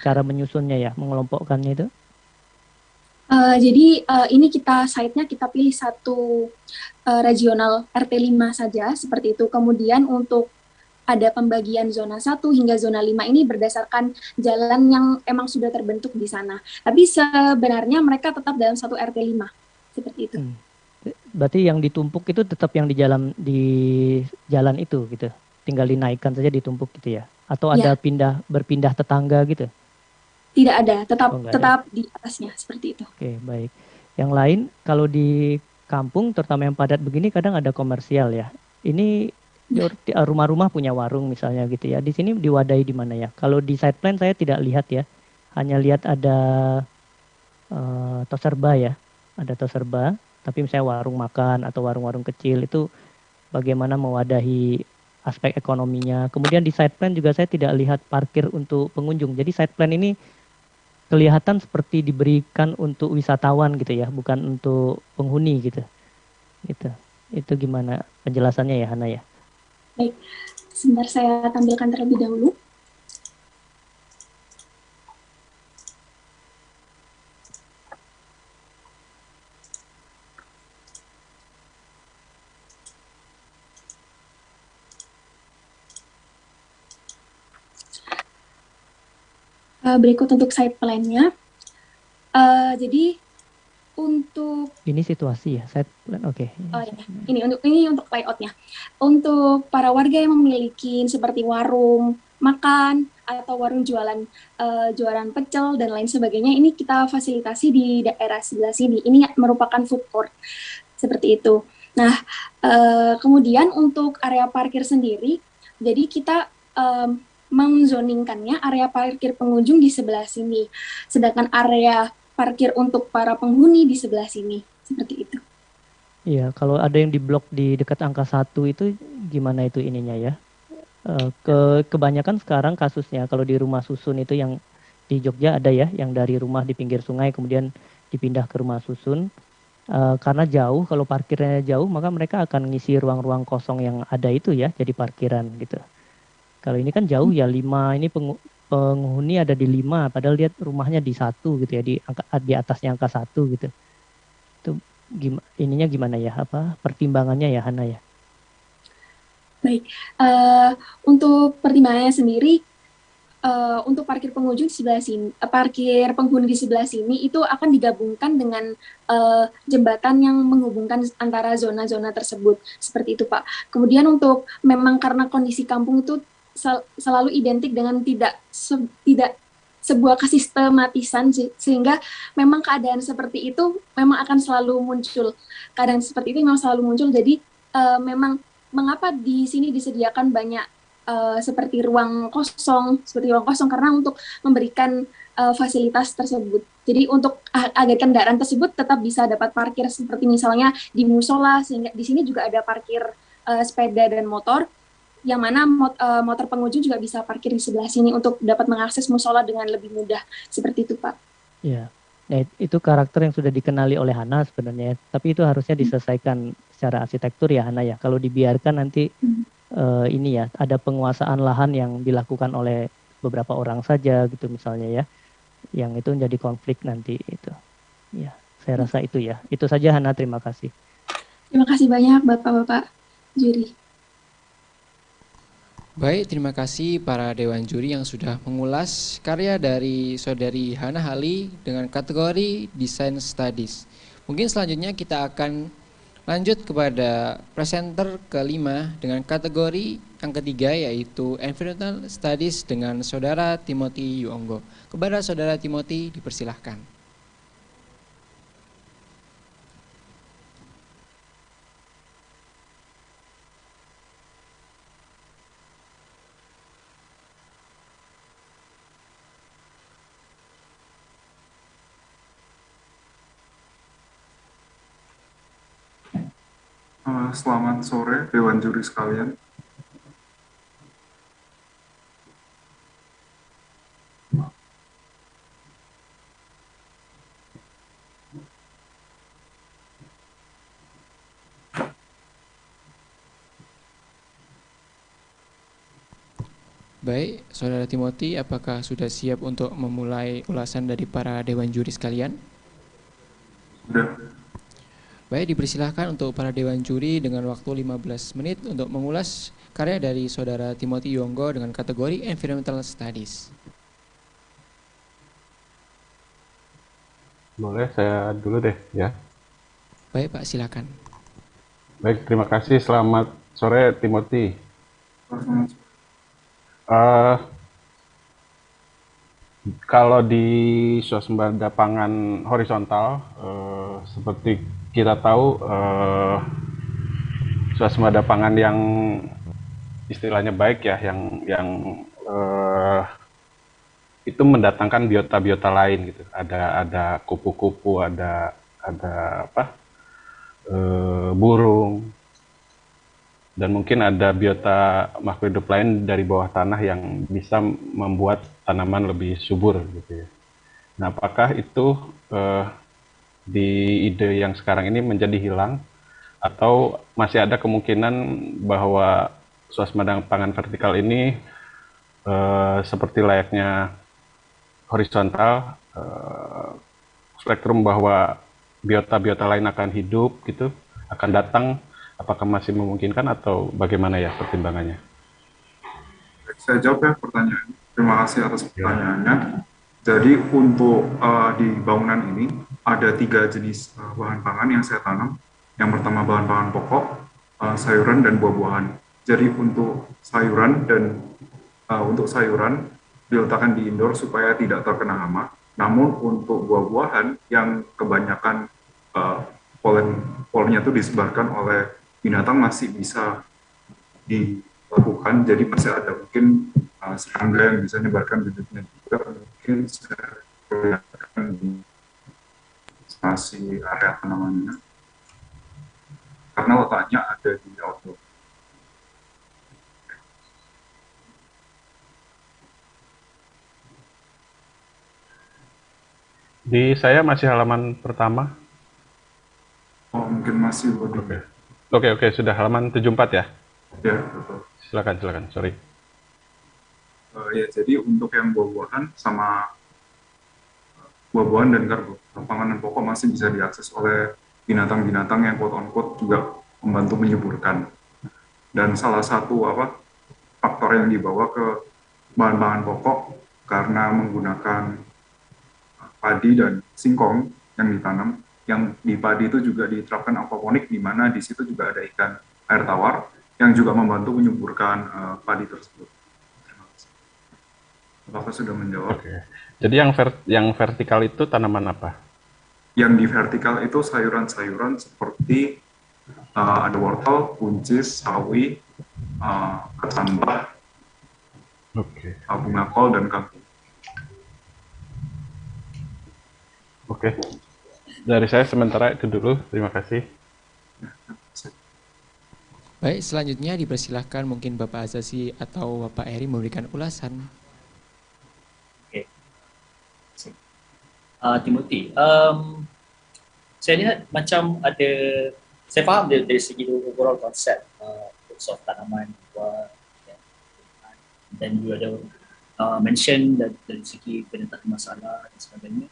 Cara menyusunnya ya, mengelompokkannya itu? Jadi ini site-nya kita pilih satu regional RT 5 saja seperti itu. Kemudian untuk ada pembagian zona 1 hingga zona 5 ini berdasarkan jalan yang emang sudah terbentuk di sana. Tapi sebenarnya mereka tetap dalam satu RT 5 seperti itu. Berarti yang ditumpuk itu tetap yang di jalan itu gitu. Tinggal dinaikkan saja, ditumpuk gitu ya. Atau ada berpindah tetangga gitu? Tidak ada, tetap di atasnya seperti itu. Oke, baik. Yang lain kalau di kampung terutama yang padat begini kadang ada komersial ya. Ini rumah-rumah punya warung misalnya gitu ya. Di sini diwadahi di mana ya? Kalau di site plan saya tidak lihat ya. Hanya lihat ada toserba ya. Ada toserba, tapi misalnya warung makan atau warung-warung kecil itu bagaimana mewadahi aspek ekonominya. Kemudian di site plan juga saya tidak lihat parkir untuk pengunjung. Jadi site plan ini kelihatan seperti diberikan untuk wisatawan gitu ya, bukan untuk penghuni gitu. Itu gimana penjelasannya ya Hana ya? Baik, sebentar saya tampilkan terlebih dahulu. Berikut untuk site plan-nya. Jadi untuk ini situasi ya, site plan, oke. Ini untuk layoutnya. Untuk para warga yang memiliki seperti warung makan atau warung jualan pecel dan lain sebagainya, ini kita fasilitasi di daerah sebelah sini. Ini merupakan food court seperti itu. Nah, kemudian untuk area parkir sendiri, jadi kita menzoningkannya area parkir pengunjung di sebelah sini, sedangkan area parkir untuk para penghuni di sebelah sini, seperti itu. Iya, kalau ada yang diblok di dekat angka 1 itu gimana itu ininya ya? Kebanyakan sekarang kasusnya kalau di rumah susun itu yang di Jogja ada ya, yang dari rumah di pinggir sungai kemudian dipindah ke rumah susun. Karena jauh, kalau parkirnya jauh maka mereka akan ngisi ruang-ruang kosong yang ada itu ya, jadi parkiran gitu. Kalau ini kan jauh ya, 5 ini penghuni ada di 5, padahal dia rumahnya di 1 gitu ya, di atasnya angka 1 gitu. Itu ininya gimana ya, pertimbangannya ya Hana ya? Baik, untuk pertimbangannya sendiri, untuk parkir pengunjung di sebelah sini, parkir penghuni di sebelah sini itu akan digabungkan dengan jembatan yang menghubungkan antara zona-zona tersebut, seperti itu Pak. Kemudian untuk memang karena kondisi kampung itu selalu identik dengan tidak sebuah kesistematisan, sehingga memang keadaan seperti itu memang akan selalu muncul. Keadaan seperti itu memang selalu muncul. Jadi memang mengapa di sini disediakan banyak seperti ruang kosong karena untuk memberikan fasilitas tersebut. Jadi untuk agar kendaraan tersebut tetap bisa dapat parkir seperti misalnya di musola, sehingga di sini juga ada parkir sepeda dan motor, yang mana motor pengunjung juga bisa parkir di sebelah sini untuk dapat mengakses musola dengan lebih mudah, seperti itu Pak. Ya, nah, itu karakter yang sudah dikenali oleh Hana sebenarnya, tapi itu harusnya diselesaikan secara arsitektur ya Hana ya. Kalau dibiarkan nanti ini ya, ada penguasaan lahan yang dilakukan oleh beberapa orang saja gitu misalnya ya, yang itu menjadi konflik nanti itu. Ya, saya rasa itu ya. Itu saja Hana, terima kasih. Terima kasih banyak Bapak-Bapak juri. Baik, terima kasih para Dewan Juri yang sudah mengulas karya dari Saudari Hana Hali dengan kategori Design Studies. Mungkin selanjutnya kita akan lanjut kepada presenter kelima dengan kategori yang ketiga, yaitu Environmental Studies dengan Saudara Timothy Yuonggo. Kepada Saudara Timothy dipersilahkan. Selamat sore, Dewan Juri sekalian. Baik, Saudara Timothy, apakah sudah siap untuk memulai ulasan dari para Dewan Juri sekalian? Sudah. Baik, dipersilahkan untuk para Dewan Juri dengan waktu 15 menit untuk mengulas karya dari Saudara Timothy Yuonggo dengan kategori Environmental Studies. Boleh, saya dulu deh ya. Baik Pak, silakan. Baik, terima kasih. Selamat sore Timothy. Kalau di swasembada pangan horizontal, seperti kita tahu, swasembada pangan yang istilahnya baik ya, yang itu mendatangkan biota-biota lain gitu. Ada kupu-kupu, ada burung, dan mungkin ada biota makhluk hidup lain dari bawah tanah yang bisa membuat tanaman lebih subur gitu ya. Nah, apakah itu di ide yang sekarang ini menjadi hilang, atau masih ada kemungkinan bahwa swasembada pangan vertikal ini seperti layaknya horizontal, spektrum bahwa biota-biota lain akan hidup gitu, akan datang, apakah masih memungkinkan atau bagaimana ya pertimbangannya? Saya jawab ya pertanyaan. Terima kasih atas pertanyaannya. Jadi untuk di bangunan ini ada 3 jenis bahan pangan yang saya tanam. Yang pertama bahan pangan pokok, sayuran dan buah-buahan. Jadi untuk sayuran diletakkan di indoor supaya tidak terkena hama. Namun untuk buah-buahan yang kebanyakan polennya itu disebarkan oleh binatang masih bisa dilakukan. Jadi masih ada mungkin serangga yang bisa menyebarkan bibitnya juga. Mungkin saya perlihatkan di masih area tanamannya. Karena letaknya ada di outdoor. Di saya masih halaman pertama. Oh, mungkin masih Oke. Oke, sudah halaman 74 ya? Ya, betul. Silakan, sorry. Ya, jadi untuk yang buah-buahan sama buah-buahan dan panganan pokok masih bisa diakses oleh binatang-binatang yang quote-unquote juga membantu menyuburkan. Dan salah satu faktor yang dibawa ke bahan-bahan pokok karena menggunakan padi dan singkong yang ditanam, yang di padi itu juga diterapkan aquaponik, di mana di situ juga ada ikan air tawar yang juga membantu menyuburkan padi tersebut. Terima kasih. Apakah sudah menjawab? Oke. Jadi yang vertikal itu tanaman apa? Yang di vertikal itu sayuran-sayuran seperti ada wortel, buncis, sawi, kecambah, bunga kol, dan kangkung. Oke. Dari saya sementara itu dulu. Terima kasih. Baik, selanjutnya dipersilahkan mungkin Bapak Azasi atau Bapak Eri memberikan ulasan. Oke. Timothy, saya lihat macam ada, saya faham dari segi overall konsep of tanaman buah, dan juga ada mention dari segi penentuan masalah dan sebagainya.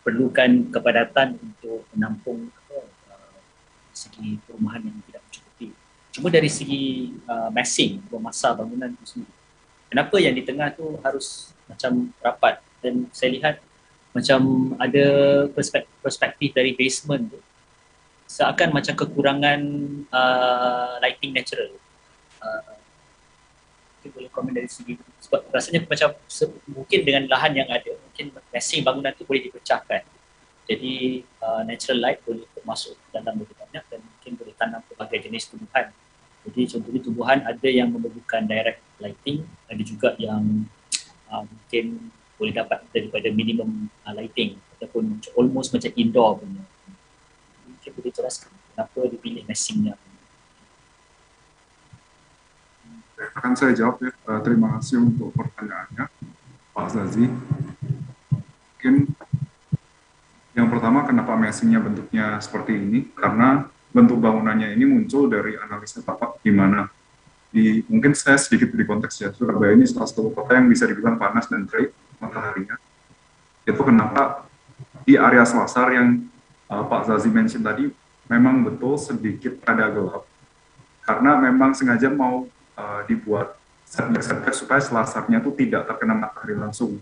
Perlukan kepadatan untuk menampung segi perumahan yang tidak mencukupi. Cuma dari segi massing, masa bangunan itu sendiri, kenapa yang di tengah tu harus macam rapat? Dan saya lihat macam ada perspektif dari basement tu seakan macam kekurangan lighting natural. Mungkin boleh komen dari segi, sebab rasanya macam mungkin dengan lahan yang ada, mungkin massing bangunan tu boleh dipecahkan. Jadi natural light boleh masuk dalam lebih banyak dan mungkin boleh tanam pelbagai jenis tumbuhan. Jadi contohnya tumbuhan ada yang memerlukan direct lighting, ada juga yang mungkin boleh dapat daripada minimum lighting ataupun almost macam indoor punya. Mungkin boleh jelaskan kenapa dipilih massingnya. Akan saya jawab ya. Terima kasih untuk pertanyaannya, Pak Zazi. Mungkin yang pertama, kenapa massingnya bentuknya seperti ini? Karena bentuk bangunannya ini muncul dari analisa tapak di mana mungkin saya sedikit di konteks ya, Surabaya ini salah satu kota yang bisa dibilang panas dan terik mataharinya. Itu kenapa di area selasar yang Pak Zazi mention tadi memang betul sedikit ada gelap. Karena memang sengaja mau dibuat setback supaya selasarnya itu tidak terkena matahari langsung.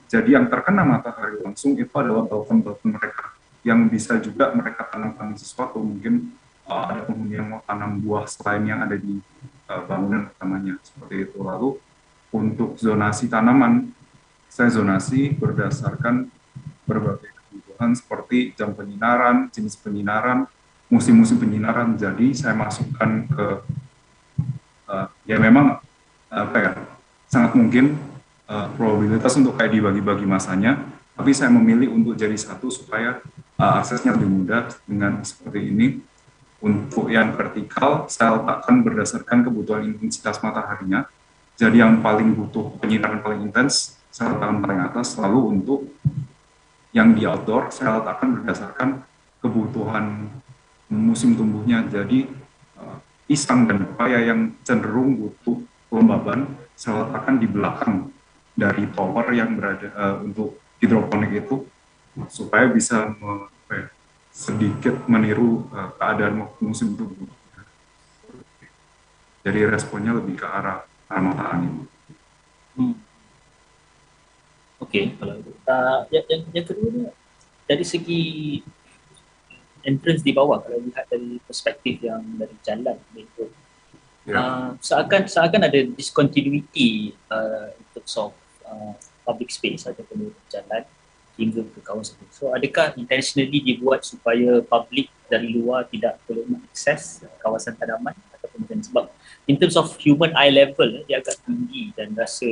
Jadi yang terkena matahari langsung itu adalah balkon-balkon mereka, yang bisa juga mereka tanam sesuatu. Mungkin ada penghuni yang mau tanam buah selain yang ada di bangunan utamanya, seperti itu. Lalu untuk zonasi tanaman, saya zonasi berdasarkan berbagai kebutuhan seperti jam penyinaran, jenis penyinaran, musim-musim penyinaran. Jadi saya masukkan ke ya memang sangat mungkin probabilitas untuk kayak dibagi-bagi masanya, tapi saya memilih untuk jadi satu supaya aksesnya lebih mudah dengan seperti ini. Untuk yang vertikal, saya letakkan berdasarkan kebutuhan intensitas mataharinya. Jadi yang paling butuh penyinaran paling intens, saya letakkan paling atas. Lalu untuk yang di outdoor, saya letakkan berdasarkan kebutuhan musim tumbuhnya. Jadi pisang dan pepaya yang cenderung butuh kelembaban, saya letakkan di belakang dari tower yang berada untuk hidroponik itu, supaya bisa sedikit meniru keadaan musim tumbuh. Jadi responnya lebih ke arah matahari. Okey, kalau itu. Yang kedua ni, dari segi entrance di bawah, kalau lihat dari perspektif yang dari jalan itu, seakan ada discontinuity in terms of public space ataupun jalan hingga ke kawasan itu. So adakah intentionally dibuat supaya public dari luar tidak boleh mengakses kawasan tanaman ataupun macam, sebab in terms of human eye level dia agak tinggi dan rasa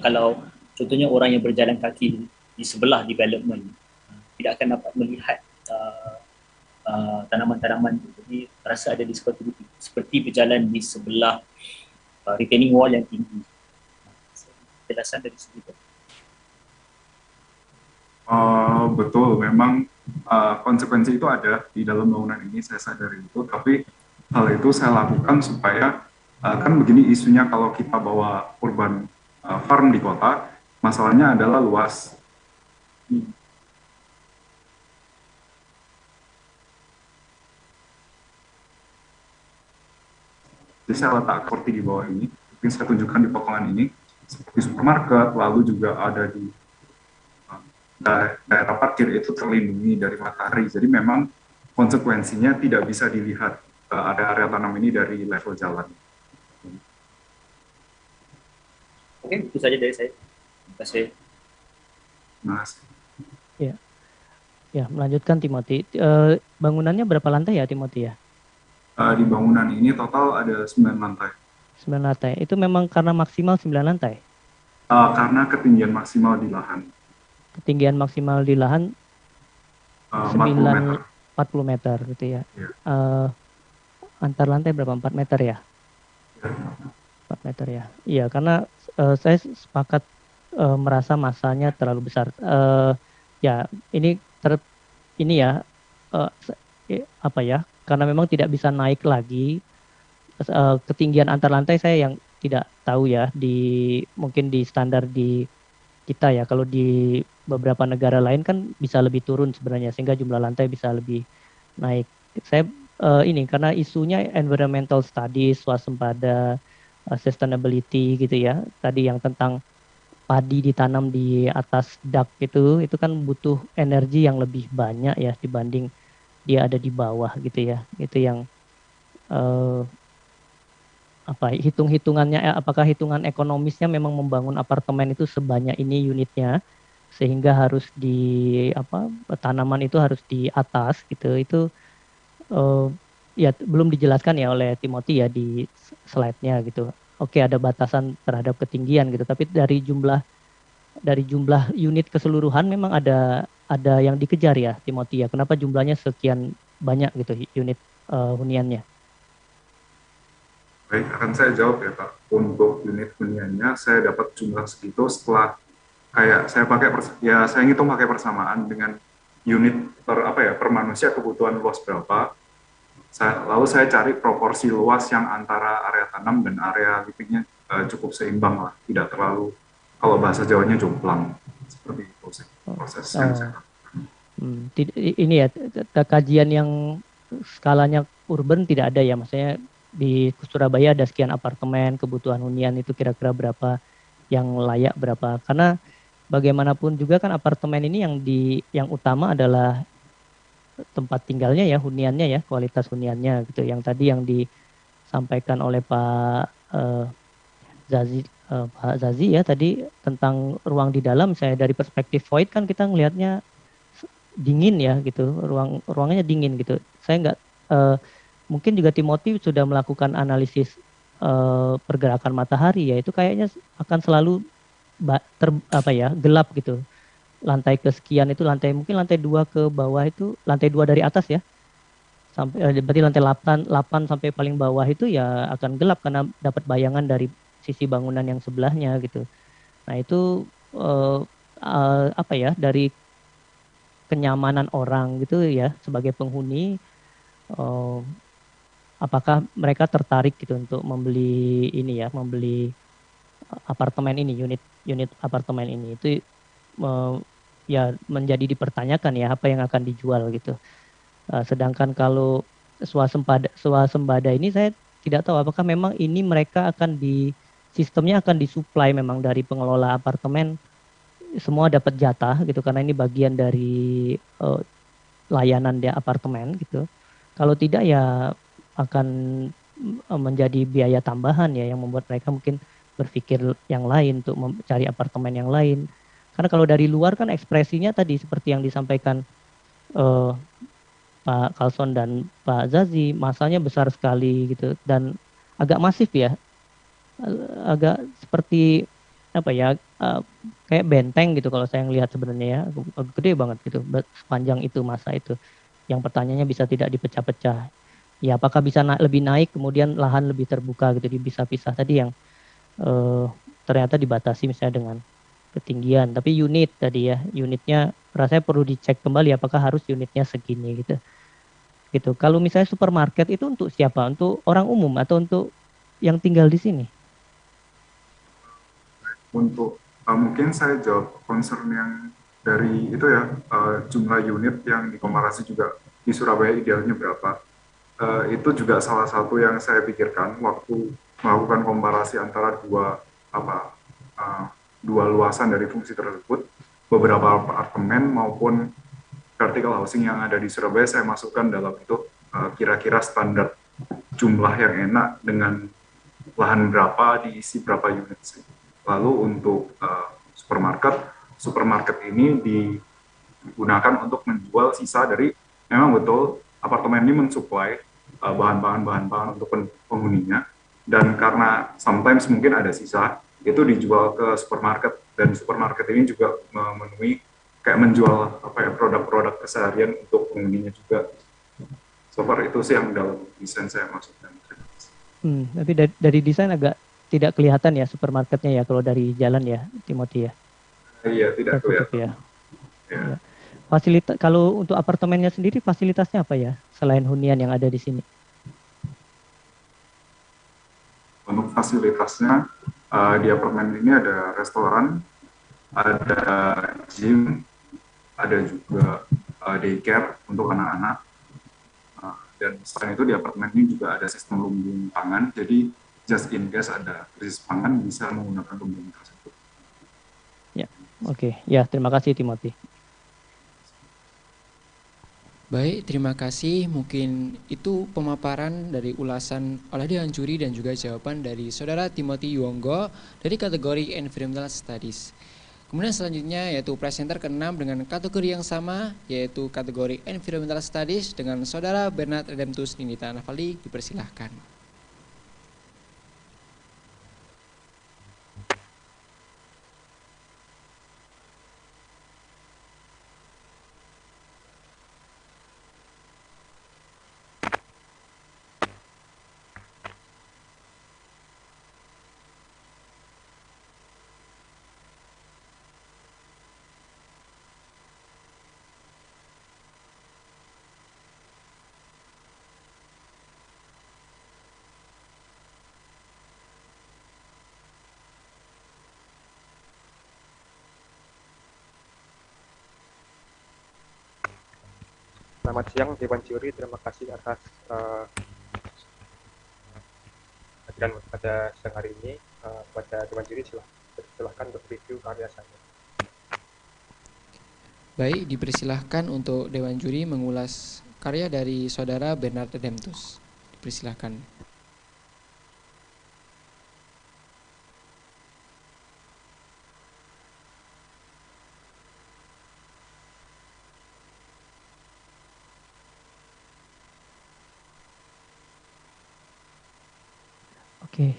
kalau contohnya orang yang berjalan kaki di sebelah development tidak akan dapat melihat tanaman-tanaman itu. Jadi rasa ada discontinuity seperti berjalan di sebelah retaining wall yang tinggi. Penjelasan dari segi itu. Betul, memang konsekuensi itu ada di dalam bangunan ini, saya sadari itu, tapi hal itu saya lakukan supaya kan begini isunya kalau kita bawa urban farm di kota, masalahnya adalah luas. Jadi saya letak seperti di bawah ini, yang saya tunjukkan di potongan ini, seperti supermarket, lalu juga ada di daerah parkir itu terlindungi dari matahari. Jadi memang konsekuensinya tidak bisa dilihat ada area tanam ini dari level jalan. Oke, itu saja dari saya. Terima kasih. Mas. Ya, melanjutkan Timothy. Bangunannya berapa lantai ya Timothy ya? Di bangunan ini total ada 9 lantai. 9 lantai. Itu memang karena maksimal 9 lantai? Karena ketinggian maksimal di lahan. Ketinggian maksimal di lahan 40 meter. 40 meter gitu ya. Ya. Antar lantai berapa? 4 meter ya? Ya. 4 meter ya. Iya, karena saya sepakat merasa masanya terlalu besar. Ya, ini apa ya? Karena memang tidak bisa naik lagi. Ketinggian antar lantai saya yang tidak tahu ya, mungkin di standar di kita ya, kalau di beberapa negara lain kan bisa lebih turun sebenarnya sehingga jumlah lantai bisa lebih naik. Saya karena isunya environmental studies, swasembada, sustainability gitu ya. Tadi yang tentang padi ditanam di atas dak itu kan butuh energi yang lebih banyak ya dibanding dia ada di bawah gitu ya. Itu yang hitung-hitungannya, apakah hitungan ekonomisnya memang membangun apartemen itu sebanyak ini unitnya sehingga harus tanaman itu harus di atas gitu. Itu ya belum dijelaskan ya oleh Timothy ya di slide-nya gitu. Oke, ada batasan terhadap ketinggian gitu, tapi dari jumlah unit keseluruhan memang ada yang dikejar ya Timothy ya. Kenapa jumlahnya sekian banyak gitu unit huniannya? Baik, akan saya jawab ya Pak. Untuk unit huniannya saya dapat jumlah segitu setelah saya ngitung pakai persamaan dengan unit per manusia kebutuhan luas berapa. Lalu saya cari proporsi luas yang antara area tanam dan area livingnya cukup seimbang lah, tidak terlalu, kalau bahasa Jawanya jomplang, seperti itu sih proses yang saya lakukan. Ini ya, kajian yang skalanya urban tidak ada ya, maksudnya di Surabaya ada sekian apartemen, kebutuhan hunian itu kira-kira berapa yang layak berapa, karena bagaimanapun juga kan apartemen ini yang utama adalah tempat tinggalnya ya, huniannya ya, kualitas huniannya gitu. Yang tadi yang disampaikan oleh Pak Zazi ya tadi tentang ruang di dalam, saya dari perspektif void kan kita ngelihatnya dingin ya gitu, ruangnya dingin gitu. Saya nggak mungkin juga Timothy sudah melakukan analisis pergerakan matahari ya, itu kayaknya akan selalu gelap gitu. Lantai kesekian itu mungkin lantai 2 ke bawah itu, lantai 2 dari atas ya, sampai berarti lantai 8 sampai paling bawah itu ya akan gelap karena dapat bayangan dari sisi bangunan yang sebelahnya gitu. Nah itu dari kenyamanan orang gitu ya sebagai penghuni, apakah mereka tertarik gitu untuk membeli apartemen ini, unit apartemen ini, itu ya menjadi dipertanyakan ya apa yang akan dijual gitu. Sedangkan kalau swasembada ini saya tidak tahu apakah memang ini mereka sistemnya akan disuplai memang dari pengelola apartemen semua dapat jatah gitu karena ini bagian dari layanan dia apartemen gitu. Kalau tidak ya akan menjadi biaya tambahan ya yang membuat mereka mungkin berpikir yang lain untuk mencari apartemen yang lain. Karena kalau dari luar kan ekspresinya tadi seperti yang disampaikan Pak Kalson dan Pak Zazi, masanya besar sekali gitu dan agak masif ya, agak seperti apa ya, kayak benteng gitu kalau saya ngelihat sebenarnya ya, gede banget gitu sepanjang itu masa itu. Yang pertanyaannya bisa tidak dipecah-pecah. Ya apakah bisa lebih naik kemudian lahan lebih terbuka gitu bisa-pisah tadi yang ternyata dibatasi misalnya dengan ketinggian. Tapi unit tadi ya, unitnya rasanya perlu dicek kembali apakah harus unitnya segini gitu. Gitu. Kalau misalnya supermarket itu untuk siapa? Untuk orang umum atau untuk yang tinggal di sini? Untuk mungkin saya jawab concern yang dari itu ya, jumlah unit yang dikomparasi juga di Surabaya idealnya berapa. Itu juga salah satu yang saya pikirkan waktu melakukan komparasi antara dua luasan dari fungsi tersebut. Beberapa apartemen maupun vertical housing yang ada di Surabaya saya masukkan dalam itu kira-kira standar jumlah yang enak dengan lahan berapa diisi berapa unit sih. Lalu untuk supermarket ini digunakan untuk menjual sisa dari, memang betul apartemen ini mensuplai bahan-bahan untuk penghuninya, dan karena sometimes mungkin ada sisa, itu dijual ke supermarket, dan supermarket ini juga memenuhi kayak menjual produk-produk keseharian untuk penghuninya juga. So far itu sih yang dalam desain saya masukkan. Tapi dari desain agak tidak kelihatan ya supermarketnya ya kalau dari jalan ya, Timothy ya. Iya, tidak kelihatan. Ya. Ya. Fasilitas kalau untuk apartemennya sendiri fasilitasnya apa ya selain hunian yang ada di sini? Untuk fasilitasnya di apartemen ini ada restoran, ada gym, ada juga daycare untuk anak-anak. Dan selain itu di apartemen ini juga ada sistem lumbung pangan, jadi just in case ada krisis pangan bisa menggunakan lumbung tersebut. Ya, oke. Ya, terima kasih Timothy. Baik, terima kasih. Mungkin itu pemaparan dari ulasan oleh Dewan Juri dan juga jawaban dari Saudara Timothy Yuonggo dari kategori Environmental Studies. Kemudian selanjutnya yaitu presenter ke-6 dengan kategori yang sama, yaitu kategori Environmental Studies dengan Saudara Bernard Redemptus Nindita Nafali, dipersilahkan. Selamat siang Dewan Juri, terima kasih atas hadiran pada siang hari ini. Pada Dewan Juri silahkan untuk review karya saya. Baik, dipersilahkan untuk Dewan Juri mengulas karya dari Saudara Bernard Redemptus. Dipersilahkan. Oke,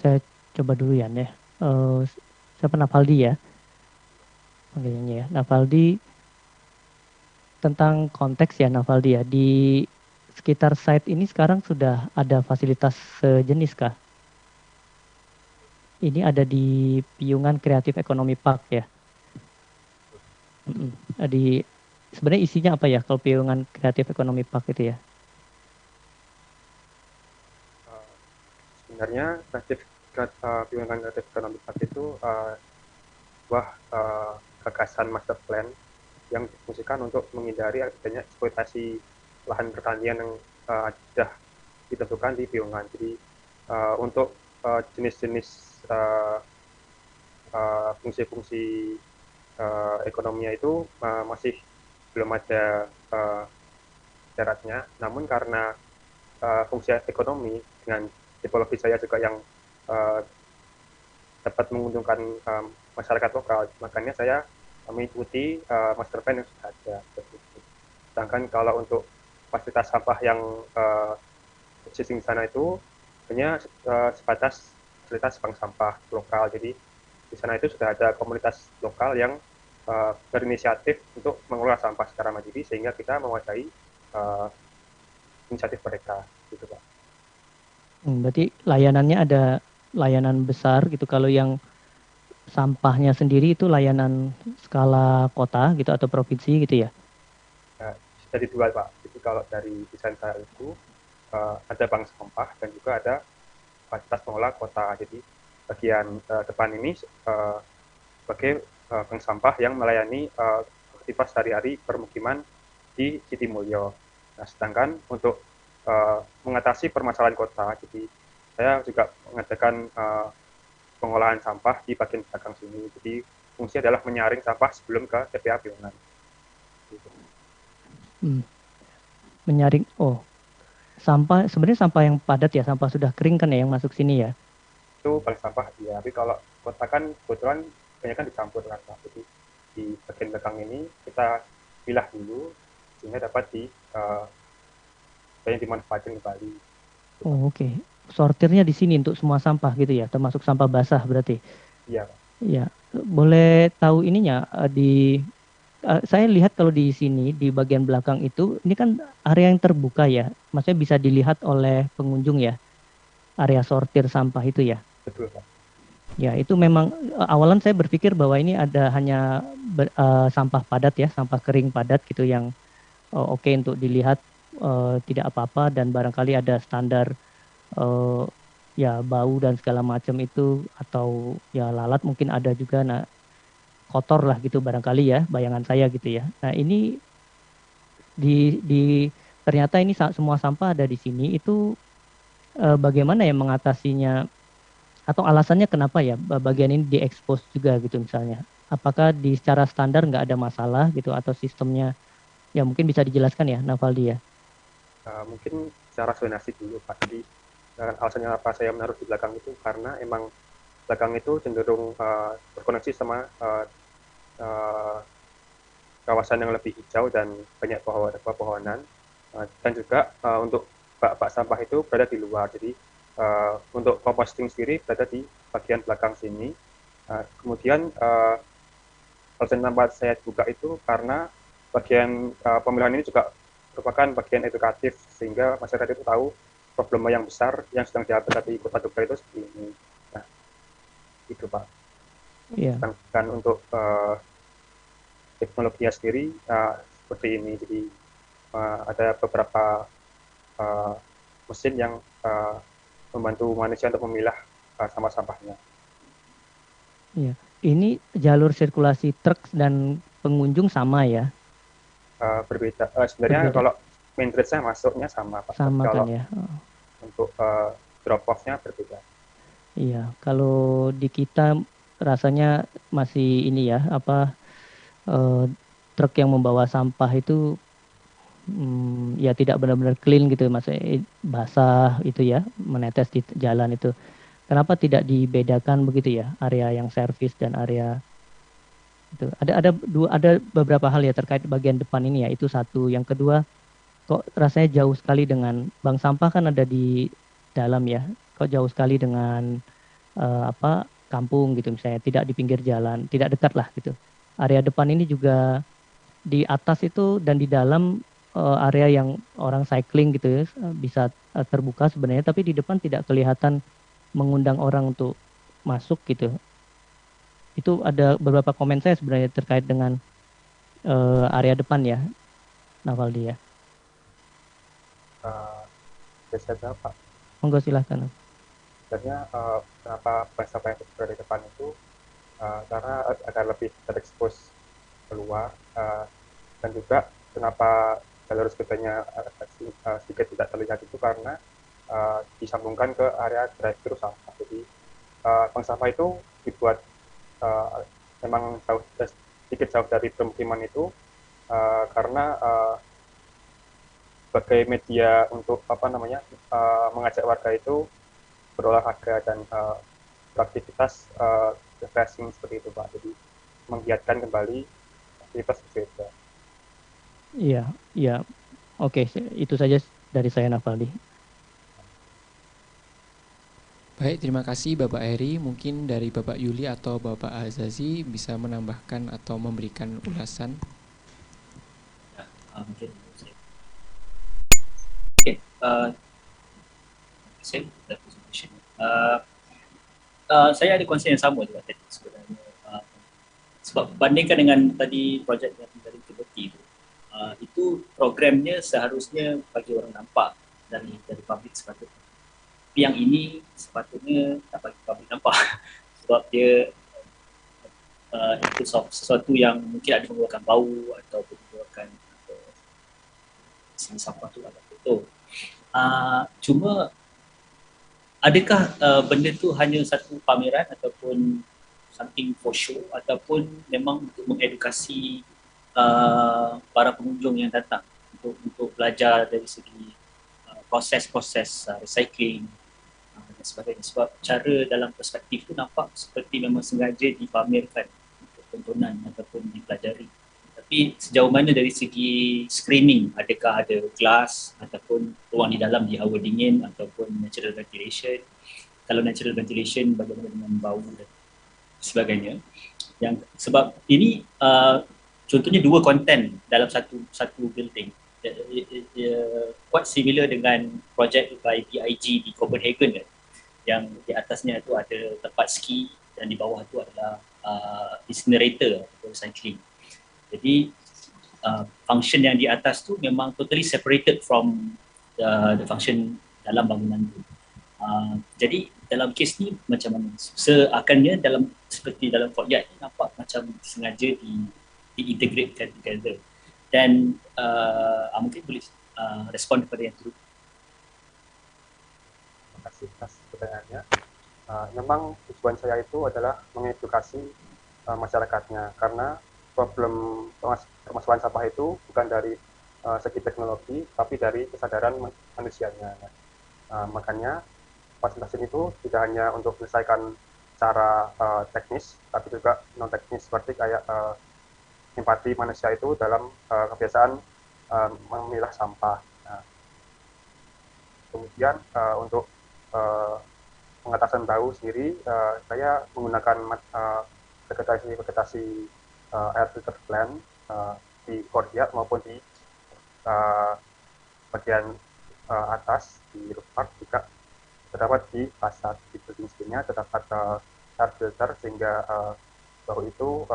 saya coba dulu ya. Siapa Nafaldi ya? Panggilannya ya. Nafaldi tentang konteks ya Nafaldi ya. Di sekitar site ini sekarang sudah ada fasilitas sejenis kah? Ini ada di Piungan Creative Economy Park ya. Sebenarnya isinya apa ya kalau Piungan Creative Economy Park itu ya? Sebenarnya Piungan Creative Economy Park itu sebuah gagasan master plan yang difungsikan untuk menghindari adanya eksploitasi lahan pertanian yang sudah ditentukan di Piungan. Jadi untuk jenis-jenis fungsi-fungsi ekonominya itu masih belum ada syaratnya, namun karena fungsi ekonomi dengan tipologi saya juga yang dapat menguntungkan masyarakat lokal, makanya saya mengikuti master plan yang sudah ada. Sedangkan kalau untuk fasilitas sampah yang existing di sana itu hanya sebatas fasilitas bank sampah lokal. Jadi di sana itu sudah ada komunitas lokal yang berinisiatif untuk mengelola sampah secara mandiri, sehingga kita mewadahi inisiatif mereka, gitu Pak. Berarti layanannya ada layanan besar gitu. Kalau yang sampahnya sendiri itu layanan skala kota gitu atau provinsi gitu ya? Nah, jadi dua Pak. Jadi kalau dari desain saya itu ada bank sampah dan juga ada fasilitas pengelola kota. Jadi bagian depan ini sebagai bank sampah yang melayani aktivitas sehari-hari permukiman di Sitimulyo. Nah, sedangkan untuk mengatasi permasalahan kota, jadi saya juga mengadakan pengolahan sampah di bagian belakang sini. Jadi fungsi adalah menyaring sampah sebelum ke TPA Piongan. Gitu. Menyaring, sampah, sebenarnya sampah yang padat ya, sampah sudah kering kan ya yang masuk sini ya? Itu bank sampah ya, tapi kalau kota kan kebetulan banyak kan dicampur kan Pak. Jadi di bagian belakang ini kita pilah dulu sehingga dapat banyak dimanfaatkan kembali. Oh, oke. Sortirnya di sini untuk semua sampah gitu ya, termasuk sampah basah berarti? Iya Pak. Iya. Boleh tahu ininya saya lihat kalau di sini di bagian belakang itu ini kan area yang terbuka ya, maksudnya bisa dilihat oleh pengunjung ya, area sortir sampah itu ya. Betul Pak. Ya itu memang awalan saya berpikir bahwa ini ada hanya sampah padat ya, sampah kering padat gitu yang oke untuk dilihat, tidak apa-apa, dan barangkali ada standar ya bau dan segala macam itu, atau ya lalat mungkin ada juga. Nah, kotor lah gitu barangkali ya, bayangan saya gitu ya. Nah ini ternyata ini semua sampah ada di sini, itu bagaimana ya mengatasinya, atau alasannya kenapa ya bagian ini diekspos juga gitu misalnya? Apakah secara standar nggak ada masalah gitu, atau sistemnya ya mungkin bisa dijelaskan ya Navaldi ya? Mungkin secara zonasi dulu Pak. Jadi alasannya apa saya menaruh di belakang itu karena emang belakang itu cenderung berkoneksi sama kawasan yang lebih hijau dan banyak pepohonan, dan juga untuk bak sampah itu berada di luar. Jadi untuk composting sendiri berada di bagian belakang sini. Kemudian alasan tempat saya buka itu karena bagian pemilihan ini juga merupakan bagian edukatif, sehingga masyarakat itu tahu problema yang besar yang sedang dihadapi Kota Tugas itu seperti ini. Nah, itu Pak. Yeah. Sedangkan untuk teknologinya sendiri seperti ini. Jadi ada beberapa mesin yang membantu manusia untuk memilah sampah-sampahnya. Iya. Ini jalur sirkulasi truk dan pengunjung sama ya? Berbeda. Sebenarnya berbeda. Kalau main road-nya masuknya sama Pak. Sama kalau kan ya? Untuk drop off-nya berbeda. Iya, kalau di kita rasanya masih ini ya, truk yang membawa sampah itu ya tidak benar-benar clean gitu, maksudnya basah itu ya, menetes di jalan itu. Kenapa tidak dibedakan begitu ya, area yang servis dan area itu? Ada beberapa hal ya terkait bagian depan ini ya, itu satu. Yang kedua, kok rasanya jauh sekali dengan bank sampah kan ada di dalam ya, kok jauh sekali dengan kampung gitu misalnya, tidak di pinggir jalan, tidak dekat lah gitu. Area depan ini juga di atas itu dan di dalam area yang orang cycling gitu ya, bisa terbuka sebenarnya, tapi di depan tidak kelihatan mengundang orang untuk masuk gitu. Itu ada beberapa komen saya sebenarnya terkait dengan area depan ya, Navaldi ya. Bisa jawab Pak? Monggo silahkan. Sebenarnya kenapa bank sampah yang berada di depan itu karena agar lebih terekspos keluar, dan juga kenapa jalur sepedanya sedikit tidak terlihat itu karena disambungkan ke area drive-thru sampah. Jadi bank sampah itu dibuat memang jauh sedikit jauh dari permukiman itu karena sebagai media untuk mengajak warga itu berolahraga dan beraktivitas refreshing seperti itu Pak. Jadi menggiatkan kembali aktivitas bersepeda. Iya, iya. Oke, itu saja dari saya, Nafaldi. Baik, terima kasih Bapak Heri. Mungkin dari Bapak Yuli atau Bapak Azazi bisa menambahkan atau memberikan ulasan. Mungkin saya ada concern yang sama juga tadi sebenarnya. Sebab bandingkan dengan tadi projek yang dari Kompetisi itu programnya seharusnya bagi orang nampak dari publik sepatutnya. Tapi yang ini sepatutnya tak bagi publik nampak sebab dia itu sesuatu yang mungkin ada mengeluarkan bau ataupun mengeluarkan sini sampah tu agak betul. Cuma adakah benda tu hanya satu pameran ataupun something for show ataupun memang untuk mengedukasi para pengunjung yang datang untuk belajar dari segi proses-proses recycling dan sebagainya. Sebab cara dalam perspektif tu nampak seperti memang sengaja dipamerkan untuk tontonan ataupun dipelajari. Tapi sejauh mana dari segi screening, adakah ada kelas ataupun ruang di dalam di hawa dingin ataupun natural ventilation? Kalau natural ventilation, bagaimana dengan bau dan sebagainya? Sebab ini contohnya dua konten dalam satu building. Quite similar dengan projek by BIG di Copenhagen kan? Yang di atasnya tu ada tempat ski dan di bawah tu adalah incinerator atau recycling. Jadi function yang di atas tu memang totally separated from the function dalam bangunan tu. Jadi dalam kes ni macam mana? Seakannya seperti dalam courtyard ni nampak macam sengaja diintegratekan together. Dan mungkin boleh respon kepada yang turut. Terima kasih atas pertanyaannya. Memang tujuan saya itu adalah mengedukasi masyarakatnya karena problem permasalahan sampah itu bukan dari segi teknologi tapi dari kesadaran manusianya. Makanya fasilitas ini itu tidak hanya untuk menyelesaikan secara teknis tapi juga non teknis seperti kayak empati manusia itu dalam kebiasaan memilah sampah. Kemudian untuk pengatasan bau sendiri saya menggunakan vegetasi air filter plant di courtyard maupun di bagian atas di rooftop juga terdapat di fasad di building sini terdapat air filter sehingga bau itu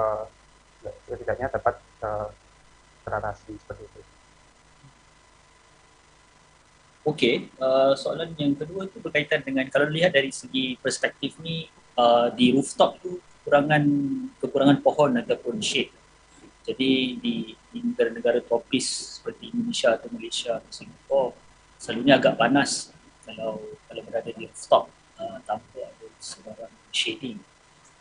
setidaknya dapat teratasi seperti itu. Okey, soalan yang kedua itu berkaitan dengan kalau lihat dari segi perspektif ni di rooftop tu kekurangan pohon ataupun shade. Jadi di negara-negara tropis seperti Indonesia atau Malaysia atau Singapura selalunya agak panas kalau berada di rooftop tanpa ada sebarang shading.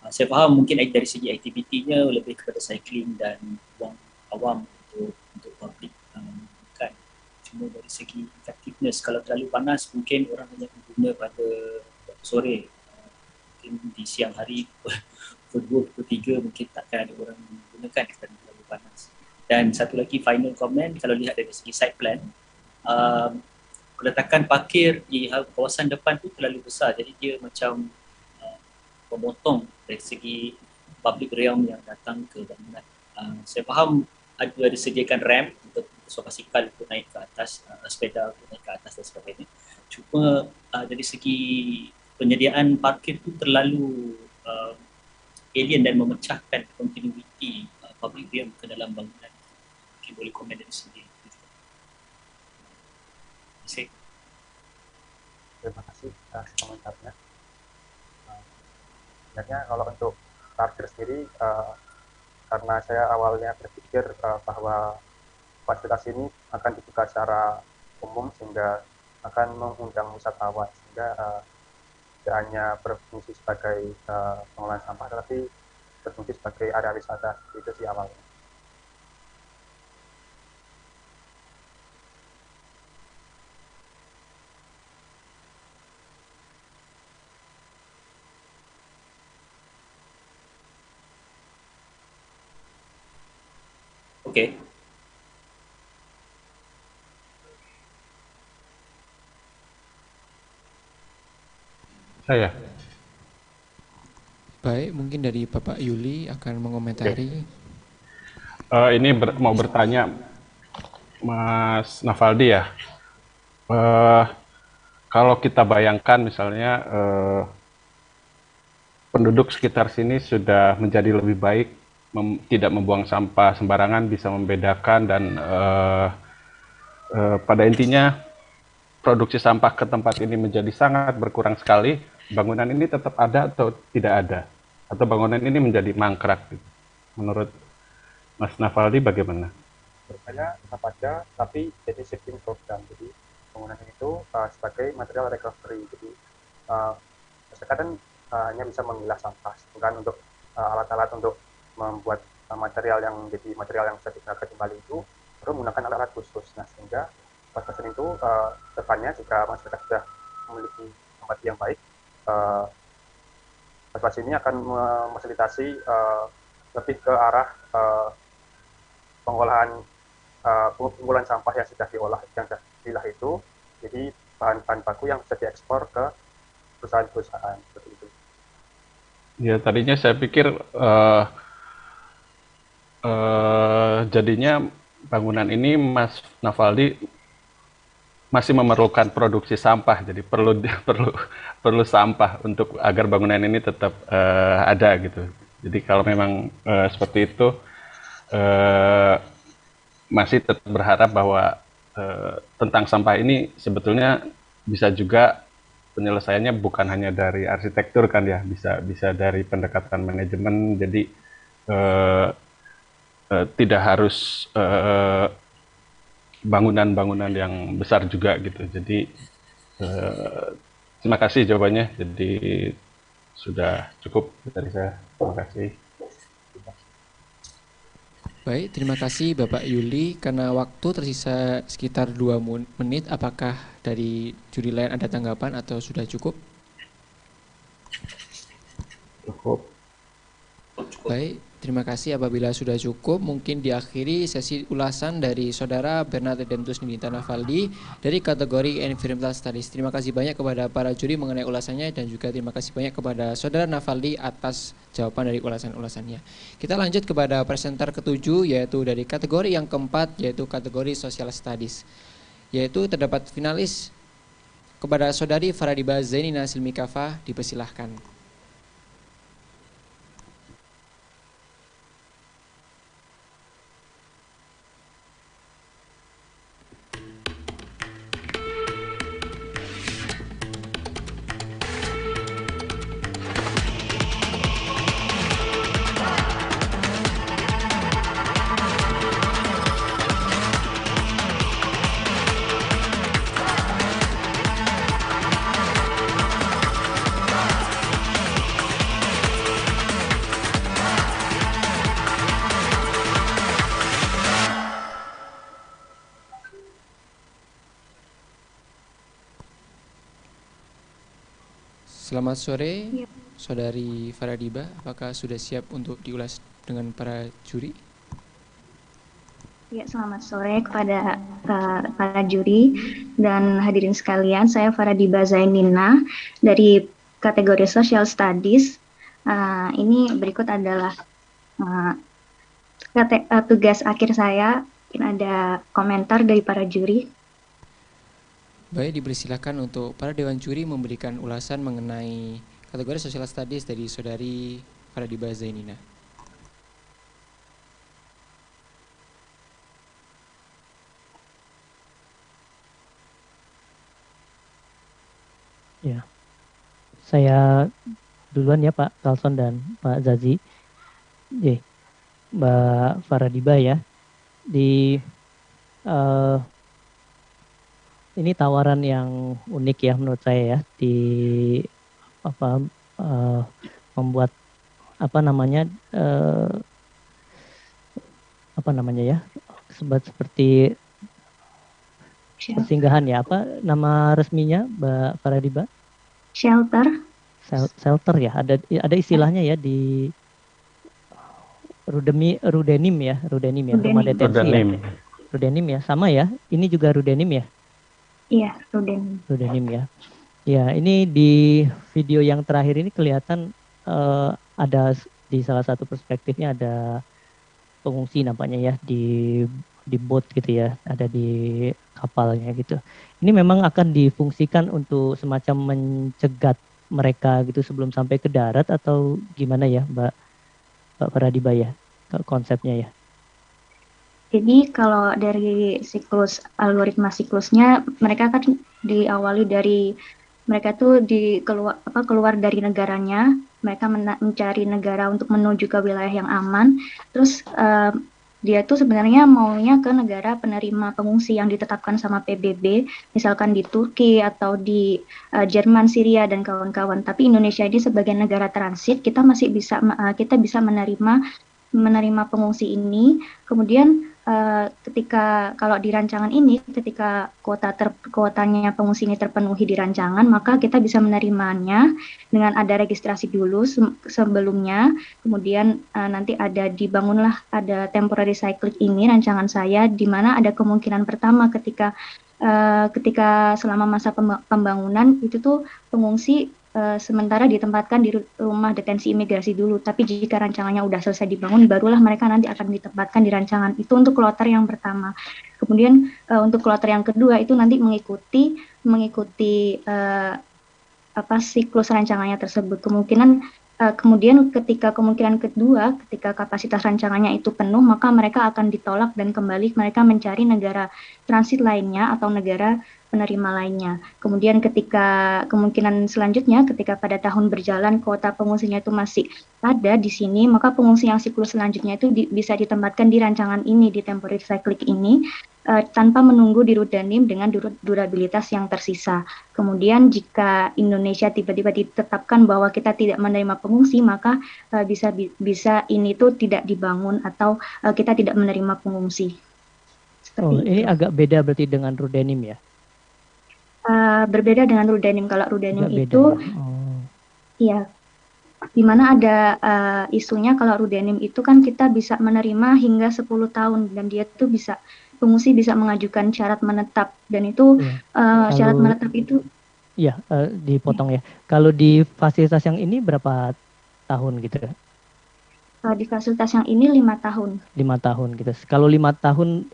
Saya faham mungkin dari segi aktivitinya lebih kepada cycling dan ruang awam untuk public kan. Cuma dari segi effectiveness kalau terlalu panas mungkin orang hanya guna pada sore. Mungkin di siang hari pukul 2, pukul 3 mungkin takkan ada orang menggunakan kerana terlalu panas. Dan satu lagi final comment, kalau lihat dari segi site plan, peletakan parkir di kawasan depan tu terlalu besar, jadi dia macam memotong dari segi public realm yang datang ke bangunan. Saya faham ada sediakan ramp untuk basikal untuk naik ke atas, sepeda untuk naik ke atas dan sebagainya. Cuma dari segi penyediaan parkir tu terlalu alien dan memecahkan continuity public realm ke dalam bangunan. Mungkin boleh komen dari sini. Terima kasih atas komentarnya. Sebenarnya kalau untuk parkir sendiri, karena saya awalnya berpikir bahwa fasilitas ini akan dibuka secara umum sehingga akan mengundang wisatawan, sehingga tidak hanya berfungsi sebagai pengolahan sampah, tetapi berfungsi sebagai area wisata. Itu sih awalnya. Oke. Saya. Baik, mungkin dari Bapak Yuli akan mengomentari. Ini mau bertanya, Mas Nafaldi ya. Kalau kita bayangkan misalnya penduduk sekitar sini sudah menjadi lebih baik, tidak membuang sampah sembarangan, bisa membedakan dan pada intinya produksi sampah ke tempat ini menjadi sangat berkurang sekali. Bangunan ini tetap ada atau tidak ada? Atau bangunan ini menjadi mangkrak? Menurut Mas Nafaldi bagaimana? Menurut saya tetap ada, tapi jadi shifting program. Jadi bangunan itu sebagai material recovery. Jadi masyarakat hanya bisa memilah sampah, sedangkan untuk alat-alat untuk membuat material yang jadi material yang bisa digunakan kembali itu perlu menggunakan alat-alat khusus. Nah, sehingga pasien itu depannya jika masyarakat sudah memiliki tempat yang baik, pasien ini akan memfasilitasi lebih ke arah pengolahan sampah yang sudah diolah, yang sudah dipilah itu, jadi bahan-bahan baku yang bisa diekspor ke perusahaan-perusahaan seperti itu. Ya, tadinya saya pikir jadinya bangunan ini Mas Nafaldi masih memerlukan produksi sampah, jadi perlu sampah untuk agar bangunan ini tetap ada gitu. Jadi kalau memang seperti itu, masih tetap berharap bahwa tentang sampah ini sebetulnya bisa juga penyelesaiannya bukan hanya dari arsitektur kan ya, bisa dari pendekatan manajemen. Jadi tidak harus bangunan-bangunan yang besar juga gitu. Jadi terima kasih jawabannya. Jadi sudah cukup dari saya. Terima kasih. Baik, terima kasih Bapak Yuli. Karena waktu tersisa sekitar 2 menit, apakah dari juri lain ada tanggapan atau sudah cukup? Cukup. Baik, terima kasih. Apabila sudah cukup, mungkin diakhiri sesi ulasan dari Saudara Bernard Redemptus Nindita Nafaldi dari kategori Environmental Studies. Terima kasih banyak kepada para juri mengenai ulasannya, dan juga terima kasih banyak kepada Saudara Nafaldi atas jawaban dari ulasan-ulasannya. Kita lanjut kepada presenter ketujuh, yaitu dari kategori yang keempat, yaitu kategori Social Studies. Yaitu terdapat finalis kepada Saudari Faradiba Zainina Silmikafa, dipersilahkan. Selamat sore, Saudari Faradiba. Apakah sudah siap untuk diulas dengan para juri? Ya, selamat sore kepada para juri dan hadirin sekalian. Saya Faradiba Zainina dari kategori Social Studies. Ini berikut adalah tugas akhir saya. Mungkin ada komentar dari para juri. Baik, dipersilakan untuk para dewan juri memberikan ulasan mengenai kategori Social Studies dari Saudari Faradiba Zainina. Ya, saya duluan ya Pak Kalson dan Pak Zazi. Mbak Faradiba ya, di ini tawaran yang unik ya menurut saya ya, di membuat apa namanya ya, seperti persinggahan ya, apa nama resminya Mbak Faradiba? Shelter. Shelter ya, ada istilahnya ya di rudenim ya, rumah detensi ya. Rudenim ya, sama ya. Ini juga rudenim ya? Iya, rudenim. Rudenim ya. Ya, ini di video yang terakhir ini kelihatan ada di salah satu perspektifnya ada pengungsi nampaknya ya di boat gitu ya, ada di kapalnya gitu. Ini memang akan difungsikan untuk semacam mencegat mereka gitu sebelum sampai ke darat atau gimana ya, Mbak Faradiba ya, konsepnya ya? Jadi kalau dari algoritma siklusnya, mereka kan diawali dari mereka tuh keluar dari negaranya, mereka mencari negara untuk menuju ke wilayah yang aman. Terus dia tuh sebenarnya maunya ke negara penerima pengungsi yang ditetapkan sama PBB, misalkan di Turki atau di Jerman, Syria dan kawan-kawan. Tapi Indonesia ini sebagai negara transit, kita masih bisa menerima pengungsi ini. Kemudian ketika kalau di rancangan ini, ketika kuotanya pengungsi ini terpenuhi di rancangan, maka kita bisa menerimanya dengan ada registrasi dulu sebelumnya. Kemudian nanti dibangunlah ada temporary cyclic ini rancangan saya, di mana ada kemungkinan pertama ketika selama masa pembangunan itu tuh pengungsi sementara ditempatkan di rumah detensi imigrasi dulu, tapi jika rancangannya udah selesai dibangun, barulah mereka nanti akan ditempatkan di rancangan itu untuk kloter yang pertama. Kemudian untuk kloter yang kedua itu nanti mengikuti siklus rancangannya tersebut. Kemudian kemungkinan kedua, ketika kapasitas rancangannya itu penuh, maka mereka akan ditolak dan kembali mereka mencari negara transit lainnya atau negara penerima lainnya. Kemudian kemungkinan selanjutnya, ketika pada tahun berjalan kuota pengungsinya itu masih ada di sini, maka pengungsi yang siklus selanjutnya itu bisa ditempatkan di rancangan ini, di temporary cyclic ini, tanpa menunggu di rudenim dengan durabilitas yang tersisa. Kemudian jika Indonesia tiba-tiba ditetapkan bahwa kita tidak menerima pengungsi, maka bisa ini tuh tidak dibangun atau kita tidak menerima pengungsi. Ini agak beda berarti dengan rudenim ya? Berbeda dengan rudenim. Kalau rudenim itu, ya, di mana ada isunya kalau rudenim itu kan kita bisa menerima hingga 10 tahun dan dia tuh pengungsi bisa mengajukan syarat menetap dan itu syarat menetap itu dipotong ya. Kalau di fasilitas yang ini berapa tahun gitu? Di fasilitas yang ini 5 tahun. 5 tahun gitu. Kalau 5 tahun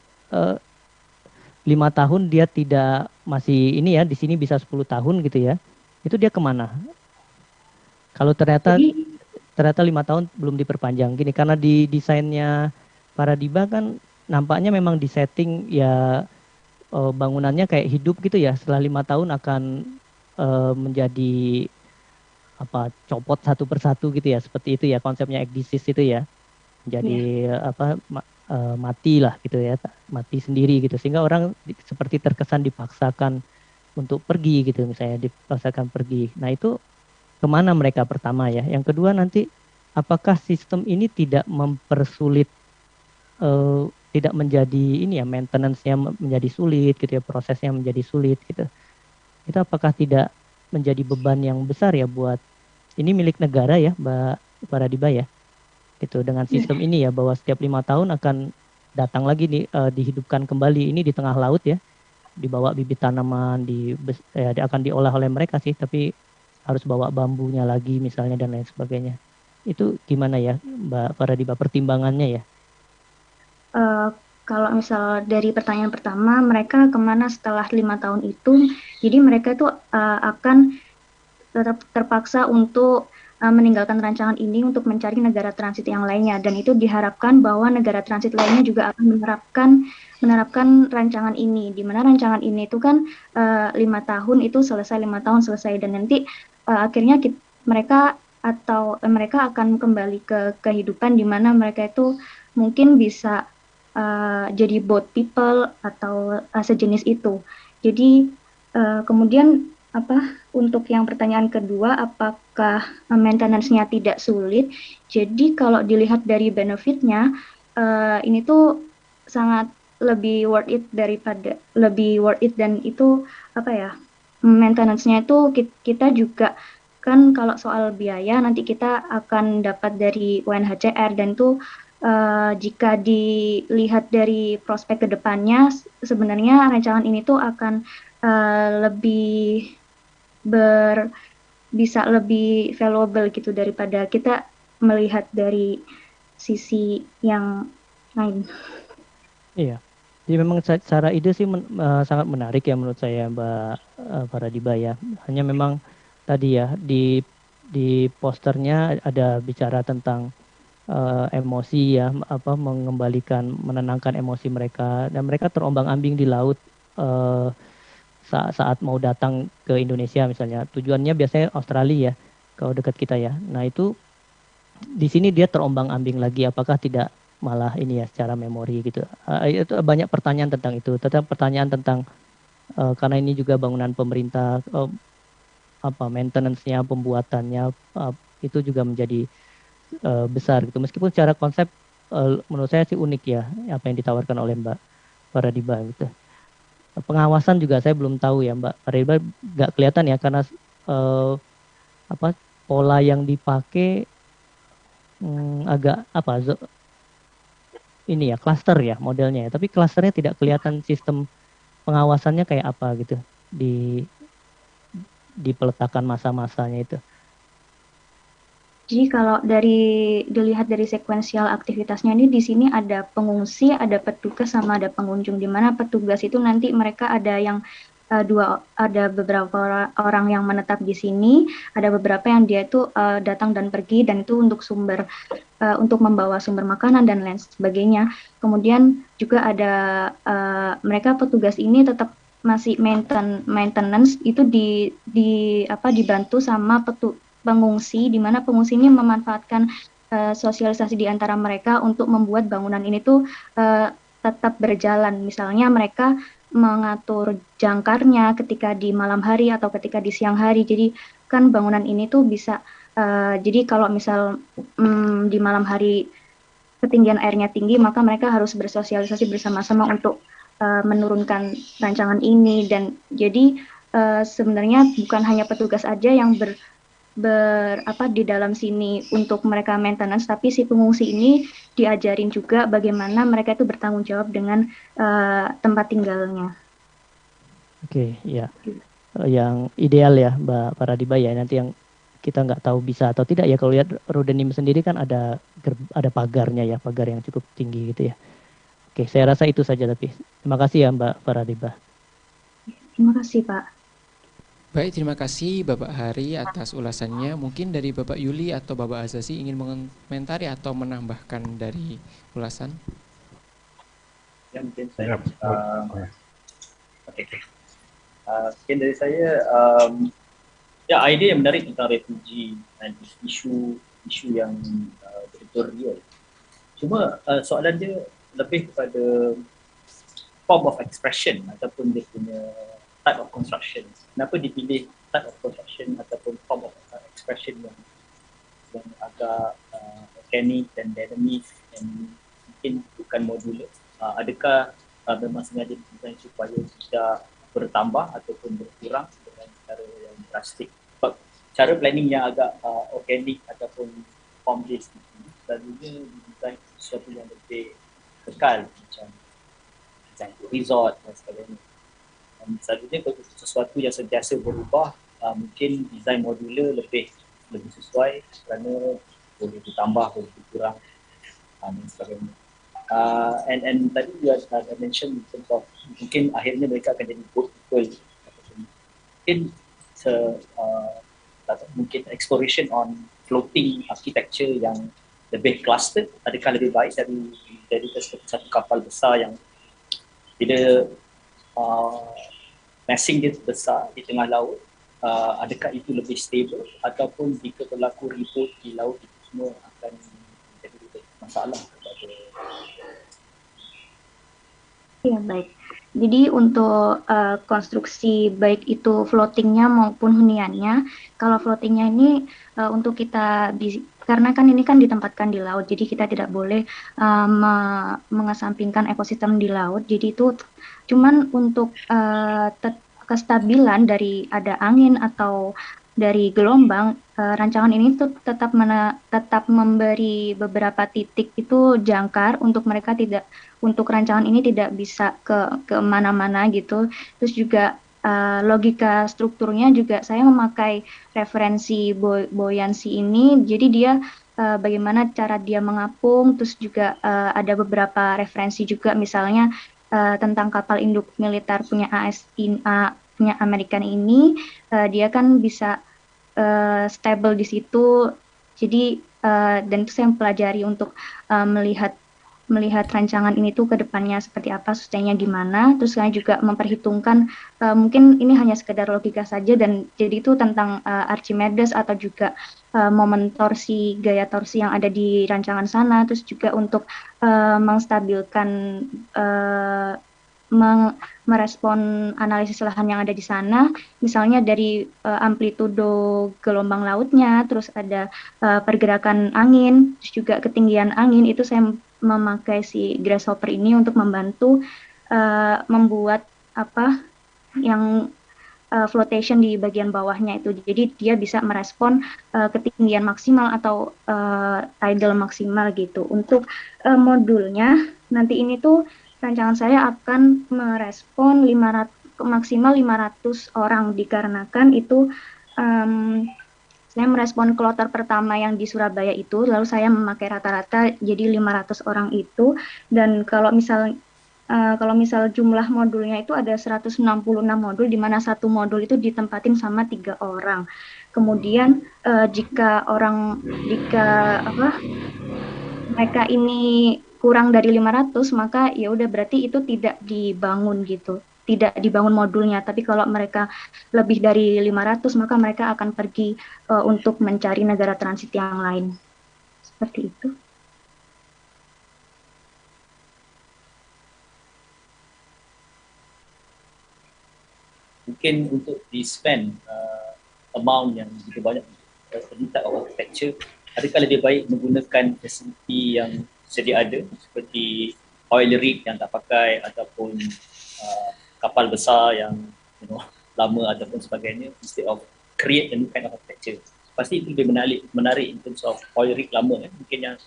5 tahun dia tidak masih ini ya, di sini bisa 10 tahun gitu ya. Itu dia kemana? Kalau ternyata 5 tahun belum diperpanjang gini, karena di desainnya Faradiba kan nampaknya memang disetting ya bangunannya kayak hidup gitu ya, setelah 5 tahun akan menjadi copot satu persatu gitu ya, seperti itu ya konsepnya ekdisis itu ya, jadi mati lah gitu ya, mati sendiri gitu, sehingga orang seperti terkesan dipaksakan untuk pergi gitu, misalnya dipaksakan pergi. Nah itu kemana mereka pertama ya? Yang kedua nanti apakah sistem ini tidak mempersulit, tidak menjadi ini ya, maintenance-nya menjadi sulit gitu ya, prosesnya menjadi sulit gitu. Itu apakah tidak menjadi beban yang besar ya buat, ini milik negara ya Mbak Faradiba ya, gitu, dengan sistem ini ya, bahwa setiap 5 tahun akan datang lagi dihidupkan kembali, ini di tengah laut ya, dibawa bibit tanaman, akan diolah oleh mereka sih, tapi harus bawa bambunya lagi misalnya dan lain sebagainya. Itu gimana ya Mbak Faradiba pertimbangannya ya? Kalau misal dari pertanyaan pertama, mereka kemana setelah 5 tahun itu, jadi mereka itu akan terpaksa untuk meninggalkan rancangan ini untuk mencari negara transit yang lainnya, dan itu diharapkan bahwa negara transit lainnya juga akan menerapkan rancangan ini, di mana rancangan ini itu kan 5 tahun itu selesai, 5 tahun selesai, dan nanti akhirnya mereka akan kembali ke kehidupan di mana mereka itu mungkin bisa jadi boat people atau sejenis itu. Jadi kemudian untuk yang pertanyaan kedua, apakah maintenance-nya tidak sulit? Jadi kalau dilihat dari benefit-nya, ini tuh sangat lebih worth it dan itu apa ya? Maintenance-nya itu kita juga kan kalau soal biaya nanti kita akan dapat dari UNHCR dan itu jika dilihat dari prospek kedepannya sebenarnya rancangan ini tuh akan lebih bisa lebih valuable gitu daripada kita melihat dari sisi yang lain. Iya. Jadi memang secara ide sih sangat menarik ya menurut saya Mbak Faradiba ya. Hanya memang tadi ya di posternya ada bicara tentang emosi ya, menenangkan emosi mereka dan mereka terombang-ambing di laut saat mau datang ke Indonesia misalnya. Tujuannya biasanya Australia ya, kalau dekat kita ya. Nah itu di sini dia terombang-ambing lagi, apakah tidak malah ini ya secara memori gitu. Itu banyak pertanyaan tentang itu. Tetap pertanyaan tentang karena ini juga bangunan pemerintah, maintenance-nya, pembuatannya itu juga menjadi besar gitu. Meskipun secara konsep menurut saya sih unik ya apa yang ditawarkan oleh Mbak Faradiba gitu. Pengawasan juga saya belum tahu ya Mbak Faradiba, nggak kelihatan ya karena pola yang dipakai agak ini ya cluster ya modelnya ya, tapi clusternya tidak kelihatan sistem pengawasannya kayak apa gitu di peletakan masa-masanya itu. Jadi kalau dilihat dari sekuensial aktivitasnya ini di sini ada pengungsi, ada petugas sama ada pengunjung, di mana petugas itu nanti mereka ada yang ada beberapa orang yang menetap di sini, ada beberapa yang dia itu datang dan pergi dan itu untuk untuk membawa sumber makanan dan lain sebagainya. Kemudian juga ada mereka petugas ini tetap masih maintenance itu dibantu sama pengungsi, di mana pengungsi ini memanfaatkan sosialisasi di antara mereka untuk membuat bangunan ini tuh tetap berjalan. Misalnya mereka mengatur jangkarnya ketika di malam hari atau ketika di siang hari. Jadi kan bangunan ini tuh bisa jadi kalau misal di malam hari ketinggian airnya tinggi, maka mereka harus bersosialisasi bersama-sama untuk menurunkan rancangan ini. Dan jadi sebenarnya bukan hanya petugas aja yang di dalam sini untuk mereka maintenance, tapi si pengungsi ini diajarin juga bagaimana mereka itu bertanggung jawab dengan tempat tinggalnya. Oke, ya. Yang ideal ya Mbak Faradiba ya, nanti yang kita nggak tahu bisa atau tidak ya, kalau lihat Rodenim sendiri kan ada pagarnya ya, pagar yang cukup tinggi gitu ya. Oke, saya rasa itu saja tapi terima kasih ya Mbak Faradiba. Terima kasih Pak. Baik, terima kasih Bapak Hari atas ulasannya. Mungkin dari Bapak Yuli atau Bapak Azasi ingin mengomentari atau menambahkan dari ulasan? Ya, mungkin saya sekian dari saya. Ya, idea yang menarik tentang refugee dan isu yang betul real. Cuma soalan dia lebih kepada form of expression ataupun dia punya type of construction. Kenapa dipilih type of construction ataupun form of expression yang agak organic dan dynamic dan mungkin bukan modular? Adakah memang sengaja didesain supaya tidak bertambah ataupun berkurang dengan cara yang drastik? Cara planning yang agak organik ataupun form based selalunya didesain sesuatu yang lebih kekal, macam design resort dan sebagainya. Selalunya kalau sesuatu yang sentiasa berubah, mungkin desain modular lebih sesuai kerana boleh ditambah, boleh dikurang dan sebagainya. And tadi you ada mention in terms of mungkin akhirnya mereka akan jadi both equal. Mungkin exploration on floating architecture yang lebih clustered, adakah lebih baik dari satu kapal besar yang bila massing dia besar di tengah laut, adakah itu lebih stable ataupun jika berlaku ribut di laut itu semua akan jadi masalah kepada. Ya baik. Jadi untuk konstruksi baik itu floatingnya maupun huniannya, kalau floatingnya ini untuk kita karena kan ini kan ditempatkan di laut, jadi kita tidak boleh mengesampingkan ekosistem di laut. Jadi itu cuman untuk kestabilan dari ada angin atau dari gelombang, rancangan ini tuh tetap memberi beberapa titik itu jangkar untuk mereka tidak untuk rancangan ini tidak bisa ke mana-mana gitu. Terus juga logika strukturnya juga saya memakai referensi buoyancy ini. Jadi dia bagaimana cara dia mengapung. Terus juga ada beberapa referensi juga misalnya tentang kapal induk militer punya punya American ini. Dia kan bisa stable di situ. Jadi dan itu saya pelajari untuk melihat rancangan ini tuh ke depannya seperti apa, sustainnya gimana. Terus saya juga memperhitungkan mungkin ini hanya sekedar logika saja dan jadi itu tentang Archimedes atau juga momen torsi, gaya torsi yang ada di rancangan sana. Terus juga untuk menstabilkan merespon analisis lahan yang ada di sana, misalnya dari amplitudo gelombang lautnya, terus ada pergerakan angin, terus juga ketinggian angin, itu saya memakai si grasshopper ini untuk membantu membuat yang flotation di bagian bawahnya itu. Jadi dia bisa merespon ketinggian maksimal atau tidal maksimal gitu. Untuk modulnya nanti ini tuh rancangan saya akan merespon maksimal 500 orang dikarenakan itu saya merespon kloter pertama yang di Surabaya itu, lalu saya memakai rata-rata jadi 500 orang itu, dan kalau misal jumlah modulnya itu ada 166 modul, di mana satu modul itu ditempatin sama 3 orang. Kemudian jika mereka ini kurang dari 500, maka ya udah berarti itu tidak dibangun gitu. Tidak dibangun modulnya, tapi kalau mereka lebih dari 500 maka mereka akan pergi untuk mencari negara transit yang lain. Seperti itu. Mungkin untuk di-spend amount yang begitu banyak untuk architecture, adakah lebih baik menggunakan fasiliti yang sedia ada seperti oil rig yang tak pakai ataupun kapal besar yang lama ataupun sebagainya, instead of create a new kind of architecture? Pasti itu lebih menarik in terms of oil rig lama kan, mungkin yang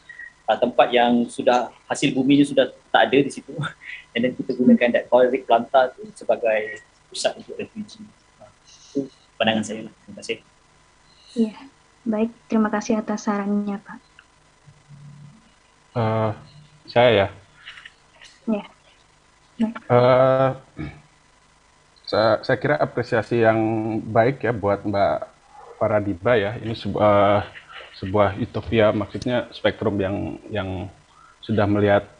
tempat yang sudah hasil buminya sudah tak ada di situ, and then kita gunakan that oil rig planta tu sebagai pusat untuk refugee. Itu pandangan saya lah. Terima kasih. Iya, baik, terima kasih atas sarannya Pak. Saya ya. Ya. Saya kira apresiasi yang baik ya buat Mbak Faradiba ya. Ini sebuah utopia, maksudnya spektrum yang sudah melihat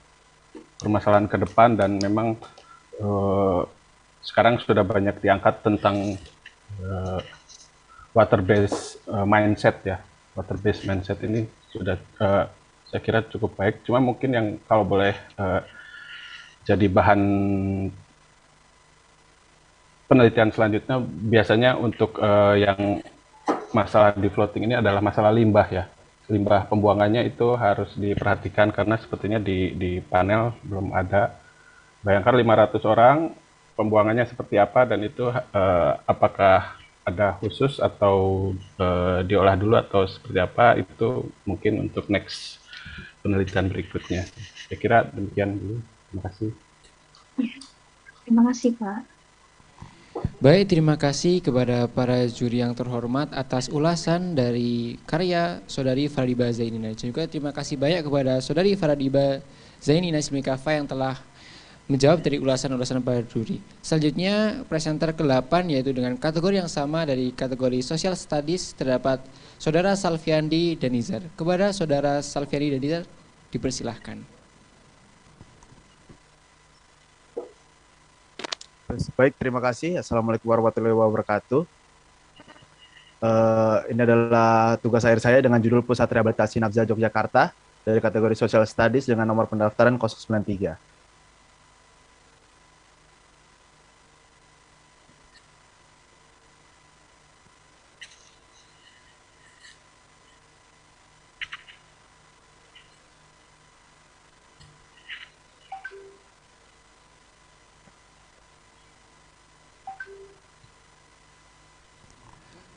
permasalahan ke depan, dan memang sekarang sudah banyak diangkat tentang water based mindset ya. Water based mindset ini sudah saya kira cukup baik. Cuma mungkin yang kalau boleh jadi bahan penelitian selanjutnya, biasanya untuk yang masalah di floating ini adalah masalah limbah ya. Limbah pembuangannya itu harus diperhatikan karena sepertinya di panel belum ada. Bayangkan 500 orang, pembuangannya seperti apa, dan itu apakah ada khusus atau diolah dulu atau seperti apa, itu mungkin untuk next penelitian berikutnya. Saya kira demikian dulu. Terima kasih. Terima kasih Pak. Baik, terima kasih kepada para juri yang terhormat atas ulasan dari karya Saudari Faradiba Zainina. Dan juga terima kasih banyak kepada Saudari Faradiba Zainina Simikafa yang telah menjawab dari ulasan-ulasan para juri. Selanjutnya presenter ke-8 yaitu dengan kategori yang sama dari kategori Social Studies terdapat Saudara Salviandi Danizar. Kepada Saudara Salviandi Danizar dipersilahkan. Baik, terima kasih. Assalamualaikum warahmatullahi wabarakatuh. Ini adalah tugas akhir saya dengan judul Pusat Rehabilitasi Nafza Yogyakarta dari kategori Social Studies dengan nomor pendaftaran 093.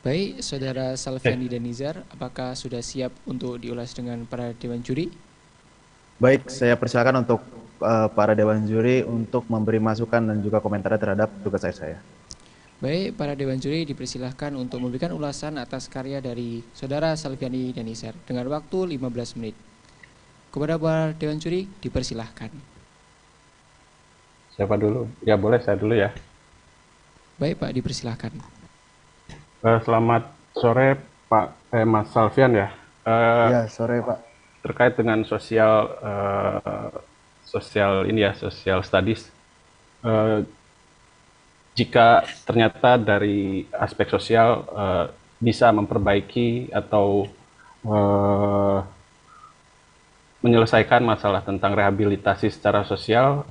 Baik, Saudara Salviandi dan Nizar, apakah sudah siap untuk diulas dengan para dewan juri? Baik, saya persilakan untuk para dewan juri untuk memberi masukan dan juga komentar terhadap tugas akhir saya. Baik, para dewan juri dipersilahkan untuk memberikan ulasan atas karya dari Saudara Salviandi dan Nizar dengan waktu 15 menit. Kepada para dewan juri dipersilahkan. Siapa dulu? Ya boleh, saya dulu ya. Baik Pak, dipersilahkan. Selamat sore Pak Mas Salvian ya. Ya, sore Pak. Terkait dengan sosial studies. Jika ternyata dari aspek sosial bisa memperbaiki atau menyelesaikan masalah tentang rehabilitasi secara sosial,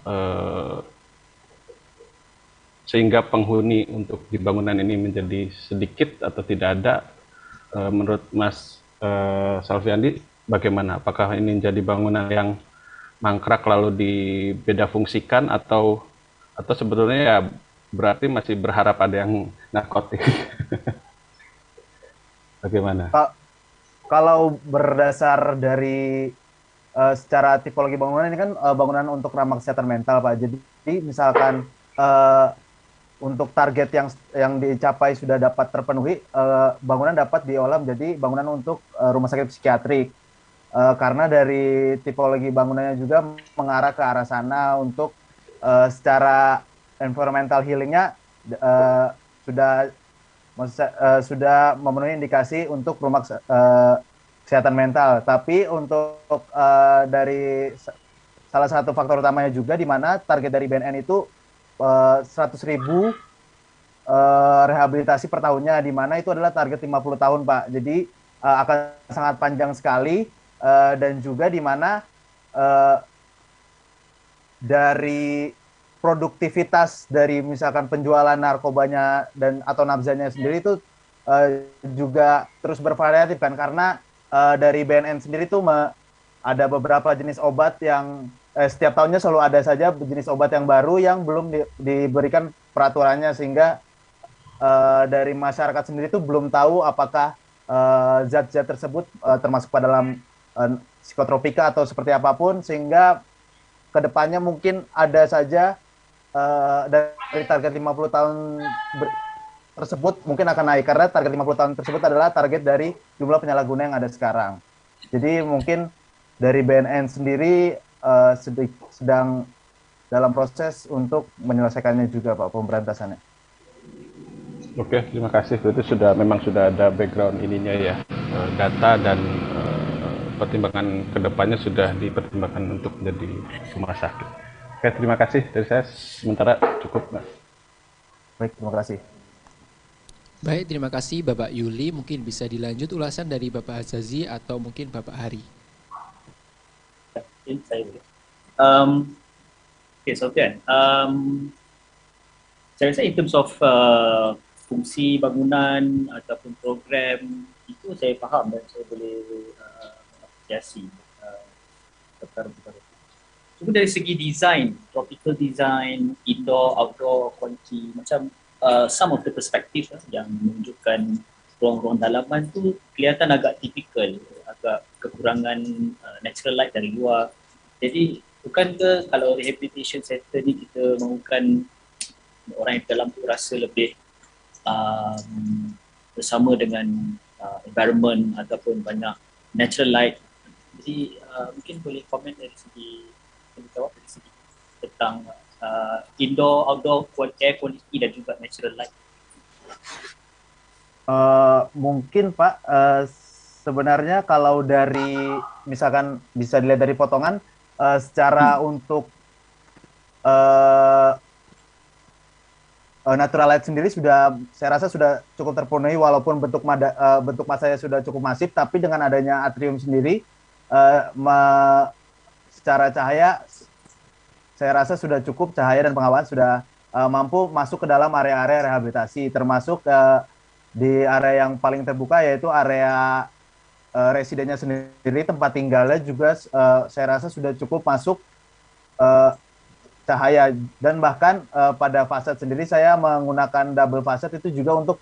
sehingga penghuni untuk di bangunan ini menjadi sedikit atau tidak ada, menurut Mas Salviandi bagaimana? Apakah ini menjadi bangunan yang mangkrak lalu dibeda fungsikan atau sebetulnya ya berarti masih berharap ada yang narkotik? Bagaimana? Kalau berdasar dari secara tipologi bangunan ini kan bangunan untuk ramah kesehatan mental Pak. Jadi misalkan untuk target yang dicapai sudah dapat terpenuhi, bangunan dapat diolah menjadi bangunan untuk rumah sakit psikiatrik. Karena dari tipologi bangunannya juga mengarah ke arah sana untuk secara environmental healingnya sudah memenuhi indikasi untuk rumah kesehatan mental. Tapi untuk dari salah satu faktor utamanya juga di mana target dari BNN itu 100.000 rehabilitasi per tahunnya, di mana itu adalah target 50 tahun Pak. Jadi akan sangat panjang sekali, dan juga di mana dari produktivitas dari misalkan penjualan narkobanya dan atau nabzanya sendiri itu juga terus bervariatif kan, karena dari BNN sendiri itu ada beberapa jenis obat yang setiap tahunnya selalu ada saja jenis obat yang baru yang belum diberikan peraturannya, sehingga dari masyarakat sendiri itu belum tahu apakah zat-zat tersebut termasuk pada dalam psikotropika atau seperti apapun, sehingga kedepannya mungkin ada saja dari target 50 tahun tersebut mungkin akan naik, karena target 50 tahun tersebut adalah target dari jumlah penyalahguna yang ada sekarang. Jadi mungkin dari BNN sendiri sedang dalam proses untuk menyelesaikannya juga Pak, pemberantasannya. Oke, terima kasih. Itu memang sudah ada background ininya ya, data dan pertimbangan kedepannya sudah dipertimbangkan untuk menjadi rumah sakit. Oke, terima kasih dari saya. Sementara cukup. Baik, terima kasih. Baik, terima kasih Bapak Yuli. Mungkin bisa dilanjut ulasan dari Bapak Azazi atau mungkin Bapak Hari. Okay, Sofian. Saya rasa in terms of fungsi bangunan ataupun program itu saya faham dan saya boleh apresiasi perkara-perkara. Cuma dari segi design, tropical design, indoor, outdoor, quality, macam some of the perspective yang menunjukkan ruang-ruang dalaman tu kelihatan agak typical, agak kekurangan natural light dari luar. Jadi bukankah kalau rehabilitation center ni kita mahukan orang yang dalam tu rasa lebih bersama dengan environment ataupun banyak natural light. Jadi mungkin boleh komen dari segi tentang indoor, outdoor, air quality dan juga natural light. Mungkin Pak, sebenarnya kalau dari misalkan bisa dilihat dari potongan, secara untuk natural light sendiri saya rasa sudah cukup terpenuhi, walaupun bentuk masanya sudah cukup masif, tapi dengan adanya atrium sendiri secara cahaya saya rasa sudah cukup, cahaya dan pengawasan sudah mampu masuk ke dalam area-area rehabilitasi, termasuk di area yang paling terbuka yaitu area residennya sendiri, tempat tinggalnya juga saya rasa sudah cukup masuk cahaya, dan bahkan pada fasad sendiri saya menggunakan double fasad itu juga untuk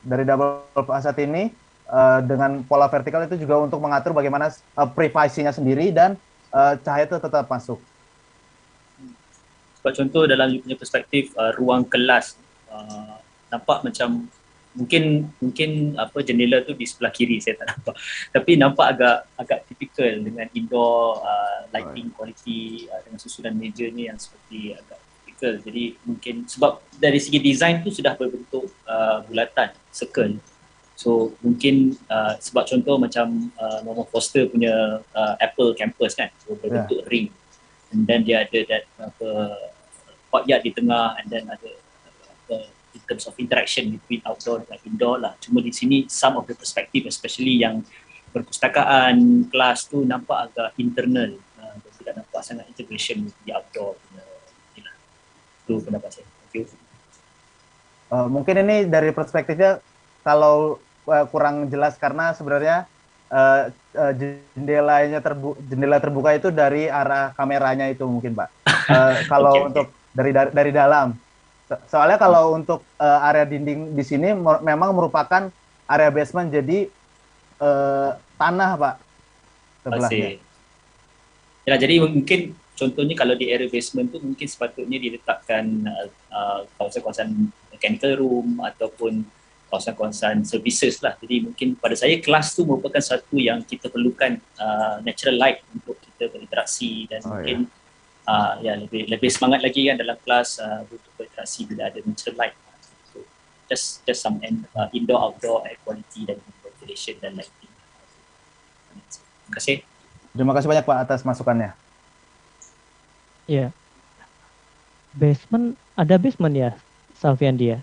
dari double facade ini dengan pola vertikal itu juga untuk mengatur bagaimana privasinya sendiri dan cahaya itu tetap masuk. Sebab contoh dalam you punya perspektif ruang kelas nampak macam mungkin apa jendela tu di sebelah kiri saya tak nampak, tapi nampak agak typical dengan indoor lighting quality dengan susunan meja ni yang seperti agak typical. Jadi mungkin sebab dari segi design tu sudah berbentuk bulatan circle, so mungkin sebab contoh macam Norman Foster punya Apple campus kan, so berbentuk ring, and then dia ada that courtyard di tengah, and then ada in terms of interaction between outdoor dan indoor lah. Cuma di sini some of the perspective, especially yang perpustakaan, kelas tu nampak agak internal, tidak nampak sangat integration with the outdoor. Itu pendapat saya. Thank you. Mungkin ini dari perspektifnya kalau kurang jelas karena sebenarnya jendela terbuka itu dari arah kameranya itu mungkin Pak. Kalau untuk dari dalam. Soalnya kalau untuk area dinding di sini memang merupakan area basement, jadi tanah Pak sebelahnya. Ya, jadi mungkin contohnya kalau di area basement tu mungkin sepatutnya diletakkan kawasan-kawasan mechanical room ataupun kawasan-kawasan services lah. Jadi mungkin pada saya kelas tu merupakan satu yang kita perlukan natural light untuk kita berinteraksi dan mungkin ya lebih semangat lagi kan dalam kelas untuk berinteraksi bila ada natural light. So, just some indoor outdoor air quality dan ventilation dan lighting. Terima kasih. Terima kasih banyak Pak atas masukannya. Ya. Basement, ada basement ya, Salviandi ya?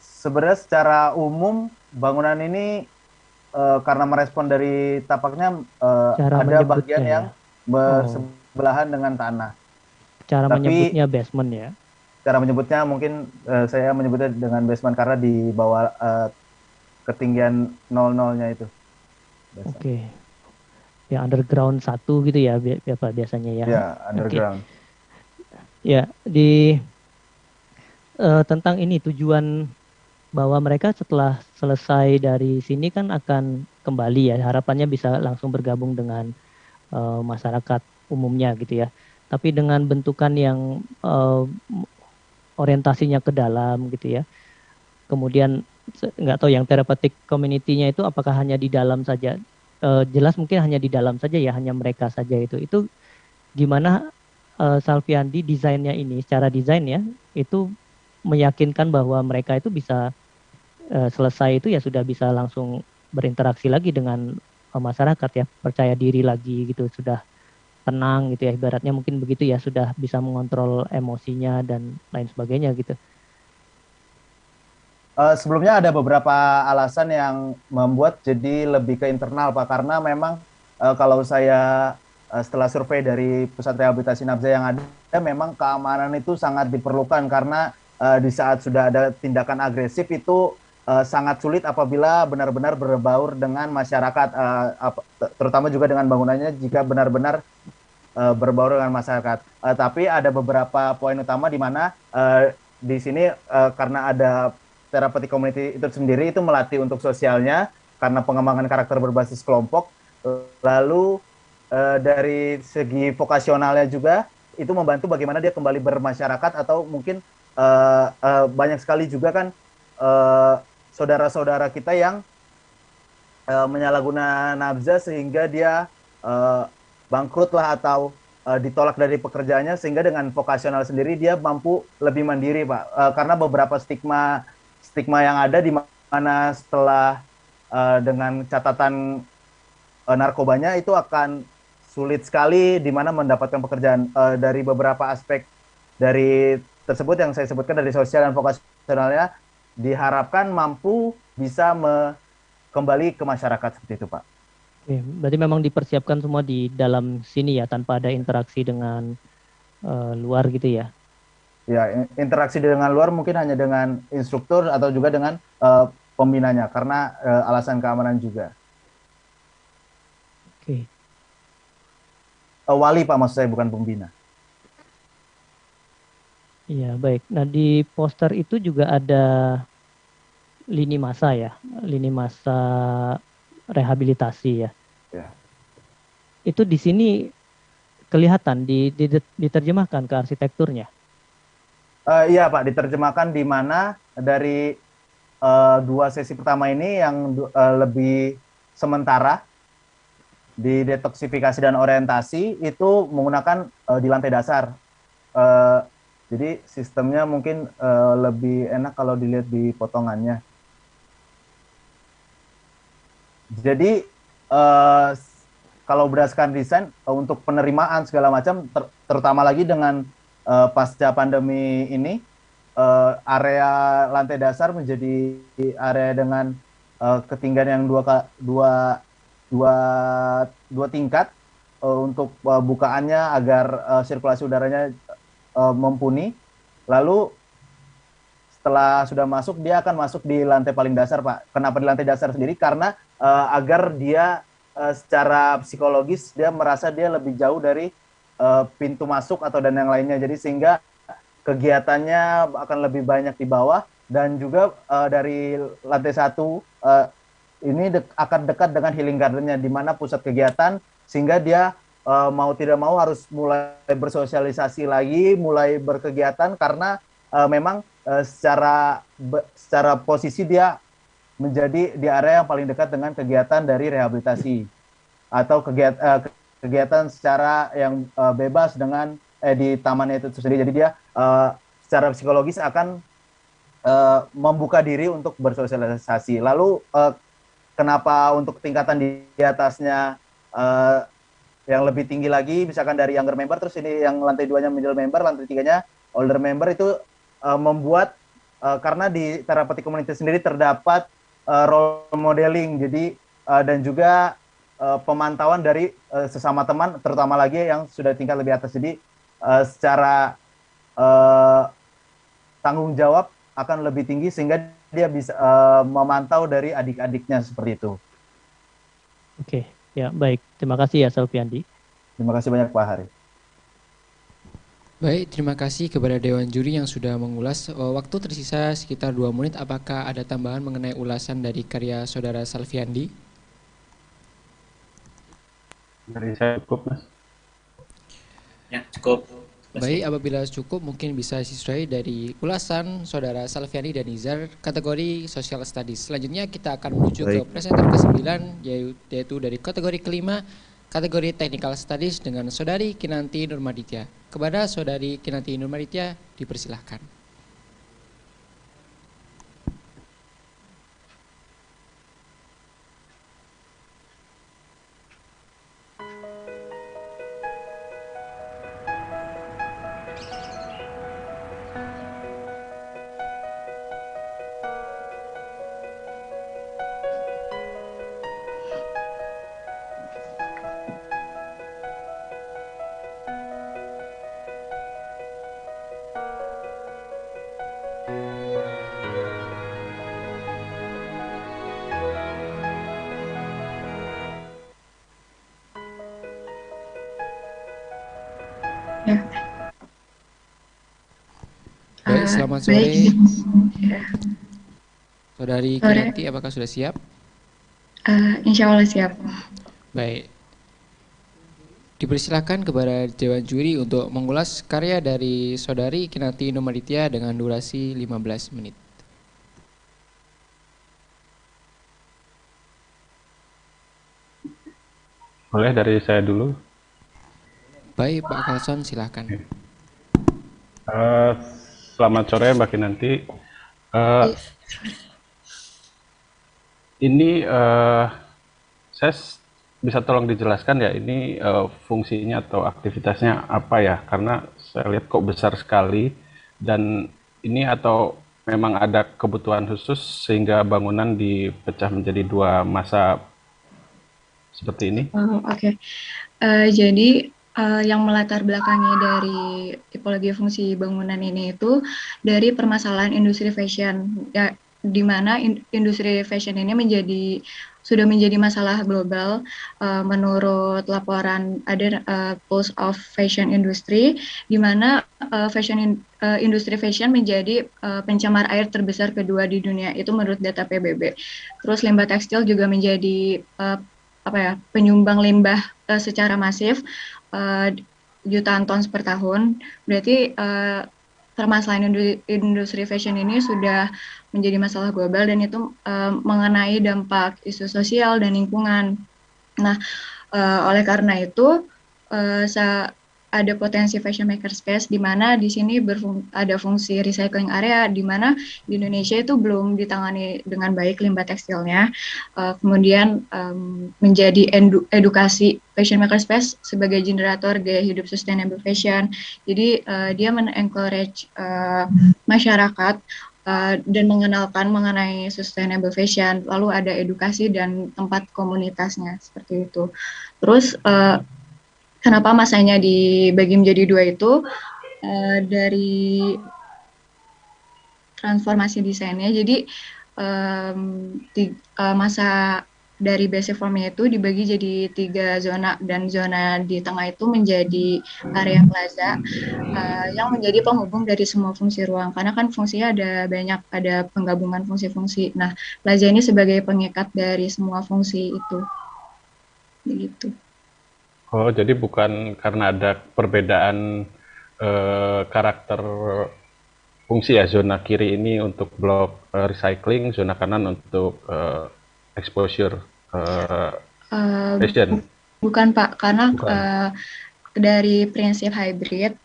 Sebenarnya secara umum bangunan ini karena merespon dari tapaknya ada bagian yang bersebelahan dengan tanah. Cara menyebutnya basement ya? Cara menyebutnya mungkin saya menyebutnya dengan basement karena di bawah ketinggian 00-nya itu. Oke. Ya underground 1 gitu ya biasanya ya? Ya, underground. Ya, tentang ini tujuan bahwa mereka setelah selesai dari sini kan akan kembali ya, harapannya bisa langsung bergabung dengan masyarakat umumnya gitu ya. Tapi dengan bentukan yang orientasinya ke dalam gitu ya. Kemudian nggak tahu yang therapeutic community-nya itu apakah hanya di dalam saja. Jelas mungkin hanya di dalam saja ya, hanya mereka saja itu. Itu gimana Salviandi desainnya ini, secara desain ya, itu meyakinkan bahwa mereka itu bisa selesai itu ya sudah bisa langsung berinteraksi lagi dengan masyarakat ya, percaya diri lagi gitu, sudah tenang gitu ya, ibaratnya mungkin begitu ya, sudah bisa mengontrol emosinya dan lain sebagainya gitu. Sebelumnya ada beberapa alasan yang membuat jadi lebih ke internal Pak, karena memang kalau saya setelah survei dari pusat rehabilitasi nabza yang ada, memang keamanan itu sangat diperlukan karena di saat sudah ada tindakan agresif itu sangat sulit apabila benar-benar berbaur dengan masyarakat, terutama juga dengan bangunannya jika benar-benar berbaur dengan masyarakat. Tapi ada beberapa poin utama di mana di sini karena ada therapeutic community itu sendiri itu melatih untuk sosialnya karena pengembangan karakter berbasis kelompok. Lalu dari segi vokasionalnya juga itu membantu bagaimana dia kembali bermasyarakat, atau mungkin banyak sekali juga kan saudara-saudara kita yang menyalahguna nabza sehingga dia bangkrut lah atau ditolak dari pekerjaannya, sehingga dengan vokasional sendiri dia mampu lebih mandiri Pak, karena beberapa stigma yang ada di mana setelah dengan catatan narkobanya itu akan sulit sekali di mana mendapatkan pekerjaan. Dari beberapa aspek dari tersebut yang saya sebutkan dari sosial dan vokasionalnya diharapkan mampu bisa kembali ke masyarakat seperti itu Pak. Oke, berarti memang dipersiapkan semua di dalam sini ya, tanpa ada interaksi dengan luar gitu ya? Ya, interaksi dengan luar mungkin hanya dengan instruktur atau juga dengan pembinanya karena alasan keamanan juga. Oke. Wali Pak, maksud saya, bukan pembina. Iya, baik. Nah, di poster itu juga ada lini masa ya, lini masa rehabilitasi ya. Ya. Itu di sini kelihatan diterjemahkan ke arsitekturnya. Iya Pak, diterjemahkan di mana dari dua sesi pertama ini yang lebih sementara di detoksifikasi dan orientasi itu menggunakan di lantai dasar. Jadi sistemnya mungkin lebih enak kalau dilihat di potongannya. Jadi kalau berdasarkan desain untuk penerimaan segala macam, terutama lagi dengan pasca pandemi ini, area lantai dasar menjadi area dengan ketinggian yang dua tingkat untuk bukaannya agar sirkulasi udaranya mumpuni. Lalu setelah sudah masuk, dia akan masuk di lantai paling dasar, Pak. Kenapa di lantai dasar sendiri? Karena agar dia secara psikologis dia merasa dia lebih jauh dari pintu masuk atau dan yang lainnya. Jadi sehingga kegiatannya akan lebih banyak di bawah, dan juga dari lantai 1 ini akan dekat dengan healing gardennya, di mana pusat kegiatan, sehingga dia mau tidak mau harus mulai bersosialisasi lagi, mulai berkegiatan, karena memang secara posisi dia menjadi di area yang paling dekat dengan kegiatan dari rehabilitasi atau kegiatan secara yang bebas dengan di tamannya itu sendiri. Jadi dia secara psikologis akan membuka diri untuk bersosialisasi. Lalu kenapa untuk tingkatan di atasnya yang lebih tinggi lagi, misalkan dari younger member, terus ini yang lantai 2-nya middle member, lantai 3-nya older member, itu membuat karena di terapetik komunitas sendiri terdapat role modeling, jadi dan juga pemantauan dari sesama teman, terutama lagi yang sudah tingkat lebih atas. Jadi secara tanggung jawab akan lebih tinggi, sehingga dia bisa memantau dari adik-adiknya seperti itu. Oke, ya baik. Terima kasih ya Selviandi. Terima kasih banyak Pak Hari. Baik, terima kasih kepada Dewan Juri yang sudah mengulas. Waktu tersisa sekitar 2 menit. Apakah ada tambahan mengenai ulasan dari karya Saudara Salviandi? Dari saya cukup, Mas. Ya, cukup. Baik, apabila cukup mungkin bisa sesuai dari ulasan Saudara Salviandi dan Nizar kategori Social Studies. Selanjutnya kita akan menuju ke presenter ke-9, yaitu dari kategori kelima, kategori Technical Studies dengan Saudari Kinanti Nurmaditya. Kepada Saudari Kinanti Nurmaditya dipersilahkan. Baik, selamat sore. Saudari Kinanti, apakah sudah siap? Insya Allah siap. Baik. Dipersilakan kepada Dewan Juri untuk mengulas karya dari Saudari Kinanti Nurmaditya dengan durasi 15 menit. Boleh dari saya dulu? Baik, Pak Kalson, silakan. Selamat sore Mbak Kinanti. Ini saya bisa tolong dijelaskan ya, ini fungsinya atau aktivitasnya apa ya? Karena saya lihat kok besar sekali, dan ini atau memang ada kebutuhan khusus sehingga bangunan dipecah menjadi 2 masa seperti ini? Oke. Jadi yang melatar belakangi dari tipologi fungsi bangunan ini itu dari permasalahan industri fashion. Ya, di mana industri fashion ini sudah menjadi masalah global. Menurut laporan ada Pulse of Fashion Industry, di mana industri fashion menjadi pencemar air terbesar kedua di dunia, itu menurut data PBB. Terus limbah tekstil juga menjadi penyumbang limbah secara masif, jutaan ton per tahun. Berarti permasalahan industri fashion ini sudah menjadi masalah global, dan itu mengenai dampak isu sosial dan lingkungan. Nah, oleh karena itu ada potensi fashion makerspace, di mana di sini ada fungsi recycling area, di mana di Indonesia itu belum ditangani dengan baik limbah tekstilnya. Kemudian menjadi edukasi fashion makerspace sebagai generator gaya hidup sustainable fashion. Jadi dia men-encourage masyarakat dan mengenalkan mengenai sustainable fashion, lalu ada edukasi dan tempat komunitasnya, seperti itu. Terus kenapa masanya dibagi menjadi dua itu, dari transformasi desainnya. Jadi masa dari basic formnya itu dibagi jadi 3 zona, dan zona di tengah itu menjadi area plaza yang menjadi penghubung dari semua fungsi ruang, karena kan fungsinya ada banyak, ada penggabungan fungsi-fungsi. Nah, plaza ini sebagai pengikat dari semua fungsi itu, begitu. Oh, jadi bukan karena ada perbedaan karakter fungsi ya, zona kiri ini untuk blok recycling, zona kanan untuk exposure fashion. Bukan Pak, karena dari prinsip hybrid,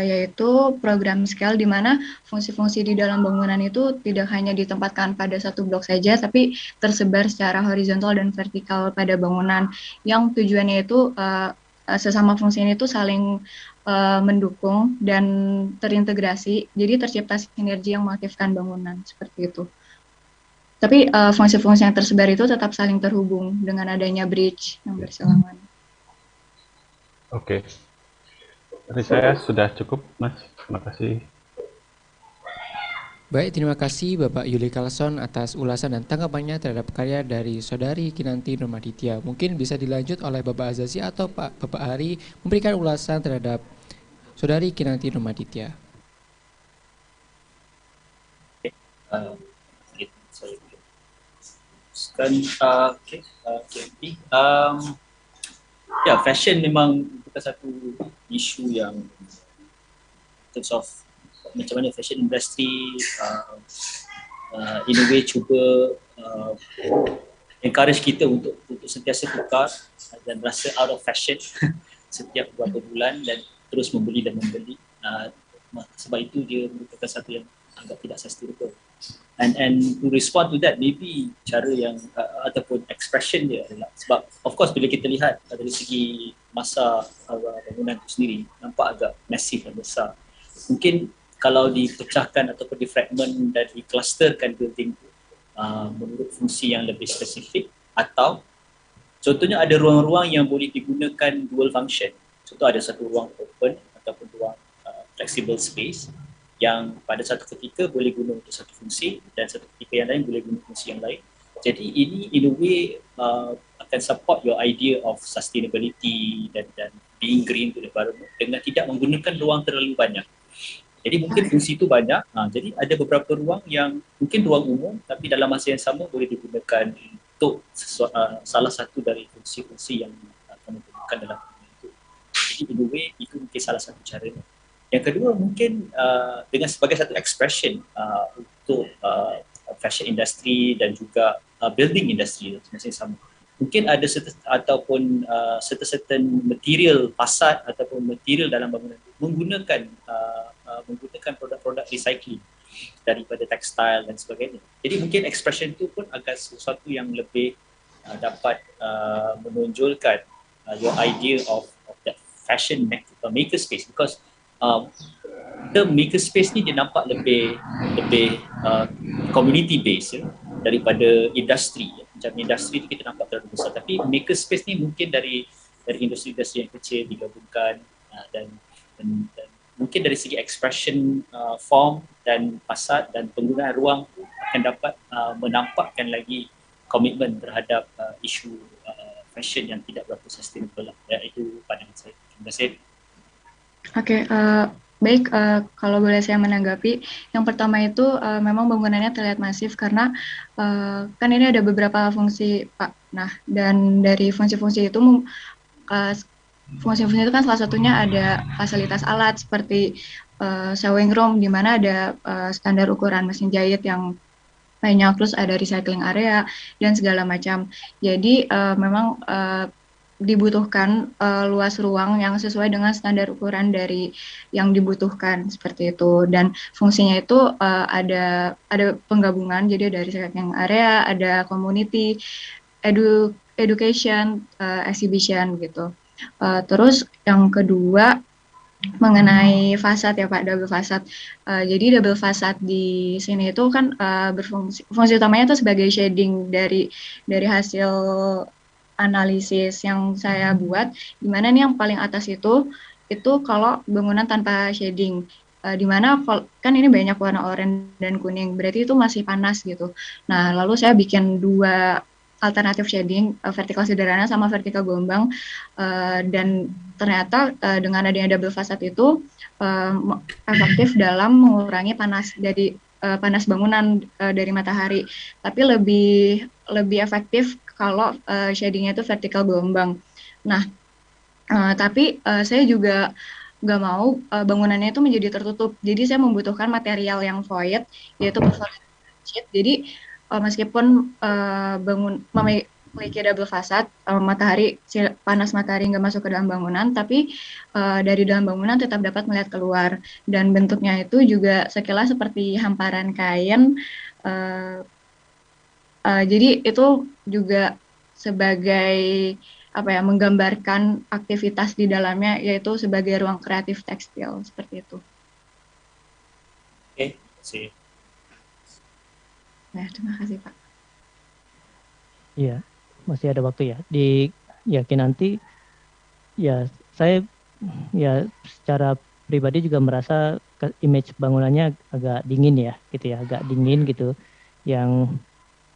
yaitu program scale, di mana fungsi-fungsi di dalam bangunan itu tidak hanya ditempatkan pada satu blok saja, tapi tersebar secara horizontal dan vertikal pada bangunan, yang tujuannya itu sesama fungsi ini itu saling mendukung dan terintegrasi, jadi tercipta sinergi yang mengaktifkan bangunan, seperti itu. Tapi fungsi-fungsi yang tersebar itu tetap saling terhubung dengan adanya bridge yang bersalaman. Oke. Dari saya sudah cukup, Mas. Terima kasih. Baik, terima kasih Bapak Yuli Carlson atas ulasan dan tanggapannya terhadap karya dari Saudari Kinanti Nurmaditya. Mungkin bisa dilanjut oleh Bapak Azazi atau Bapak Hari memberikan ulasan terhadap Saudari Kinanti Nurmaditya. Ya, fashion memang bukan satu isu yang in terms of macam mana fashion industry in a way cuba encourage kita untuk sentiasa tukar dan rasa out of fashion setiap beberapa bulan dan terus membeli dan membeli. Sebab itu dia merupakan satu yang agak tidak sustainable. And to respond to that, maybe cara yang ataupun expression dia adalah, sebab of course bila kita lihat dari segi masa bangunan itu sendiri nampak agak massive dan besar. Mungkin kalau dipecahkan ataupun difragment dan diklusterkan building menurut fungsi yang lebih spesifik, atau contohnya ada ruang-ruang yang boleh digunakan dual function. Contoh ada satu ruang open ataupun ruang flexible space yang pada satu ketika boleh guna untuk satu fungsi dan satu ketika yang lain boleh guna fungsi yang lain. Jadi ini in a way akan support your idea of sustainability dan being green to the environment dengan tidak menggunakan ruang terlalu banyak. Jadi mungkin fungsi itu banyak, jadi ada beberapa ruang yang mungkin ruang umum tapi dalam masa yang sama boleh digunakan untuk salah satu dari fungsi-fungsi yang akan digunakan dalam itu. Jadi in a way itu mungkin salah satu caranya. Yang kedua mungkin dengan sebagai satu expression untuk fashion industry dan juga building industry masing sama. Mungkin ada ataupun certain material fasad ataupun material dalam bangunan menggunakan produk-produk recycling daripada tekstil dan sebagainya. Jadi mungkin expression itu pun agak sesuatu yang lebih dapat menonjolkan your idea of that fashion maker space, because the maker space ni dia nampak lebih community based daripada industri. Macam industri tu kita nampak terlalu besar, tapi maker space ni mungkin dari industri-industri yang kecil digabungkan dan mungkin dari segi expression form dan fasad dan penggunaan ruang akan dapat menampakkan lagi komitmen terhadap isu fashion yang tidak berapa sustainable. Ya, itu pandangan saya. Terima kasih. Oke, baik, kalau boleh saya menanggapi, yang pertama itu memang bangunannya terlihat masif karena kan ini ada beberapa fungsi, Pak. Nah, dan dari fungsi-fungsi itu, fungsi-fungsi itu kan salah satunya ada fasilitas alat seperti sewing room, di mana ada standar ukuran mesin jahit yang banyak, terus ada recycling area dan segala macam. Jadi memang dibutuhkan luas ruang yang sesuai dengan standar ukuran dari yang dibutuhkan seperti itu, dan fungsinya itu ada penggabungan, jadi ada recycling area, ada community, education, exhibition gitu. Terus yang kedua mengenai fasad ya Pak, double fasad. Jadi double fasad di sini itu kan fungsi utamanya itu sebagai shading dari hasil analisis yang saya buat, di mana nih yang paling atas itu kalau bangunan tanpa shading, di mana kan ini banyak warna oranye dan kuning, berarti itu masih panas gitu. Nah, lalu saya bikin dua alternatif shading, vertikal sederhana sama vertikal gelombang, dan ternyata dengan adanya double fasad itu efektif dalam mengurangi panas bangunan dari matahari, tapi lebih efektif kalau shadingnya itu vertikal gelombang. Nah, tapi saya juga nggak mau bangunannya itu menjadi tertutup, jadi saya membutuhkan material yang void, yaitu perforated sheet. Jadi meskipun memiliki double fasad, panas matahari nggak masuk ke dalam bangunan, tapi dari dalam bangunan tetap dapat melihat keluar, dan bentuknya itu juga sekilas seperti hamparan kain. Jadi itu juga sebagai menggambarkan aktivitas di dalamnya, yaitu sebagai ruang kreatif tekstil seperti itu. Oke, terima kasih. Ya, terima kasih Pak. Iya, masih ada waktu ya. Yakin nanti ya saya ya secara pribadi juga merasa image bangunannya agak dingin ya, gitu ya, agak dingin gitu. Yang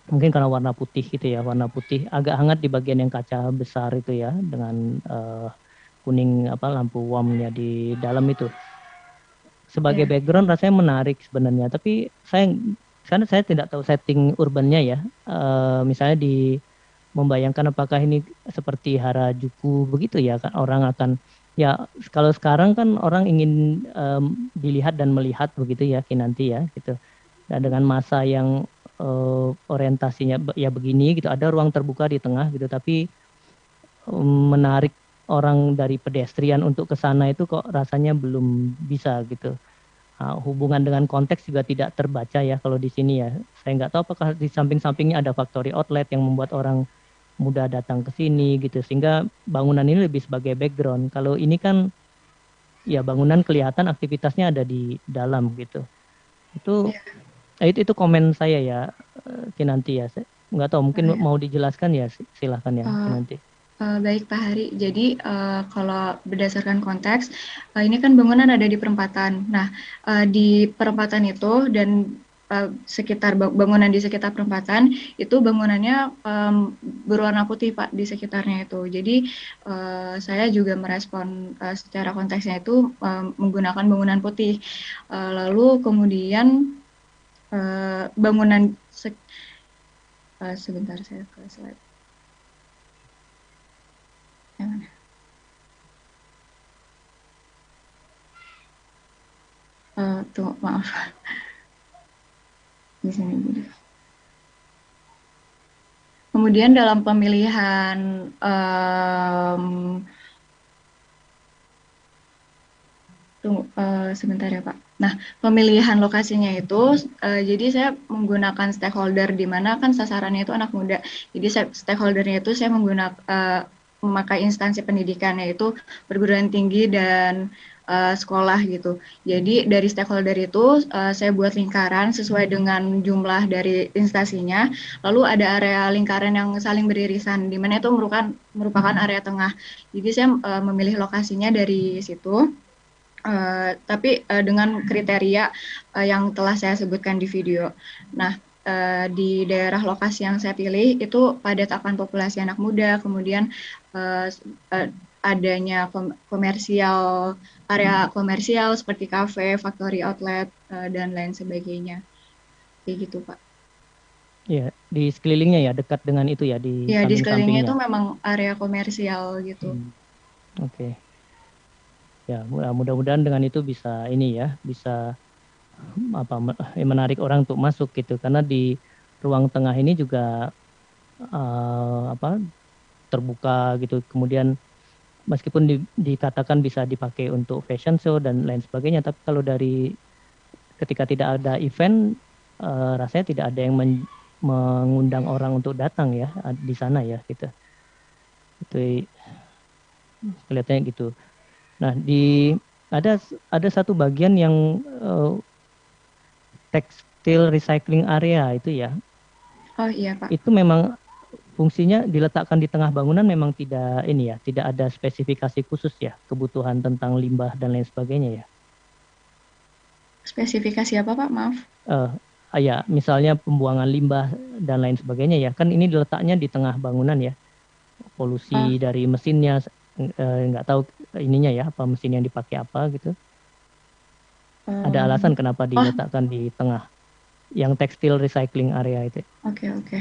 mungkin karena warna putih gitu ya, warna putih agak hangat di bagian yang kaca besar itu ya, dengan kuning lampu warmnya di dalam itu. Sebagai background rasanya menarik sebenarnya, tapi karena saya tidak tahu setting urbannya ya. Misalnya membayangkan apakah ini seperti Harajuku begitu ya, kan orang akan ya, kalau sekarang kan orang ingin dilihat dan melihat begitu ya nanti ya gitu. Nah, dengan masa yang orientasinya ya begini gitu, ada ruang terbuka di tengah gitu, tapi menarik orang dari pedestrian untuk ke sana itu kok rasanya belum bisa gitu. Hubungan dengan konteks juga tidak terbaca ya kalau di sini ya. Saya nggak tahu apakah di samping-sampingnya ada factory outlet yang membuat orang mudah datang ke sini gitu, sehingga bangunan ini lebih sebagai background. Kalau ini kan ya bangunan kelihatan aktivitasnya ada di dalam gitu. Itu komen saya ya, Kinanti ya. Saya nggak tahu, mungkin mau dijelaskan ya, silahkan ya Kinanti. Baik Pak Hari, jadi kalau berdasarkan konteks, ini kan bangunan ada di perempatan. Nah, di perempatan itu dan sekitar bangunan di sekitar perempatan itu bangunannya berwarna putih Pak di sekitarnya itu. Jadi saya juga merespon secara konteksnya itu menggunakan bangunan putih. Lalu kemudian bangunan sebentar saya ke slide. Maaf. Di sini dulu. Kemudian dalam pemilihan sebentar ya Pak. Nah, pemilihan lokasinya itu, jadi saya menggunakan stakeholder, di mana kan sasarannya itu anak muda. Jadi stakeholdernya itu saya memakai instansi pendidikan, yaitu perguruan tinggi dan sekolah gitu. Jadi dari stakeholder itu saya buat lingkaran sesuai dengan jumlah dari instansinya. Lalu ada area lingkaran yang saling beririsan, di mana itu merupakan area tengah. Jadi saya memilih lokasinya dari situ. Tapi dengan kriteria yang telah saya sebutkan di video. Nah, di daerah lokasi yang saya pilih itu padat akan populasi anak muda, kemudian adanya komersial, area komersial seperti kafe, factory outlet, dan lain sebagainya. Kayak gitu, Pak. Ya, di sekelilingnya ya, dekat dengan itu ya, di Ya, di samping-sampingnya. sekelilingnya itu memang area komersial gitu. Oke. Ya, mudah-mudahan dengan itu bisa ini ya, bisa menarik orang untuk masuk gitu, karena di ruang tengah ini juga terbuka gitu, kemudian meskipun dikatakan bisa dipakai untuk fashion show dan lain sebagainya, tapi kalau dari ketika tidak ada event, rasanya tidak ada yang mengundang orang untuk datang ya di sana ya gitu. Itu kelihatannya gitu. Nah, ada satu bagian yang tekstil recycling area itu ya. Oh iya, Pak. Itu memang fungsinya diletakkan di tengah bangunan, memang tidak ini ya, tidak ada spesifikasi khusus ya, kebutuhan tentang limbah dan lain sebagainya ya. Spesifikasi apa, Pak? Maaf. Ya, misalnya pembuangan limbah dan lain sebagainya ya, kan ini diletaknya di tengah bangunan ya. Polusi dari mesinnya, nggak tahu ininya ya, apa mesin yang dipakai apa gitu. Ada alasan kenapa diletakkan di tengah yang tekstil recycling area itu. Oke.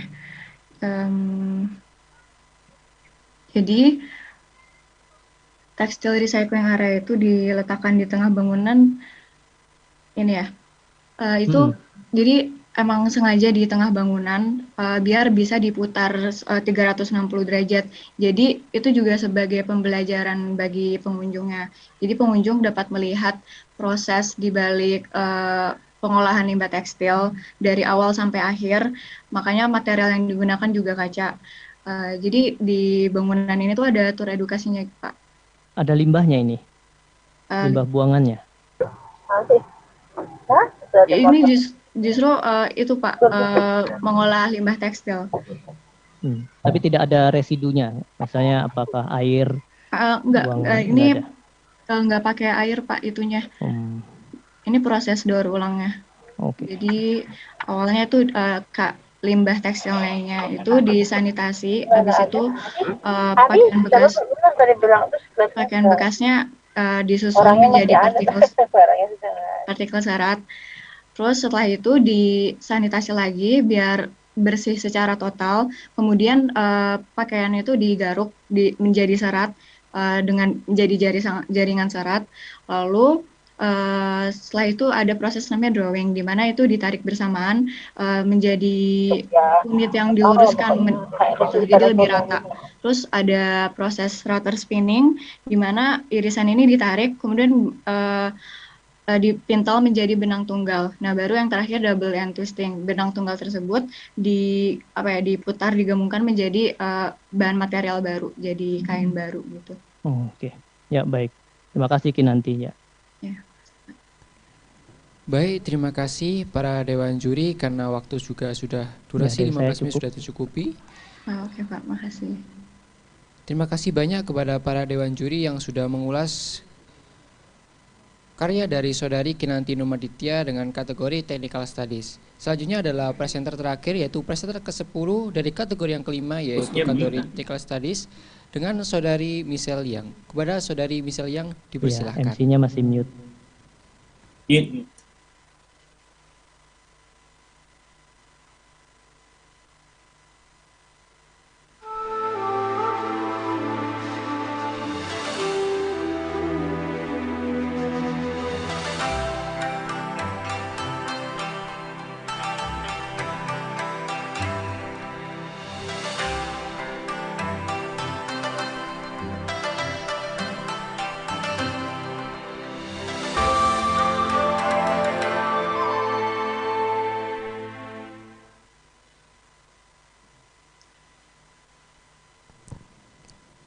Jadi tekstil recycling area itu diletakkan di tengah bangunan ini ya. Itu jadi emang sengaja di tengah bangunan biar bisa diputar 360 derajat. Jadi itu juga sebagai pembelajaran bagi pengunjungnya. Jadi pengunjung dapat melihat proses di balik pengolahan limbah tekstil dari awal sampai akhir. Makanya material yang digunakan juga kaca. Jadi di bangunan ini tuh ada tur edukasinya, Pak. Ada limbahnya ini? Limbah buangannya? Ini justru itu, Pak, mengolah limbah tekstil. Tapi tidak ada residunya, misalnya apakah air? Ini nggak pakai air, Pak, itunya. Ini proses daur ulangnya. Jadi awalnya itu limbah tekstil lainnya itu disanitasi, habis itu pakaian bekasnya disusun menjadi partikel serat. Terus setelah itu disanitasi lagi biar bersih secara total. Kemudian pakaian itu digaruk menjadi serat dengan menjadi jaringan serat. Lalu setelah itu ada proses namanya drawing, di mana itu ditarik bersamaan menjadi unit yang diluruskan, jadi lebih rata. Terus ada proses router spinning, di mana irisan ini ditarik, kemudian dipintal menjadi benang tunggal. Nah, baru yang terakhir double end twisting. Benang tunggal tersebut diputar, digabungkan menjadi bahan material baru, jadi kain baru gitu. Oke. Ya, baik. Terima kasih Kinanti ya. Baik, terima kasih para dewan juri karena waktu juga sudah durasi 15 menit sudah tercukupi. Oke, Pak, makasih. Terima kasih banyak kepada para dewan juri yang sudah mengulas karya dari saudari Kinanti Numaditya dengan kategori Technical Studies. Selanjutnya adalah presenter terakhir, yaitu presenter ke-10 dari kategori yang kelima, yaitu kategori Technical Studies dengan saudari Michelle Yang. Kepada saudari Michelle Yang dipersilahkan. MC-nya masih mute.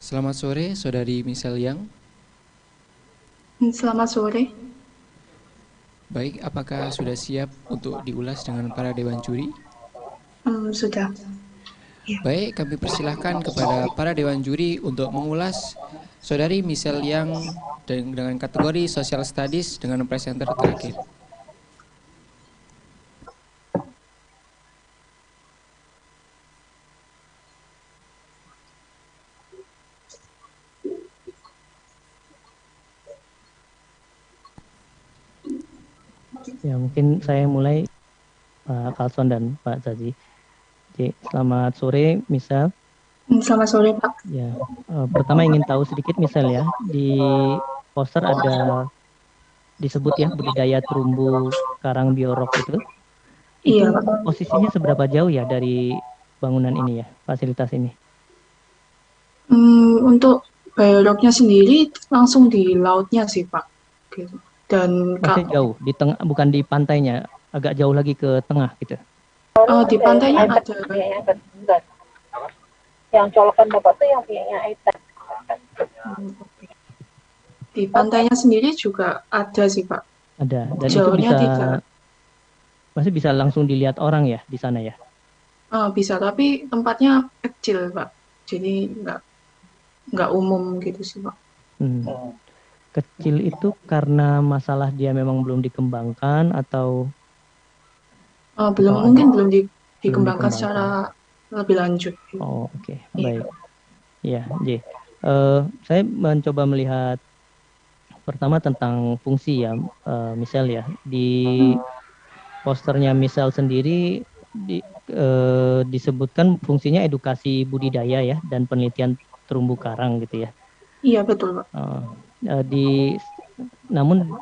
Selamat sore, saudari Michelle Yang. Selamat sore. Baik, apakah sudah siap untuk diulas dengan para dewan juri? Sudah. Baik, kami persilahkan kepada para dewan juri untuk mengulas saudari Michelle Yang dengan kategori Social Studies dengan presenter terakhir. Ya, mungkin saya mulai Pak Carlson dan Pak Zazi. Oke, selamat sore, misal. Selamat sore, Pak. Ya, pertama ingin tahu sedikit misal ya, di poster ada disebut ya budidaya terumbu karang biorok itu. Iya, Itu Pak. posisinya seberapa jauh ya dari bangunan ini ya, fasilitas ini? Untuk biolognya sendiri langsung di lautnya sih, Pak. Gitu. Dan Masih jauh, di tengah, bukan di pantainya, agak jauh lagi ke tengah gitu. Di pantainya ada. Yang colokan Bapak tuh yang punyanya iPad. Di pantainya sendiri juga ada sih, Pak. Ada, dan Jauhnya itu bisa tidak. masih bisa langsung dilihat orang ya di sana ya? Bisa, tapi tempatnya kecil, Pak. Jadi nggak umum gitu sih, Pak. Kecil itu karena masalah dia memang belum dikembangkan atau belum dikembangkan secara lebih lanjut. Oh, oke. Baik. Ya, J. Saya mencoba melihat pertama tentang fungsi ya, misal ya di posternya misal sendiri disebutkan fungsinya edukasi budidaya ya dan penelitian terumbu karang gitu ya. Iya, betul, Pak. Namun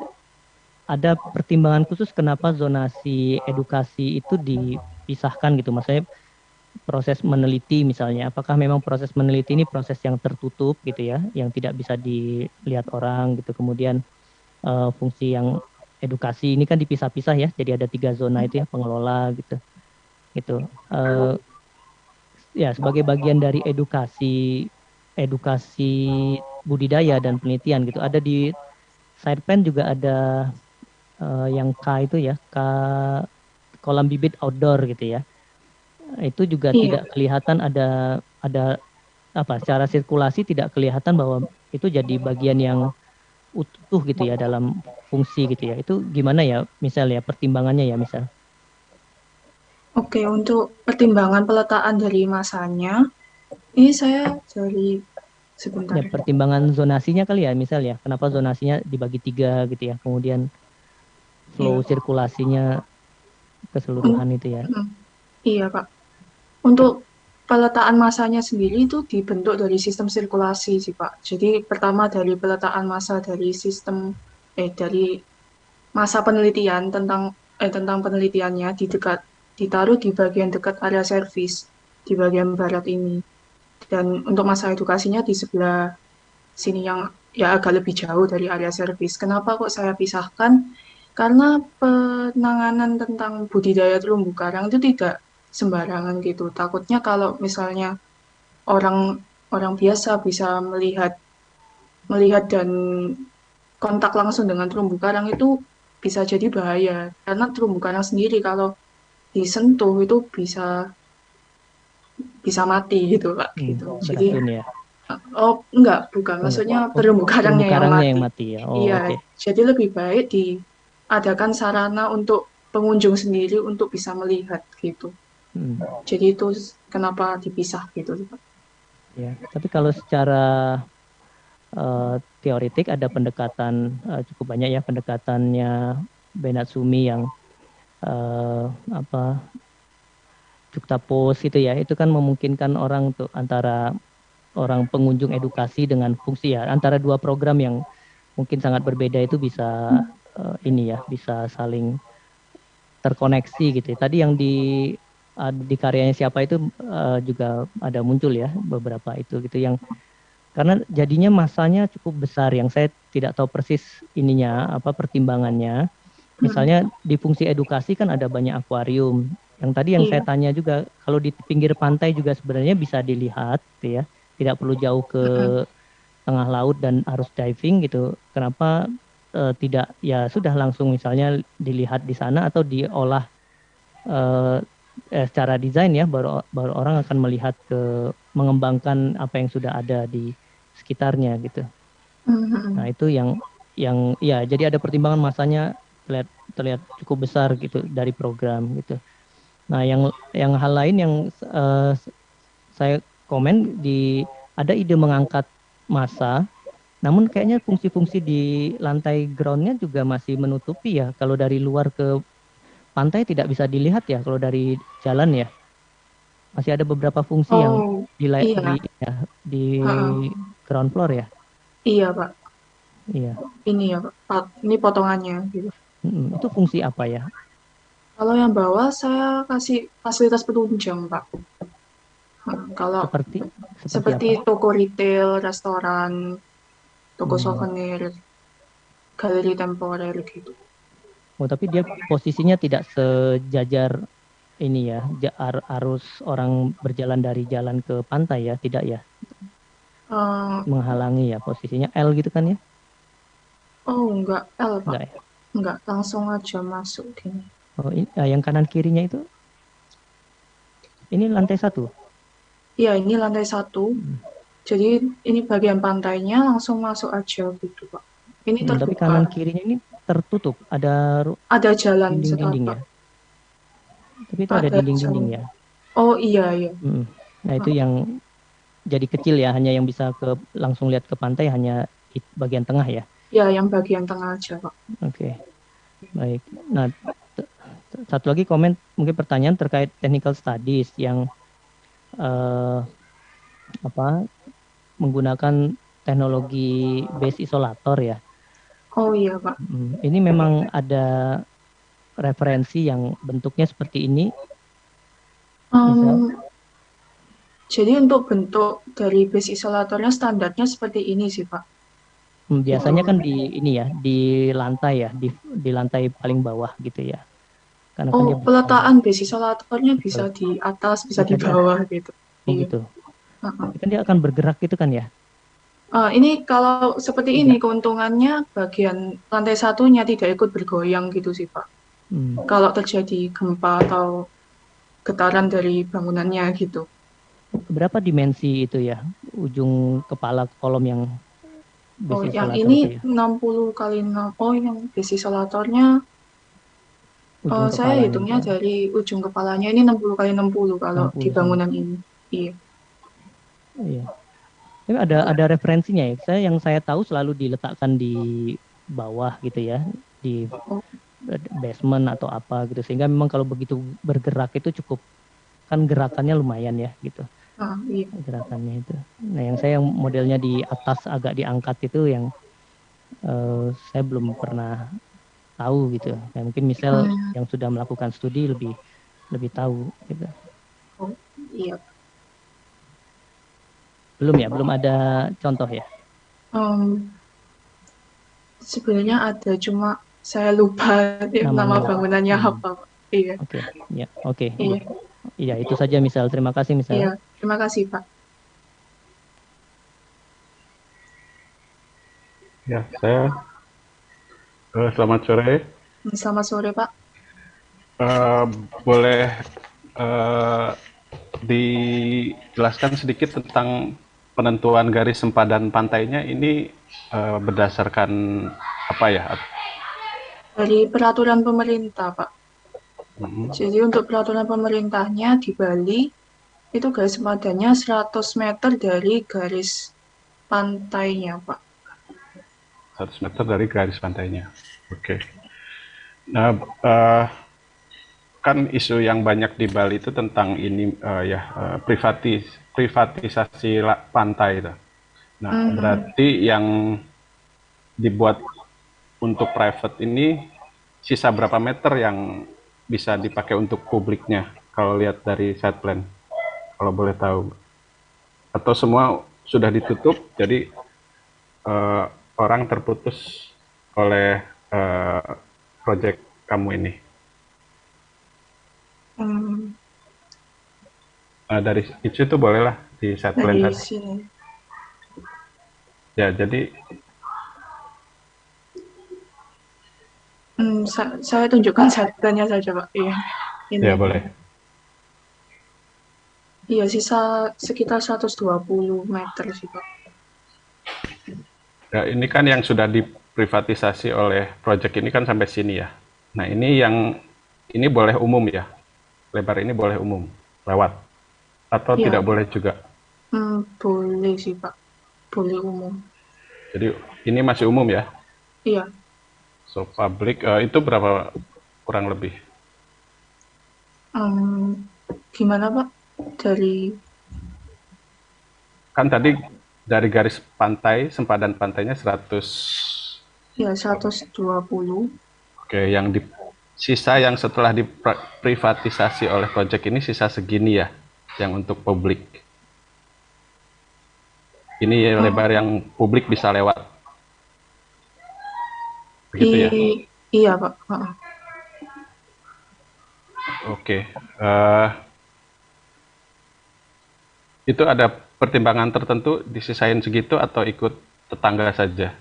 ada pertimbangan khusus kenapa zonasi edukasi itu dipisahkan gitu, maksudnya proses meneliti misalnya, apakah memang proses meneliti ini proses yang tertutup gitu ya, yang tidak bisa dilihat orang gitu, kemudian fungsi yang edukasi ini kan dipisah-pisah ya, jadi ada 3 zona itu ya, pengelola gitu. Ya sebagai bagian dari edukasi budidaya dan penelitian gitu. Ada di side plan juga ada yang K itu ya, kolam bibit outdoor gitu ya. Itu juga tidak kelihatan ada apa, secara sirkulasi tidak kelihatan bahwa itu jadi bagian yang utuh gitu ya dalam fungsi gitu ya. Itu gimana ya misal ya pertimbangannya ya misal? Oke, untuk pertimbangan peletaan dari masanya, ini saya dari sebentar. Ya, pertimbangan zonasinya kali ya misal ya. Kenapa zonasinya dibagi 3 gitu ya. Kemudian flow sirkulasinya keseluruhan itu ya. Iya, Pak. Untuk peletaan masanya sendiri itu dibentuk dari sistem sirkulasi sih, Pak. Jadi pertama dari peletaan massa dari sistem dari masa penelitian tentang penelitiannya ditaruh di bagian dekat area servis di bagian barat ini. Dan untuk masa edukasinya di sebelah sini yang ya agak lebih jauh dari area servis. Kenapa kok saya pisahkan? Karena penanganan tentang budidaya terumbu karang itu tidak sembarangan gitu. Takutnya kalau misalnya orang biasa bisa melihat dan kontak langsung dengan terumbu karang itu bisa jadi bahaya. Karena terumbu karang sendiri kalau disentuh itu bisa mati gitu, Pak. Gitu. Jadi beracun ya. Enggak, bukan. Maksudnya terumbu karangnya yang mati. Ya. Iya, jadi lebih baik diadakan sarana untuk pengunjung sendiri untuk bisa melihat gitu. Jadi itu kenapa dipisah gitu, Pak. Ya, tapi kalau secara teoretik ada pendekatan cukup banyak ya, pendekatannya Benatsumi yang juxtapose itu ya, itu kan memungkinkan orang untuk antara orang pengunjung edukasi dengan fungsi ya, antara 2 program yang mungkin sangat berbeda itu bisa bisa saling terkoneksi gitu. Tadi yang di karyanya siapa itu juga ada muncul ya beberapa itu gitu yang karena jadinya masanya cukup besar yang saya tidak tahu persis pertimbangannya. Misalnya di fungsi edukasi kan ada banyak akuarium. Yang tadi yang saya tanya juga kalau di pinggir pantai juga sebenarnya bisa dilihat gitu ya. Tidak perlu jauh ke tengah laut dan harus diving gitu. Kenapa tidak ya sudah langsung misalnya dilihat di sana atau diolah secara desain ya baru orang akan melihat mengembangkan apa yang sudah ada di sekitarnya gitu. Nah, itu yang ya jadi ada pertimbangan masanya terlihat cukup besar gitu dari program gitu. Nah, yang hal lain yang saya komen ada ide mengangkat massa Namun kayaknya fungsi-fungsi di lantai groundnya juga masih menutupi ya. Kalau dari luar ke pantai tidak bisa dilihat ya kalau dari jalan ya. Masih ada beberapa fungsi yang Oh, iya. di Heeh. ground floor ya. Iya, Pak. Iya. Ini ya, Pak. Ini potongannya gitu. Itu fungsi apa ya? Kalau yang bawah saya kasih fasilitas penunjang, Pak. Kalau seperti apa? toko retail, restoran, toko Hmm. souvenir, galeri temporer gitu. Oh, tapi dia posisinya tidak sejajar ini ya, arus orang berjalan dari jalan ke pantai ya, tidak ya? Menghalangi ya, posisinya L gitu kan ya? Oh, enggak L, Pak. Enggak ya? Enggak, langsung aja masuk gini. Oh, yang kanan kirinya itu? Ini lantai 1? Iya, ini lantai 1. Jadi ini bagian pantainya langsung masuk aja gitu, Pak. Ini terbuka. Tapi kanan kirinya ini tertutup, ada jalan dinding-dinding ya. Tapi itu ada Ada dinding-dinding ya. Oh iya iya. Nah itu yang jadi kecil ya, hanya yang bisa langsung lihat ke pantai hanya bagian tengah ya. Ya, yang bagian tengah aja, Pak. Oke. Baik. Nah, satu lagi komen, mungkin pertanyaan terkait technical studies yang menggunakan teknologi base isolator ya. Oh iya, Pak. Ini memang ada referensi yang bentuknya seperti ini. Jadi untuk bentuk dari base isolatornya standarnya seperti ini sih, Pak. Biasanya kan di ini ya, di lantai ya, di lantai paling bawah gitu ya. Karena kan dia peletaan base isolatornya bisa di atas, bisa di bawah gitu. Oh gitu. Kan dia akan bergerak gitu kan ya? Ini kalau seperti ini keuntungannya bagian lantai 1-nya tidak ikut bergoyang gitu sih, Pak. Kalau terjadi gempa atau getaran dari bangunannya gitu. Berapa dimensi itu ya? Ujung kepala kolom yang base yang isolator ini itu ya? 60 kali 6. Oh, yang base isolatornya saya hitungnya dari ujung kepalanya ini 60 kali 60 kalau di bangunan ini. Iya. Iya. Tapi ada referensinya ya. Yang saya tahu selalu diletakkan di bawah gitu ya, di basement atau apa gitu. Sehingga memang kalau begitu bergerak itu cukup, kan gerakannya lumayan ya gitu. Iya. Gerakannya itu. Nah yang saya modelnya di atas agak diangkat itu yang saya belum pernah tahu gitu. Nah, mungkin misal yang sudah melakukan studi lebih tahu gitu. Oh iya. Belum ada contoh ya? Sebenarnya ada, cuma saya lupa nama bangunannya apa. Iya. Oke, ya, oke. Iya. Iya, itu saja misal. Terima kasih misal. Iya, terima kasih Pak. Ya, saya selamat sore. Selamat sore Pak. Boleh dijelaskan sedikit tentang penentuan garis sempadan pantainya ini berdasarkan apa ya? Dari peraturan pemerintah, Pak. Jadi untuk peraturan pemerintahnya di Bali itu garis sempadannya 100 meter dari garis pantainya, Pak. 100 meter dari garis pantainya. Oke. Nah, kan isu yang banyak di Bali itu tentang ini privatisasi pantai itu. Nah, berarti yang dibuat untuk private ini sisa berapa meter yang bisa dipakai untuk publiknya kalau lihat dari site plan, kalau boleh tahu? Atau semua sudah ditutup jadi orang terputus oleh proyek kamu ini? Dari itu bolehlah di site plan dari tadi. sini. Ya, jadi saya tunjukkan site plan-nya saja, Pak. Iya. Ini. Ya, boleh. Iya, sisa sekitar 120 meter sih, Pak. Ya, ini kan yang sudah diprivatisasi oleh proyek ini kan sampai sini ya. Nah, ini boleh umum ya? Lebar ini boleh umum lewat? Atau Ya. tidak boleh juga? Boleh sih, Pak. Boleh umum. Jadi ini masih umum ya? Iya. So public itu berapa kurang lebih? Gimana Pak? Kan tadi dari garis pantai, sempadan pantainya 100. Ya, 120. Oke, yang sisa yang setelah diprivatisasi oleh proyek ini sisa segini ya, yang untuk publik. Ini lebar yang publik bisa lewat. Begitu ya? Iya Pak. Oke. Itu ada pertimbangan tertentu disisain segitu atau ikut tetangga saja?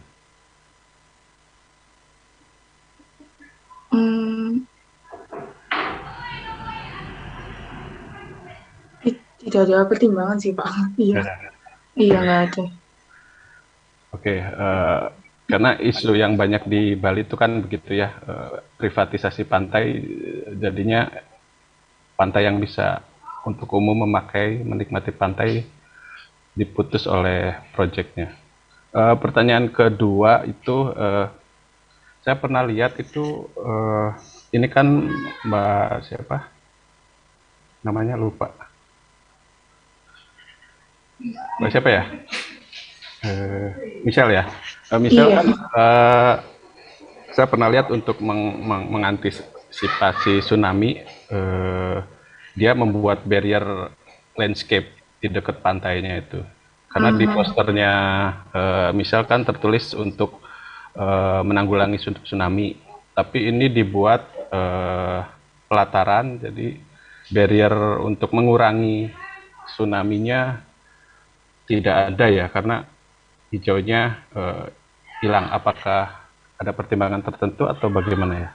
Tidak ada pertimbangan sih Pak. Iya. Iya, nggak ada. Oke, karena isu yang banyak di Bali itu kan begitu ya, privatisasi pantai, jadinya pantai yang bisa untuk umum menikmati pantai diputus oleh proyeknya. Pertanyaan kedua itu, saya pernah lihat itu, ini kan Mbak siapa? Namanya lupa. Mbak siapa ya? Michelle ya. Michelle kan saya pernah lihat untuk mengantisipasi tsunami, dia membuat barrier landscape di dekat pantainya itu. Karena di posternya Michelle kan tertulis untuk menanggulangi tsunami, tapi ini dibuat pelataran, jadi barrier untuk mengurangi tsunami-nya tidak ada ya, karena hijaunya hilang. Apakah ada pertimbangan tertentu atau bagaimana ya?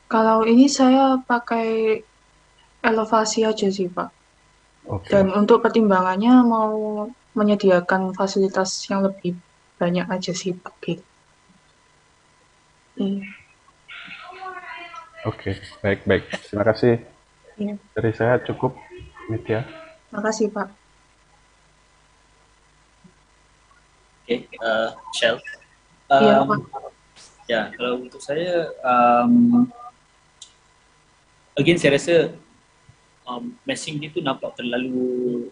Kalau ini saya pakai elevasi aja sih Pak. Okay. Dan untuk pertimbangannya mau menyediakan fasilitas yang lebih banyak aja sih Pak. Gitu. Oke, baik. Terima kasih. Iya. Dari saya cukup. Ya. Terima kasih Pak. Oke, Shell. Iya Pak. Ya, kalau untuk saya, again saya rasa massing itu nampak terlalu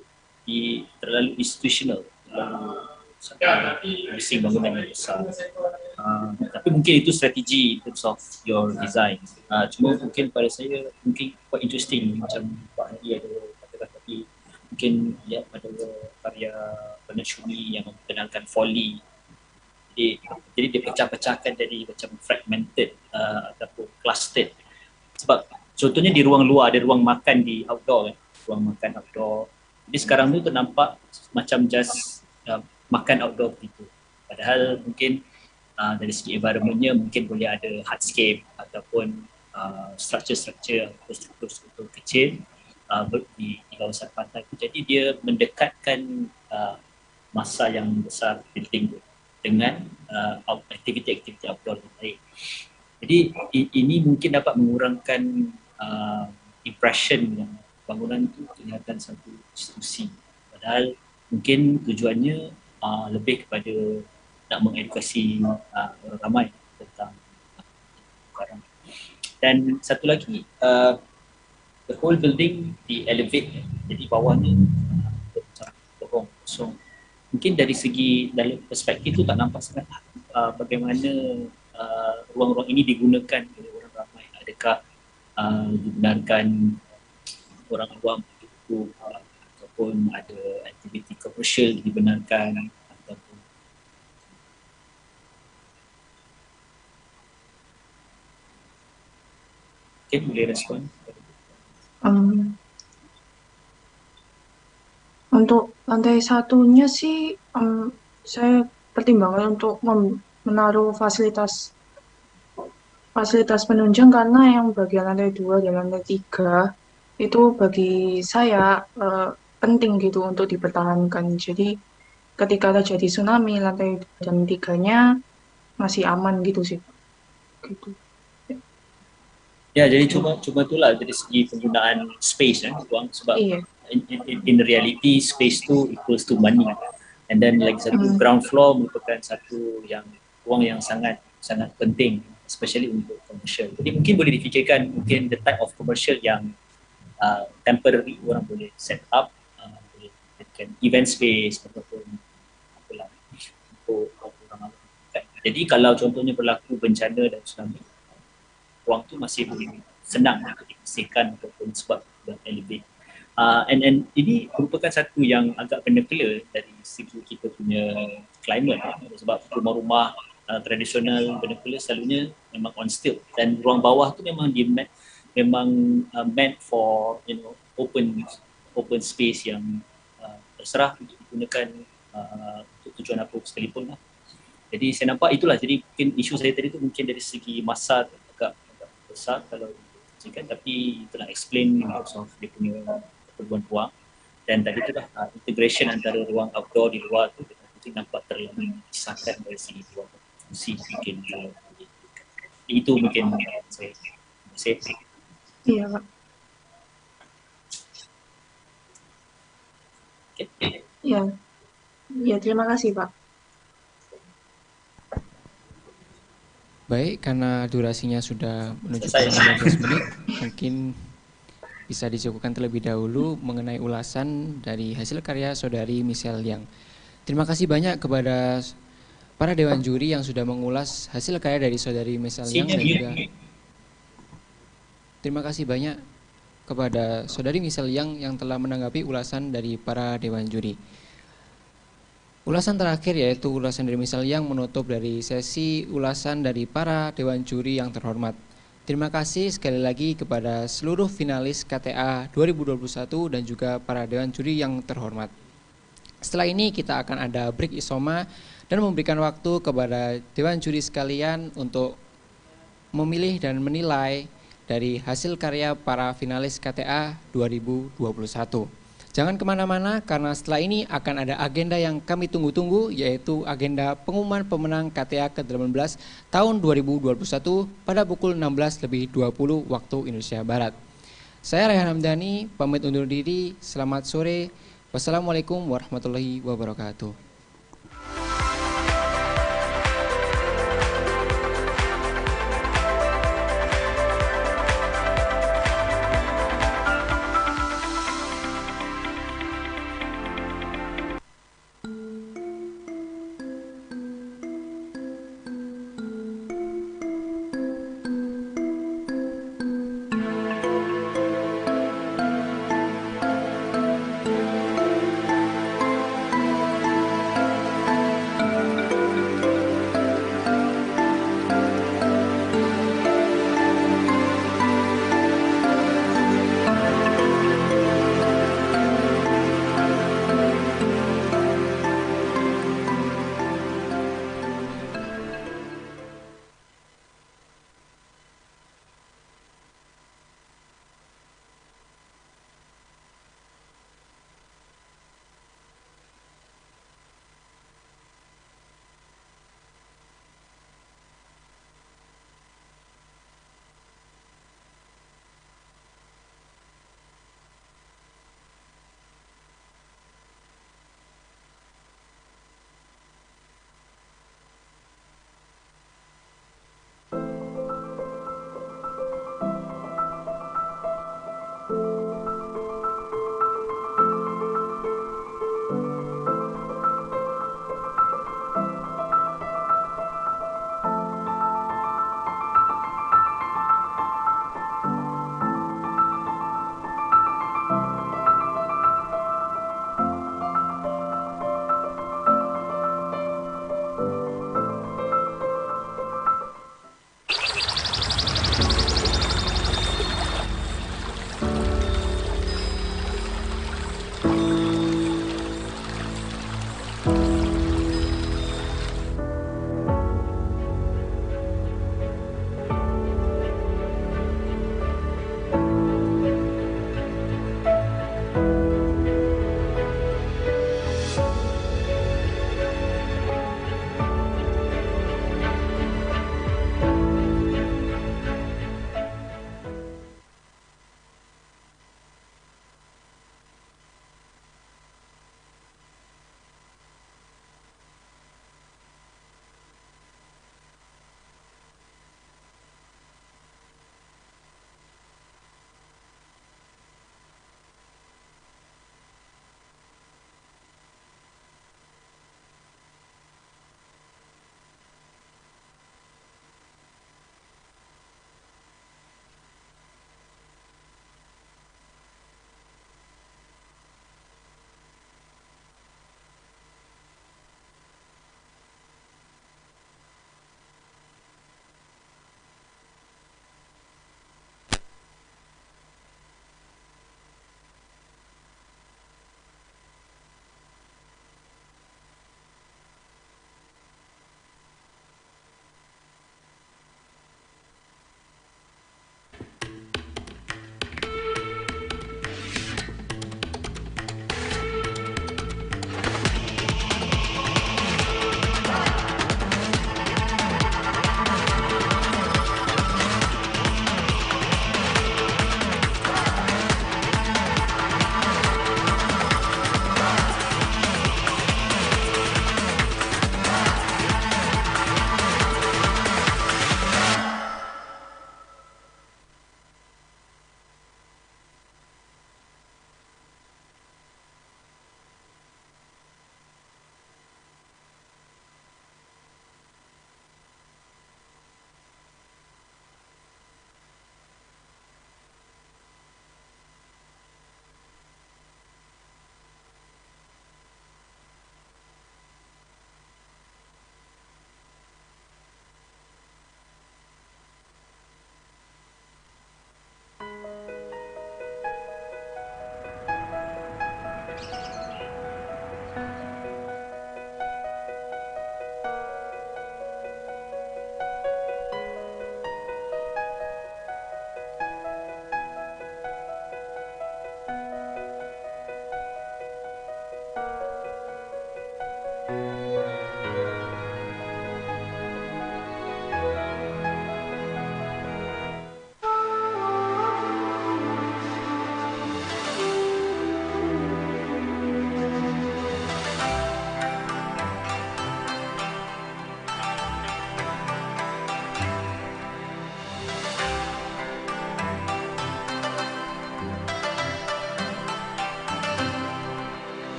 institutional, terlalu massing bangunan yang besar. Tapi mungkin itu strategi in terms of your design. Cuma mungkin pada saya mungkin quite interesting, macam Pak Hadi ada tapi mungkin lihat pada karya Bernard Shumi yang memperkenalkan folly. Jadi dia pecah-pecahkan jadi macam fragmented ataupun clustered. Sebab contohnya di ruang luar ada ruang makan di outdoor, ruang makan outdoor. Jadi sekarang tu ternampak macam just makan outdoor begitu. Padahal mungkin dari segi environmentnya mungkin boleh ada hardscape ataupun struktur-struktur kecil di kawasan pantai. Jadi dia mendekatkan masa yang besar building dengan aktiviti-aktiviti outdoor yang lain. Jadi ini mungkin dapat mengurangkan impression yang bangunan itu kelihatan satu institusi. Padahal mungkin tujuannya lebih kepada nak mengedukasi orang ramai tentang barang. Dan satu lagi, the whole building di-elevate, jadi bawahnya macam kosong. Mungkin dari segi dalam perspektif itu tak nampak sangat bagaimana ruang-ruang ini digunakan oleh orang ramai. Adakah dibenarkan orang awam itu ataupun ada aktiviti komersial dibenarkan ataupun mungkin boleh respon. Untuk lantai satunya sih saya pertimbangkan untuk menaruh fasilitas penunjang karena yang bagian lantai 2 dan lantai 3 itu bagi saya penting gitu untuk dipertahankan. Jadi ketika terjadi tsunami lantai 2 dan 3-nya masih aman gitu sih. Gitu. Ya, jadi cuma itulah dari segi penggunaan space ruang, sebab in reality space tu equals to money, and then lagi satu ground floor merupakan satu yang ruang yang sangat penting, especially untuk commercial. Jadi mungkin boleh difikirkan mungkin the type of commercial yang temporary orang boleh set up, boleh event space ataupun apalah untuk orang. Jadi kalau contohnya berlaku bencana dan tsunami, ruang tu masih boleh senang untuk dibersihkan ataupun sebab elevate. And ini merupakan satu yang agak penekela dari segi kita punya climate, sebab rumah-rumah tradisional penekela selalunya memang on stilt, dan ruang bawah tu memang meant for open space yang terserah untuk digunakan untuk tujuan apa sekalipun lah. Jadi saya nampak itulah, jadi mungkin isu saya tadi tu mungkin dari segi masa agak besar kalau dikatakan, tapi itulah explain of dia punya perluan ruang, dan tadi tu lah integration antara ruang outdoor di luar tu mungkin nampak terlalu disahkan dari segi ruang fungsi mungkin itu mungkin saya. Iya, Pak. Ya, terima kasih, Pak. Baik, karena durasinya sudah menuju ke 15 menit, mungkin bisa dicukupkan terlebih dahulu mengenai ulasan dari hasil karya Saudari Michelle Yang. Terima kasih banyak kepada para dewan juri yang sudah mengulas hasil karya dari Saudari Michelle Yang, dan juga terima kasih banyak kepada Saudari Michelle yang telah menanggapi ulasan dari para dewan juri. Ulasan terakhir yaitu ulasan dari Michelle Yang menutup dari sesi ulasan dari para dewan juri yang terhormat. Terima kasih sekali lagi kepada seluruh finalis KTA 2021 dan juga para dewan juri yang terhormat. Setelah ini kita akan ada break isoma dan memberikan waktu kepada dewan juri sekalian untuk memilih dan menilai dari hasil karya para finalis KTA 2021. Jangan kemana-mana karena setelah ini akan ada agenda yang kami tunggu-tunggu, yaitu agenda pengumuman pemenang KTA ke-18 tahun 2021 pada pukul 16:20 waktu Indonesia Barat. Saya Rehan Hamdani, pamit undur diri, selamat sore, wassalamualaikum warahmatullahi wabarakatuh.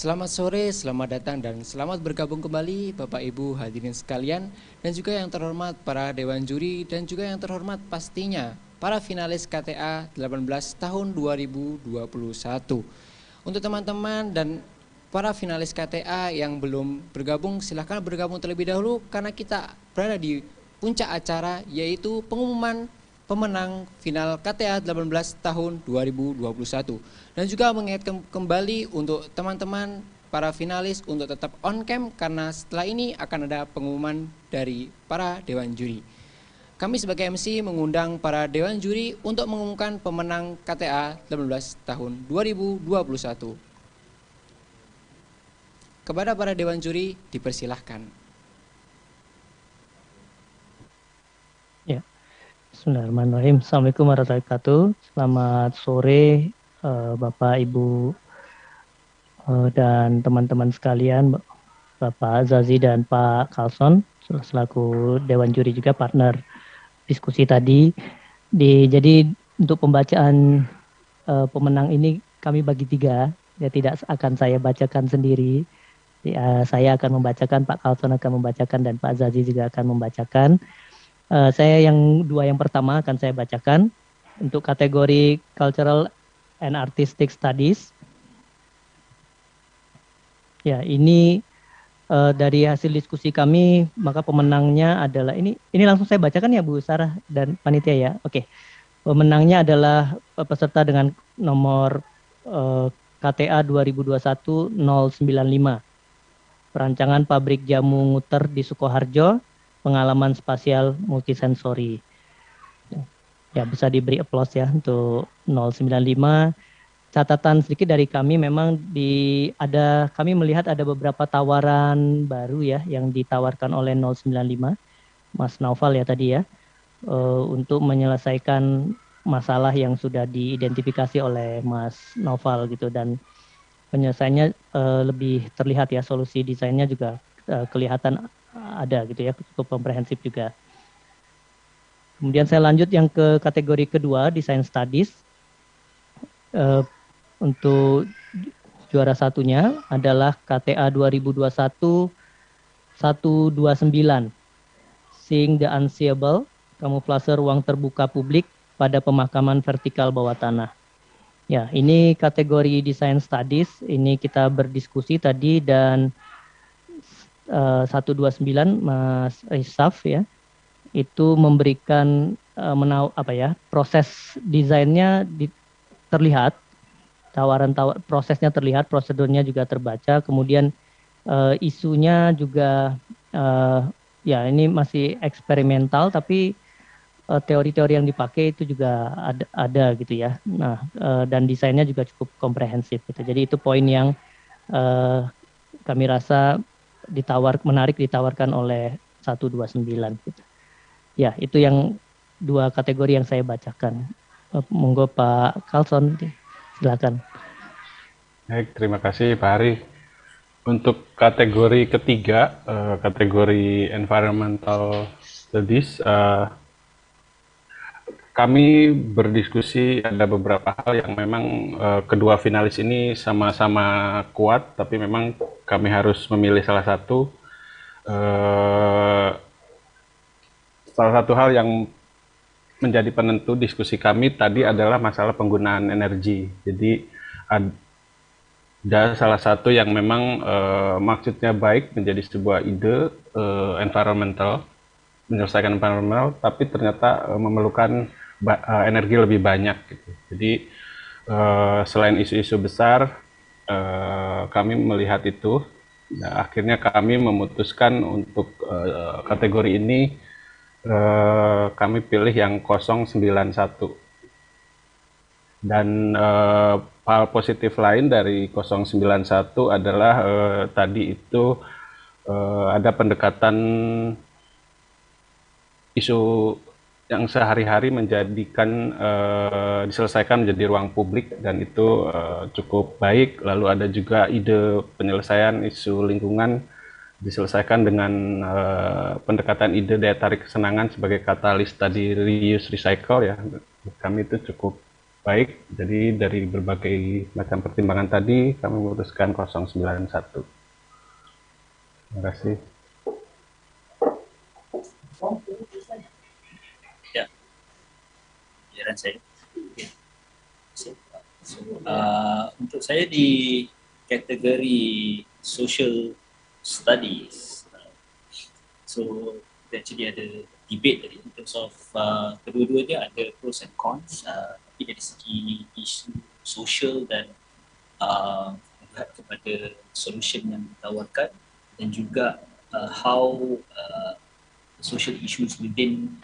Selamat sore, selamat datang dan selamat bergabung kembali Bapak Ibu hadirin sekalian, dan juga yang terhormat para dewan juri, dan juga yang terhormat pastinya para finalis KTA 18 tahun 2021. Untuk teman-teman dan para finalis KTA yang belum bergabung, silahkan bergabung terlebih dahulu karena kita berada di puncak acara, yaitu pengumuman pemenang final KTA 18 tahun 2021. Dan juga mengingatkan kembali untuk teman-teman para finalis untuk tetap on cam karena setelah ini akan ada pengumuman dari para dewan juri. Kami sebagai MC mengundang para dewan juri untuk mengumumkan pemenang KTA 18 tahun 2021. Kepada para dewan juri dipersilahkan. Ya. Bismillahirrahmanirrahim. Assalamualaikum warahmatullahi wabarakatuh. Selamat sore Bapak, Ibu, dan teman-teman sekalian, Bapak Zazi dan Pak Carlson, selaku Dewan Juri juga partner diskusi tadi. Jadi untuk pembacaan pemenang ini kami bagi 3, ya tidak akan saya bacakan sendiri. Saya akan membacakan, Pak Carlson akan membacakan, dan Pak Zazi juga akan membacakan. Saya yang 2 yang pertama akan saya bacakan untuk kategori Cultural and Artistic Studies. Ya, ini dari hasil diskusi kami, maka pemenangnya adalah ini langsung saya bacakan ya Bu Sarah dan panitia ya. Oke. Pemenangnya adalah peserta dengan nomor KTA 2021-095. Perancangan pabrik jamu nguter di Sukoharjo, pengalaman spasial multisensori. Ya, bisa diberi applause ya untuk 095. Catatan sedikit dari kami, memang kami melihat ada beberapa tawaran baru ya yang ditawarkan oleh 095, Mas Naufal ya tadi ya, untuk menyelesaikan masalah yang sudah diidentifikasi oleh Mas Naufal gitu, dan penyelesaiannya lebih terlihat ya, solusi desainnya juga kelihatan ada gitu ya, cukup komprehensif juga. Kemudian saya lanjut yang ke kategori kedua, Design Studies. Untuk juara satunya adalah KTA 2021-129, Seeing the Unseeable, kamuflase ruang terbuka publik pada pemakaman vertikal bawah tanah. Ya, ini kategori Design Studies, ini kita berdiskusi tadi, dan 129 Mas Isaf ya, itu memberikan proses desainnya terlihat, prosesnya terlihat, prosedurnya juga terbaca, kemudian isunya juga ya ini masih eksperimental, tapi teori-teori yang dipakai itu juga ada gitu ya. Nah, dan desainnya juga cukup komprehensif gitu. Jadi itu poin yang kami rasa menarik ditawarkan oleh 129 gitu. Ya, itu yang 2 kategori yang saya bacakan. Monggo Pak Carlson, silakan. Baik, terima kasih Pak Hari. Untuk kategori ketiga, kategori Environmental Studies, kami berdiskusi ada beberapa hal yang memang kedua finalis ini sama-sama kuat, tapi memang kami harus memilih salah satu. Salah satu hal yang menjadi penentu diskusi kami tadi adalah masalah penggunaan energi. Jadi ada salah satu yang memang maksudnya baik, menjadi sebuah ide environmental, menyelesaikan environmental, tapi ternyata memerlukan energi lebih banyak gitu. Jadi selain isu-isu besar, kami melihat itu. Nah, akhirnya kami memutuskan untuk kategori ini kami pilih yang 091. Dan hal positif lain dari 091 adalah tadi itu ada pendekatan isu yang sehari-hari diselesaikan menjadi ruang publik, dan itu cukup baik. Lalu ada juga ide penyelesaian isu lingkungan diselesaikan dengan pendekatan ide daya tarik kesenangan sebagai katalis tadi, reuse recycle ya. Kami itu cukup Baik, jadi dari berbagai macam pertimbangan tadi, kami memutuskan 091. Terima kasih. Ya, giliran saya. Okay. So, untuk saya di kategori social studies, so actually ada debate tadi in terms of kedua-duanya ada pros and cons, tapi dari segi isu social dan melihat kepada solution yang ditawarkan dan juga how social issues within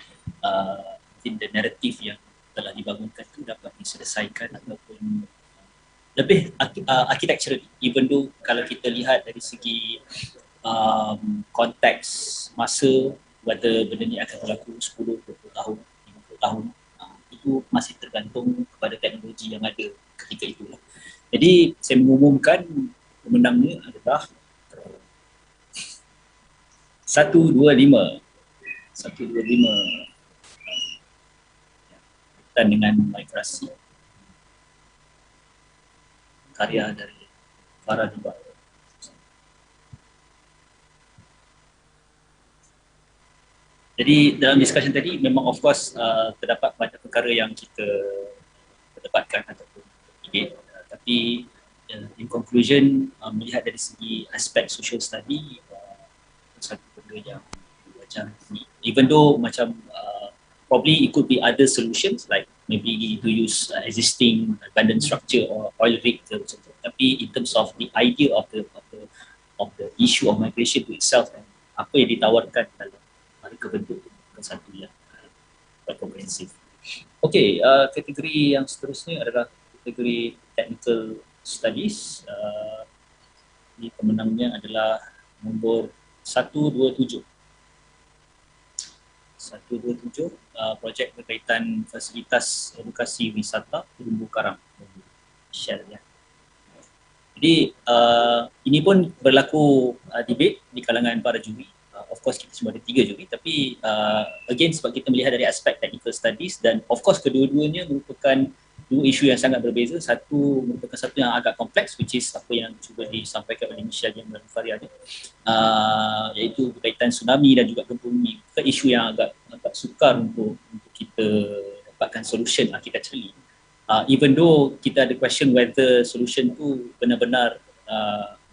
the narrative yang telah dibangunkan itu dapat diselesaikan ataupun lebih architecturally, even though kalau kita lihat dari segi konteks masa, whether benda ni akan berlaku 10, 20 tahun, 50 tahun, itu masih tergantung kepada teknologi yang ada ketika itu. Jadi saya mengumumkan pemenangnya adalah 125 dan dengan migrasi karya dari para diba. Jadi dalam discussion tadi memang of course terdapat banyak perkara yang kita perdebatkan ataupun debate, tapi in conclusion melihat dari segi aspek social study satu benda yang macam ni, even though macam probably it could be other solutions like maybe to use existing abandoned structure or oil rig, tapi in terms of the idea of the issue of migration to itself dan apa yang ditawarkan dalam mereka bentuk satu yang komprehensif. Okey, kategori yang seterusnya adalah kategori technical studies. Ini pemenangnya adalah nombor 127. 127, projek berkaitan fasilitas edukasi wisata terumbu karang. Share ya. Jadi ini pun berlaku debate di kalangan para juri. Of course kita cuma ada 3 juri, tapi again sebab kita melihat dari aspek technical studies dan of course kedua-duanya merupakan dua isu yang sangat berbeza. Satu merupakan satu yang agak kompleks, which is apa yang cuba disampaikan oleh Michelle yang melalui Faria ni, iaitu berkaitan tsunami dan juga gempa bumi. Bukan isu yang agak sukar untuk kita dapatkan solution architecturally. Even though kita ada question whether solution tu benar-benar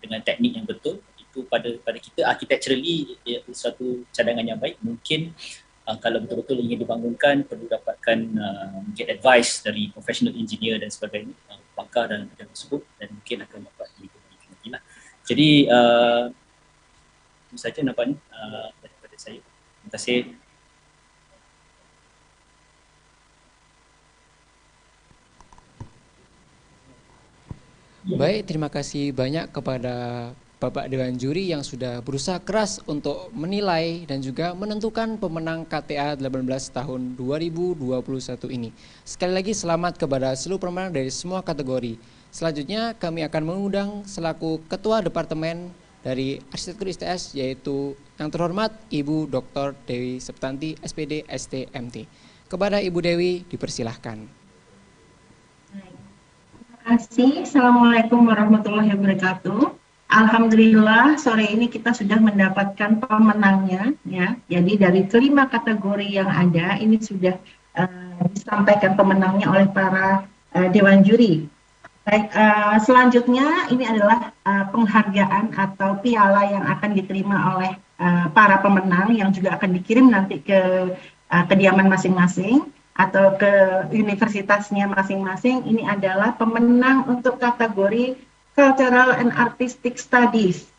dengan teknik yang betul, itu pada kita architecturally iaitu satu cadangan yang baik. Mungkin kalau betul-betul ingin dibangunkan perlu dapatkan get advice dari professional engineer dan sebagainya, pakar dalam bidang tersebut, dan mungkin akan dapat diberikan lagi lah. Jadi itu saja nampaknya daripada saya. Terima kasih. Baik, terima kasih banyak kepada Bapak Dewan Juri yang sudah berusaha keras untuk menilai dan juga menentukan pemenang KTA 18 tahun 2021 ini. Sekali lagi selamat kepada seluruh pemenang dari semua kategori. Selanjutnya kami akan mengundang selaku Ketua Departemen dari Arsitektur ITS yaitu yang terhormat Ibu Dr. Dewi Septanti, SPD STMT. Kepada Ibu Dewi dipersilahkan. Terima kasih. Assalamualaikum warahmatullahi wabarakatuh. Alhamdulillah sore ini kita sudah mendapatkan pemenangnya ya. Jadi dari kelima kategori yang ada ini sudah disampaikan pemenangnya oleh para dewan juri. Baik, selanjutnya ini adalah penghargaan atau piala yang akan diterima oleh para pemenang yang juga akan dikirim nanti ke kediaman masing-masing atau ke universitasnya masing-masing. Ini adalah pemenang untuk kategori Cultural and Artistic Studies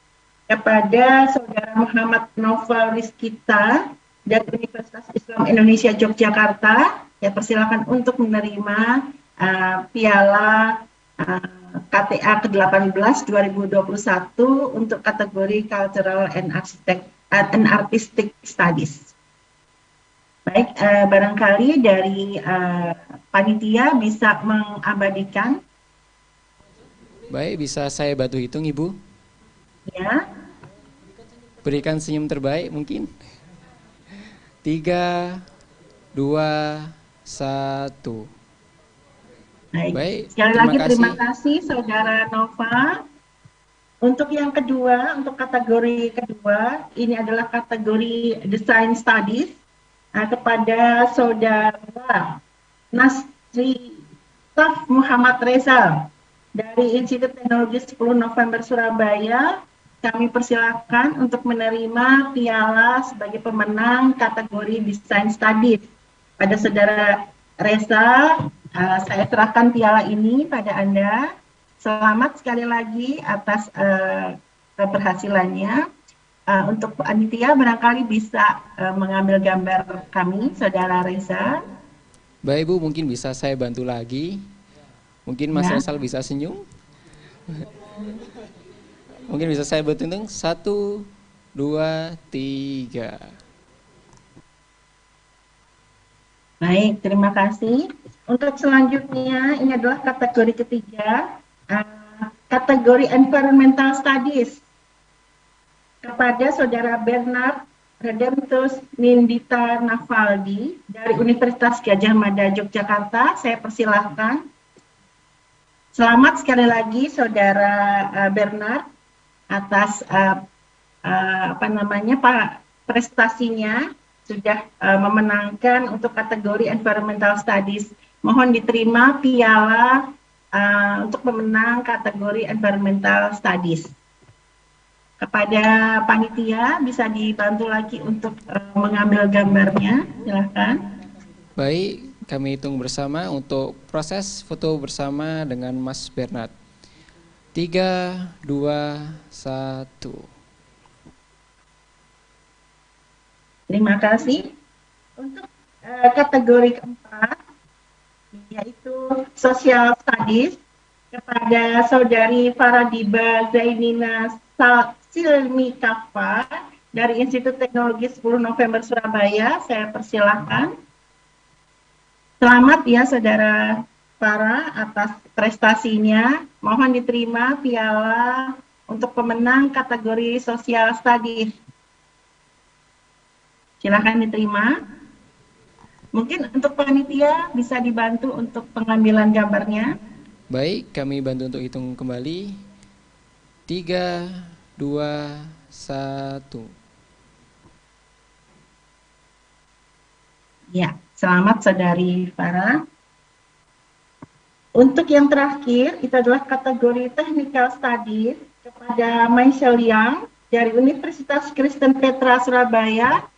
kepada Saudara Muhammad Novel Rizkita dari Universitas Islam Indonesia Yogyakarta. Ya, persilakan untuk menerima piala KTA ke-18 2021 untuk kategori Cultural and Artistic Studies. Baik, barangkali dari panitia bisa mengabadikan. Baik, bisa saya bantu hitung, Ibu? Ya. Berikan senyum terbaik mungkin. 3, 2, 1. Baik. Sekali lagi terima kasih Saudara Nova. Untuk yang kedua, untuk kategori kedua, ini adalah kategori Design Studies kepada Saudara Nasri Taf Muhammad Reza dari Institut Teknologi 10 November Surabaya. Kami persilakan untuk menerima piala sebagai pemenang kategori Design Studies. Pada Saudara Reza, saya serahkan piala ini pada Anda. Selamat sekali lagi atas keberhasilannya. Untuk panitia barangkali bisa mengambil gambar kami, Saudara Reza. Baik Bu, mungkin bisa saya bantu lagi. Mungkin Mas Resal bisa senyum. Mungkin bisa saya bantu. 1, 2, 3. Baik, terima kasih. Untuk selanjutnya, ini adalah kategori ketiga, kategori Environmental Studies kepada Saudara Bernard Redemptus Nindita Nafaldi dari Universitas Gadjah Mada Yogyakarta. Saya persilahkan. Selamat sekali lagi Saudara Bernard atas prestasinya sudah memenangkan untuk kategori Environmental Studies. Mohon diterima piala untuk pemenang kategori Environmental Studies. Kepada panitia bisa dibantu lagi untuk mengambil gambarnya, silakan. Baik, kami hitung bersama untuk proses foto bersama dengan Mas Bernard. 3, 2, 1. Terima kasih. Untuk kategori keempat, yaitu Social Studies, kepada Saudari Faradiba Zainina Silmi Kafa dari Institut Teknologi 10 November Surabaya. Saya persilahkan. Selamat ya Saudara Farah atas prestasinya. Mohon diterima piala untuk pemenang kategori Social Studies. Silakan diterima. Mungkin untuk panitia bisa dibantu untuk pengambilan gambarnya. Baik, kami bantu untuk hitung kembali. 3, 2, 1. Ya, selamat Saudari Farah. Untuk yang terakhir, itu adalah kategori Technical Studies kepada Michelle Yang dari Universitas Kristen Petra Surabaya.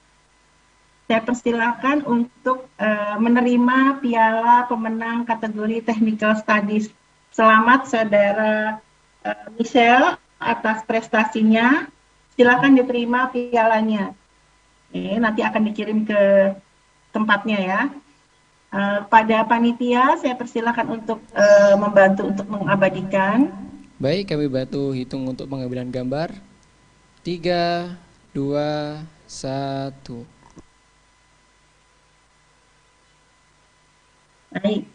Saya persilakan untuk menerima piala pemenang kategori Technical Studies. Selamat Saudara Michelle atas prestasinya. Silakan diterima pialanya. Nanti akan dikirim ke tempatnya ya. Pada panitia saya persilakan untuk membantu untuk mengabadikan. Baik, kami bantu hitung untuk pengambilan gambar. 3, 2, 1. Baik,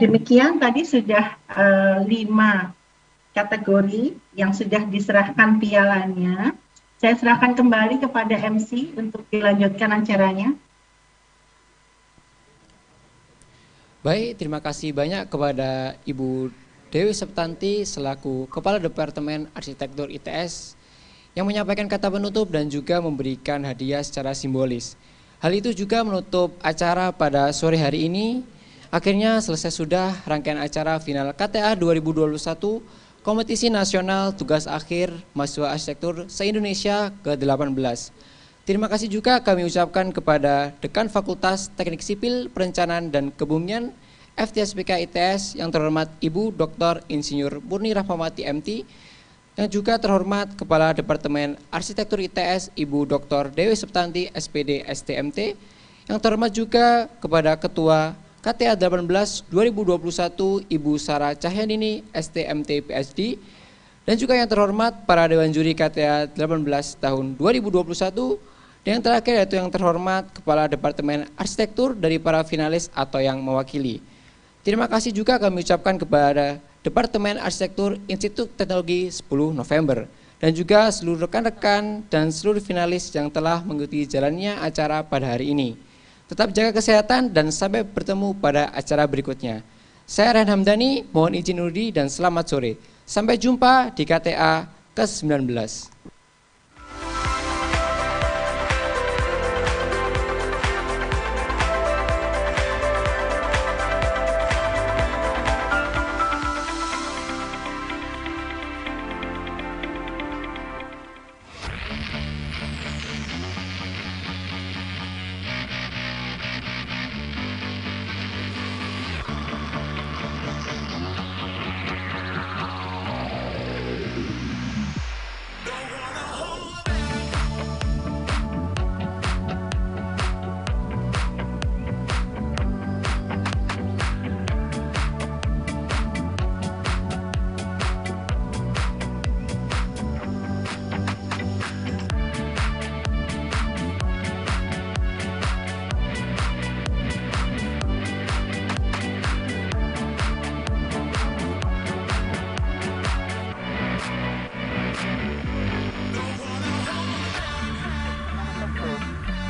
demikian tadi sudah 5 kategori yang sudah diserahkan pialanya. Saya serahkan kembali kepada MC untuk dilanjutkan acaranya. Baik, terima kasih banyak kepada Ibu Dewi Septanti selaku Kepala Departemen Arsitektur ITS yang menyampaikan kata penutup dan juga memberikan hadiah secara simbolis. Hal itu juga menutup acara pada sore hari ini. Akhirnya selesai sudah rangkaian acara final KTA 2021 Kompetisi Nasional Tugas Akhir Mahasiswa Arsitektur se-Indonesia ke-18. Terima kasih juga kami ucapkan kepada Dekan Fakultas Teknik Sipil, Perencanaan dan Kebumian FTSPK ITS yang terhormat Ibu Dr. Insinyur Murni Rahmawati MT, yang juga terhormat Kepala Departemen Arsitektur ITS Ibu Dr. Dewi Septanti SPD STMT, yang terhormat juga kepada Ketua KTA 18 2021 Ibu Sarah Cahyanini STMT PhD, dan juga yang terhormat para Dewan Juri KTA 18 tahun 2021, dan yang terakhir yaitu yang terhormat Kepala Departemen Arsitektur dari para finalis atau yang mewakili. Terima kasih juga kami ucapkan kepada Departemen Arsitektur Institut Teknologi 10 November dan juga seluruh rekan-rekan dan seluruh finalis yang telah mengikuti jalannya acara pada hari ini. Tetap jaga kesehatan dan sampai bertemu pada acara berikutnya. Saya Rehan Hamdani, mohon izin undur diri dan selamat sore. Sampai jumpa di KTA ke-19.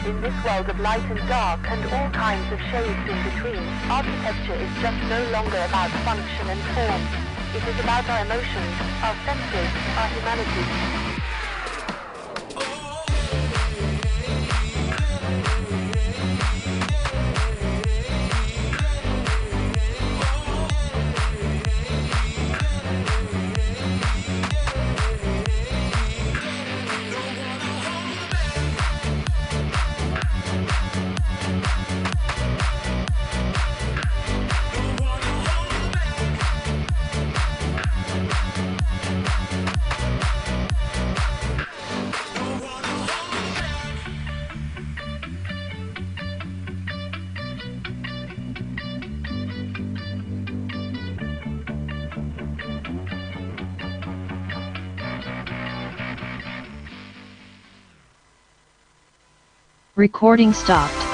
In this world of light and dark and all kinds of shades in between, architecture is just no longer about function and form. It is about our emotions, our senses, our humanity. Recording stopped.